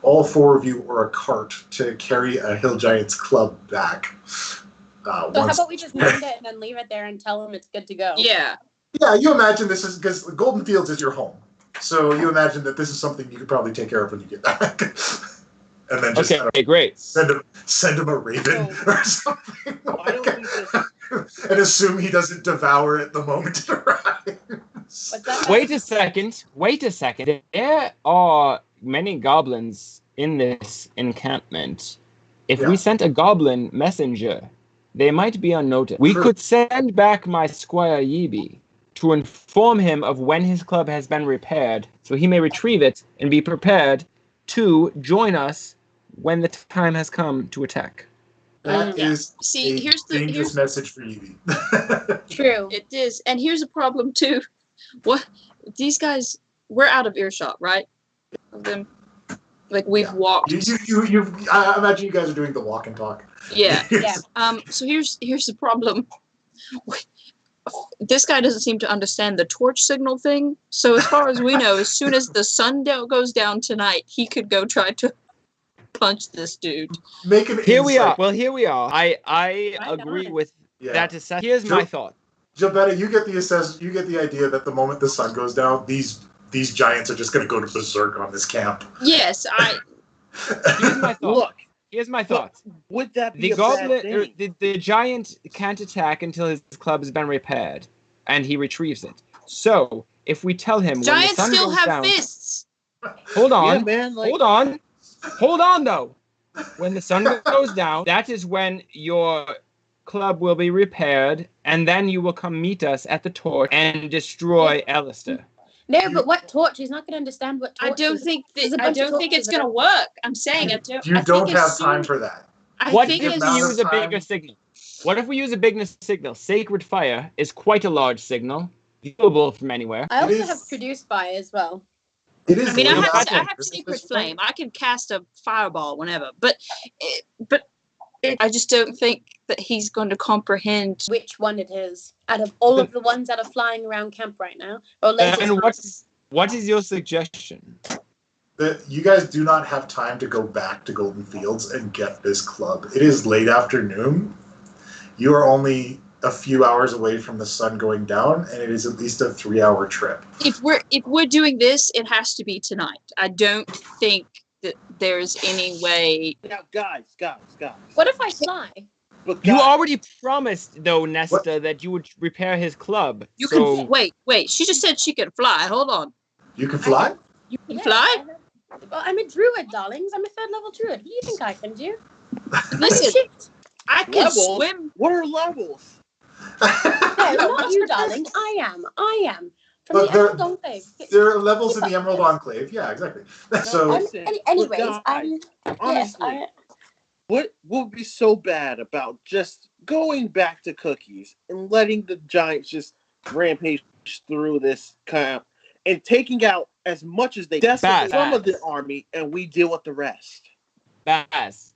Speaker 2: all 4 of you or a cart to carry a Hill Giants club back.
Speaker 7: So how about we just mend it and then leave it there and tell them it's good to go?
Speaker 9: Yeah.
Speaker 2: Yeah, you imagine this is, because Golden Fields is your home. So you imagine that this is something you could probably take care of when you get back. And then just
Speaker 1: great.
Speaker 2: Send him a raven or something. And assume he doesn't devour it the moment it arrives.
Speaker 1: Wait a second. There are many goblins in this encampment. If we sent a goblin messenger, they might be unnoticed. We could send back my squire Yibi to inform him of when his club has been repaired, so he may retrieve it and be prepared to join us when the time has come to attack.
Speaker 2: That is
Speaker 9: here's the
Speaker 2: dangerous message for you.
Speaker 7: True.
Speaker 9: It is. And here's a problem too. What these guys, we're out of earshot, right? Of them. Like we've walked.
Speaker 2: I imagine you guys are doing the walk and talk.
Speaker 9: Yeah. So here's the problem. This guy doesn't seem to understand the torch signal thing. So as far as we know, as soon as the sun goes down tonight, he could go try to punch this dude.
Speaker 1: Here we are. I agree with that assessment. Here's my thought.
Speaker 2: Jabetta, you get the idea that the moment the sun goes down, these giants are just going to go to berserk on this camp.
Speaker 9: Yes,
Speaker 1: Here's my thought.
Speaker 6: Look.
Speaker 1: Here's my thought.
Speaker 6: Would that be
Speaker 1: the goblin? The giant can't attack until his club has been repaired, and he retrieves it. So if we tell him
Speaker 9: giants
Speaker 1: when the sun
Speaker 9: still
Speaker 1: goes
Speaker 9: have
Speaker 1: down,
Speaker 9: fists.
Speaker 1: Hold on,
Speaker 6: yeah, man,
Speaker 1: hold on though. When the sun goes down, that is when your club will be repaired, and then you will come meet us at the torch and destroy Alistair.
Speaker 7: No, but what torch? He's not going to understand what torch.
Speaker 9: I don't think it's going to work. I'm saying I don't.
Speaker 2: You don't have time for that.
Speaker 1: What if we use a bigger signal? What if we use a bigger signal? Sacred Fire is quite a large signal, viewable from anywhere.
Speaker 7: I also have Produce Fire as well.
Speaker 2: It is.
Speaker 9: I mean, I have Secret Flame. I can cast a fireball whenever, but I just don't think that he's going to comprehend
Speaker 7: which one it is out of all of the ones that are flying around camp right now.
Speaker 1: And what is your suggestion?
Speaker 2: That you guys do not have time to go back to Golden Fields and get this club. It is late afternoon. You are only a few hours away from the sun going down, and it is at least a 3-hour trip.
Speaker 9: If we're doing this, it has to be tonight. I don't think that there's any way.
Speaker 6: Now, guys.
Speaker 7: What if I fly?
Speaker 6: But
Speaker 1: You
Speaker 6: guys,
Speaker 1: already promised, though, Nesta, that you would repair his club.
Speaker 9: You
Speaker 1: so...
Speaker 9: can wait. She just said she can fly. Hold on.
Speaker 2: You can fly?
Speaker 9: You can fly?
Speaker 7: Well, I'm a druid, darlings. I'm a 3rd level druid. What do you think I can do?
Speaker 9: Listen,
Speaker 7: Shit.
Speaker 9: I can
Speaker 6: levels?
Speaker 9: swim.
Speaker 6: What are levels?
Speaker 7: No, not you, darling. I am. From
Speaker 2: Look,
Speaker 7: the Emerald Enclave.
Speaker 2: There are levels in the Emerald Enclave. Yeah, exactly. So,
Speaker 6: Listen,
Speaker 7: Anyways,
Speaker 6: guys,
Speaker 7: yes,
Speaker 6: honestly, what would be so bad about just going back to cookies and letting the Giants just rampage through this camp and taking out as much as they decimate some of the army, and we deal with the rest?
Speaker 1: Bass,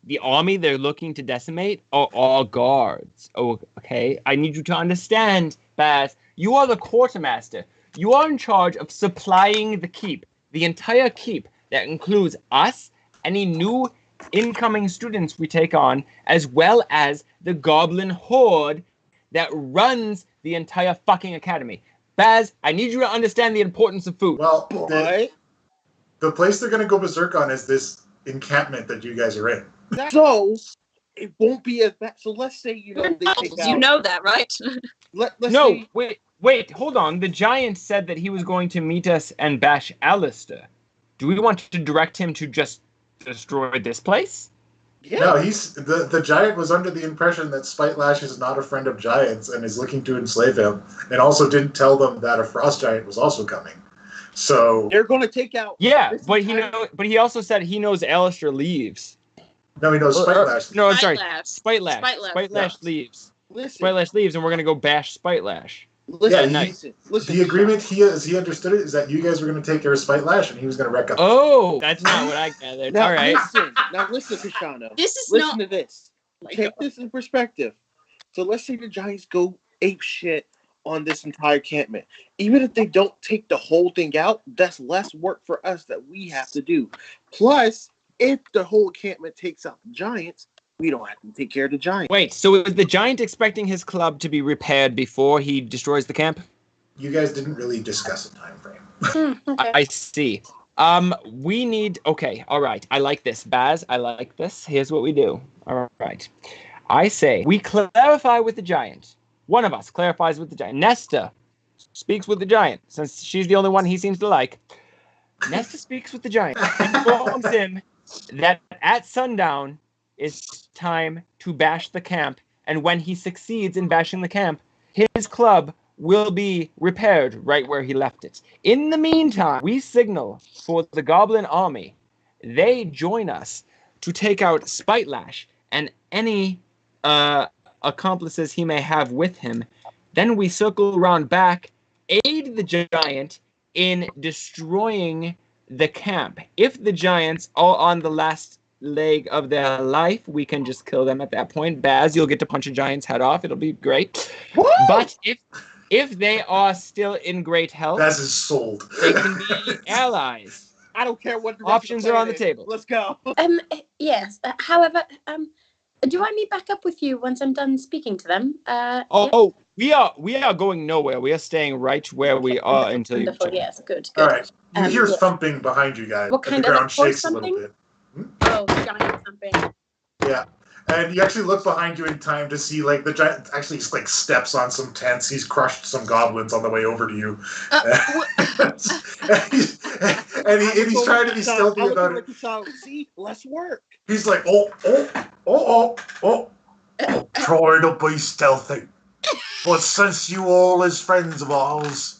Speaker 1: the army they're looking to decimate are all guards. Oh, okay? I need you to understand, Bass. You are the quartermaster. You are in charge of supplying the keep, the entire keep. That includes us, any new incoming students we take on, as well as the goblin horde that runs the entire fucking academy. Baz, I need you to understand the importance of food.
Speaker 2: well, the place they're going to go berserk on is this encampment that you guys are in.
Speaker 6: So it won't be as bad. So let's say they take out.
Speaker 9: You know that, right?
Speaker 6: Let's
Speaker 1: No,
Speaker 6: say,
Speaker 1: wait, hold on. The giant said that he was going to meet us and bash Alistair. Do we want to direct him to just destroy this place?
Speaker 6: yeah.
Speaker 2: No, the giant was under the impression that Spitelash is not a friend of giants and is looking to enslave him, and also didn't tell them that a frost giant was also coming. So
Speaker 6: They're going to take out.
Speaker 1: Yeah, but he also said he knows Alistair leaves.
Speaker 2: no, he knows Spitelash.
Speaker 1: No, I'm sorry.
Speaker 9: Spitelash.
Speaker 1: Spitelash leaves.
Speaker 6: Listen,
Speaker 1: Spitelash leaves, and we're gonna go bash Spitelash.
Speaker 6: listen,
Speaker 2: Yeah,
Speaker 6: listen.
Speaker 2: The agreement he understood it is that you guys were going to take care of Spitelash and he was going to wreck up.
Speaker 1: Oh, that's not what I gathered.
Speaker 6: Now,
Speaker 1: All right.
Speaker 6: listen, Kashana.
Speaker 9: This is
Speaker 6: Listen
Speaker 9: not.
Speaker 6: to this. Take this in perspective. So let's say the Giants go ape shit on this entire encampment. Even if they don't take the whole thing out, that's less work for us that we have to do. Plus, if the whole encampment takes out the Giants, we don't have to take care of the Giants.
Speaker 1: Wait, so is the giant expecting his club to be repaired before he destroys the camp?
Speaker 2: You guys didn't really discuss a time frame.
Speaker 7: Okay.
Speaker 1: I see. We need. Okay, all right. I like this, Baz. I like this. Here's what we do. All right. I say we clarify with the giant. One of us clarifies with the giant. Nesta speaks with the giant, since she's the only one he seems to like. Nesta speaks with the giant and informs him that at sundown it's time to bash the camp, and when he succeeds in bashing the camp, his club will be repaired right where he left it. In the meantime, we signal for the goblin army. They join us to take out Spitelash and any accomplices he may have with him. Then we circle around back, aid the giant in destroying the camp. If the giants are on the last leg of their life, we can just kill them at that point. Baz, you'll get to punch a giant's head off. It'll be great.
Speaker 6: Woo!
Speaker 1: But if they are still in great health,
Speaker 2: Baz is sold.
Speaker 1: they can be allies.
Speaker 6: I don't care what the rest
Speaker 1: Options
Speaker 6: of the
Speaker 1: are on the
Speaker 6: plan is.
Speaker 1: table.
Speaker 6: Let's go.
Speaker 7: Yes. However, do I meet back up with you once I'm done speaking to them?
Speaker 1: Oh, we are going nowhere. We are staying right where we are until you
Speaker 7: Wonderful.
Speaker 1: return.
Speaker 7: Yes. Good.
Speaker 2: All right. You hear
Speaker 7: yes.
Speaker 2: thumping behind you guys.
Speaker 7: What kind
Speaker 2: the
Speaker 7: of
Speaker 2: ground
Speaker 7: voice
Speaker 2: shakes a little
Speaker 7: thumping?
Speaker 2: bit.
Speaker 7: Oh, giant thumping.
Speaker 2: Yeah. And you actually look behind you in time to see, like, the giant actually like steps on some tents. He's crushed some goblins on the way over to you. and he's trying to be stealthy about it.
Speaker 6: See, less work.
Speaker 2: He's like, I'll try to be stealthy. But since you all is friends of ours,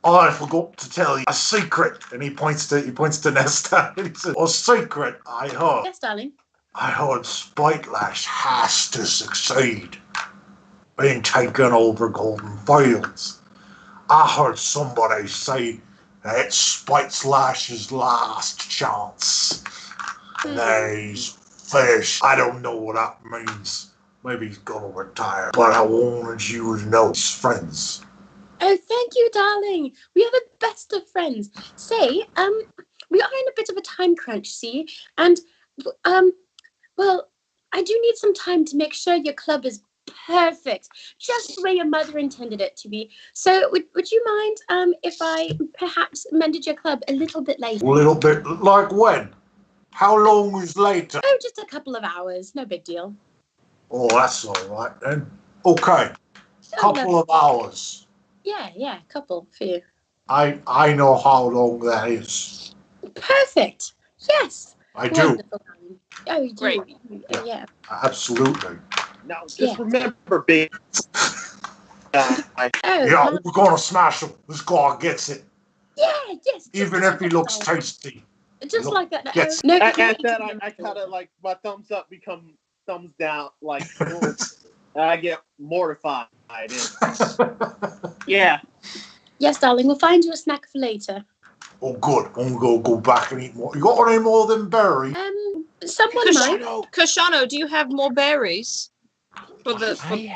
Speaker 2: I forgot to tell you a secret. And he points to Nesta and he says, a secret I heard.
Speaker 7: Yes, darling.
Speaker 2: I heard Spitelash has to succeed in taking over Golden Fields. I heard somebody say that it's Spitelash's last chance. And that he's finished. I don't know what that means. Maybe he's gonna retire. But I wanted you to know his friends.
Speaker 7: Oh, thank you, darling. We are the best of friends. Say, we are in a bit of a time crunch, see? And, well, I do need some time to make sure your club is perfect. Just the way your mother intended it to be. So, would you mind if I perhaps mended your club a little bit later?
Speaker 2: A little bit, like when? How long is later?
Speaker 7: Oh, just a couple of hours. No big deal.
Speaker 2: Oh, that's all right then. Okay,
Speaker 7: So
Speaker 2: couple of hours.
Speaker 7: Yeah, couple for you.
Speaker 2: I know how long that is.
Speaker 7: Perfect. Yes.
Speaker 2: I do.
Speaker 7: Wonderful. Oh, you do.
Speaker 9: Great.
Speaker 7: Yeah.
Speaker 2: Absolutely.
Speaker 6: Now, just
Speaker 7: Yeah.
Speaker 6: remember, big.
Speaker 7: Oh,
Speaker 2: Yeah, we're gonna smash him. This guy gets it.
Speaker 7: yeah, yes.
Speaker 2: Even if he looks tasty.
Speaker 7: Just like that.
Speaker 2: Yes.
Speaker 7: No,
Speaker 6: At that, I kind of like my thumbs up become thumbs down. Like, I get mortified. Yeah.
Speaker 7: Yes, darling. We'll find you a snack for later.
Speaker 2: Oh, good. I'm gonna go back and eat more. You got any more than berry?
Speaker 7: Someone might.
Speaker 9: Kashano, do you have more berries for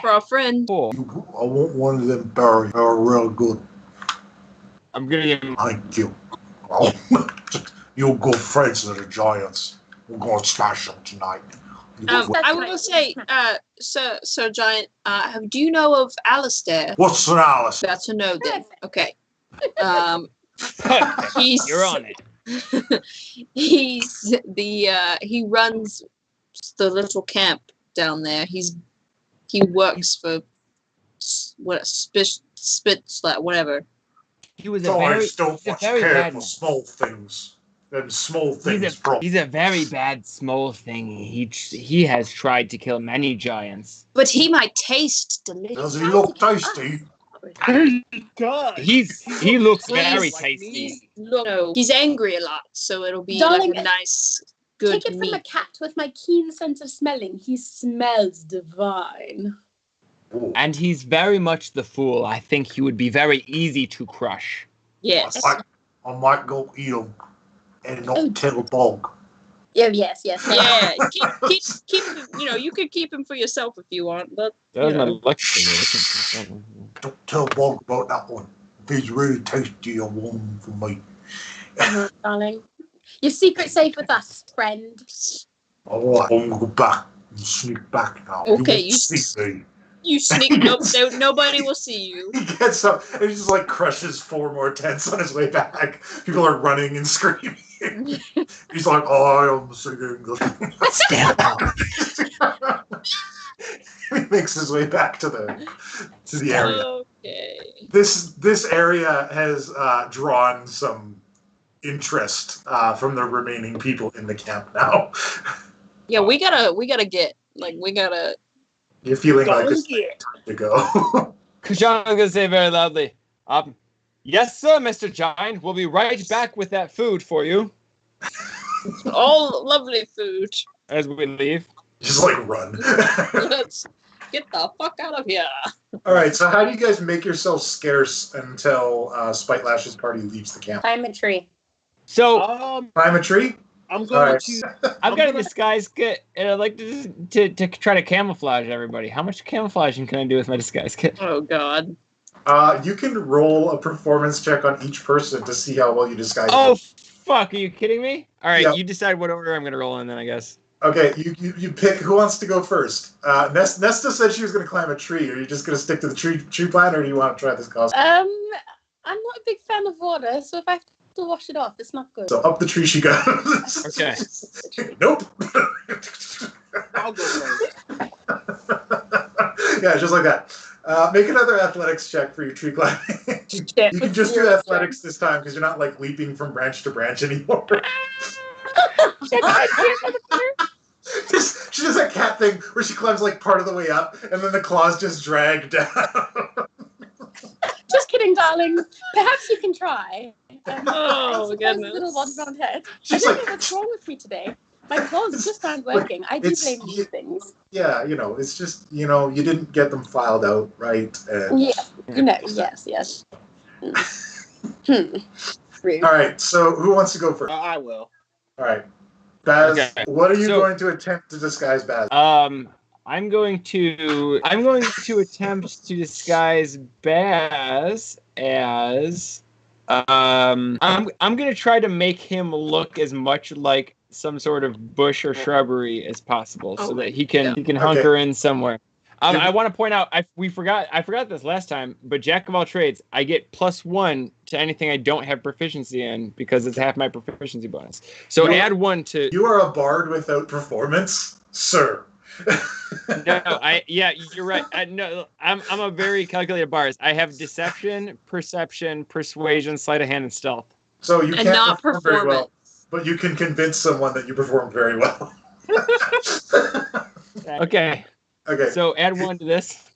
Speaker 9: our friend?
Speaker 1: Cool.
Speaker 2: I want one of them berry. They're real good.
Speaker 1: I'm gonna give him.
Speaker 2: Thank you. Oh, you're good friends of the Giants. We're gonna smash them tonight.
Speaker 9: I will say, Sir Giant, do you know of Alistair?
Speaker 2: What's an Alice?
Speaker 9: That's a no then. Okay.
Speaker 1: You're on it.
Speaker 9: He's he runs the little camp down there. He works for whatever.
Speaker 1: He was
Speaker 2: Giants don't
Speaker 1: he's a
Speaker 2: much
Speaker 1: very
Speaker 2: care
Speaker 1: bad
Speaker 2: for
Speaker 1: one.
Speaker 2: small things. Them small things,
Speaker 1: He's a very bad small thing. He has tried to kill many giants.
Speaker 9: But he might taste delicious.
Speaker 2: Does he look tasty?
Speaker 1: He looks very tasty.
Speaker 9: No, he's angry a lot, so it'll be
Speaker 7: Darling,
Speaker 9: like a nice, good
Speaker 7: Take it from
Speaker 9: meat.
Speaker 7: a cat with my keen sense of smelling. He smells divine.
Speaker 2: Ooh.
Speaker 1: And he's very much the fool. I think he would be very easy to crush.
Speaker 9: Yes.
Speaker 2: I might go eat him and not tell Bog.
Speaker 7: Oh, yes.
Speaker 9: Yeah, keep. You could keep him for yourself if you want, but
Speaker 1: That was my lucky thing.
Speaker 2: Don't tell Bog about that one. If he's really tasty, I want him for me.
Speaker 7: Darling. Your secret's safe with us, friend.
Speaker 2: All right, I'm gonna go back and sneak back now.
Speaker 9: Okay,
Speaker 2: you won't see me.
Speaker 9: you sneak up. Nobody will see you.
Speaker 2: He gets up and he just like crushes 4 more tents on his way back. People are running and screaming. He's like, "Oh, I'm singing." He makes his way back to the area.
Speaker 9: Okay.
Speaker 2: This area has drawn some interest from the remaining people in the camp now.
Speaker 9: Yeah, we gotta get
Speaker 2: You're feeling like it's time to go.
Speaker 1: Kushana's gonna say very loudly, yes, sir, Mr. Giant. We'll be right back with that food for you.
Speaker 9: all lovely food.
Speaker 1: As we leave.
Speaker 2: Just like run.
Speaker 9: Let's get the fuck out of here.
Speaker 2: All right, so how do you guys make yourself scarce until Spite Lash's party leaves the camp?
Speaker 7: Climb a tree.
Speaker 1: So
Speaker 2: Climb a tree?
Speaker 6: I'm going
Speaker 2: Right.
Speaker 6: to.
Speaker 1: I've got a disguise kit, and I'd like to try to camouflage everybody. How much camouflaging can I do with my disguise kit?
Speaker 9: Oh God.
Speaker 2: You can roll a performance check on each person to see how well you disguise
Speaker 1: Oh,
Speaker 2: them.
Speaker 1: fuck. Are you kidding me? All right,
Speaker 2: Yeah.
Speaker 1: you decide what order I'm going to roll in then, I guess.
Speaker 2: Okay, you pick who wants to go first. Nesta said she was going to climb a tree. Are you just going to stick to the tree plan, or do you want to try this costume?
Speaker 7: I'm not a big fan of water, so if I have to wash it off, it's not good.
Speaker 2: So up the tree she goes.
Speaker 1: Okay.
Speaker 2: Nope.
Speaker 6: I'll go first.
Speaker 2: Yeah, just like that. Make another athletics check for your tree climbing. You can just do athletics this time because you're not like leaping from branch to branch anymore. She does that cat thing where she climbs like part of the way up and then the claws just drag down.
Speaker 7: Just kidding, darling. Perhaps you can try.
Speaker 9: Oh, goodness.
Speaker 7: Little one round head.
Speaker 2: She's
Speaker 7: I don't
Speaker 2: like-
Speaker 7: know what's wrong with me today. My claws just aren't working. I do blame these things.
Speaker 2: Yeah, it's just, you didn't get them filed out right. And...
Speaker 7: Yeah, yes. Rude.
Speaker 2: All right, so who wants to go first?
Speaker 6: I will.
Speaker 2: All right. Baz,
Speaker 1: Okay.
Speaker 2: what are you
Speaker 1: So-
Speaker 2: going to attempt to disguise Baz?
Speaker 1: I'm going to attempt to disguise Baz as I'm going to try to make him look as much like some sort of bush or shrubbery as possible so that he can hunker in somewhere. I want to point out, I forgot this last time, but Jack of all trades, I get +1 to anything I don't have proficiency in because it's half my proficiency bonus. So add 1 to.
Speaker 2: You are a bard without performance, sir.
Speaker 1: No, you're right. No, I'm a very calculated bard. I have deception, perception, persuasion, sleight of hand, and stealth.
Speaker 2: So you
Speaker 9: And
Speaker 2: can't
Speaker 9: not
Speaker 2: perform very well,
Speaker 9: performance.
Speaker 2: but you can convince someone that you perform very well.
Speaker 1: Okay.
Speaker 2: Okay.
Speaker 1: So add 1 to this.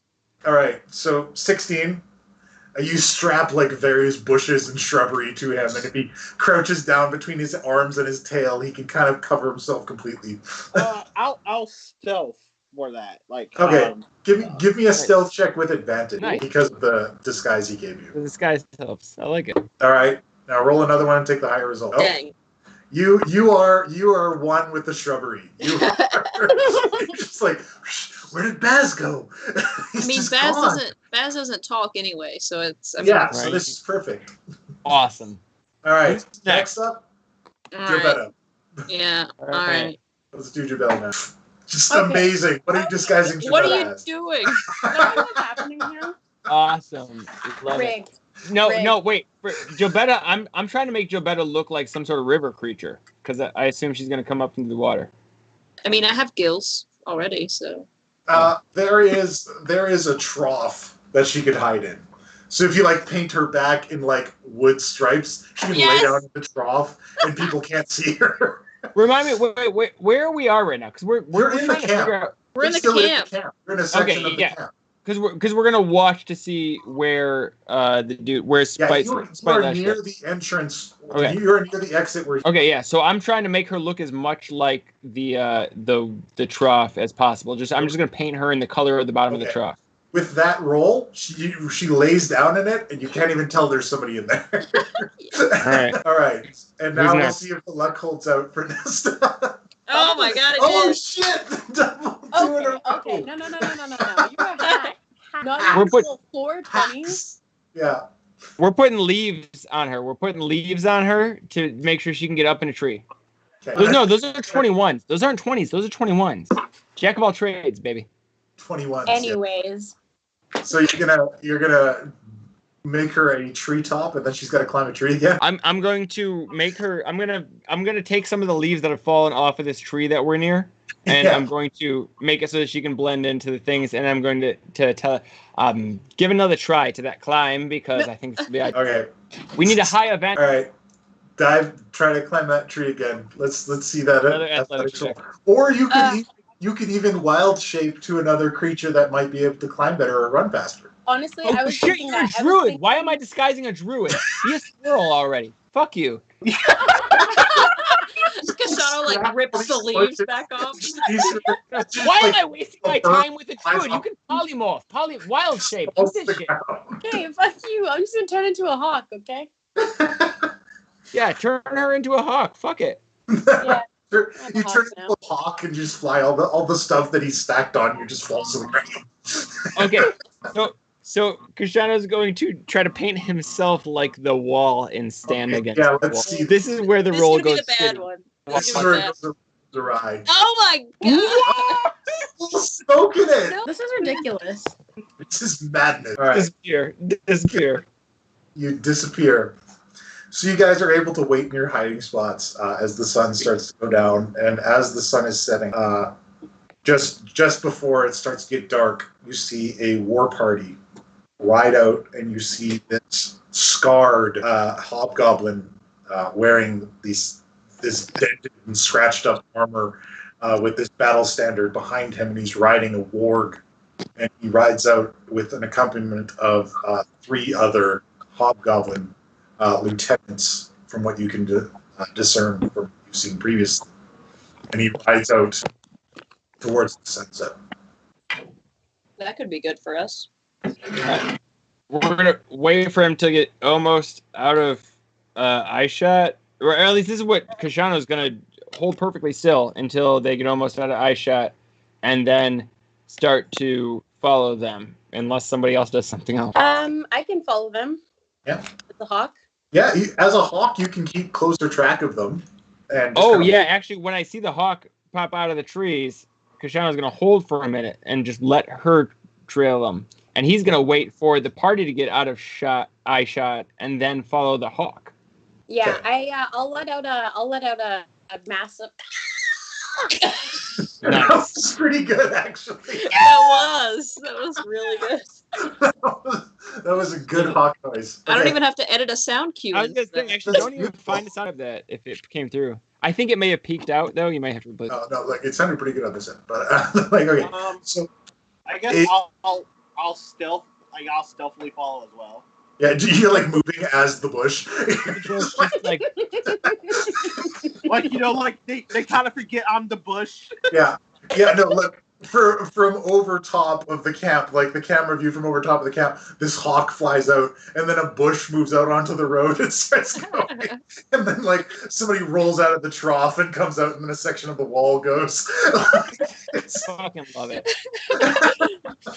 Speaker 2: All right. So 16. You strap like various bushes and shrubbery to him, and if he crouches down between his arms and his tail, he can kind of cover himself completely.
Speaker 6: I'll stealth for that. Like,
Speaker 2: okay, give me a stealth check with advantage
Speaker 1: Nice.
Speaker 2: because of the disguise he gave you.
Speaker 1: The disguise helps. I like it.
Speaker 2: All right, now roll another one and take the higher result.
Speaker 9: Dang.
Speaker 2: You are one with the shrubbery. You are you're just like, where did Baz go?
Speaker 9: I mean, Baz doesn't talk anyway, so it's.
Speaker 2: Yeah,
Speaker 1: Right.
Speaker 2: so this is perfect.
Speaker 1: Awesome.
Speaker 2: All right,
Speaker 1: Who's
Speaker 2: next up,
Speaker 9: All right.
Speaker 2: Jabetta.
Speaker 9: Yeah.
Speaker 1: All
Speaker 9: All
Speaker 1: right.
Speaker 9: right.
Speaker 2: Let's do Jabetta now. Just
Speaker 7: Okay.
Speaker 2: amazing. What are you disguising Jabetta
Speaker 9: What are you
Speaker 2: as?
Speaker 9: doing?
Speaker 7: What is happening here?
Speaker 1: Awesome. Love it.
Speaker 7: Rigged.
Speaker 1: No,
Speaker 7: Rigged.
Speaker 1: no, wait. For Jobetta, I'm trying to make Jobetta look like some sort of river creature because I assume she's gonna come up into the water.
Speaker 9: I mean, I have gills already, so.
Speaker 2: There is a trough that she could hide in. So if you like paint her back in like wood stripes, she can
Speaker 9: Yes!
Speaker 2: lay down in the trough and people can't see her.
Speaker 1: Remind me, wait, where we are right now? Because we're
Speaker 2: You're in the
Speaker 1: trying to figure
Speaker 2: camp.
Speaker 1: out
Speaker 9: We're in the
Speaker 2: Still
Speaker 9: camp.
Speaker 2: You're in a section
Speaker 1: Okay,
Speaker 2: of the
Speaker 1: yeah.
Speaker 2: camp.
Speaker 1: because we're gonna watch to see where the dude where
Speaker 2: Yeah,
Speaker 1: Spite
Speaker 2: you
Speaker 1: Spite
Speaker 2: are
Speaker 1: Lash
Speaker 2: near
Speaker 1: is.
Speaker 2: the entrance.
Speaker 1: Okay.
Speaker 2: You're near the exit where.
Speaker 1: Okay, yeah. So I'm trying to make her look as much like the trough as possible. I'm just gonna paint her in the color of the bottom of the
Speaker 2: Okay.
Speaker 1: trough.
Speaker 2: With that roll, she lays down in it, and you can't even tell there's somebody in there.
Speaker 1: All right.
Speaker 2: All right. And now
Speaker 1: Who's
Speaker 2: we'll
Speaker 1: next?
Speaker 2: see if the luck holds out for Nesta.
Speaker 9: Oh my god, it
Speaker 2: Oh
Speaker 9: did.
Speaker 2: shit! Double two in a row.
Speaker 7: Okay. No. You are hack. Not
Speaker 1: We're
Speaker 7: even
Speaker 1: put-
Speaker 7: full 420.
Speaker 2: Yeah.
Speaker 1: We're putting leaves on her. We're putting leaves on her to make sure she can get up in a tree.
Speaker 2: Okay.
Speaker 1: Those are 21s. Those aren't 20s. Those are 21s. Jack of all trades, baby.
Speaker 2: 21.
Speaker 7: Anyways.
Speaker 2: So you're gonna make her a treetop, and then she's got to climb a tree again.
Speaker 1: I'm going to make her. I'm gonna take some of the leaves that have fallen off of this tree that we're near, and
Speaker 2: Yeah.
Speaker 1: I'm going to make it so that she can blend into the things. And I'm going to tell give another try to that climb because I think this will be.
Speaker 2: Okay.
Speaker 1: We need a high event.
Speaker 2: All right. Try to climb that tree again. Let's see that.
Speaker 1: Another athletic
Speaker 2: roll. Or you could even wild shape to another creature that might be able to climb better or run faster.
Speaker 7: Honestly,
Speaker 1: Oh
Speaker 7: I was
Speaker 1: shit!
Speaker 7: thinking
Speaker 1: You're a
Speaker 7: that.
Speaker 1: druid. Why am I disguising a druid? Be a squirrel already. Fuck you.
Speaker 9: Kasano like rips the leaves back off.
Speaker 1: Why am I wasting my time with a druid? You can polymorph, wild shape. Do this shit.
Speaker 7: Okay, fuck you. I'm just gonna turn into a hawk, okay?
Speaker 1: Yeah, turn her into a hawk. Fuck it.
Speaker 7: Yeah.
Speaker 2: You turn into a hawk and just fly. All the stuff that he's stacked on you just falls to the ground.
Speaker 1: Okay, so Krishano's going to try to paint himself like the wall and stand against
Speaker 2: Yeah,
Speaker 1: the
Speaker 2: let's
Speaker 1: wall.
Speaker 2: see.
Speaker 1: This is where the
Speaker 9: This is
Speaker 1: roll
Speaker 9: gonna be
Speaker 1: goes.
Speaker 9: the bad
Speaker 1: shitty.
Speaker 9: one.
Speaker 2: This is
Speaker 9: This is
Speaker 2: where
Speaker 9: gonna
Speaker 2: it
Speaker 9: be
Speaker 2: goes the ride.
Speaker 9: Oh my god!
Speaker 2: Smoking it.
Speaker 7: This is ridiculous.
Speaker 2: This is madness. All right,
Speaker 1: Disappear.
Speaker 2: you disappear. So you guys are able to wait in your hiding spots as the sun starts to go down, and as the sun is setting, just before it starts to get dark, you see a war party ride out, and you see this scarred hobgoblin wearing this dented and scratched up armor with this battle standard behind him, and he's riding a warg, and he rides out with an accompaniment of 3 other hobgoblin lieutenants, from what you can discern from what you've seen previously, and he rides out towards the sunset.
Speaker 9: That could be good for us.
Speaker 1: We're gonna wait for him to get almost out of eye shot, or at least this is what Kashano's gonna hold perfectly still until they get almost out of eye shot, and then start to follow them, unless somebody else does something else.
Speaker 7: I can follow them.
Speaker 2: Yeah.
Speaker 7: With the hawk.
Speaker 2: Yeah, as a hawk, you can keep closer track of them. And just
Speaker 1: Oh
Speaker 2: kind of-
Speaker 1: yeah, actually, when I see the hawk pop out of the trees, Kashana's going to hold for a minute and just let her trail them. And he's going to wait for the party to get out of eye shot, and then follow the hawk.
Speaker 7: Yeah, I'll let out a massive.
Speaker 2: That was pretty good, actually.
Speaker 9: That was really good.
Speaker 2: That was a good hawk noise.
Speaker 9: I don't even have to edit a sound cue.
Speaker 1: I was going to say, actually, don't even find the sound of that if it came through. I think it may have peaked out, though. You might have to replace it.
Speaker 2: No, like it sounded pretty good on this end, but like okay. So
Speaker 6: I guess I'll stealthily follow as well.
Speaker 2: yeah, you're like moving as the bush.
Speaker 1: Just like,
Speaker 6: Like like they kind of forget I'm the bush.
Speaker 2: Yeah. No, look, from over top of the camp, like the camera view from over top of the camp, this hawk flies out, and then a bush moves out onto the road and starts going, and then like somebody rolls out of the trough and comes out, and then a section of the wall goes.
Speaker 1: I fucking love it.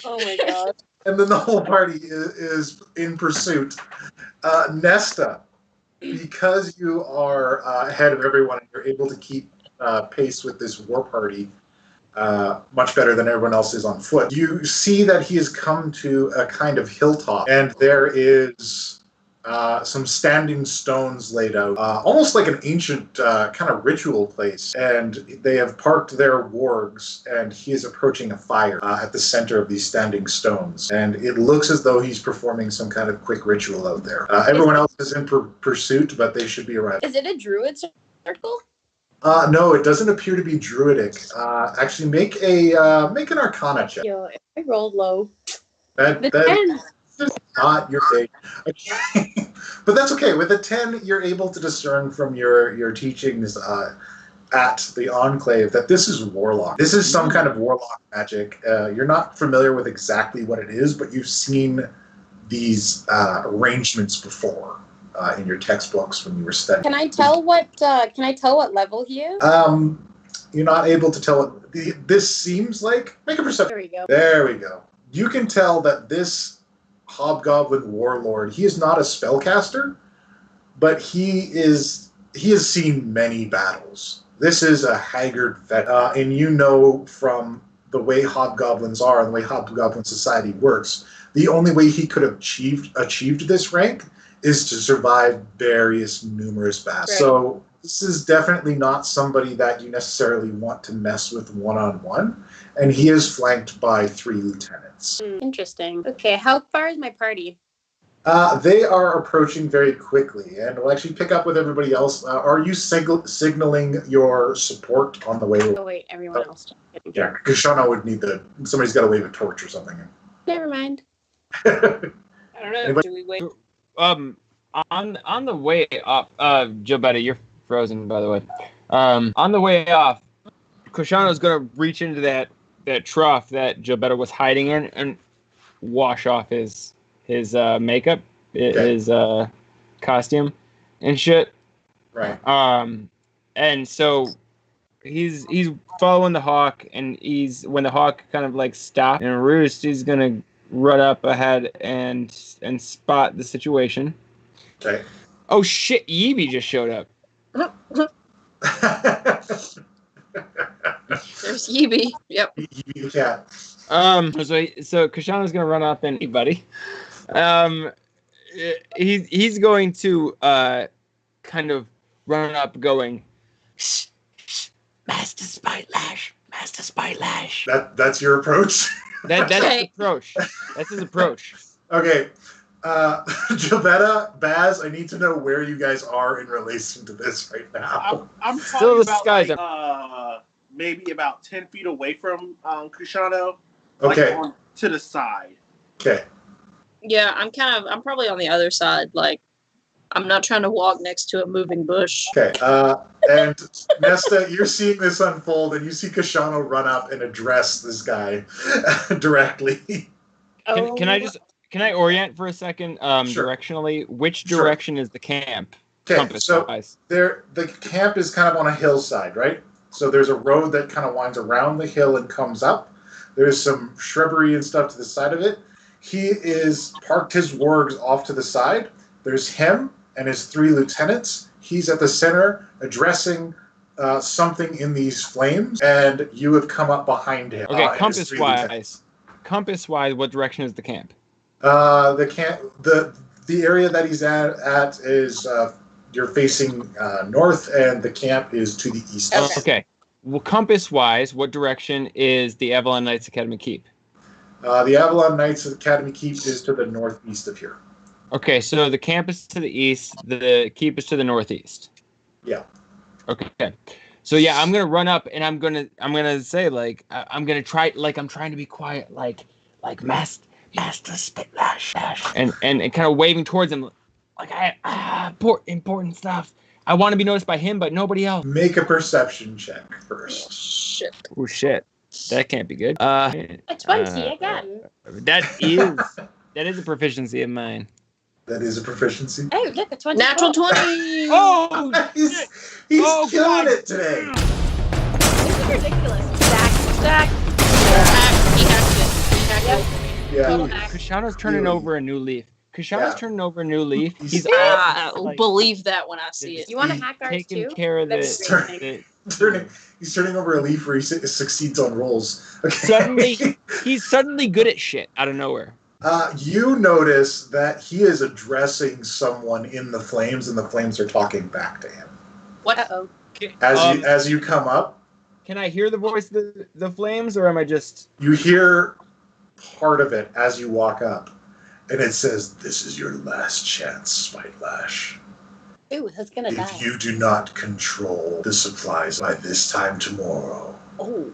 Speaker 9: Oh my god.
Speaker 2: And then the whole party is in pursuit. Nesta, because you are ahead of everyone and you're able to keep pace with this war party much better than everyone else is on foot, you see that he has come to a kind of hilltop, and there is some standing stones laid out, almost like an ancient kind of ritual place, and they have parked their wargs, and he is approaching a fire at the center of these standing stones, and it looks as though he's performing some kind of quick ritual out there. Everyone else is in pursuit, but they should be arriving.
Speaker 7: Is it a druid circle?
Speaker 2: No, it doesn't appear to be druidic. Actually, make an Arcana check.
Speaker 7: Yo, if I rolled low.
Speaker 2: That
Speaker 7: 10.
Speaker 2: is not your thing. Okay. But that's okay. With a 10, you're able to discern from your teachings at the Enclave that this is warlock. This is some kind of warlock magic. You're not familiar with exactly what it is, but you've seen these arrangements before. In your textbooks when you were studying.
Speaker 7: Can I tell what level he is?
Speaker 2: You're not able to tell what this seems like. Make a perception.
Speaker 7: There we go.
Speaker 2: There we go. You can tell that this hobgoblin warlord, he is not a spellcaster, but he has seen many battles. This is a haggard vet, and you know from the way hobgoblins are and the way hobgoblin society works, the only way he could have achieved this rank is to survive numerous battles.
Speaker 7: Right.
Speaker 2: So this is definitely not somebody that you necessarily want to mess with one-on-one, and he is flanked by 3 lieutenants.
Speaker 7: Interesting. Okay, how far is my party?
Speaker 2: They are approaching very quickly, and we'll actually pick up with everybody else. Are you signaling your support on the way?
Speaker 7: Oh wait, everyone else.
Speaker 2: Yeah, Kashana would need somebody's got to wave a torch or something.
Speaker 7: Never mind.
Speaker 9: I don't know.
Speaker 2: Anybody?
Speaker 9: Do we wait?
Speaker 1: On the way up, Joe Betty, you're frozen, by the way. On the way off, Koshano's gonna reach into that trough that Joe Betty was hiding in and wash off his makeup, his costume, and shit.
Speaker 2: Right.
Speaker 1: And so he's following the hawk, and when the hawk kind of like stops and roost, he's gonna run up ahead and spot the situation.
Speaker 2: Okay.
Speaker 1: Oh shit! Yeeby just showed up.
Speaker 9: There's Yeeby. Yep.
Speaker 2: Yeeby the cat.
Speaker 1: So Kashana's gonna run up and buddy. He's going to kind of run up, going, shh, shh, Master Spite Lash.
Speaker 2: That's your approach.
Speaker 1: That's his approach. That's his approach.
Speaker 2: Okay. Jovetta, Baz, I need to know where you guys are in relation to this right now.
Speaker 6: I'm
Speaker 1: Still
Speaker 6: probably
Speaker 1: the
Speaker 6: about maybe about 10 feet away from Kushano.
Speaker 2: Okay.
Speaker 6: Like to the side.
Speaker 2: Okay.
Speaker 9: Yeah, I'm probably on the other side. Like, I'm not trying to walk next to a moving bush.
Speaker 2: Okay. And Nesta, you're seeing this unfold, and you see Kashano run up and address this guy directly.
Speaker 1: Can I orient for a second?
Speaker 2: Sure.
Speaker 1: Directionally, which direction is the camp?
Speaker 2: Okay, so the camp is kind of on a hillside, right? So there's a road that kind of winds around the hill and comes up. There's some shrubbery and stuff to the side of it. He is parked his wargs off to the side. There's him and his 3 lieutenants. He's at the center, addressing something in these flames, and you have come up behind him.
Speaker 1: Okay,
Speaker 2: and his three lieutenants.
Speaker 1: compass-wise, what direction is the camp?
Speaker 2: The area that he's at is you're facing north, and the camp is to the east.
Speaker 1: Okay. Well, compass-wise, what direction is the Avalon Knights Academy keep?
Speaker 2: The Avalon Knights Academy keep is to the northeast of here.
Speaker 1: Okay, so the camp is to the east, the keep is to the northeast.
Speaker 2: Yeah.
Speaker 1: Okay. So yeah, I'm gonna run up and I'm gonna say like I'm gonna try like I'm trying to be quiet like Master Spitlash and kind of waving towards him like important stuff. I want to be noticed by him, but nobody else.
Speaker 2: Make a perception check first.
Speaker 9: Shit.
Speaker 1: Oh shit, that can't be good.
Speaker 7: A 20 again.
Speaker 1: That is a proficiency of mine.
Speaker 2: That is a proficiency.
Speaker 7: Oh, look, a 20.
Speaker 9: Natural 20.
Speaker 1: Oh,
Speaker 2: He's killing it today.
Speaker 7: This is ridiculous.
Speaker 9: Stack. He hacked it.
Speaker 2: Yeah.
Speaker 7: Total hack.
Speaker 1: Kashana's turning over a new leaf. Turning over a new leaf. He's
Speaker 9: I'll believe that when I see it.
Speaker 7: You want to hack ours
Speaker 1: taking
Speaker 7: too?
Speaker 1: care of
Speaker 7: That'd be
Speaker 1: the
Speaker 2: He's turning over a leaf where he succeeds on rolls.
Speaker 1: Suddenly, he's suddenly good at shit out of nowhere.
Speaker 2: You notice that he is addressing someone in the flames, and the flames are talking back to him.
Speaker 9: What?
Speaker 7: Uh-oh.
Speaker 2: As you come up,
Speaker 1: Can I hear the voice of the flames, or am I just...
Speaker 2: you hear part of it as you walk up, and it says, "This is your last chance, Spitelash.
Speaker 7: Ooh, who's gonna die?
Speaker 2: If you do not control the supplies by this time tomorrow,
Speaker 7: Oh.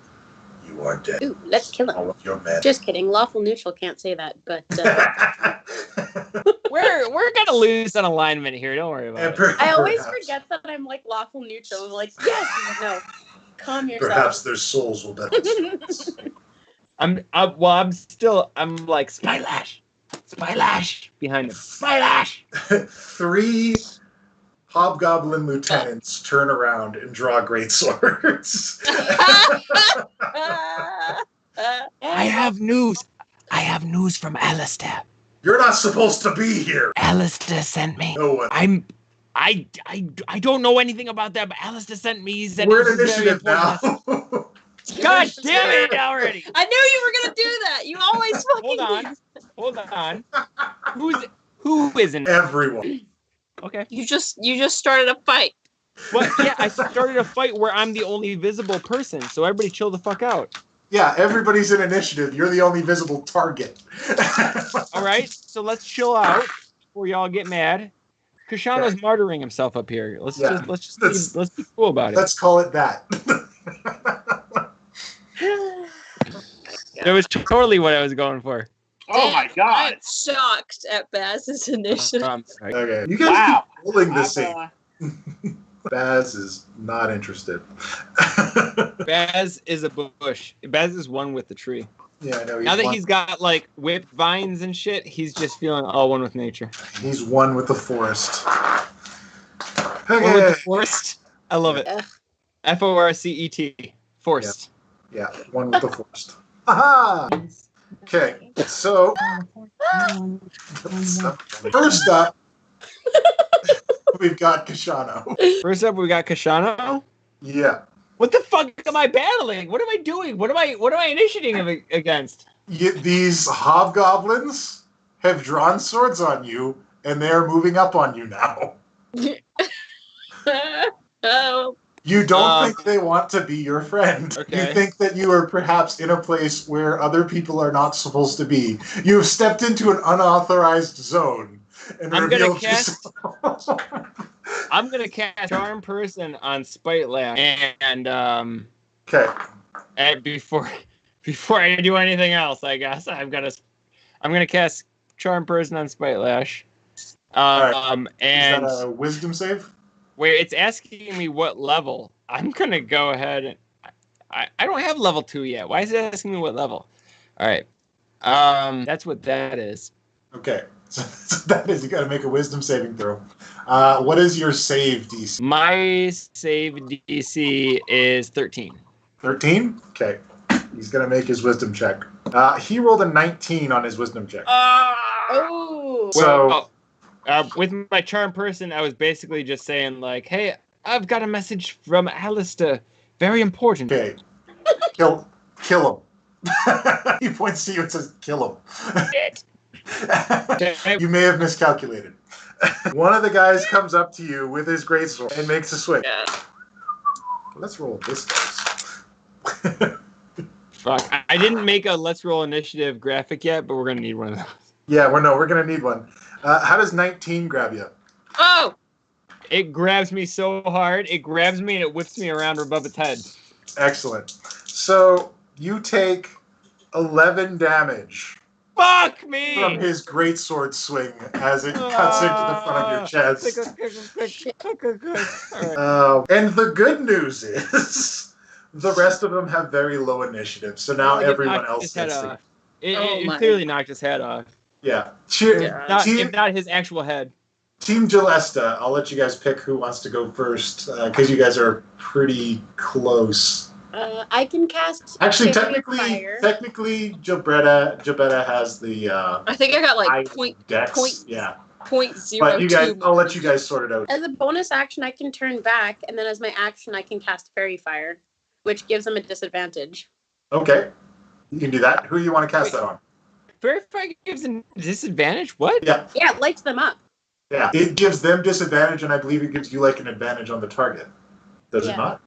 Speaker 2: you are dead.
Speaker 7: Ooh, let's kill him.
Speaker 2: All of your men."
Speaker 7: Just kidding. Lawful neutral can't say that, but
Speaker 1: We're gonna lose an alignment here. Don't worry about it.
Speaker 7: I always forget that I'm like lawful neutral. I'm like, yes, no, calm yourself.
Speaker 2: Perhaps their souls will benefit.
Speaker 1: I'm like Spylash behind him. Spylash.
Speaker 2: 3 hobgoblin lieutenants turn around and draw great swords.
Speaker 1: I have news. I have news from Alistair.
Speaker 2: You're not supposed to be here.
Speaker 1: Alistair sent me.
Speaker 2: No one.
Speaker 1: I don't know anything about that, but Alistair sent me. He said
Speaker 2: We're
Speaker 1: it
Speaker 2: in
Speaker 1: was very
Speaker 2: initiative now.
Speaker 1: important. God damn it already!
Speaker 9: I knew you were gonna do that. You always fucking
Speaker 1: Hold on. Who isn't?
Speaker 2: Everyone.
Speaker 1: Okay.
Speaker 9: You just started a fight.
Speaker 1: But yeah, I started a fight where I'm the only visible person, so everybody chill the fuck out.
Speaker 2: Yeah, everybody's in initiative. You're the only visible target.
Speaker 1: All right, so let's chill out before y'all get mad. Kashano's martyring himself up here. Let's be cool about it.
Speaker 2: Let's call it that.
Speaker 1: That was totally what I was going for.
Speaker 6: Oh my god.
Speaker 9: I'm shocked at Baz's initiative.
Speaker 2: Okay, you guys keep rolling this thing. Baz is not interested.
Speaker 1: Baz is a bush. Baz is one with the tree.
Speaker 2: Yeah, I know.
Speaker 1: Now that he's got like whipped vines and shit, he's just feeling all one with nature.
Speaker 2: He's one with the forest.
Speaker 1: One with the forest. I love it. Forcet. Forest.
Speaker 2: Yeah, one with the forest. Aha! Okay, so first up, we've got Kashano.
Speaker 1: First up, we got Kashano.
Speaker 2: Yeah.
Speaker 1: What the fuck am I battling? What am I doing? What am I initiating against?
Speaker 2: These hobgoblins have drawn swords on you, and they are moving up on you now.
Speaker 9: Oh.
Speaker 2: You don't think they want to be your friend.
Speaker 1: Okay.
Speaker 2: You think that you are perhaps in a place where other people are not supposed to be. You have stepped into an unauthorized zone and revealed yourself.
Speaker 1: I'm gonna cast Charm Person on Spitelash, and
Speaker 2: okay.
Speaker 1: And before I do anything else, I guess I'm gonna cast Charm Person on Spitelash.
Speaker 2: Right.
Speaker 1: And
Speaker 2: is that a wisdom save?
Speaker 1: Where it's asking me what level, I'm gonna go ahead and I don't have level 2 yet. Why is it asking me what level? All right, that's what that is.
Speaker 2: Okay, so that is, you got to make a wisdom saving throw. What is your save DC?
Speaker 1: My save DC is 13.
Speaker 2: 13? Okay, he's gonna make his wisdom check. He rolled a 19 on his wisdom check.
Speaker 7: Oh.
Speaker 2: So.
Speaker 1: With my Charm Person, I was basically just saying like, hey, I've got a message from Alistair. Very important.
Speaker 2: Okay. Kill him. He points to you and says, kill him. You may have miscalculated. One of the guys comes up to you with his greatsword and makes a swing.
Speaker 9: Yeah.
Speaker 2: Let's roll this dice.
Speaker 1: Fuck. I didn't make a Let's Roll Initiative graphic yet, but we're going to need one of those.
Speaker 2: Yeah, we're going to need one. How does 19 grab you?
Speaker 9: Oh!
Speaker 1: It grabs me so hard, it grabs me and it whips me around above its head.
Speaker 2: Excellent. So you take 11 damage
Speaker 1: Fuck me!
Speaker 2: from his greatsword swing as it cuts into the front of your chest. And the good news is the rest of them have very low initiative, so now everyone else gets to...
Speaker 1: It clearly knocked his head off.
Speaker 2: Yeah.
Speaker 1: If not his actual head.
Speaker 2: Team Gelesta, I'll let you guys pick who wants to go first, because you guys are pretty close.
Speaker 7: I can cast.
Speaker 2: Actually,
Speaker 7: Fairy
Speaker 2: technically,
Speaker 7: Fire.
Speaker 2: Jabetta has the.
Speaker 9: I think I got like
Speaker 2: high
Speaker 9: point
Speaker 2: dex. Yeah.
Speaker 9: 0.02.
Speaker 2: But you guys, I'll let you guys sort it out.
Speaker 7: As a bonus action, I can turn back, and then as my action, I can cast Fairy Fire, which gives them a disadvantage.
Speaker 2: Okay, you can do that. Who do you want to cast that on?
Speaker 1: Fairy Fire gives a disadvantage? What?
Speaker 2: Yeah.
Speaker 7: Yeah, it lights them up.
Speaker 2: Yeah, it gives them disadvantage, and I believe it gives you like an advantage on the target. Does it not?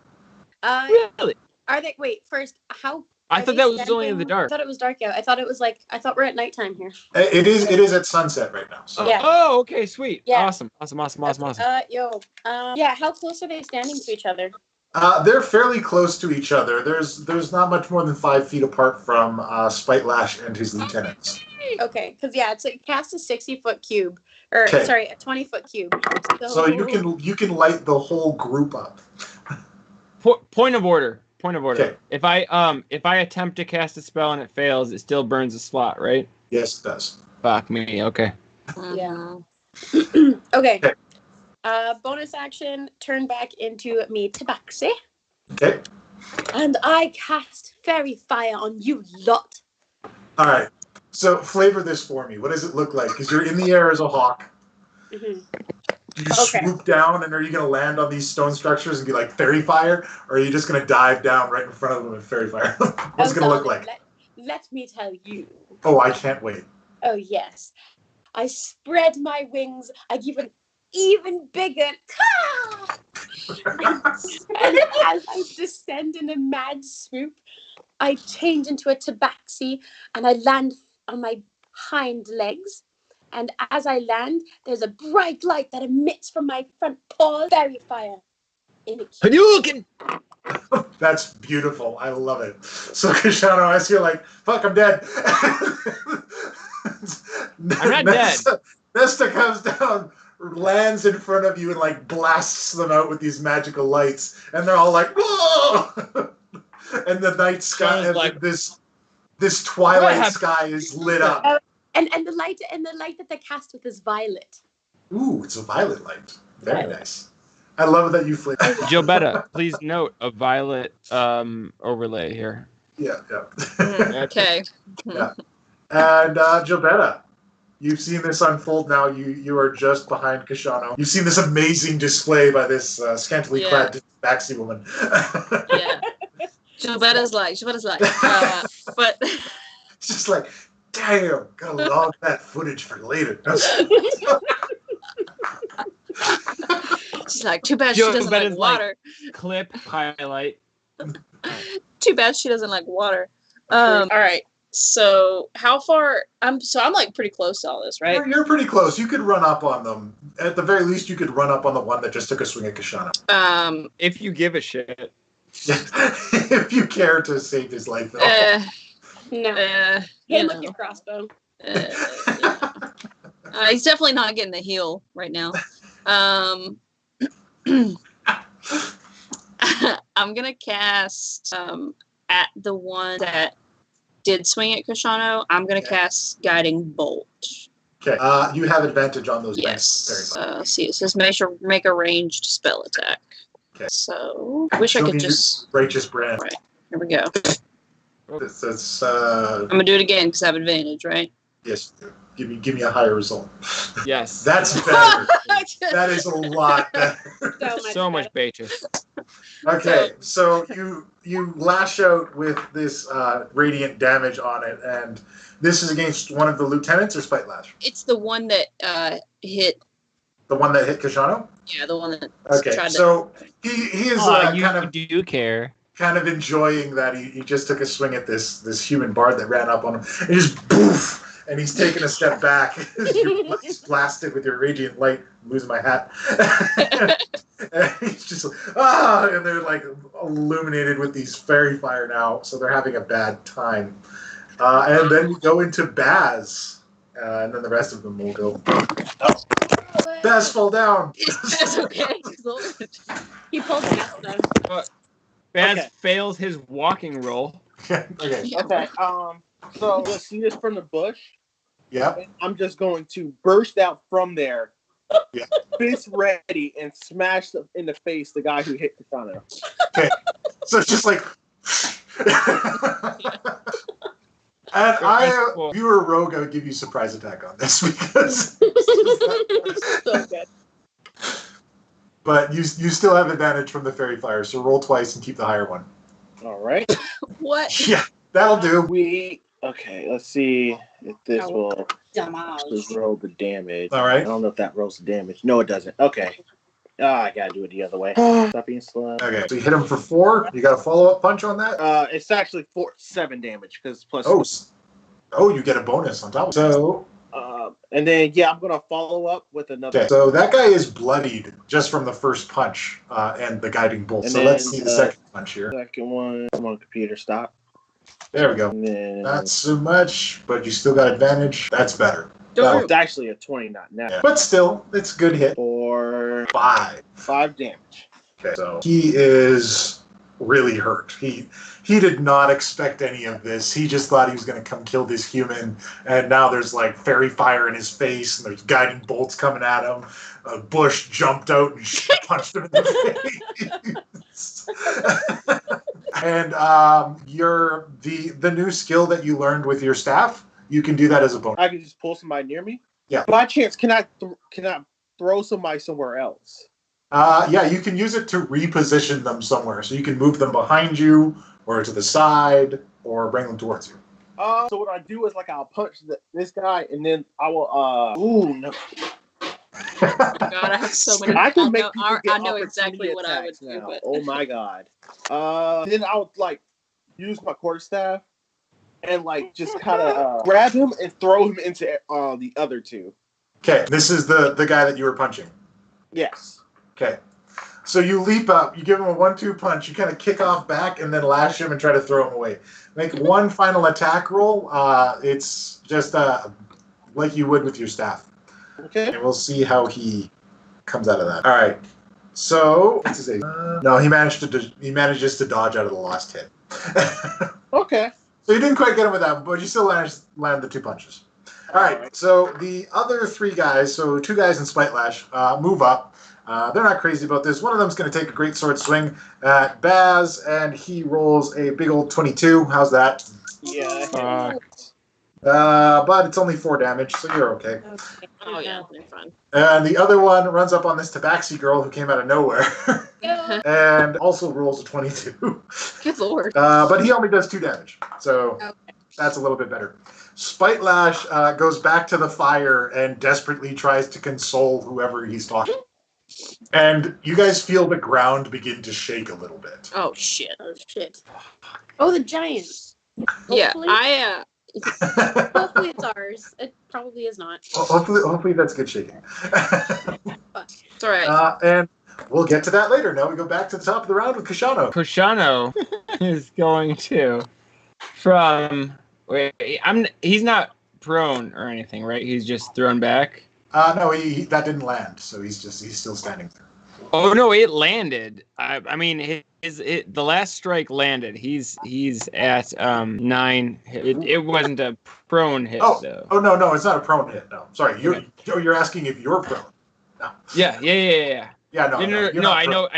Speaker 1: Really?
Speaker 7: Are they? Wait, first, how?
Speaker 1: I thought that was only in the
Speaker 7: I
Speaker 1: dark.
Speaker 7: thought it was dark out. I thought we're at nighttime here.
Speaker 2: It is at sunset right now. So.
Speaker 7: Yeah.
Speaker 1: Oh, okay, sweet.
Speaker 7: Yeah.
Speaker 1: Awesome.
Speaker 7: Yeah, how close are they standing to each other?
Speaker 2: They're fairly close to each other. There's not much more than 5 feet apart from Spite Lash and his lieutenants.
Speaker 7: Okay, because it's like cast a 60-foot cube, or sorry, a 20-foot cube.
Speaker 2: So you can light the whole group up.
Speaker 1: Point of order.
Speaker 2: Okay.
Speaker 1: If I attempt to cast a spell and it fails, it still burns a slot, right?
Speaker 2: Yes, it does.
Speaker 1: Fuck me. Okay.
Speaker 7: Yeah. Okay. Bonus action, turn back into me Tabaxi.
Speaker 2: Okay.
Speaker 7: And I cast Fairy Fire on you lot.
Speaker 2: All right. So flavor this for me. What does it look like? Because you're in the air as a hawk.
Speaker 7: Mm-hmm.
Speaker 2: Do you swoop down, and are you going to land on these stone structures and be like Fairy Fire? Or are you just going to dive down right in front of them with Fairy Fire? What's it going to look like?
Speaker 7: Let me tell you.
Speaker 2: Oh, I can't wait.
Speaker 7: Oh, yes. I spread my wings. I give an even bigger. And as I descend in a mad swoop, I change into a tabaxi and I land on my hind legs. And as I land, there's a bright light that emits from my front paw. Fairy Fire.
Speaker 1: Hadouken!
Speaker 2: That's beautiful. I love it. So, Kashano, as you're like, fuck, I'm dead.
Speaker 1: I'm not dead.
Speaker 2: Nesta comes down, lands in front of you, and like blasts them out with these magical lights. And they're all like, whoa! And the night sky, like this twilight sky is lit up.
Speaker 7: And the light that they cast with is violet.
Speaker 2: Ooh, it's a violet light. Very nice. I love that you flavor.
Speaker 1: Jobetta, please note a violet overlay here.
Speaker 2: Yeah.
Speaker 9: Okay.
Speaker 2: Yeah. And Jobetta, you've seen this unfold now. You are just behind Kashano. You've seen this amazing display by this scantily clad Baxi woman.
Speaker 9: Yeah. Jobetta's like, but
Speaker 2: it's just like, damn, gotta log that footage for later.
Speaker 9: She's like, too bad she doesn't like water.
Speaker 1: Clip highlight.
Speaker 9: Too bad she doesn't like water. All right. So how far? I'm like pretty close to all this, right?
Speaker 2: You're pretty close. You could run up on them. At the very least, you could run up on the one that just took a swing at Kashana.
Speaker 1: If you give a shit.
Speaker 2: If you care to save his life.
Speaker 7: No. Hit him with your crossbow.
Speaker 9: He's definitely not getting the heal right now. I'm gonna cast at the one that did swing at Kashano. I'm gonna cast Guiding Bolt.
Speaker 2: Okay. You have advantage on those.
Speaker 9: Yes. See, it says make a ranged spell attack. Okay. So I wish I could just
Speaker 2: righteous brand.
Speaker 9: Right. Here we go.
Speaker 2: It's
Speaker 9: I'm gonna do it again because I have advantage, right?
Speaker 2: Yes. Give me a higher result.
Speaker 1: Yes.
Speaker 2: That's better. That is a lot better.
Speaker 1: So much better.
Speaker 2: Okay, so you lash out with this radiant damage on it, and this is against one of the lieutenants or Spite Lash?
Speaker 9: It's the one that hit.
Speaker 2: The one that hit Kashano?
Speaker 9: Yeah, the one that
Speaker 2: Okay,
Speaker 9: tried
Speaker 2: so he is
Speaker 1: you
Speaker 2: kind of
Speaker 1: do care.
Speaker 2: Kind of enjoying that he just took a swing at this human bard that ran up on him, and he just poof, and he's taking a step back. You're blasted with your radiant light. I'm losing my hat. And he's just like, and they're like illuminated with these fairy fire now, so they're having a bad time. And then we go into Baz, and then the rest of them will go. Oh. Baz fell down.
Speaker 9: That's okay.
Speaker 7: He pulled it out though.
Speaker 1: Baz fails his walking roll.
Speaker 2: Okay.
Speaker 6: Okay. So let's see this from the bush.
Speaker 2: Yeah.
Speaker 6: I'm just going to burst out from there.
Speaker 2: Yeah.
Speaker 6: Fist ready and smash in the face the guy who hit Katana.
Speaker 2: Okay. So it's just like. And viewer Rogue, I would give you surprise attack on this because.
Speaker 7: So good.
Speaker 2: But you still have advantage from the fairy fire, so roll twice and keep the higher one.
Speaker 6: All right.
Speaker 9: What?
Speaker 2: Yeah, that'll do.
Speaker 6: Okay, let's see if this will
Speaker 7: Damage.
Speaker 6: roll the damage.
Speaker 2: All
Speaker 6: I
Speaker 2: right.
Speaker 6: don't know if that rolls the damage. No, it doesn't. Okay. I gotta do it the other way. Stop being slow.
Speaker 2: Okay, so you hit him for 4. You got a follow-up punch on that?
Speaker 6: It's actually 7 damage because plus.
Speaker 2: Oh, you get a bonus on top. So.
Speaker 6: And then I'm gonna follow up with another.
Speaker 2: Okay, so that guy is bloodied just from the first punch and the guiding bolt.
Speaker 6: And
Speaker 2: so
Speaker 6: then,
Speaker 2: let's see the second punch here.
Speaker 6: Second one. Come on, computer, stop.
Speaker 2: There we go.
Speaker 6: And then,
Speaker 2: Not so much, but you still got advantage. That's better.
Speaker 6: it's actually a 20, not now.
Speaker 2: Yeah. But still, it's a good hit.
Speaker 6: For
Speaker 2: 5
Speaker 6: damage.
Speaker 2: Okay, so he is really hurt. He did not expect any of this. He just thought he was going to come kill this human, and now there's like fairy fire in his face, and there's guiding bolts coming at him. A bush jumped out and punched him in the face. And the new skill that you learned with your staff, you can do that as a bonus.
Speaker 6: I can just pull somebody near me.
Speaker 2: Yeah.
Speaker 6: By chance, can I throw somebody somewhere else?
Speaker 2: Yeah, you can use it to reposition them somewhere. So you can move them behind you, or to the side, or bring them towards you.
Speaker 6: So what I do is I'll punch this guy, and then I will. Ooh no!
Speaker 9: Oh God, I have so many.
Speaker 6: I can make people get
Speaker 9: I know exactly what I would do.
Speaker 6: now.
Speaker 9: But...
Speaker 6: Oh my God! Then I would use my quarterstaff and just kind of grab him and throw him into the other two.
Speaker 2: Okay, this is the guy that you were punching.
Speaker 6: Yes.
Speaker 2: Okay. So you leap up, you give him a 1-2 punch, you kind of kick off back and then lash him and try to throw him away. Make one final attack roll. It's just like you would with your staff.
Speaker 6: Okay.
Speaker 2: And we'll see how he comes out of that. All right. So what's his age? No, he manages to dodge out of the last hit.
Speaker 6: Okay.
Speaker 2: So you didn't quite get him with that, but you still land the 2 punches. All right. So the other 3 guys, so 2 guys in Spite Lash, move up. They're not crazy about this. One of them's going to take a great sword swing at Baz, and he rolls a big old 22. How's that?
Speaker 6: Yeah.
Speaker 2: But it's only 4 damage, so you're okay.
Speaker 9: Oh yeah, they're fun.
Speaker 2: And the other one runs up on this Tabaxi girl who came out of nowhere, and also rolls a 22.
Speaker 9: Good lord.
Speaker 2: But he only does 2 damage, so that's a little bit better. Spite Lash goes back to the fire and desperately tries to console whoever he's talking to. And you guys feel the ground begin to shake a little bit.
Speaker 9: Oh shit.
Speaker 7: Oh, the giants.
Speaker 9: Yeah,
Speaker 7: Hopefully- Hopefully it's ours. It probably is not.
Speaker 2: Well, hopefully that's good shaking.
Speaker 9: It's all right.
Speaker 2: And we'll get to that later. Now we go back to the top of the round with Kashano.
Speaker 1: Kashano is going to he's not prone or anything, right? He's just thrown back.
Speaker 2: No, that didn't land, so he's still standing there.
Speaker 1: Oh no, it landed. I mean, the last strike landed. He's at 9. It wasn't a prone hit though.
Speaker 2: Oh no, it's not a prone hit. No, sorry, you're asking if you're prone. No.
Speaker 1: Yeah.
Speaker 2: Yeah, no.
Speaker 1: I know.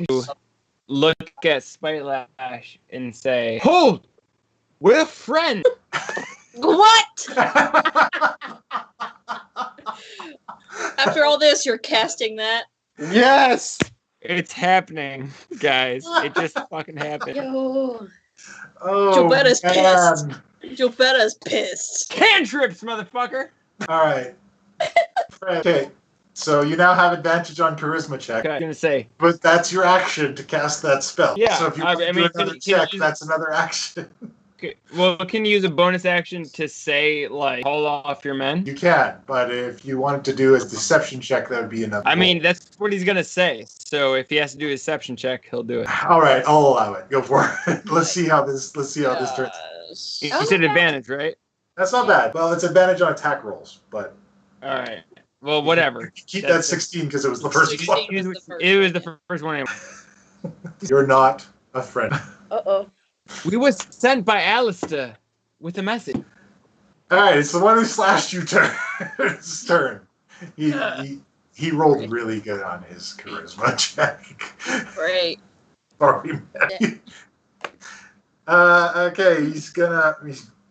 Speaker 1: You look at Spite Lash and say, "Hold, we're friends."
Speaker 9: What? Unless you're casting that.
Speaker 6: Yes.
Speaker 1: It's happening, guys. It just fucking happened.
Speaker 7: Yo.
Speaker 2: Oh,
Speaker 9: Jobetta's pissed.
Speaker 2: man.
Speaker 9: Jobetta's pissed.
Speaker 1: Cantrips, motherfucker!
Speaker 2: All right. Okay. So you now have advantage on charisma check,
Speaker 1: Okay, I was gonna say.
Speaker 2: but that's your action to cast that spell.
Speaker 1: Yeah,
Speaker 2: So if you
Speaker 1: I
Speaker 2: want to do
Speaker 1: mean,
Speaker 2: another
Speaker 1: can
Speaker 2: check,
Speaker 1: you-
Speaker 2: that's another action.
Speaker 1: Okay, well, can you use a bonus action to say, like, call off your men?
Speaker 2: You can, but if you wanted to do a deception check, that would be another.
Speaker 1: I
Speaker 2: roll.
Speaker 1: mean, that's what he's gonna say. So if he has to do a deception check, he'll do it.
Speaker 2: All right, I'll allow it. Go for it. Let's see how this turns.
Speaker 1: You
Speaker 7: Oh,
Speaker 1: said
Speaker 7: yeah.
Speaker 1: advantage, right?
Speaker 2: That's not bad. Well, it's advantage on attack rolls, but
Speaker 1: All right. Well, whatever.
Speaker 2: keep that
Speaker 1: That's-
Speaker 2: 16 because it was the first
Speaker 9: 16.
Speaker 2: one.
Speaker 1: It
Speaker 9: was
Speaker 1: was,
Speaker 9: the first
Speaker 1: it was
Speaker 9: one,
Speaker 1: the first one. Anyway.
Speaker 2: You're not a friend.
Speaker 7: Uh-oh.
Speaker 1: We was sent by Alistair with a message.
Speaker 2: All right, it's the one who slashed you turn. His turn. He rolled really good on his charisma check.
Speaker 9: Great.
Speaker 2: Sorry, man. Okay, he's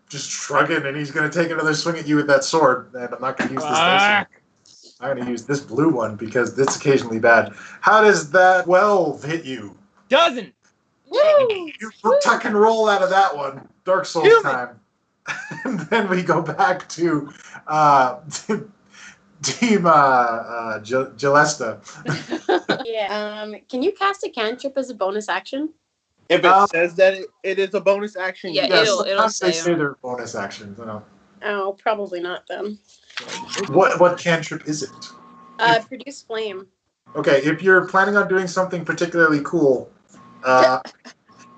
Speaker 2: just shrugging and he's gonna take another swing at you with that sword. And I'm not gonna use this dice. I'm gonna use this blue one because it's occasionally bad. How does that 12 hit you?
Speaker 1: Doesn't.
Speaker 7: Woo!
Speaker 2: You tuck and roll out of that one. Dark Souls
Speaker 1: Human.
Speaker 2: time. And then we go back to Team Gelesta.
Speaker 7: Yeah. Can you cast a cantrip as a bonus action?
Speaker 6: If it says that it is a bonus action,
Speaker 9: Yeah,
Speaker 2: Yes,
Speaker 9: it'll
Speaker 2: sometimes they
Speaker 9: say
Speaker 2: say they're bonus actions. You know.
Speaker 7: Oh, probably not then.
Speaker 2: What cantrip is it?
Speaker 7: Produce flame.
Speaker 2: Okay, if you're planning on doing something particularly cool,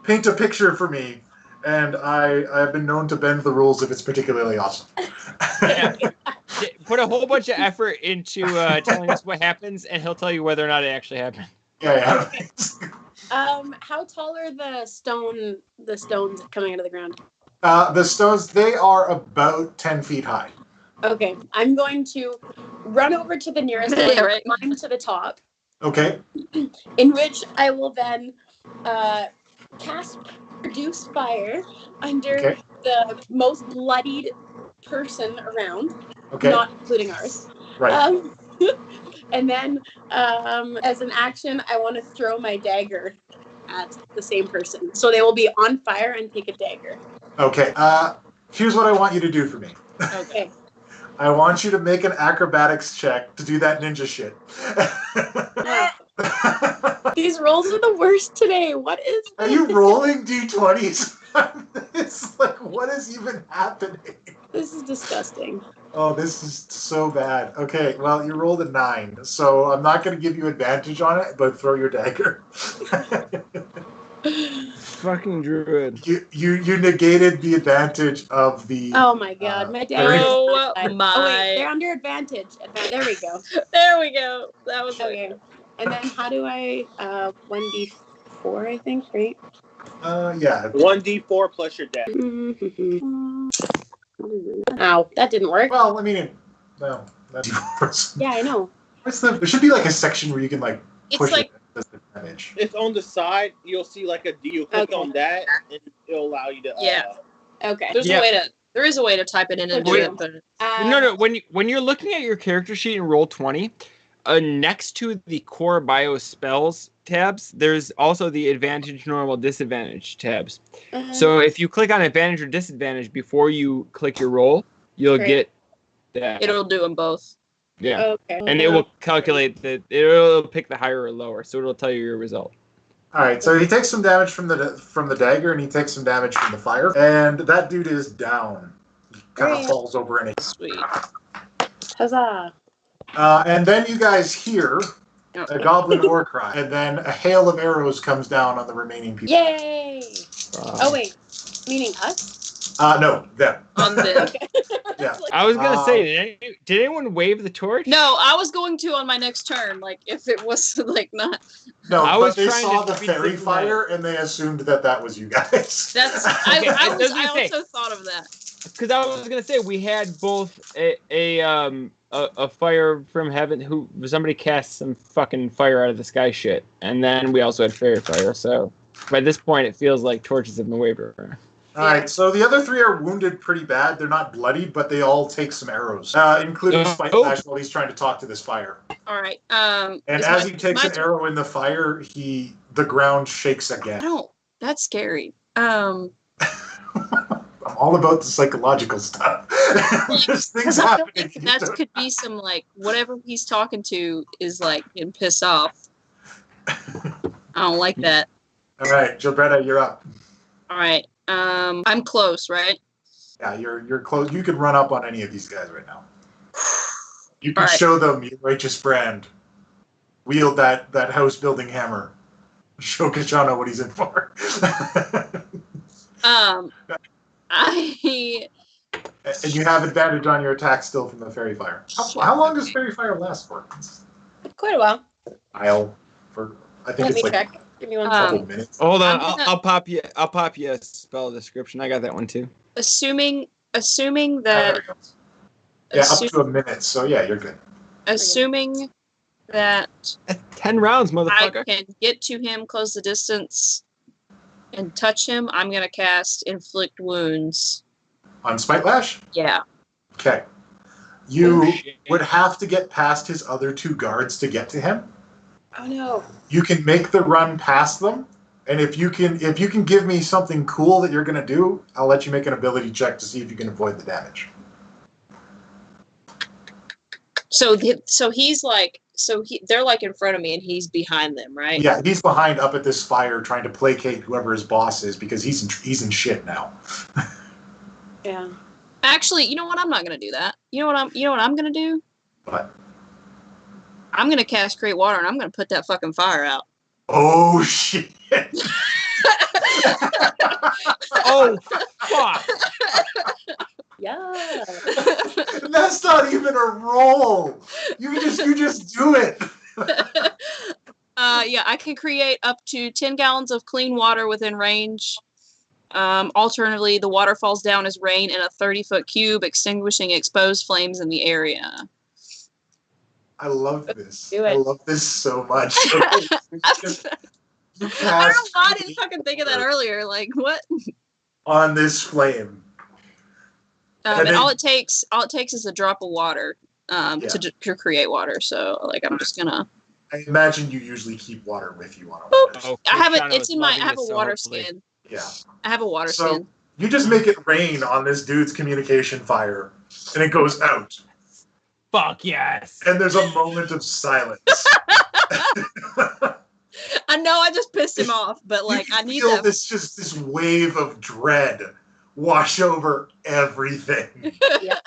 Speaker 2: paint a picture for me, and I've been known to bend the rules if it's particularly awesome.
Speaker 1: Yeah. Put a whole bunch of effort into telling us what happens, and he'll tell you whether or not it actually happened.
Speaker 2: Yeah.
Speaker 7: How tall are the stones coming out of the ground?
Speaker 2: The stones, they are about 10 feet high.
Speaker 7: Okay, I'm going to run over to the nearest one,
Speaker 9: Yeah, right.
Speaker 7: climb to the top,
Speaker 2: Okay.
Speaker 7: in which I will then cast Produce Fire under
Speaker 2: Okay.
Speaker 7: the most bloodied person around,
Speaker 2: Okay.
Speaker 7: not including ours.
Speaker 2: Right.
Speaker 7: And then, as an action, I want to throw my dagger at the same person. So they will be on fire and take a dagger.
Speaker 2: Okay. Here's what I want you to do for me.
Speaker 7: Okay.
Speaker 2: I want you to make an acrobatics check to do that ninja shit.
Speaker 7: These rolls are the worst today. What is
Speaker 2: Are you rolling d20s? It's like, what is even happening?
Speaker 7: this? Is disgusting.
Speaker 2: Oh, this is so bad. Okay, well, you rolled a 9, so I'm not going to give you advantage on it, but throw your dagger.
Speaker 1: Fucking druid.
Speaker 2: You negated the advantage of the.
Speaker 7: Oh my god, my dagger. is
Speaker 9: Oh
Speaker 7: not bad.
Speaker 9: my.
Speaker 7: Oh wait, they're under advantage. There we go.
Speaker 9: There we go. That was
Speaker 7: Okay. And then how do I 1d4, I think, right?
Speaker 2: Yeah.
Speaker 6: 1d4 plus your deck.
Speaker 7: Ow, that didn't work.
Speaker 2: Well, I mean, no. That's yours.
Speaker 7: Yeah, I know.
Speaker 2: There should be like a section where you can like
Speaker 9: It's
Speaker 2: push
Speaker 9: like-
Speaker 2: it as advantage.
Speaker 6: It's on the side. You'll see like a D. You click
Speaker 7: Okay.
Speaker 6: on that, and it'll allow you to.
Speaker 9: Yeah.
Speaker 7: Okay.
Speaker 1: Yeah.
Speaker 9: There is a way to type it in and do
Speaker 1: Wait.
Speaker 9: it, but
Speaker 1: No. When you're looking at your character sheet in Roll20, next to the core bio spells tabs, there's also the advantage, normal, disadvantage tabs. So if you click on advantage or disadvantage before you click your roll, you'll
Speaker 7: Great.
Speaker 1: get that.
Speaker 9: it'll do them both.
Speaker 1: Yeah.
Speaker 7: Okay.
Speaker 1: And it will calculate that it'll pick the higher or lower, so it'll tell you your result.
Speaker 2: All right, so he takes some damage from the dagger, and he takes some damage from the fire, and that dude is down. He kind of
Speaker 7: Great.
Speaker 2: falls over in it.
Speaker 9: Sweet.
Speaker 7: Huzzah.
Speaker 2: And then you guys hear a goblin war cry, and then a hail of arrows comes down on the remaining people.
Speaker 7: Yay! Oh wait, meaning us?
Speaker 2: No, them.
Speaker 9: On the
Speaker 7: Okay.
Speaker 2: Yeah.
Speaker 1: I was gonna say, did anyone wave the torch?
Speaker 9: No, I was going to on my next turn. Like if it was like not.
Speaker 2: No,
Speaker 1: I
Speaker 2: but
Speaker 1: was
Speaker 2: they
Speaker 1: trying
Speaker 2: saw
Speaker 1: to
Speaker 2: the
Speaker 1: be
Speaker 2: fairy
Speaker 1: diplomatic.
Speaker 2: fire, and they assumed that was you guys.
Speaker 9: That's
Speaker 1: Okay,
Speaker 9: I
Speaker 1: that's what I say.
Speaker 9: also thought of that.
Speaker 1: Because I was gonna say we had both a fire from heaven who somebody cast some fucking fire out of the sky shit, and then we also had fairy fire. So by this point, it feels like torches have been waved around.
Speaker 2: All right, so the other three are wounded pretty bad. They're not bloodied, but they all take some arrows, including Spiteflash while he's trying to talk to this fire.
Speaker 9: All right.
Speaker 2: And as he takes an arrow in the fire, the ground shakes again.
Speaker 9: That's scary.
Speaker 2: I'm all about the psychological stuff. Just things happening.
Speaker 9: That could be some like whatever he's talking to is like getting pissed off. I don't like that.
Speaker 2: All right, Gilberta, you're up.
Speaker 9: All right. I'm close, right?
Speaker 2: Yeah, you're close. You could run up on any of these guys right now. You can show them your righteous brand. Wield that house building hammer. Show Kashana what he's in for. And you have advantage on your attack still from the fairy fire. How long does fairy fire last for?
Speaker 7: Quite a while.
Speaker 2: I think it's like
Speaker 7: check. Give me one
Speaker 2: couple minutes.
Speaker 1: Hold on, I'll pop you a spell description. I got that one too.
Speaker 9: Assuming that
Speaker 2: up to a minute. So yeah, you're good.
Speaker 9: Assuming that
Speaker 1: 10 rounds, motherfucker.
Speaker 9: I can get to him, close the distance, and touch him, I'm gonna cast Inflict Wounds.
Speaker 2: On Spiteflash?
Speaker 9: Yeah.
Speaker 2: Okay. You would have to get past his other two guards to get to him.
Speaker 7: Oh no.
Speaker 2: You can make the run past them, and if you can give me something cool that you're gonna do, I'll let you make an ability check to see if you can avoid the damage.
Speaker 9: They're like in front of me and he's behind them, right?
Speaker 2: Yeah, he's behind up at this fire trying to placate whoever his boss is because he's in shit now.
Speaker 7: Yeah.
Speaker 9: Actually, you know what? I'm not gonna do that. You know what I'm gonna do?
Speaker 2: What?
Speaker 9: I'm gonna cast Create Water and I'm gonna put that fucking fire out.
Speaker 2: Oh shit!
Speaker 1: Oh fuck!
Speaker 7: Yeah.
Speaker 2: That's not even a roll. You just do it.
Speaker 9: Yeah, I can create up to 10 gallons of clean water within range. Alternatively, the water falls down as rain in a 30-foot cube, extinguishing exposed flames in the area.
Speaker 2: I love this.
Speaker 7: Do it.
Speaker 2: I love this so much.
Speaker 9: I don't know why I didn't fucking think of that earlier. Like, what?
Speaker 2: On this flame.
Speaker 9: And all it takes is a drop of water to create water. So, like, I'm just gonna.
Speaker 2: I imagine you usually keep water with you on a
Speaker 9: water. I have it. It's in my. I have a water skin.
Speaker 2: Yeah.
Speaker 9: I have a water skin.
Speaker 2: You just make it rain on this dude's communication fire, and it goes out.
Speaker 1: Fuck yes.
Speaker 2: And there's a moment of silence.
Speaker 9: I know I just pissed him off, but like I need
Speaker 2: that. This wave of dread wash over everything.
Speaker 7: Yeah.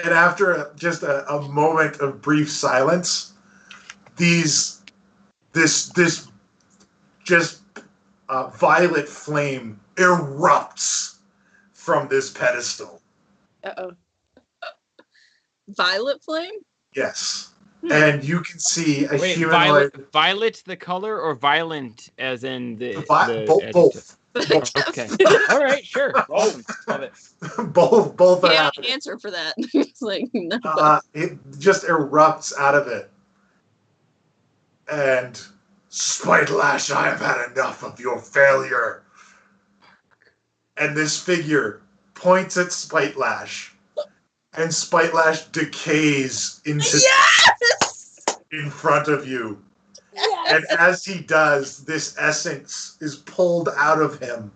Speaker 2: And after just a moment of brief silence, this violet flame erupts from this pedestal.
Speaker 7: Uh-oh.
Speaker 9: Violet flame?
Speaker 2: Yes. And you can see a humanoid.
Speaker 1: Violet the color or violent as in the
Speaker 2: both.
Speaker 1: Okay. All right, sure. Love it.
Speaker 2: Both are
Speaker 9: yeah, answer for that. It's like no.
Speaker 2: It just erupts out of it. And Spiteflash, I have had enough of your failure. And this figure points at Spiteflash. And Spiteflash decays into in front of you.
Speaker 7: Yes.
Speaker 2: And as he does, this essence is pulled out of him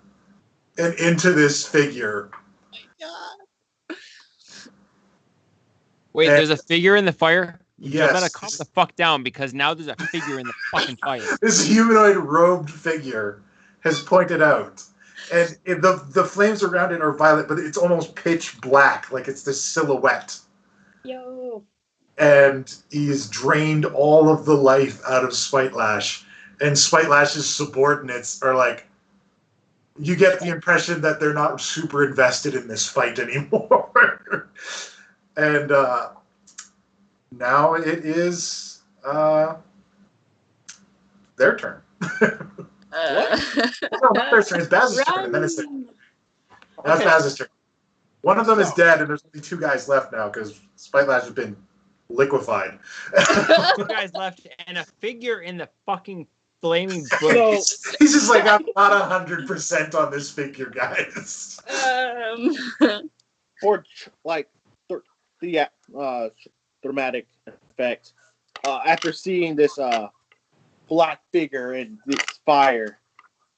Speaker 2: and into this figure.
Speaker 9: Oh my God.
Speaker 1: Wait, there's a figure in the fire?
Speaker 2: Yes.
Speaker 1: You better calm the fuck down because now there's a figure in the fucking fire.
Speaker 2: This humanoid robed figure has pointed out. And the flames around it are violet, but it's almost pitch black, like it's this silhouette.
Speaker 7: Yo.
Speaker 2: And he's drained all of the life out of Spiteflash. And Spitelash's subordinates are like, you get the impression that they're not super invested in this fight anymore. And now it is their turn. No, not their turn. It's Baz's turn, and then it's that's Baz's turn. One of them is dead, and there's only two guys left now because Spiteflash has been liquefied.
Speaker 1: 2 guys left, and a figure in the fucking flaming
Speaker 6: So,
Speaker 1: bush.
Speaker 2: He's just like, I'm not 100% on this figure, guys.
Speaker 6: for like the dramatic effect, after seeing this black figure and this fire,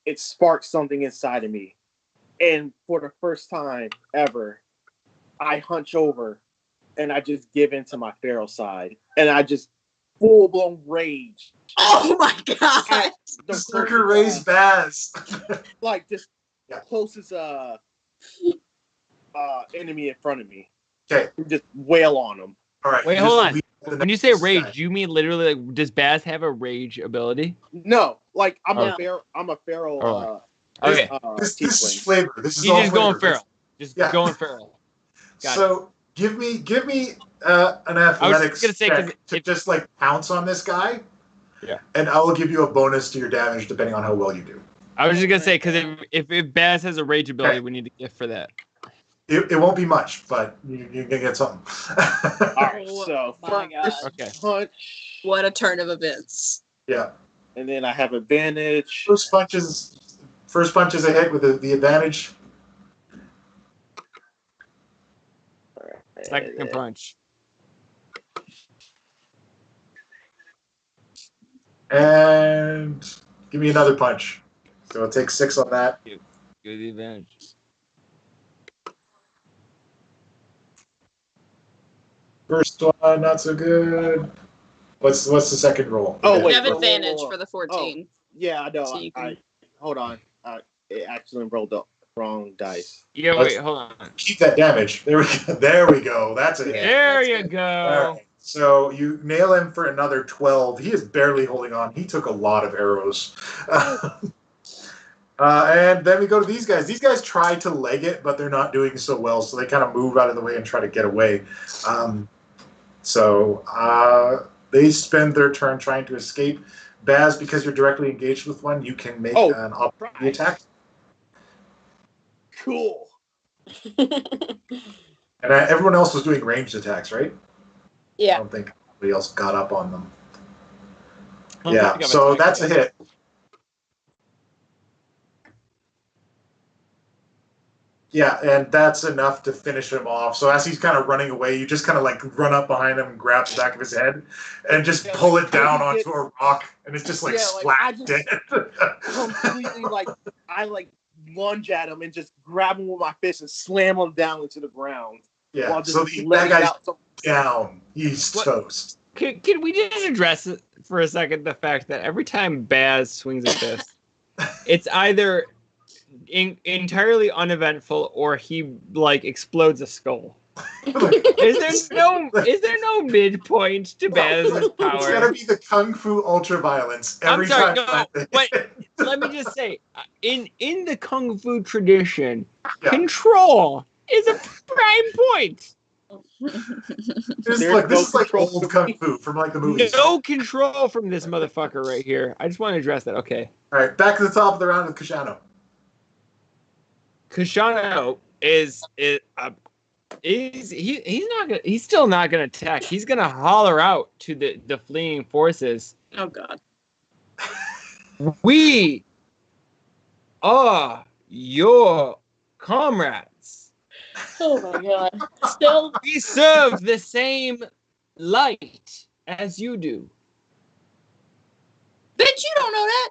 Speaker 6: it sparked something inside of me, and for the first time ever, I hunch over and I just give in to my feral side, and I just full blown rage.
Speaker 9: Oh my god!
Speaker 6: The
Speaker 2: Circuit raised Baz.
Speaker 6: like just
Speaker 2: Yeah.
Speaker 6: closest enemy in front of me.
Speaker 2: Okay.
Speaker 6: Just wail on them.
Speaker 2: All right.
Speaker 1: Wait,
Speaker 2: just
Speaker 1: hold on.
Speaker 2: leave the
Speaker 1: When you
Speaker 2: next
Speaker 1: say
Speaker 2: guy.
Speaker 1: rage, do you mean literally like, does Baz have a rage ability?
Speaker 6: No, like I'm
Speaker 1: Oh.
Speaker 6: a feral.
Speaker 1: Oh. Okay.
Speaker 2: This is
Speaker 6: tiefling.
Speaker 2: flavor. This is
Speaker 1: He's
Speaker 2: all
Speaker 1: just
Speaker 2: flavor.
Speaker 1: going feral. Just
Speaker 2: Yeah.
Speaker 1: going feral. Got
Speaker 2: So give me an athletics
Speaker 1: gonna say, 'cause
Speaker 2: check to
Speaker 1: if-
Speaker 2: just like pounce on this guy.
Speaker 1: Yeah.
Speaker 2: And I will give you a bonus to your damage depending on how well you do.
Speaker 1: I was just gonna say because if Baz has a rage ability,
Speaker 2: Okay.
Speaker 1: we need a gift for that.
Speaker 2: It won't be much, but you're gonna get something.
Speaker 6: All right, so
Speaker 9: my
Speaker 6: first
Speaker 9: God.
Speaker 1: Okay.
Speaker 6: punch,
Speaker 9: What a turn of events.
Speaker 2: Yeah.
Speaker 6: and then I have advantage.
Speaker 2: First punch is a hit with the advantage.
Speaker 1: Second punch.
Speaker 2: And give me another punch. So I'll take 6 on that.
Speaker 1: Give the advantage.
Speaker 2: First one, not so good. What's the second roll?
Speaker 6: Oh,
Speaker 9: You
Speaker 6: wait,
Speaker 9: have
Speaker 6: whoa, whoa,
Speaker 9: advantage
Speaker 6: whoa.
Speaker 9: for the 14.
Speaker 6: Yeah, I know.
Speaker 9: So you can-
Speaker 6: Hold on. It actually rolled the wrong dice.
Speaker 1: Yeah, wait, hold on.
Speaker 2: Keep that damage. There we go. There we go. That's a hit.
Speaker 1: There
Speaker 9: that's
Speaker 1: you
Speaker 9: good.
Speaker 1: go.
Speaker 2: All right. So you nail him for another 12. He is barely holding on. He took a lot of arrows. And then we go to these guys. These guys try to leg it, but they're not doing so well, so they kind of move out of the way and try to get away. They spend their turn trying to escape. Baz, because you're directly engaged with one, you can make an opportunity attack.
Speaker 6: Cool.
Speaker 2: And everyone else was doing ranged attacks, right? I
Speaker 7: Yeah.
Speaker 2: don't think anybody else got up on them.
Speaker 1: I don't
Speaker 2: Yeah,
Speaker 1: think I've
Speaker 2: so
Speaker 1: attacked
Speaker 2: that's a
Speaker 1: yet.
Speaker 2: hit. Yeah, and that's enough to finish him off. So as he's kind of running away, you just kind of like run up behind him and grab the back of his head and just pull it down onto a rock, and it's just like splat dead.
Speaker 6: Completely I lunge at him and just grab him with my fist and slam him down into the ground.
Speaker 2: Yeah,
Speaker 6: while just
Speaker 2: so that
Speaker 6: letting
Speaker 2: guy's
Speaker 6: out some-
Speaker 2: down. He's
Speaker 1: What?
Speaker 2: toast.
Speaker 1: Can we just address it for a second the fact that every time Baz swings a fist, it's either entirely uneventful or he like explodes a skull. Is there no midpoint to Baz's
Speaker 2: It's gotta
Speaker 1: power?
Speaker 2: be the kung fu ultra violence
Speaker 1: I'm
Speaker 2: every
Speaker 1: sorry,
Speaker 2: time.
Speaker 1: no, but let me just say, in the kung fu tradition,
Speaker 2: Yeah.
Speaker 1: control is a prime point.
Speaker 2: This is like old kung fu from like the movies.
Speaker 1: No control from this motherfucker right here. I just want to address that. Okay.
Speaker 2: All right, back to the top of the round with Kashano.
Speaker 1: Kashano he's still not gonna attack. He's gonna holler out to the fleeing forces.
Speaker 9: Oh god.
Speaker 1: We are your comrades.
Speaker 7: Oh my god. Still.
Speaker 1: We serve the same light as you do.
Speaker 9: Bitch, you don't know that.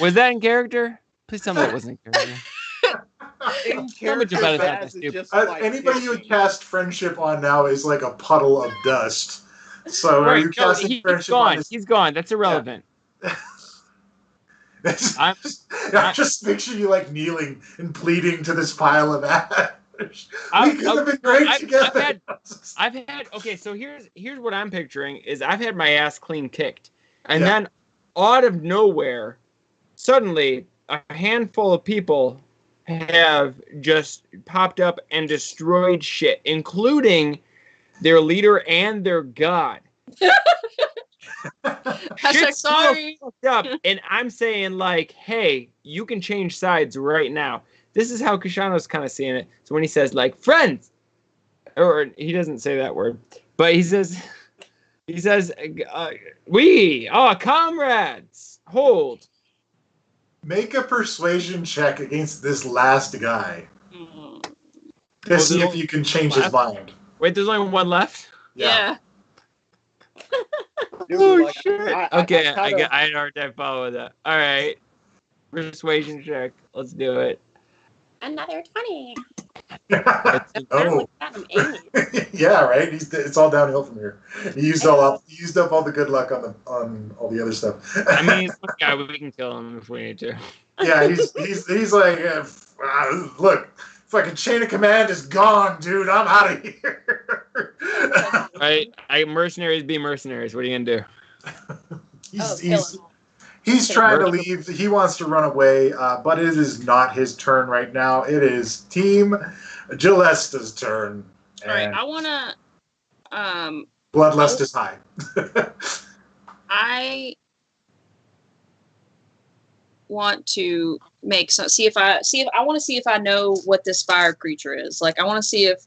Speaker 1: Was that in character? Please tell me that wasn't in character. So much about it,
Speaker 6: Baz is
Speaker 1: stupid.
Speaker 6: just like
Speaker 2: Anybody you would cast friendship on now is like a puddle of dust. So are
Speaker 1: Right,
Speaker 2: you
Speaker 1: no,
Speaker 2: casting
Speaker 1: he's
Speaker 2: friendship on
Speaker 1: gone.
Speaker 2: this?
Speaker 1: He's gone. That's irrelevant.
Speaker 2: I just picture you like kneeling and pleading to this pile of ash. We could have been great together.
Speaker 1: I've had okay, so here's what I'm picturing is I've had my ass clean kicked. And
Speaker 2: Yeah.
Speaker 1: then out of nowhere, suddenly a handful of people have just popped up and destroyed shit, including their leader and their god.
Speaker 9: Hashtag
Speaker 1: Shit's so
Speaker 9: sorry.
Speaker 1: fucked up, and I'm saying like, hey, you can change sides right now. This is how Kashano's kind of seeing it. So when he says like friends, or he doesn't say that word, but he says He says, "We are comrades. Hold."
Speaker 2: Make a persuasion check against this last guy to
Speaker 1: Oh,
Speaker 2: see
Speaker 1: there's
Speaker 2: if you can change his
Speaker 1: left?
Speaker 2: mind.
Speaker 1: Wait, there's only one left.
Speaker 9: Yeah.
Speaker 6: Dude,
Speaker 1: Oh
Speaker 6: like,
Speaker 1: shit! Okay, I had a hard time following that. All right, persuasion check. Let's do it.
Speaker 7: Another 20.
Speaker 2: Oh.
Speaker 7: I'm aiming.
Speaker 2: Yeah, right. It's all downhill from here. He used up all the good luck on all the other stuff.
Speaker 1: I mean, yeah, we can kill him if we need to.
Speaker 2: Yeah, he's like, look, fucking chain of command is gone, dude. I'm out of here.
Speaker 1: Right? Mercenaries be mercenaries. What are you gonna do?
Speaker 2: He's trying to leave. He wants to run away, but it is not his turn right now. It is Team Gillesta's turn.
Speaker 9: All right, I want to.
Speaker 2: Bloodlust is high.
Speaker 9: I want to see if I know what this fire creature is. Like, I want to see if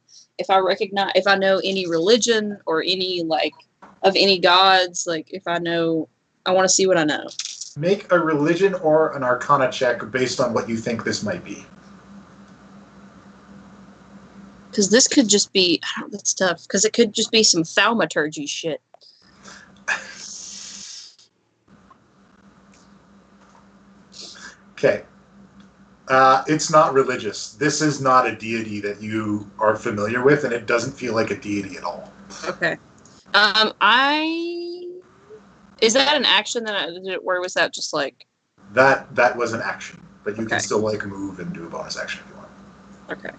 Speaker 9: I know any religion or any of any gods. Like, I want to see what I know.
Speaker 2: Make a religion or an arcana check based on what you think this might be.
Speaker 9: Because this could just be, that's tough. Because it could just be some thaumaturgy shit.
Speaker 2: Okay. It's not religious. This is not a deity that you are familiar with, and it doesn't feel like a deity at all.
Speaker 9: Okay. Is that an action or was that just like...
Speaker 2: That was an action, but you can still move and do a bonus action if you want.
Speaker 9: Okay.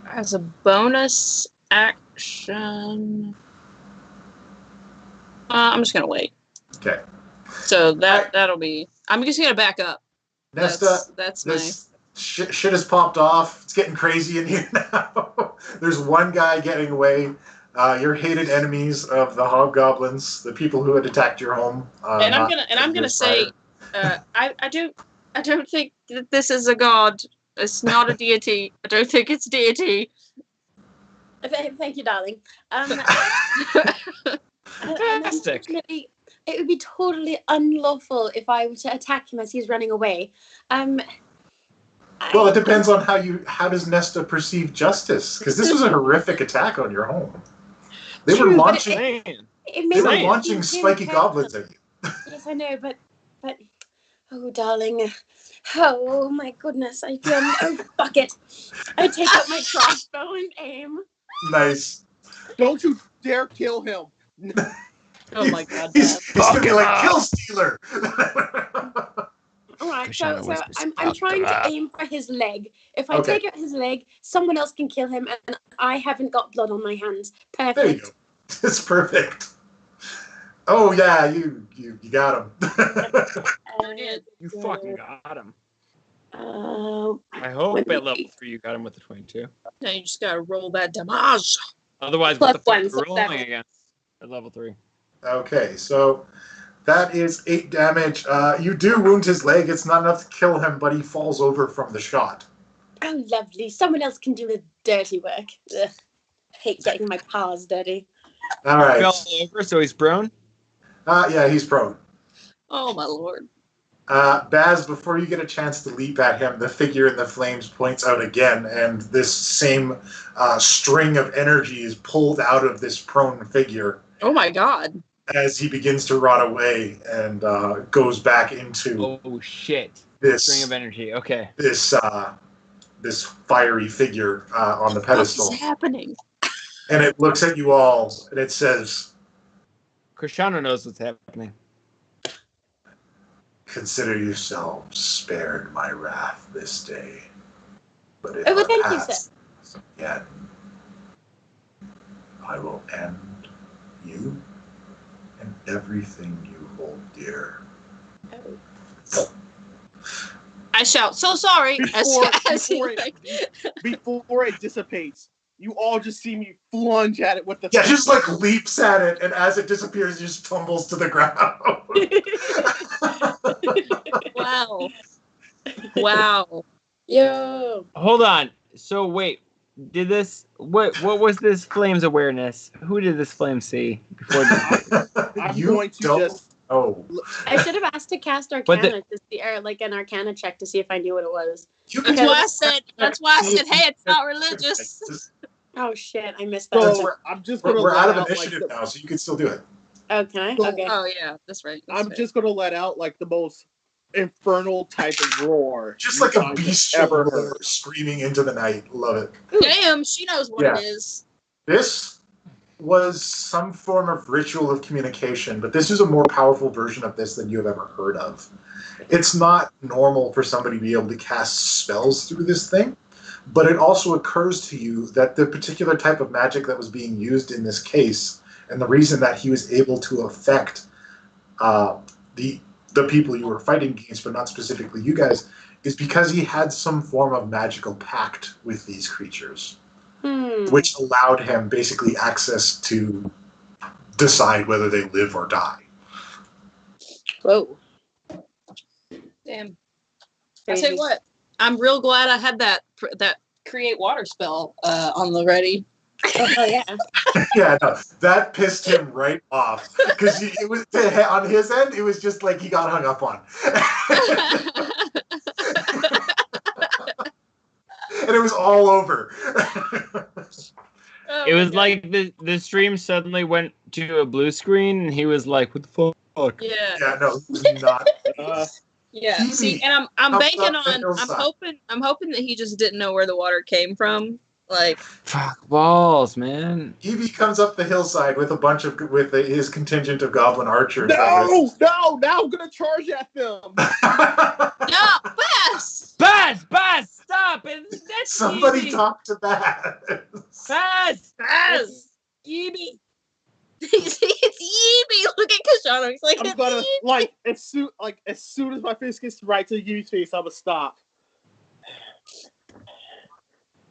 Speaker 9: As a bonus action, I'm just gonna wait.
Speaker 2: Okay.
Speaker 9: So that'll be. I'm just gonna back up.
Speaker 2: Nesta,
Speaker 9: that's
Speaker 2: this shit has popped off. It's getting crazy in here now. There's one guy getting away. Your hated enemies of the hobgoblins, the people who had attacked your home.
Speaker 9: And I'm gonna say, I don't think that this is a god. It's not a deity. I don't think it's deity.
Speaker 7: Thank you, darling.
Speaker 1: Fantastic.
Speaker 7: Unfortunately, it would be totally unlawful if I were to attack him as he's running away.
Speaker 2: Well, it depends on how does Nesta perceive justice? Because this was a horrific attack on your home. They were launching spiky goblins at you.
Speaker 7: Yes, I know, but oh, darling. Oh my goodness, I feel fuck it. I take out my crossbow and aim.
Speaker 2: Nice.
Speaker 6: Don't you dare kill him.
Speaker 9: Oh my god.
Speaker 2: He's gonna be like, kill stealer.
Speaker 7: Alright, so I'm trying to aim for his leg. If I take out his leg, someone else can kill him, and I haven't got blood on my hands. Perfect.
Speaker 2: There you go. It's perfect. Oh yeah, you got him.
Speaker 1: You fucking got him.
Speaker 7: I
Speaker 1: hope at level 3 you got him with the 22.
Speaker 9: Now you just gotta roll that damage.
Speaker 1: Otherwise, what the fuck are you rolling against at level 3?
Speaker 2: Okay, so that is 8 damage. You do wound his leg. It's not enough to kill him, but he falls over from the shot.
Speaker 7: Oh, lovely. Someone else can do the dirty work. Ugh. I hate getting my paws dirty.
Speaker 2: All right.
Speaker 1: He fell over, so he's prone?
Speaker 2: Yeah, he's prone.
Speaker 9: Oh, my lord.
Speaker 2: Baz, before you get a chance to leap at him, the figure in the flames points out again, and this same string of energy is pulled out of this prone figure.
Speaker 9: Oh, my god.
Speaker 2: As he begins to rot away and goes back into this
Speaker 1: string of energy. Okay.
Speaker 2: This fiery figure on the pedestal.
Speaker 9: What is happening?
Speaker 2: And it looks at you all and it says,
Speaker 1: Cristiano knows what's happening.
Speaker 2: Consider yourselves spared my wrath this day. But if
Speaker 7: thank you, sir.
Speaker 2: Again, I will end you and everything you hold dear.
Speaker 9: I shout, so sorry.
Speaker 6: Before it dissipates, you all just see me plunge at it with the...
Speaker 2: Yeah, just like leaps at it, and as it disappears, it just tumbles to the ground.
Speaker 9: Wow. Wow.
Speaker 7: Yo.
Speaker 1: Hold on. So wait, did this? What was this flame's awareness? Who did this flame see before?
Speaker 6: I'm
Speaker 2: You
Speaker 6: going to
Speaker 2: don't
Speaker 6: just.
Speaker 2: know.
Speaker 7: I should have asked to cast Arcana to see, or like an Arcana check to see if I knew what it was.
Speaker 2: You can
Speaker 9: That's why I
Speaker 2: just
Speaker 9: said. That's why I said, "Hey, it's not religious."
Speaker 7: Oh shit, I missed that.
Speaker 6: So I'm just gonna.
Speaker 2: We're out of
Speaker 6: let
Speaker 2: initiative now, so you can still do it.
Speaker 7: Oh, can I?
Speaker 6: So-
Speaker 7: Okay.
Speaker 9: Oh yeah, that's right. That's
Speaker 6: I'm
Speaker 9: right.
Speaker 6: just gonna let out like the most infernal type of roar.
Speaker 2: Just
Speaker 6: you
Speaker 2: like a
Speaker 6: guys have
Speaker 2: bestial
Speaker 6: ever
Speaker 2: roar
Speaker 6: heard.
Speaker 2: screaming into the night. Love it.
Speaker 9: Damn, she knows what
Speaker 2: Yeah.
Speaker 9: it is.
Speaker 2: This was some form of ritual of communication, but this is a more powerful version of this than you have ever heard of. It's not normal for somebody to be able to cast spells through this thing, but it also occurs to you that the particular type of magic that was being used in this case, and the reason that he was able to affect the people you were fighting against, but not specifically you guys, is because he had some form of magical pact with these creatures, which allowed him basically access to decide whether they live or die.
Speaker 9: Whoa. Damn. I tell you what, I'm real glad I had that create water spell on the ready.
Speaker 7: Oh yeah.
Speaker 2: Yeah, no, that pissed him right off because it was on his end. It was just like he got hung up on, and it was all over.
Speaker 9: Oh
Speaker 1: It
Speaker 9: my
Speaker 1: was
Speaker 9: God.
Speaker 1: like the stream suddenly went to a blue screen, and he was like, "What the fuck?"
Speaker 9: Yeah.
Speaker 2: Yeah, no, it was not.
Speaker 9: Yeah.
Speaker 2: He
Speaker 9: See, and I'm
Speaker 2: comes
Speaker 9: banking
Speaker 2: up the
Speaker 9: on.
Speaker 2: hillside.
Speaker 9: I'm hoping that he just didn't know where the water came from. Like,
Speaker 1: Fuck balls, man.
Speaker 2: Evie comes up the hillside with his contingent of goblin archers.
Speaker 6: No! Now I'm gonna charge at them.
Speaker 9: no, Bass.
Speaker 1: Bass, stop! That's
Speaker 2: Somebody
Speaker 1: easy.
Speaker 2: talk to Bass.
Speaker 9: Bass. Yebe. It's Yebe. Look at Kashano. He's like,
Speaker 6: I'm
Speaker 9: it's
Speaker 6: gonna
Speaker 9: Yebe.
Speaker 6: as soon as my fist gets right to Yumi's face, I'm gonna stop.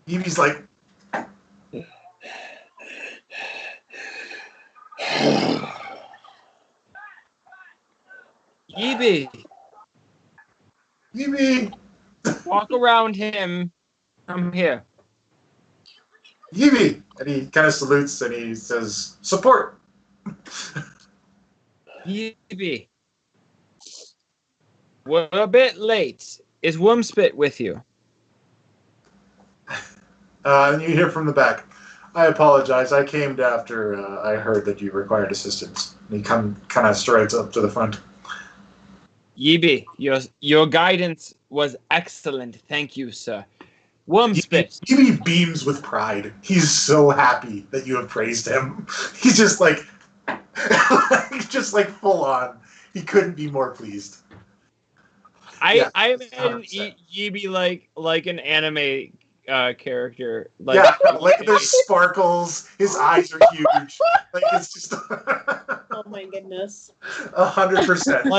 Speaker 2: Evie's like,
Speaker 1: Yebe,
Speaker 2: Evie,
Speaker 1: walk around him. I'm here.
Speaker 2: Evie, and he kind of salutes and he says, "Support."
Speaker 1: Yebe, we're a bit late. Is Wormspit with you?
Speaker 2: And you hear from the back, "I apologize. I came after I heard that you required assistance." And he kind of strides up to the front.
Speaker 1: Yebe, your guidance was excellent. Thank you, sir. Wormspit.
Speaker 2: Evie beams with pride. He's so happy that you have praised him. He's just like full on. He couldn't be more pleased.
Speaker 1: I imagine
Speaker 2: 100%.
Speaker 1: Yebe like an anime character. Like,
Speaker 2: Yeah, like there's sparkles. His eyes are huge. Like it's just
Speaker 7: Oh my goodness.
Speaker 2: 100%.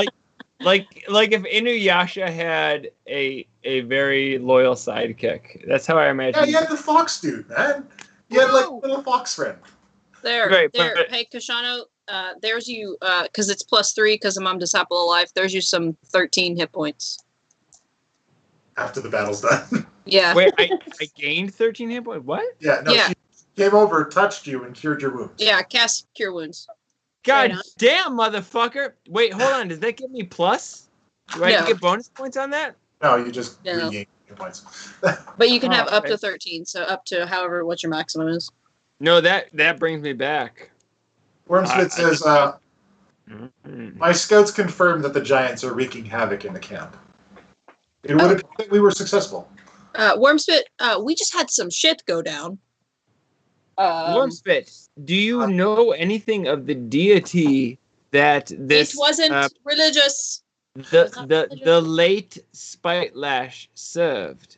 Speaker 1: like if Inuyasha had a very loyal sidekick. That's how I imagine.
Speaker 2: Yeah, you had the fox dude, man. You had like a little fox friend.
Speaker 9: There.
Speaker 1: Right, but-
Speaker 9: Hey, Kashano, there's you, because it's +3 because I'm Disciple of Life. There's you some 13 hit points.
Speaker 2: After the battle's done.
Speaker 9: Yeah.
Speaker 1: Wait, I gained 13 hit points. What?
Speaker 2: Yeah, no,
Speaker 9: Yeah.
Speaker 2: she came over, touched you, and cured your wounds.
Speaker 9: Yeah, cast Cure Wounds.
Speaker 1: God
Speaker 7: Right on.
Speaker 1: damn, motherfucker! Wait, hold on. Does that give me plus? Do I
Speaker 9: No.
Speaker 1: get bonus points on that?
Speaker 2: No, you just
Speaker 9: No.
Speaker 2: regain your points.
Speaker 9: But you can
Speaker 1: Oh,
Speaker 9: have up
Speaker 1: okay.
Speaker 9: to 13, so up to however what your maximum is.
Speaker 1: No, that brings me back.
Speaker 2: Wormsmith says,
Speaker 1: Mhm.
Speaker 2: "My scouts confirmed that the giants are wreaking havoc in the camp. It would appear that we were successful."
Speaker 9: Wormspit, we just had some shit go down.
Speaker 1: Wormspit, do you know anything of the deity that this
Speaker 9: It wasn't religious.
Speaker 1: the late Spitelash served?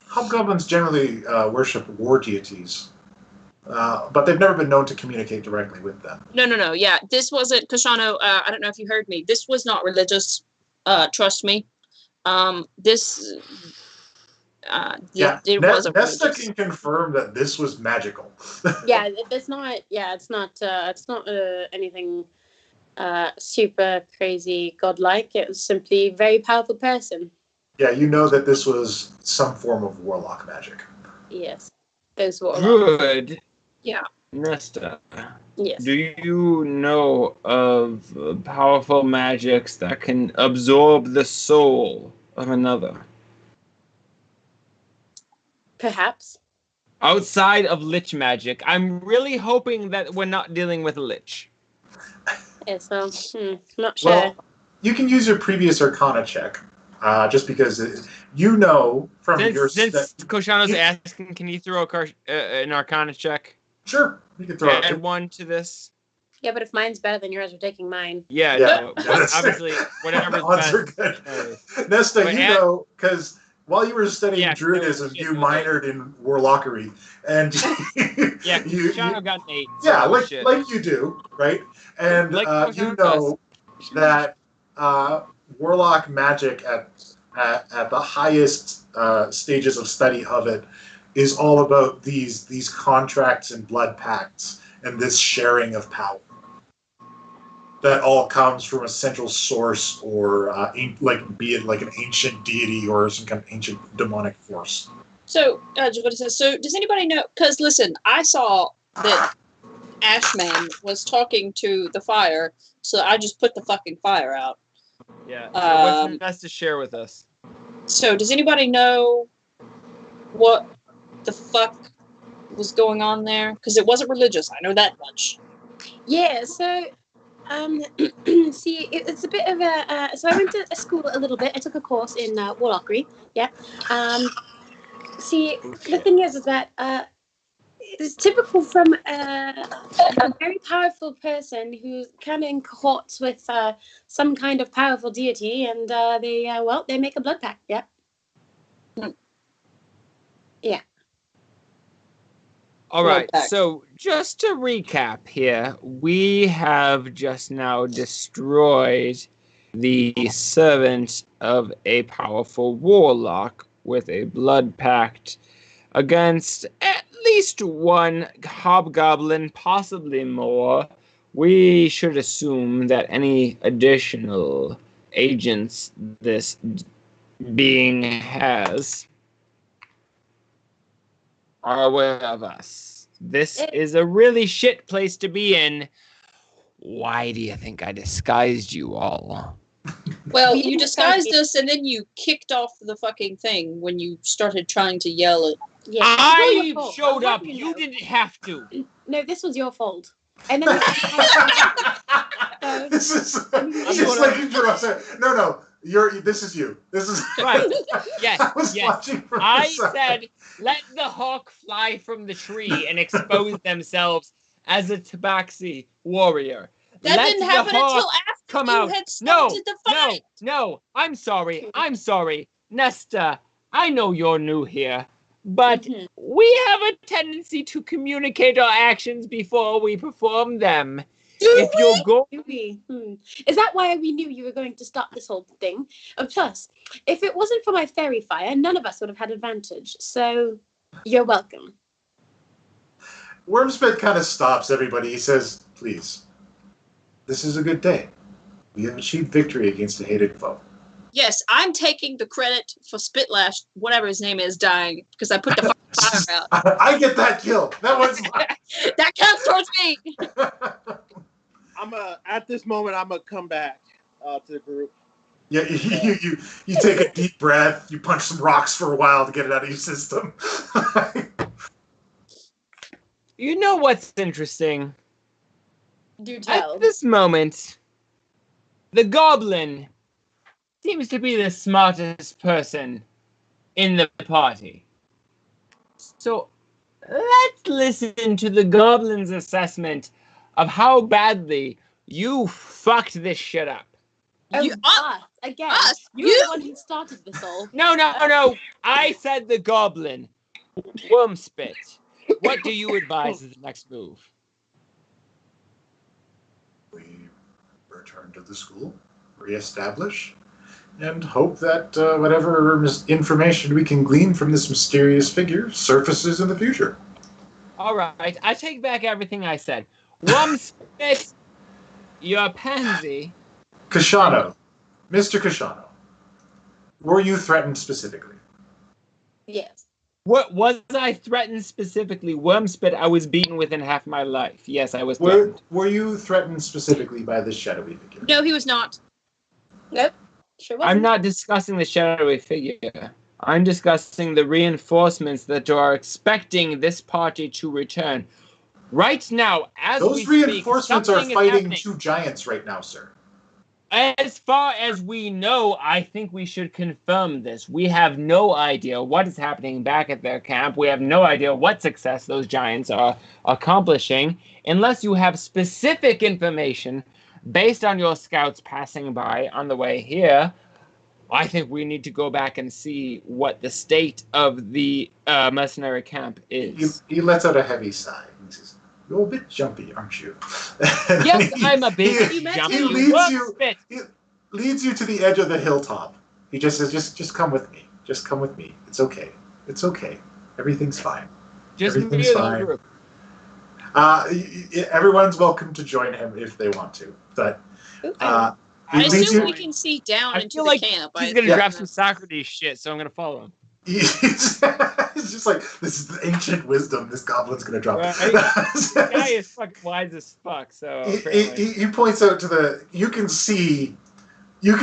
Speaker 2: Hobgoblins generally worship war deities, but they've never been known to communicate directly with them.
Speaker 9: No. Yeah, this wasn't Kashano. I don't know if you heard me. This was not religious. Trust me. This. It wasn't
Speaker 2: Nesta
Speaker 9: religious.
Speaker 2: can confirm that this was magical.
Speaker 7: Yeah, it's not. Yeah, it's not. It's not anything super crazy godlike. It was simply a very powerful person.
Speaker 2: Yeah, you know that this was some form of warlock magic.
Speaker 7: Yes. Those were
Speaker 1: Good.
Speaker 9: Yeah.
Speaker 1: Nesta,
Speaker 7: Yes.
Speaker 1: do you know of powerful magics that can absorb the soul of another?
Speaker 7: Perhaps.
Speaker 1: Outside of lich magic, I'm really hoping that we're not dealing with a lich.
Speaker 7: Yes, well, not sure.
Speaker 2: Well, you can use your previous Arcana check, just because you know from your...
Speaker 1: Since Koshano's asking, can you throw an Arcana check?
Speaker 2: Sure, you can throw
Speaker 1: Add
Speaker 2: it.
Speaker 1: one to this.
Speaker 7: Yeah, but if mine's better than yours, we're taking mine.
Speaker 1: Yeah,
Speaker 2: Yeah.
Speaker 1: no, obviously, whatever's
Speaker 2: Odds are
Speaker 1: best.
Speaker 2: good. Nesta,
Speaker 1: But
Speaker 2: you know, because while you were studying Druidism, you minored in Warlockery, and
Speaker 1: yeah,
Speaker 2: you
Speaker 1: Koshano got an 8.
Speaker 2: yeah,
Speaker 1: so
Speaker 2: like you do, right? And
Speaker 1: Like
Speaker 2: you
Speaker 1: Koshano
Speaker 2: know that Warlock magic at the highest stages of study of it is all about these contracts and blood pacts and this sharing of power that all comes from a central source, or be it like an ancient deity or some kind of ancient demonic force.
Speaker 9: So, so does anybody know? Because listen, I saw that Ashman was talking to the fire, so I just put the fucking fire out.
Speaker 1: Yeah. So what's best to share with us?
Speaker 9: So does anybody know what the fuck was going on there? Because it wasn't religious. I know that much.
Speaker 7: Yeah, so see, it's a bit of a. So I went to a school a little bit. I took a course in warlockery. Yeah. See, the thing is that it's typical from a very powerful person who's kind of in cohorts with some kind of powerful deity, and they make a blood pact. Yeah. Yeah.
Speaker 1: All right, so just to recap here, we have just now destroyed the servant of a powerful warlock with a blood pact against at least one hobgoblin, possibly more. We should assume that any additional agents this being has are aware of us. This is a really shit place to be in. Why do you think I disguised you all?
Speaker 9: Well, you disguised us and then you kicked off the fucking thing when you started trying to yell at...
Speaker 7: Yeah,
Speaker 1: I showed up. You didn't have to.
Speaker 7: No, this was your fault. And then
Speaker 2: this is just like you drew us. No, this is you. This is
Speaker 1: right. Yes,
Speaker 2: I was watching from
Speaker 1: I
Speaker 2: the side.
Speaker 1: said, let the hawk fly from the tree and expose themselves as a tabaxi warrior.
Speaker 9: That didn't happen until after you had started the fight.
Speaker 1: No, I'm sorry. Nesta, I know you're new here, but we have a tendency to communicate our actions before we perform them. Is
Speaker 7: that why we knew you were going to start this whole thing? And plus, if it wasn't for my fairy fire, none of us would have had advantage. So, you're welcome.
Speaker 2: Wormspit kind of stops everybody. He says, please, this is a good day. We have achieved victory against a hated foe.
Speaker 9: Yes, I'm taking the credit for Spitlash, whatever his name is, dying, because I put the fire out.
Speaker 2: I get that kill. That was...
Speaker 9: that counts towards me.
Speaker 6: At this moment, I'm gonna come back to the group.
Speaker 2: Yeah, you take a deep breath. You punch some rocks for a while to get it out of your system.
Speaker 1: You know what's interesting?
Speaker 7: Do tell.
Speaker 1: At this moment, the goblin seems to be the smartest person in the party. So let's listen to the goblin's assessment of how badly you fucked this shit up.
Speaker 7: Us. You're the one who started this all.
Speaker 1: No. I said the goblin. Wormspit. What do you advise as the next move?
Speaker 2: We return to the school, reestablish, and hope that whatever information we can glean from this mysterious figure surfaces in the future.
Speaker 1: All right, I take back everything I said. Wormspit, you're a pansy.
Speaker 2: Kashano, Mr. Kashano, Were you threatened specifically?
Speaker 7: Yes.
Speaker 1: What was I threatened specifically? Wormspit, I was beaten within half my life. Yes, I was
Speaker 2: Were
Speaker 1: threatened.
Speaker 2: Were you threatened specifically by this shadowy figure?
Speaker 9: No, he was not.
Speaker 7: Nope. Sure wasn't.
Speaker 1: I'm not discussing the shadowy figure. I'm discussing the reinforcements that are expecting this party to return. Right now, as we
Speaker 2: Those
Speaker 1: speak,
Speaker 2: reinforcements are
Speaker 1: something is
Speaker 2: fighting
Speaker 1: happening.
Speaker 2: 2 giants right now, sir.
Speaker 1: As far as we know, I think we should confirm this. We have no idea what is happening back at their camp. We have no idea what success those giants are accomplishing. Unless you have specific information based on your scouts passing by on the way here, I think we need to go back and see what the state of the mercenary camp is.
Speaker 2: He lets out a heavy sigh. He says, "You're a bit jumpy, aren't you?"
Speaker 1: Yes, I'm a bit
Speaker 2: He
Speaker 1: jumpy.
Speaker 2: leads you to the edge of the hilltop. He just says, "Just come with me. Just come with me. It's okay. It's okay. Everything's fine.
Speaker 1: Just
Speaker 2: Everything's
Speaker 1: me
Speaker 2: fine."
Speaker 1: and the group.
Speaker 2: Everyone's welcome to join him if they want to, but
Speaker 9: I
Speaker 2: he leads
Speaker 9: assume
Speaker 2: you.
Speaker 9: we can see down
Speaker 1: I
Speaker 9: into
Speaker 1: feel
Speaker 9: the
Speaker 1: like
Speaker 9: camp.
Speaker 1: he's gonna grab some Socrates shit, so I'm gonna follow him.
Speaker 2: He's just like, this is the ancient wisdom this goblin's gonna drop.
Speaker 1: Right. This guy is fucking wise as fuck. So
Speaker 2: he points out to the. You can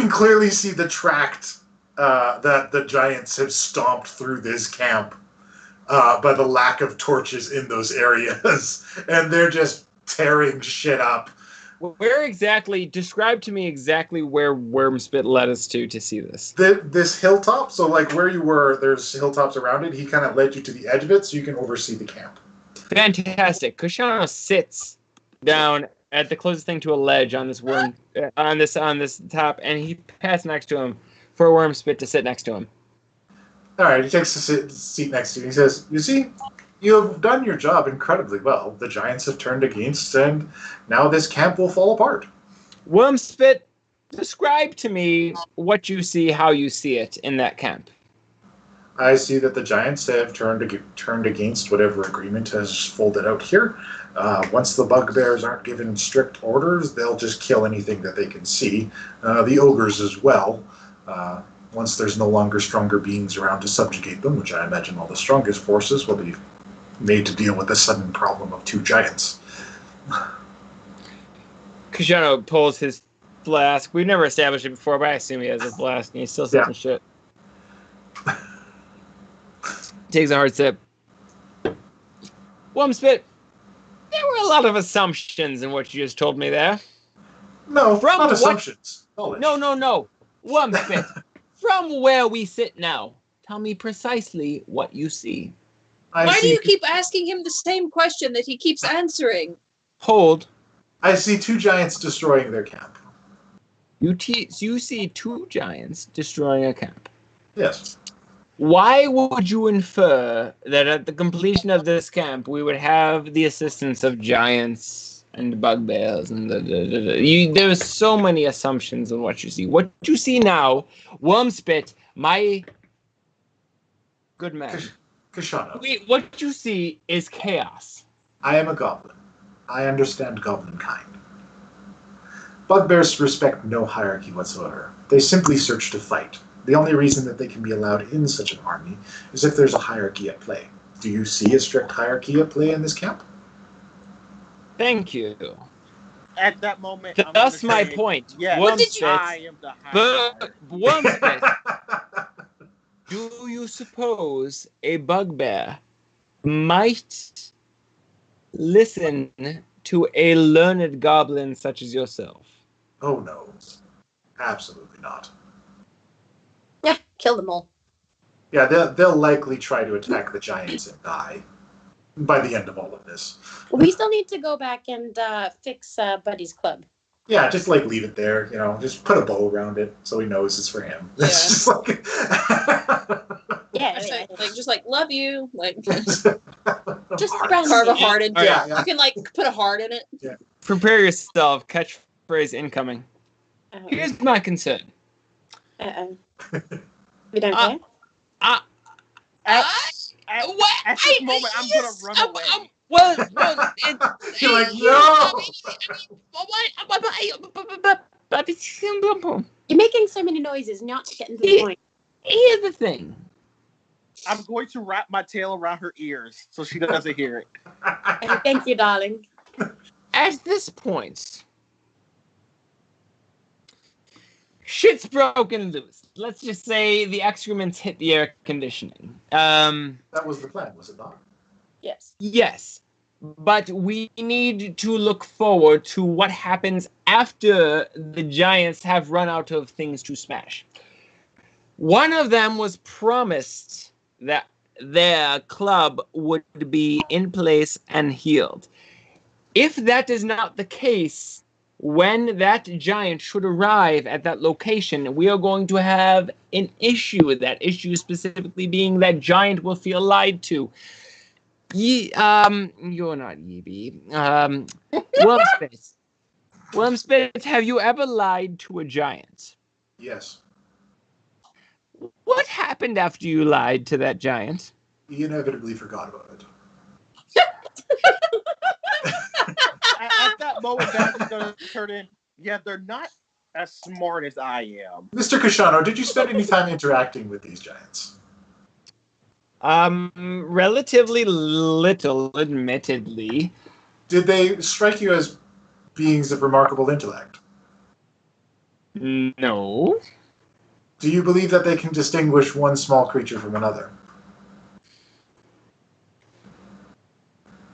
Speaker 2: clearly see the tract that the giants have stomped through this camp by the lack of torches in those areas, and they're just tearing shit up.
Speaker 1: where exactly? Describe to me exactly where Wormspit led us to see this.
Speaker 2: This hilltop, so like where you were, there's hilltops around it. He kind of led you to the edge of it, so you can oversee the camp.
Speaker 1: Fantastic. Kushano sits down at the closest thing to a ledge on this worm on this top, and he passed next to him for Wormspit to sit next to him.
Speaker 2: All right, he takes a seat next to you. He says, "You see, you have done your job incredibly well. The giants have turned against, and now this camp will fall apart."
Speaker 1: Wormspit, describe to me what you see, how you see it in that camp.
Speaker 2: I see that the giants have turned against whatever agreement has folded out here. Once the bugbears aren't given strict orders, they'll just kill anything that they can see. The ogres as well. Once there's no longer stronger beings around to subjugate them, which I imagine all the strongest forces will be made to deal with the sudden problem of 2 giants.
Speaker 1: Kushano pulls his flask. We've never established it before, but I assume he has a flask, and he still sips and shit. Takes a hard sip. Wormspit, there were a lot of assumptions in what you just told me there.
Speaker 2: No, not assumptions.
Speaker 1: No. Wormspit, from where we sit now, tell me precisely what you see.
Speaker 9: Why do you keep asking him the same question that he keeps answering?
Speaker 1: Hold.
Speaker 2: I see 2 giants destroying their camp.
Speaker 1: You see 2 giants destroying a camp.
Speaker 2: Yes.
Speaker 1: Why would you infer that at the completion of this camp we would have the assistance of giants and bugbears and there's so many assumptions on what you see. What you see now, Wormspit, my good man.
Speaker 2: Kushano.
Speaker 1: What you see is chaos.
Speaker 2: I am a goblin. I understand goblin kind. Bugbears respect no hierarchy whatsoever. They simply search to fight. The only reason that they can be allowed in such an army is if there's a hierarchy at play. Do you see a strict hierarchy at play in this camp?
Speaker 1: Thank you.
Speaker 6: At that moment,
Speaker 1: that's my point.
Speaker 6: Yeah,
Speaker 1: I
Speaker 6: am the hierarchy.
Speaker 1: Wormspit, do you suppose a bugbear might listen to a learned goblin such as yourself?
Speaker 2: Oh no. Absolutely not.
Speaker 7: Yeah, kill them all.
Speaker 2: Yeah, they'll likely try to attack the giants and die by the end of all of this.
Speaker 7: We still need to go back and fix Buddy's club.
Speaker 2: Yeah, just like leave it there, just put a bow around it so he knows it's for him.
Speaker 9: Yeah.
Speaker 2: It's just like
Speaker 9: Just like love you, like
Speaker 7: just
Speaker 9: carve a heart into it.
Speaker 2: Yeah.
Speaker 9: You can put a heart in it.
Speaker 2: Yeah.
Speaker 1: Prepare yourself. Catchphrase incoming.
Speaker 7: Uh-oh.
Speaker 1: Here's my concern.
Speaker 7: We don't care?
Speaker 6: At this moment, I'm gonna run away.
Speaker 2: You're like, no!
Speaker 7: You're making so many noises, not getting to the point.
Speaker 1: Here's the thing.
Speaker 6: I'm going to wrap my tail around her ears so she doesn't hear it.
Speaker 7: Thank you, darling.
Speaker 1: At this point, shit's broken loose. Let's just say the excrements hit the air conditioning.
Speaker 2: That was the plan, was it not?
Speaker 7: Yes.
Speaker 1: Yes, but we need to look forward to what happens after the giants have run out of things to smash. One of them was promised that their club would be in place and healed. If that is not the case, when that giant should arrive at that location, we are going to have an issue with that issue specifically being that giant will feel lied to. You're not Yeeby. Wormspit. Wormspit, have you ever lied to a giant?
Speaker 2: Yes.
Speaker 1: What happened after you lied to that giant?
Speaker 2: He inevitably forgot about it.
Speaker 6: At that moment, Badger's going to turn in. Yeah, they're not as smart as I am.
Speaker 2: Mr. Kashano, did you spend any time interacting with these giants?
Speaker 1: Relatively little, admittedly.
Speaker 2: Did they strike you as beings of remarkable intellect?
Speaker 1: No.
Speaker 2: Do you believe that they can distinguish one small creature from another?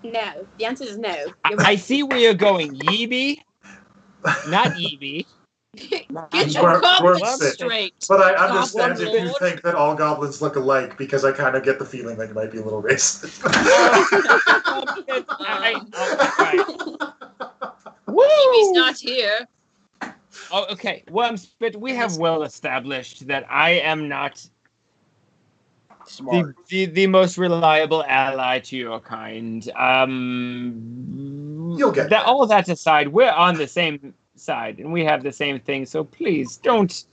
Speaker 7: No. The answer is no.
Speaker 1: I see where you're going. Yeeby? Not Yeeby.
Speaker 9: Get your confidence straight.
Speaker 2: But I understand
Speaker 9: Goblin
Speaker 2: if you
Speaker 9: Lord.
Speaker 2: think that all goblins look alike, because I kind of get the feeling that you might be a little racist.
Speaker 9: Phoebe's not here.
Speaker 1: Oh, okay. Wormspit, we have well established that I am not
Speaker 6: Smart.
Speaker 1: the most reliable ally to your kind.
Speaker 2: You'll get
Speaker 1: that. All that aside, we're on the same side and we have the same thing. So please don't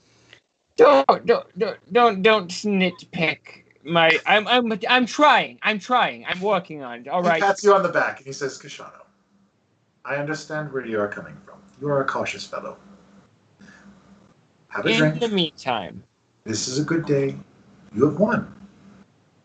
Speaker 1: nitpick my. I'm trying. I'm working on it. All right.
Speaker 2: He pats you on the back and he says, Kashano, I understand where you are coming from. You are a cautious fellow. Have a drink.
Speaker 1: In the meantime,
Speaker 2: This is a good day. You have won.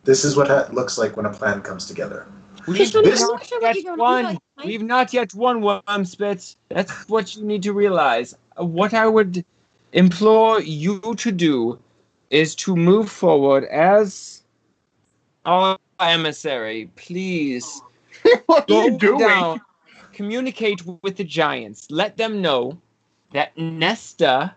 Speaker 2: This is what it looks like when a plan comes together.
Speaker 1: we've
Speaker 7: I'm
Speaker 1: not
Speaker 7: not sure what
Speaker 1: yet
Speaker 7: you're
Speaker 1: won.
Speaker 7: going on.
Speaker 1: We've not yet won, Wormspit. That's what you need to realize. What I would implore you to do is to move forward as our emissary. Please
Speaker 6: What are you
Speaker 1: go
Speaker 6: doing?
Speaker 1: down, communicate with the giants. Let them know that Nesta,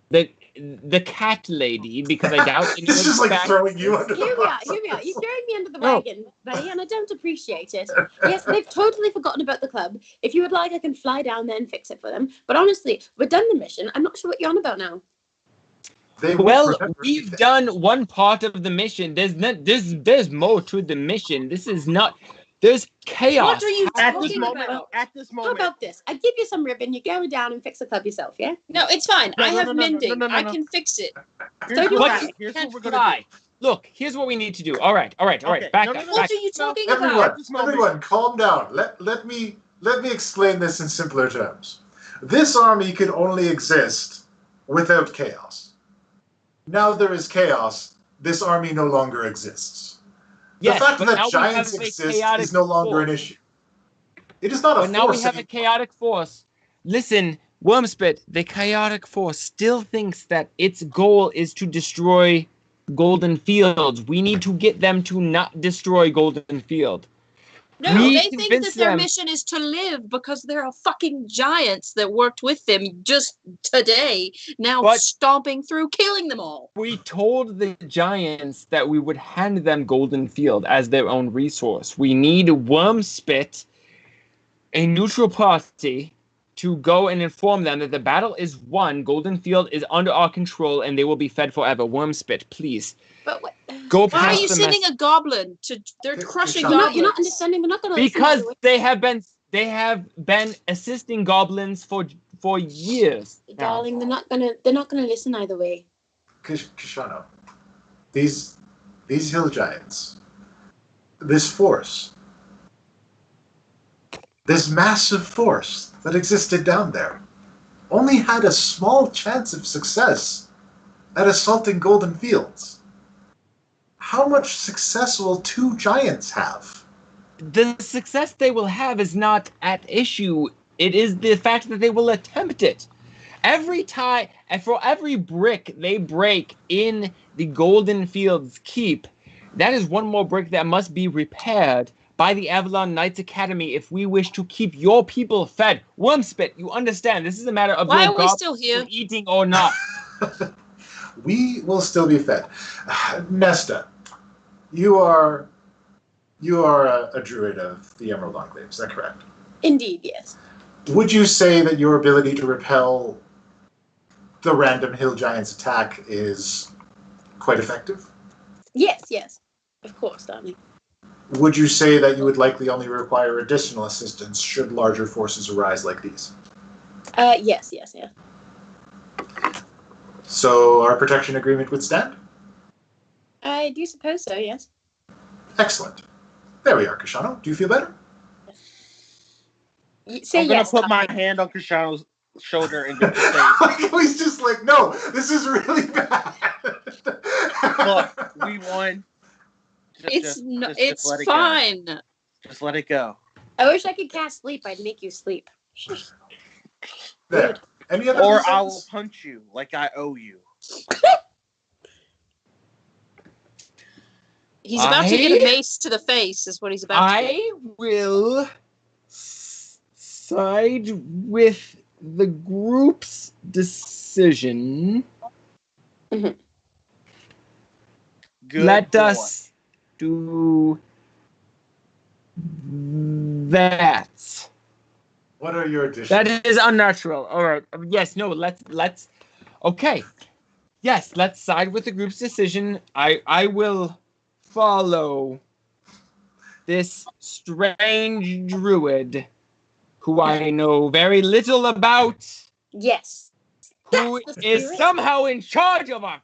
Speaker 1: the cat lady, because I doubt
Speaker 2: He's just like throwing you under the
Speaker 7: Here we are,
Speaker 2: bus.
Speaker 7: here we are. You're throwing me under the
Speaker 1: No.
Speaker 7: wagon, buddy, and I don't appreciate it. Yes, they've totally forgotten about the club. If you would like, I can fly down there and fix it for them. But honestly, we're done the mission. I'm not sure what you're on about now.
Speaker 2: They won't
Speaker 1: Well,
Speaker 2: remember
Speaker 1: we've
Speaker 2: anything.
Speaker 1: done one part of the mission. There's more to the mission. This is not. There's chaos.
Speaker 7: What are you
Speaker 6: At
Speaker 7: talking
Speaker 6: this moment,
Speaker 7: about?
Speaker 6: at this
Speaker 7: How
Speaker 6: moment,
Speaker 7: about this? I give you some ribbon, you go down and fix the club yourself, yeah?
Speaker 9: No, it's fine.
Speaker 6: No,
Speaker 9: I
Speaker 6: no,
Speaker 9: have
Speaker 6: no, no, no,
Speaker 9: mending.
Speaker 6: no, no,
Speaker 9: I
Speaker 6: no.
Speaker 9: can fix it.
Speaker 6: here's
Speaker 7: So do
Speaker 6: what,
Speaker 7: I.
Speaker 6: here's
Speaker 1: Can't
Speaker 6: what we're gonna
Speaker 1: fly. Look, here's what we need to do. All right.
Speaker 6: Okay,
Speaker 1: Back
Speaker 6: no,
Speaker 1: up.
Speaker 6: no, no,
Speaker 9: What
Speaker 1: back
Speaker 9: are you talking about?
Speaker 2: Everyone,
Speaker 6: At this moment-
Speaker 2: everyone, calm down. Let me explain this in simpler terms. This army could only exist without chaos. Now there is chaos. This army no longer exists. The
Speaker 1: Yes,
Speaker 2: fact
Speaker 1: but
Speaker 2: that
Speaker 1: now we
Speaker 2: giants
Speaker 1: have a
Speaker 2: exist
Speaker 1: chaotic
Speaker 2: is no longer an
Speaker 1: force.
Speaker 2: issue. It is not a
Speaker 1: But now we
Speaker 2: force
Speaker 1: have a
Speaker 2: anymore.
Speaker 1: chaotic force. Listen, Wormspit, the chaotic force still thinks that its goal is to destroy Golden Fields. We need to get them to not destroy Golden Field.
Speaker 9: No,
Speaker 1: We
Speaker 9: they think
Speaker 1: convince
Speaker 9: that their
Speaker 1: them-
Speaker 9: mission is to live because there are fucking giants that worked with them just today, now
Speaker 1: But-
Speaker 9: stomping through, killing them all.
Speaker 1: We told the giants that we would hand them Golden Field as their own resource. We need Wormspit, a neutral party, to go and inform them that the battle is won, Golden Field is under our control, and they will be fed forever. Wormspit, please.
Speaker 7: But what?
Speaker 1: Go
Speaker 9: Why are
Speaker 1: past
Speaker 9: you
Speaker 1: the
Speaker 9: sending
Speaker 1: mess-
Speaker 9: a goblin to? They're
Speaker 2: You're
Speaker 9: crushing
Speaker 2: not-
Speaker 9: goblins.
Speaker 7: You're not understanding. We're not going to
Speaker 1: Because they have been assisting goblins for years. now.
Speaker 7: Darling, they're not gonna listen either way.
Speaker 2: Kashano, these hill giants, this force, this massive force that existed down there, only had a small chance of success at assaulting Golden Fields. How much success will 2 giants have?
Speaker 1: The success they will have is not at issue. It is the fact that they will attempt it. Every time, and for every brick they break in the Golden Fields Keep, that is one more brick that must be repaired by the Avalon Knights Academy if we wish to keep your people fed. Wormspit, you understand, this is a matter of
Speaker 9: Why
Speaker 1: your
Speaker 9: are we still here?
Speaker 1: eating or not.
Speaker 2: We will still be fed. Nesta, you are a druid of the Emerald Enclave, is that correct?
Speaker 7: Indeed, yes.
Speaker 2: Would you say that your ability to repel the random hill giant's attack is quite effective?
Speaker 7: Yes. Of course, darling.
Speaker 2: Would you say that you would likely only require additional assistance should larger forces arise like these?
Speaker 7: Yes.
Speaker 2: So our protection agreement would stand?
Speaker 7: I do suppose so, yes.
Speaker 2: Excellent. There we are, Kashano. Do you feel better?
Speaker 7: Say
Speaker 6: I'm gonna
Speaker 7: yes.
Speaker 6: put my hand on Krishano's shoulder and go say,
Speaker 2: He's just like, no, this is really bad.
Speaker 6: look, we won.
Speaker 9: It's
Speaker 6: just let it
Speaker 9: fine.
Speaker 6: go. Just let it go.
Speaker 7: I wish I could cast sleep. I'd make you sleep.
Speaker 2: There. Any other
Speaker 6: Or
Speaker 2: concerns?
Speaker 6: I will punch you like I owe you.
Speaker 9: He's about to get a mace to the face, is what he's about to get.
Speaker 1: I will side with the group's decision.
Speaker 6: Good
Speaker 1: Let
Speaker 6: boy.
Speaker 1: us do that.
Speaker 2: What are your additions?
Speaker 1: That is unnatural. All right. Yes. No. Let's. Okay. Yes. Let's side with the group's decision. I will follow this strange druid, who I know very little about,
Speaker 7: Yes.
Speaker 1: who
Speaker 7: That's the
Speaker 1: is
Speaker 7: spirit.
Speaker 1: somehow in charge of our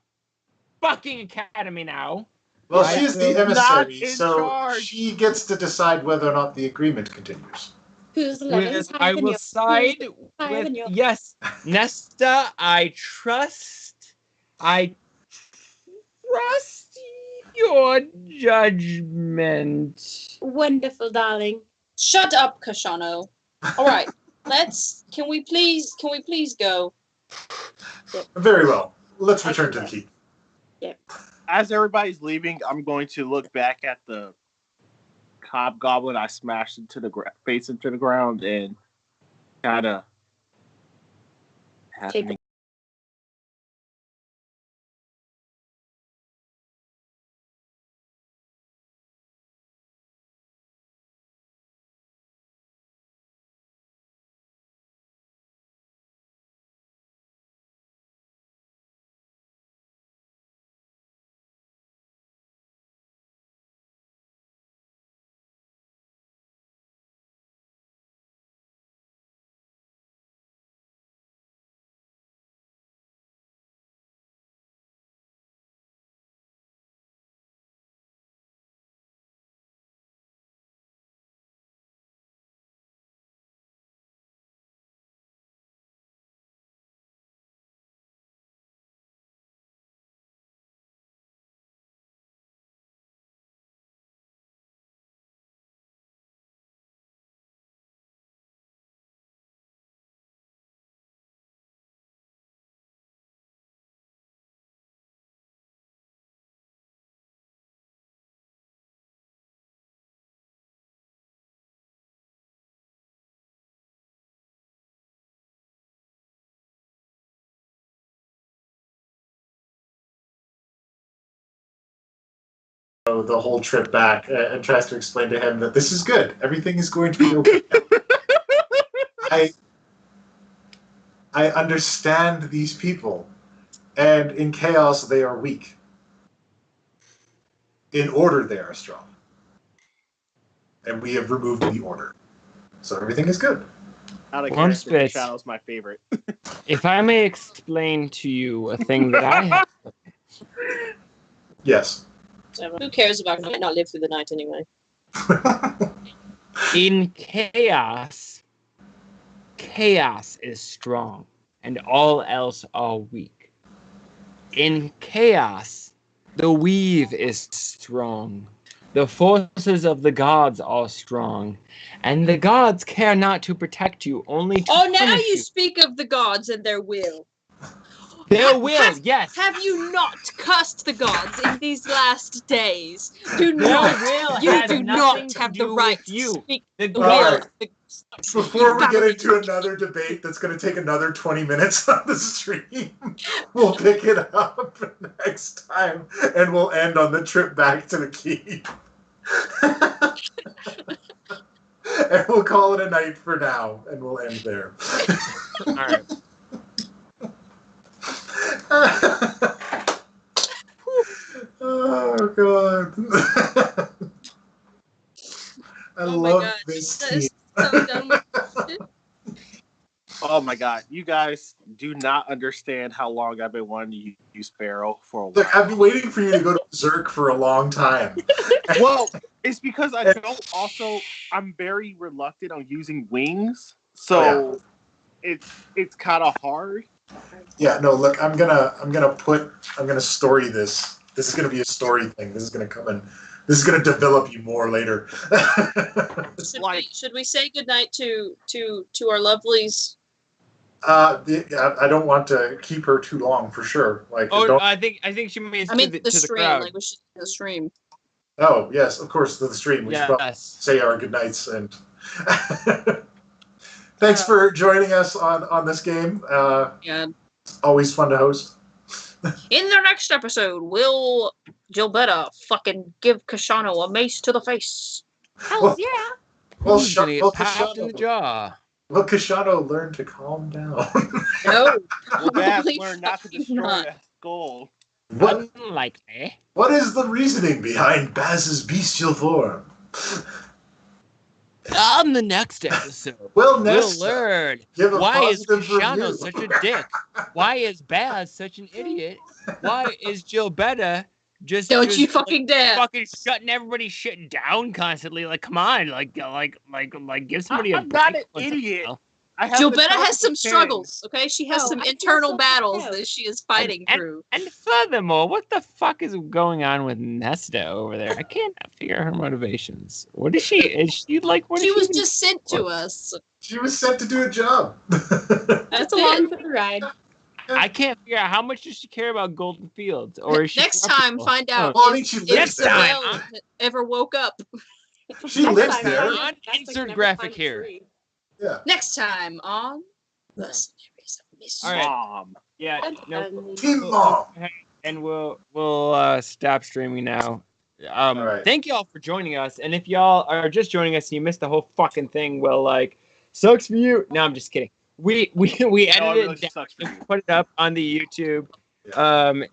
Speaker 1: fucking academy now.
Speaker 2: Well,
Speaker 1: I
Speaker 2: she is
Speaker 1: will
Speaker 2: the
Speaker 6: not
Speaker 2: emissary,
Speaker 6: in
Speaker 2: so
Speaker 6: charge.
Speaker 2: she gets to decide whether or not the agreement continues.
Speaker 7: Whose level is higher
Speaker 1: I
Speaker 7: than
Speaker 1: will
Speaker 7: yours?
Speaker 1: side
Speaker 7: Who's higher than
Speaker 1: with
Speaker 7: yours?
Speaker 1: yes, Nesta. I trust your judgment.
Speaker 7: Wonderful, darling.
Speaker 9: Shut up, Kashano. All right, Can we please go?
Speaker 2: Very well. Let's return to the keep.
Speaker 6: As everybody's leaving, I'm going to look back at the hobgoblin I smashed into the face into the ground and kind of
Speaker 7: Take
Speaker 6: me.
Speaker 2: The whole trip back and tries to explain to him that this is good. Everything is going to be okay. I understand these people, and in chaos they are weak. In order they are strong. And we have removed the order. So everything is good.
Speaker 6: Out of
Speaker 1: Wormspit.
Speaker 6: character, Shadow's my favorite.
Speaker 1: If I may explain to you a thing that I have.
Speaker 2: Yes.
Speaker 9: Who cares about? I might not live through the night anyway.
Speaker 1: In chaos, chaos is strong, and all else are weak. In chaos, the weave is strong. The forces of the gods are strong, and the gods care not to protect you, only to
Speaker 9: Oh, now
Speaker 1: punish
Speaker 9: you speak of the gods and their will.
Speaker 1: Their will, yes.
Speaker 9: Have you not cursed the gods in these last days? Do
Speaker 1: Their
Speaker 9: not.
Speaker 1: will
Speaker 9: You
Speaker 1: has
Speaker 9: do
Speaker 1: nothing
Speaker 9: not
Speaker 1: to
Speaker 9: have the
Speaker 1: do
Speaker 9: right
Speaker 1: with
Speaker 9: to
Speaker 1: you.
Speaker 9: speak
Speaker 1: The
Speaker 9: the
Speaker 2: All
Speaker 9: will
Speaker 2: right.
Speaker 9: of the
Speaker 2: Before we get
Speaker 9: family.
Speaker 2: into another debate that's going to take another 20 minutes on the stream, we'll pick it up next time, and we'll end on the trip back to the keep. And we'll call it a night for now, and we'll end there.
Speaker 1: All right.
Speaker 2: Oh, God. I
Speaker 9: Oh my
Speaker 2: love
Speaker 9: God.
Speaker 2: this
Speaker 9: That
Speaker 2: team.
Speaker 9: is so done with shit.
Speaker 6: Oh my God, you guys do not understand how long I've been wanting to use Pharaoh for a while.
Speaker 2: Look, I've been waiting for you to go to Berserk for a long time.
Speaker 6: Well, it's because I don't also. I'm very reluctant on using wings, so it's kind of hard.
Speaker 2: Yeah, no, look, I'm gonna story this. This is gonna be a story thing. This is gonna come in. This is gonna develop you more later.
Speaker 9: Should we say goodnight to our lovelies?
Speaker 2: I don't want to keep her too long for sure. Like,
Speaker 1: Oh,
Speaker 2: don't.
Speaker 1: I think she means
Speaker 9: I mean,
Speaker 1: to
Speaker 9: the
Speaker 1: the
Speaker 9: stream.
Speaker 1: crowd.
Speaker 9: Like we should do the stream.
Speaker 2: Oh yes, of course, to the stream. We should probably
Speaker 1: Yes.
Speaker 2: say our goodnights and. Thanks for joining us on this game.
Speaker 9: Yeah.
Speaker 2: It's always fun to host.
Speaker 9: In the next episode, will Gilberta fucking give Kashano a mace to the face?
Speaker 2: Well,
Speaker 8: yeah.
Speaker 2: Well,
Speaker 1: He's gonna get popped in the jaw.
Speaker 2: Well, Kashano learned to calm down.
Speaker 9: No.
Speaker 6: Well, Bass
Speaker 9: Probably
Speaker 6: learned not to
Speaker 9: fucking
Speaker 6: destroy
Speaker 9: not.
Speaker 6: that skull.
Speaker 2: What
Speaker 1: Unlikely.
Speaker 2: What is the reasoning behind Baz's bestial form?
Speaker 1: On the next episode,
Speaker 2: Well,
Speaker 1: we'll
Speaker 2: Nesta,
Speaker 1: learn
Speaker 2: give a
Speaker 1: why is
Speaker 2: positive
Speaker 1: Kashano
Speaker 2: review.
Speaker 1: such a dick? Why is Baz such an idiot? Why is Gilberta just
Speaker 9: Don't you fucking dare.
Speaker 1: fucking shutting everybody shit down constantly? Like, come on, like give somebody
Speaker 6: I'm
Speaker 1: a
Speaker 6: not
Speaker 1: break
Speaker 6: an
Speaker 1: once in a
Speaker 6: idiot.
Speaker 1: while.
Speaker 6: I have the
Speaker 9: Gilberta
Speaker 6: time
Speaker 9: has
Speaker 6: to
Speaker 9: some
Speaker 6: pretend.
Speaker 9: struggles, okay? She has
Speaker 7: Oh,
Speaker 9: some
Speaker 7: I feel
Speaker 9: internal
Speaker 7: so
Speaker 9: battles
Speaker 7: proud.
Speaker 9: that she is fighting through.
Speaker 1: And furthermore, what the fuck is going on with Nesta over there? I can't figure her motivations. What is she? Is she like? What is
Speaker 9: She was
Speaker 1: even-
Speaker 9: just sent to us.
Speaker 2: She was sent to do a job.
Speaker 7: Just along for the ride.
Speaker 1: I can't figure out how much does she care about Golden Fields, or is she
Speaker 9: Next time,
Speaker 1: corruptible?
Speaker 9: find out
Speaker 2: Well, I mean, she
Speaker 9: if
Speaker 2: lives there.
Speaker 9: Isabel ever woke up.
Speaker 2: She lives
Speaker 7: time,
Speaker 2: there.
Speaker 7: yeah.
Speaker 1: Insert graphic here.
Speaker 2: Yeah.
Speaker 9: Next time on Mercenaries of Mischief.
Speaker 1: All right.
Speaker 6: Mom.
Speaker 1: Yeah, no,
Speaker 2: Team Mom.
Speaker 1: and we'll stop streaming now.
Speaker 2: All right.
Speaker 1: Thank y'all for joining us, and if y'all are just joining us and you missed the whole fucking thing, well, like, sucks for you. No, I'm just kidding. We
Speaker 6: No,
Speaker 1: edited
Speaker 6: it really
Speaker 1: it down
Speaker 6: sucks for you.
Speaker 1: and put it up on the YouTube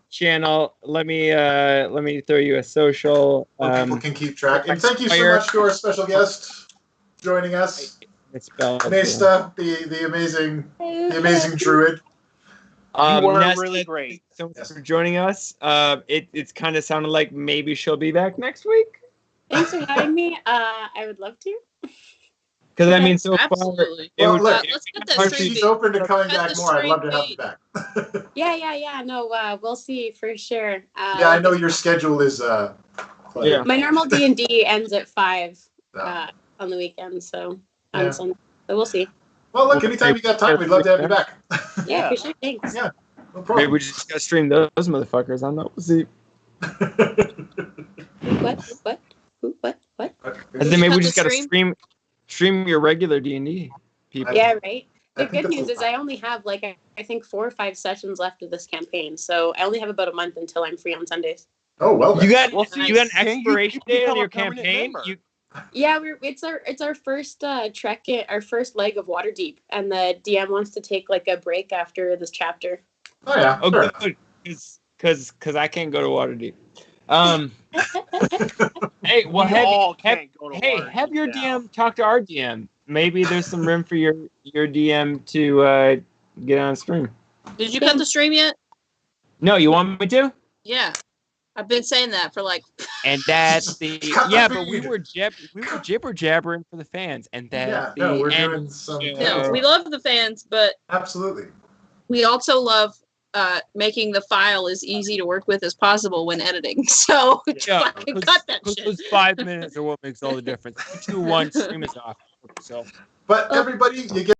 Speaker 1: channel. Let me throw you a social.
Speaker 2: So people can keep track. And thank you so much to our special guest joining us,
Speaker 1: It's spelled.
Speaker 2: Nesta, the amazing druid.
Speaker 6: You were
Speaker 1: Nesta,
Speaker 6: really great.
Speaker 1: thanks so much
Speaker 2: Yes.
Speaker 1: for joining us. It's kind of sounded like maybe she'll be back next week.
Speaker 7: Thanks for having me. I would love to.
Speaker 1: Because I mean, so
Speaker 9: Absolutely.
Speaker 1: far, it
Speaker 2: Well,
Speaker 1: would,
Speaker 2: look,
Speaker 9: Let's get that
Speaker 1: Hard
Speaker 9: stream
Speaker 2: She's
Speaker 9: beat.
Speaker 2: open to coming
Speaker 9: Let
Speaker 2: back
Speaker 9: the
Speaker 2: more. I'd love to
Speaker 9: stream
Speaker 2: have you back.
Speaker 7: Yeah. No, we'll see for sure.
Speaker 2: Yeah, I know your schedule is cluttered.
Speaker 1: Yeah.
Speaker 7: My normal D&D ends at 5
Speaker 2: Yeah.
Speaker 7: on the weekend, so
Speaker 2: Yeah.
Speaker 7: on Sunday. So we'll see.
Speaker 2: Well, look, anytime you got time, we'd love to have you back.
Speaker 7: Yeah, for sure. Thanks.
Speaker 2: Yeah. No
Speaker 1: maybe
Speaker 2: problem.
Speaker 1: we just gotta stream those motherfuckers. I don't know. We'll see.
Speaker 7: What?
Speaker 1: And then maybe we
Speaker 9: Cut
Speaker 1: just
Speaker 9: the
Speaker 1: gotta stream your regular D&D people.
Speaker 7: Yeah, right.
Speaker 2: I
Speaker 7: The
Speaker 2: think
Speaker 7: good
Speaker 2: that's
Speaker 7: news is I only have like I think 4 or 5 sessions left of this campaign, so I only have about a month until I'm free on Sundays.
Speaker 2: Oh, well then.
Speaker 1: You got
Speaker 6: Well, see,
Speaker 1: you got an
Speaker 6: then you
Speaker 1: expiration
Speaker 6: can
Speaker 1: date on
Speaker 6: become a
Speaker 1: your
Speaker 6: permanent
Speaker 1: campaign.
Speaker 6: member.
Speaker 7: Yeah, it's our first trek, our first leg of Waterdeep, and the DM wants to take like a break after this chapter.
Speaker 2: Oh, yeah.
Speaker 1: Oh,
Speaker 2: Sure.
Speaker 1: good. Because I can't go to Waterdeep. Hey, well,
Speaker 6: We
Speaker 1: have
Speaker 6: all can't go to
Speaker 1: have your
Speaker 6: now.
Speaker 1: DM talk to our DM. Maybe there's some room for your DM to get on stream.
Speaker 9: Did you cut the stream yet?
Speaker 1: No, you want me to?
Speaker 9: Yeah. I've been saying that for like.
Speaker 1: And that's the
Speaker 2: Cut the
Speaker 1: yeah, but we
Speaker 2: feed.
Speaker 1: were jibber jabbering for the fans, and that's
Speaker 2: Yeah,
Speaker 1: the
Speaker 2: no, we're
Speaker 1: end.
Speaker 2: doing some.
Speaker 1: Yeah.
Speaker 9: No, we love the fans, but
Speaker 2: Absolutely.
Speaker 9: we also love making the file as easy to work with as possible when editing. So fucking cut that shit.
Speaker 1: Those 5 minutes are what makes all the difference. 3, 2, 1, stream is off. So,
Speaker 2: But everybody, you get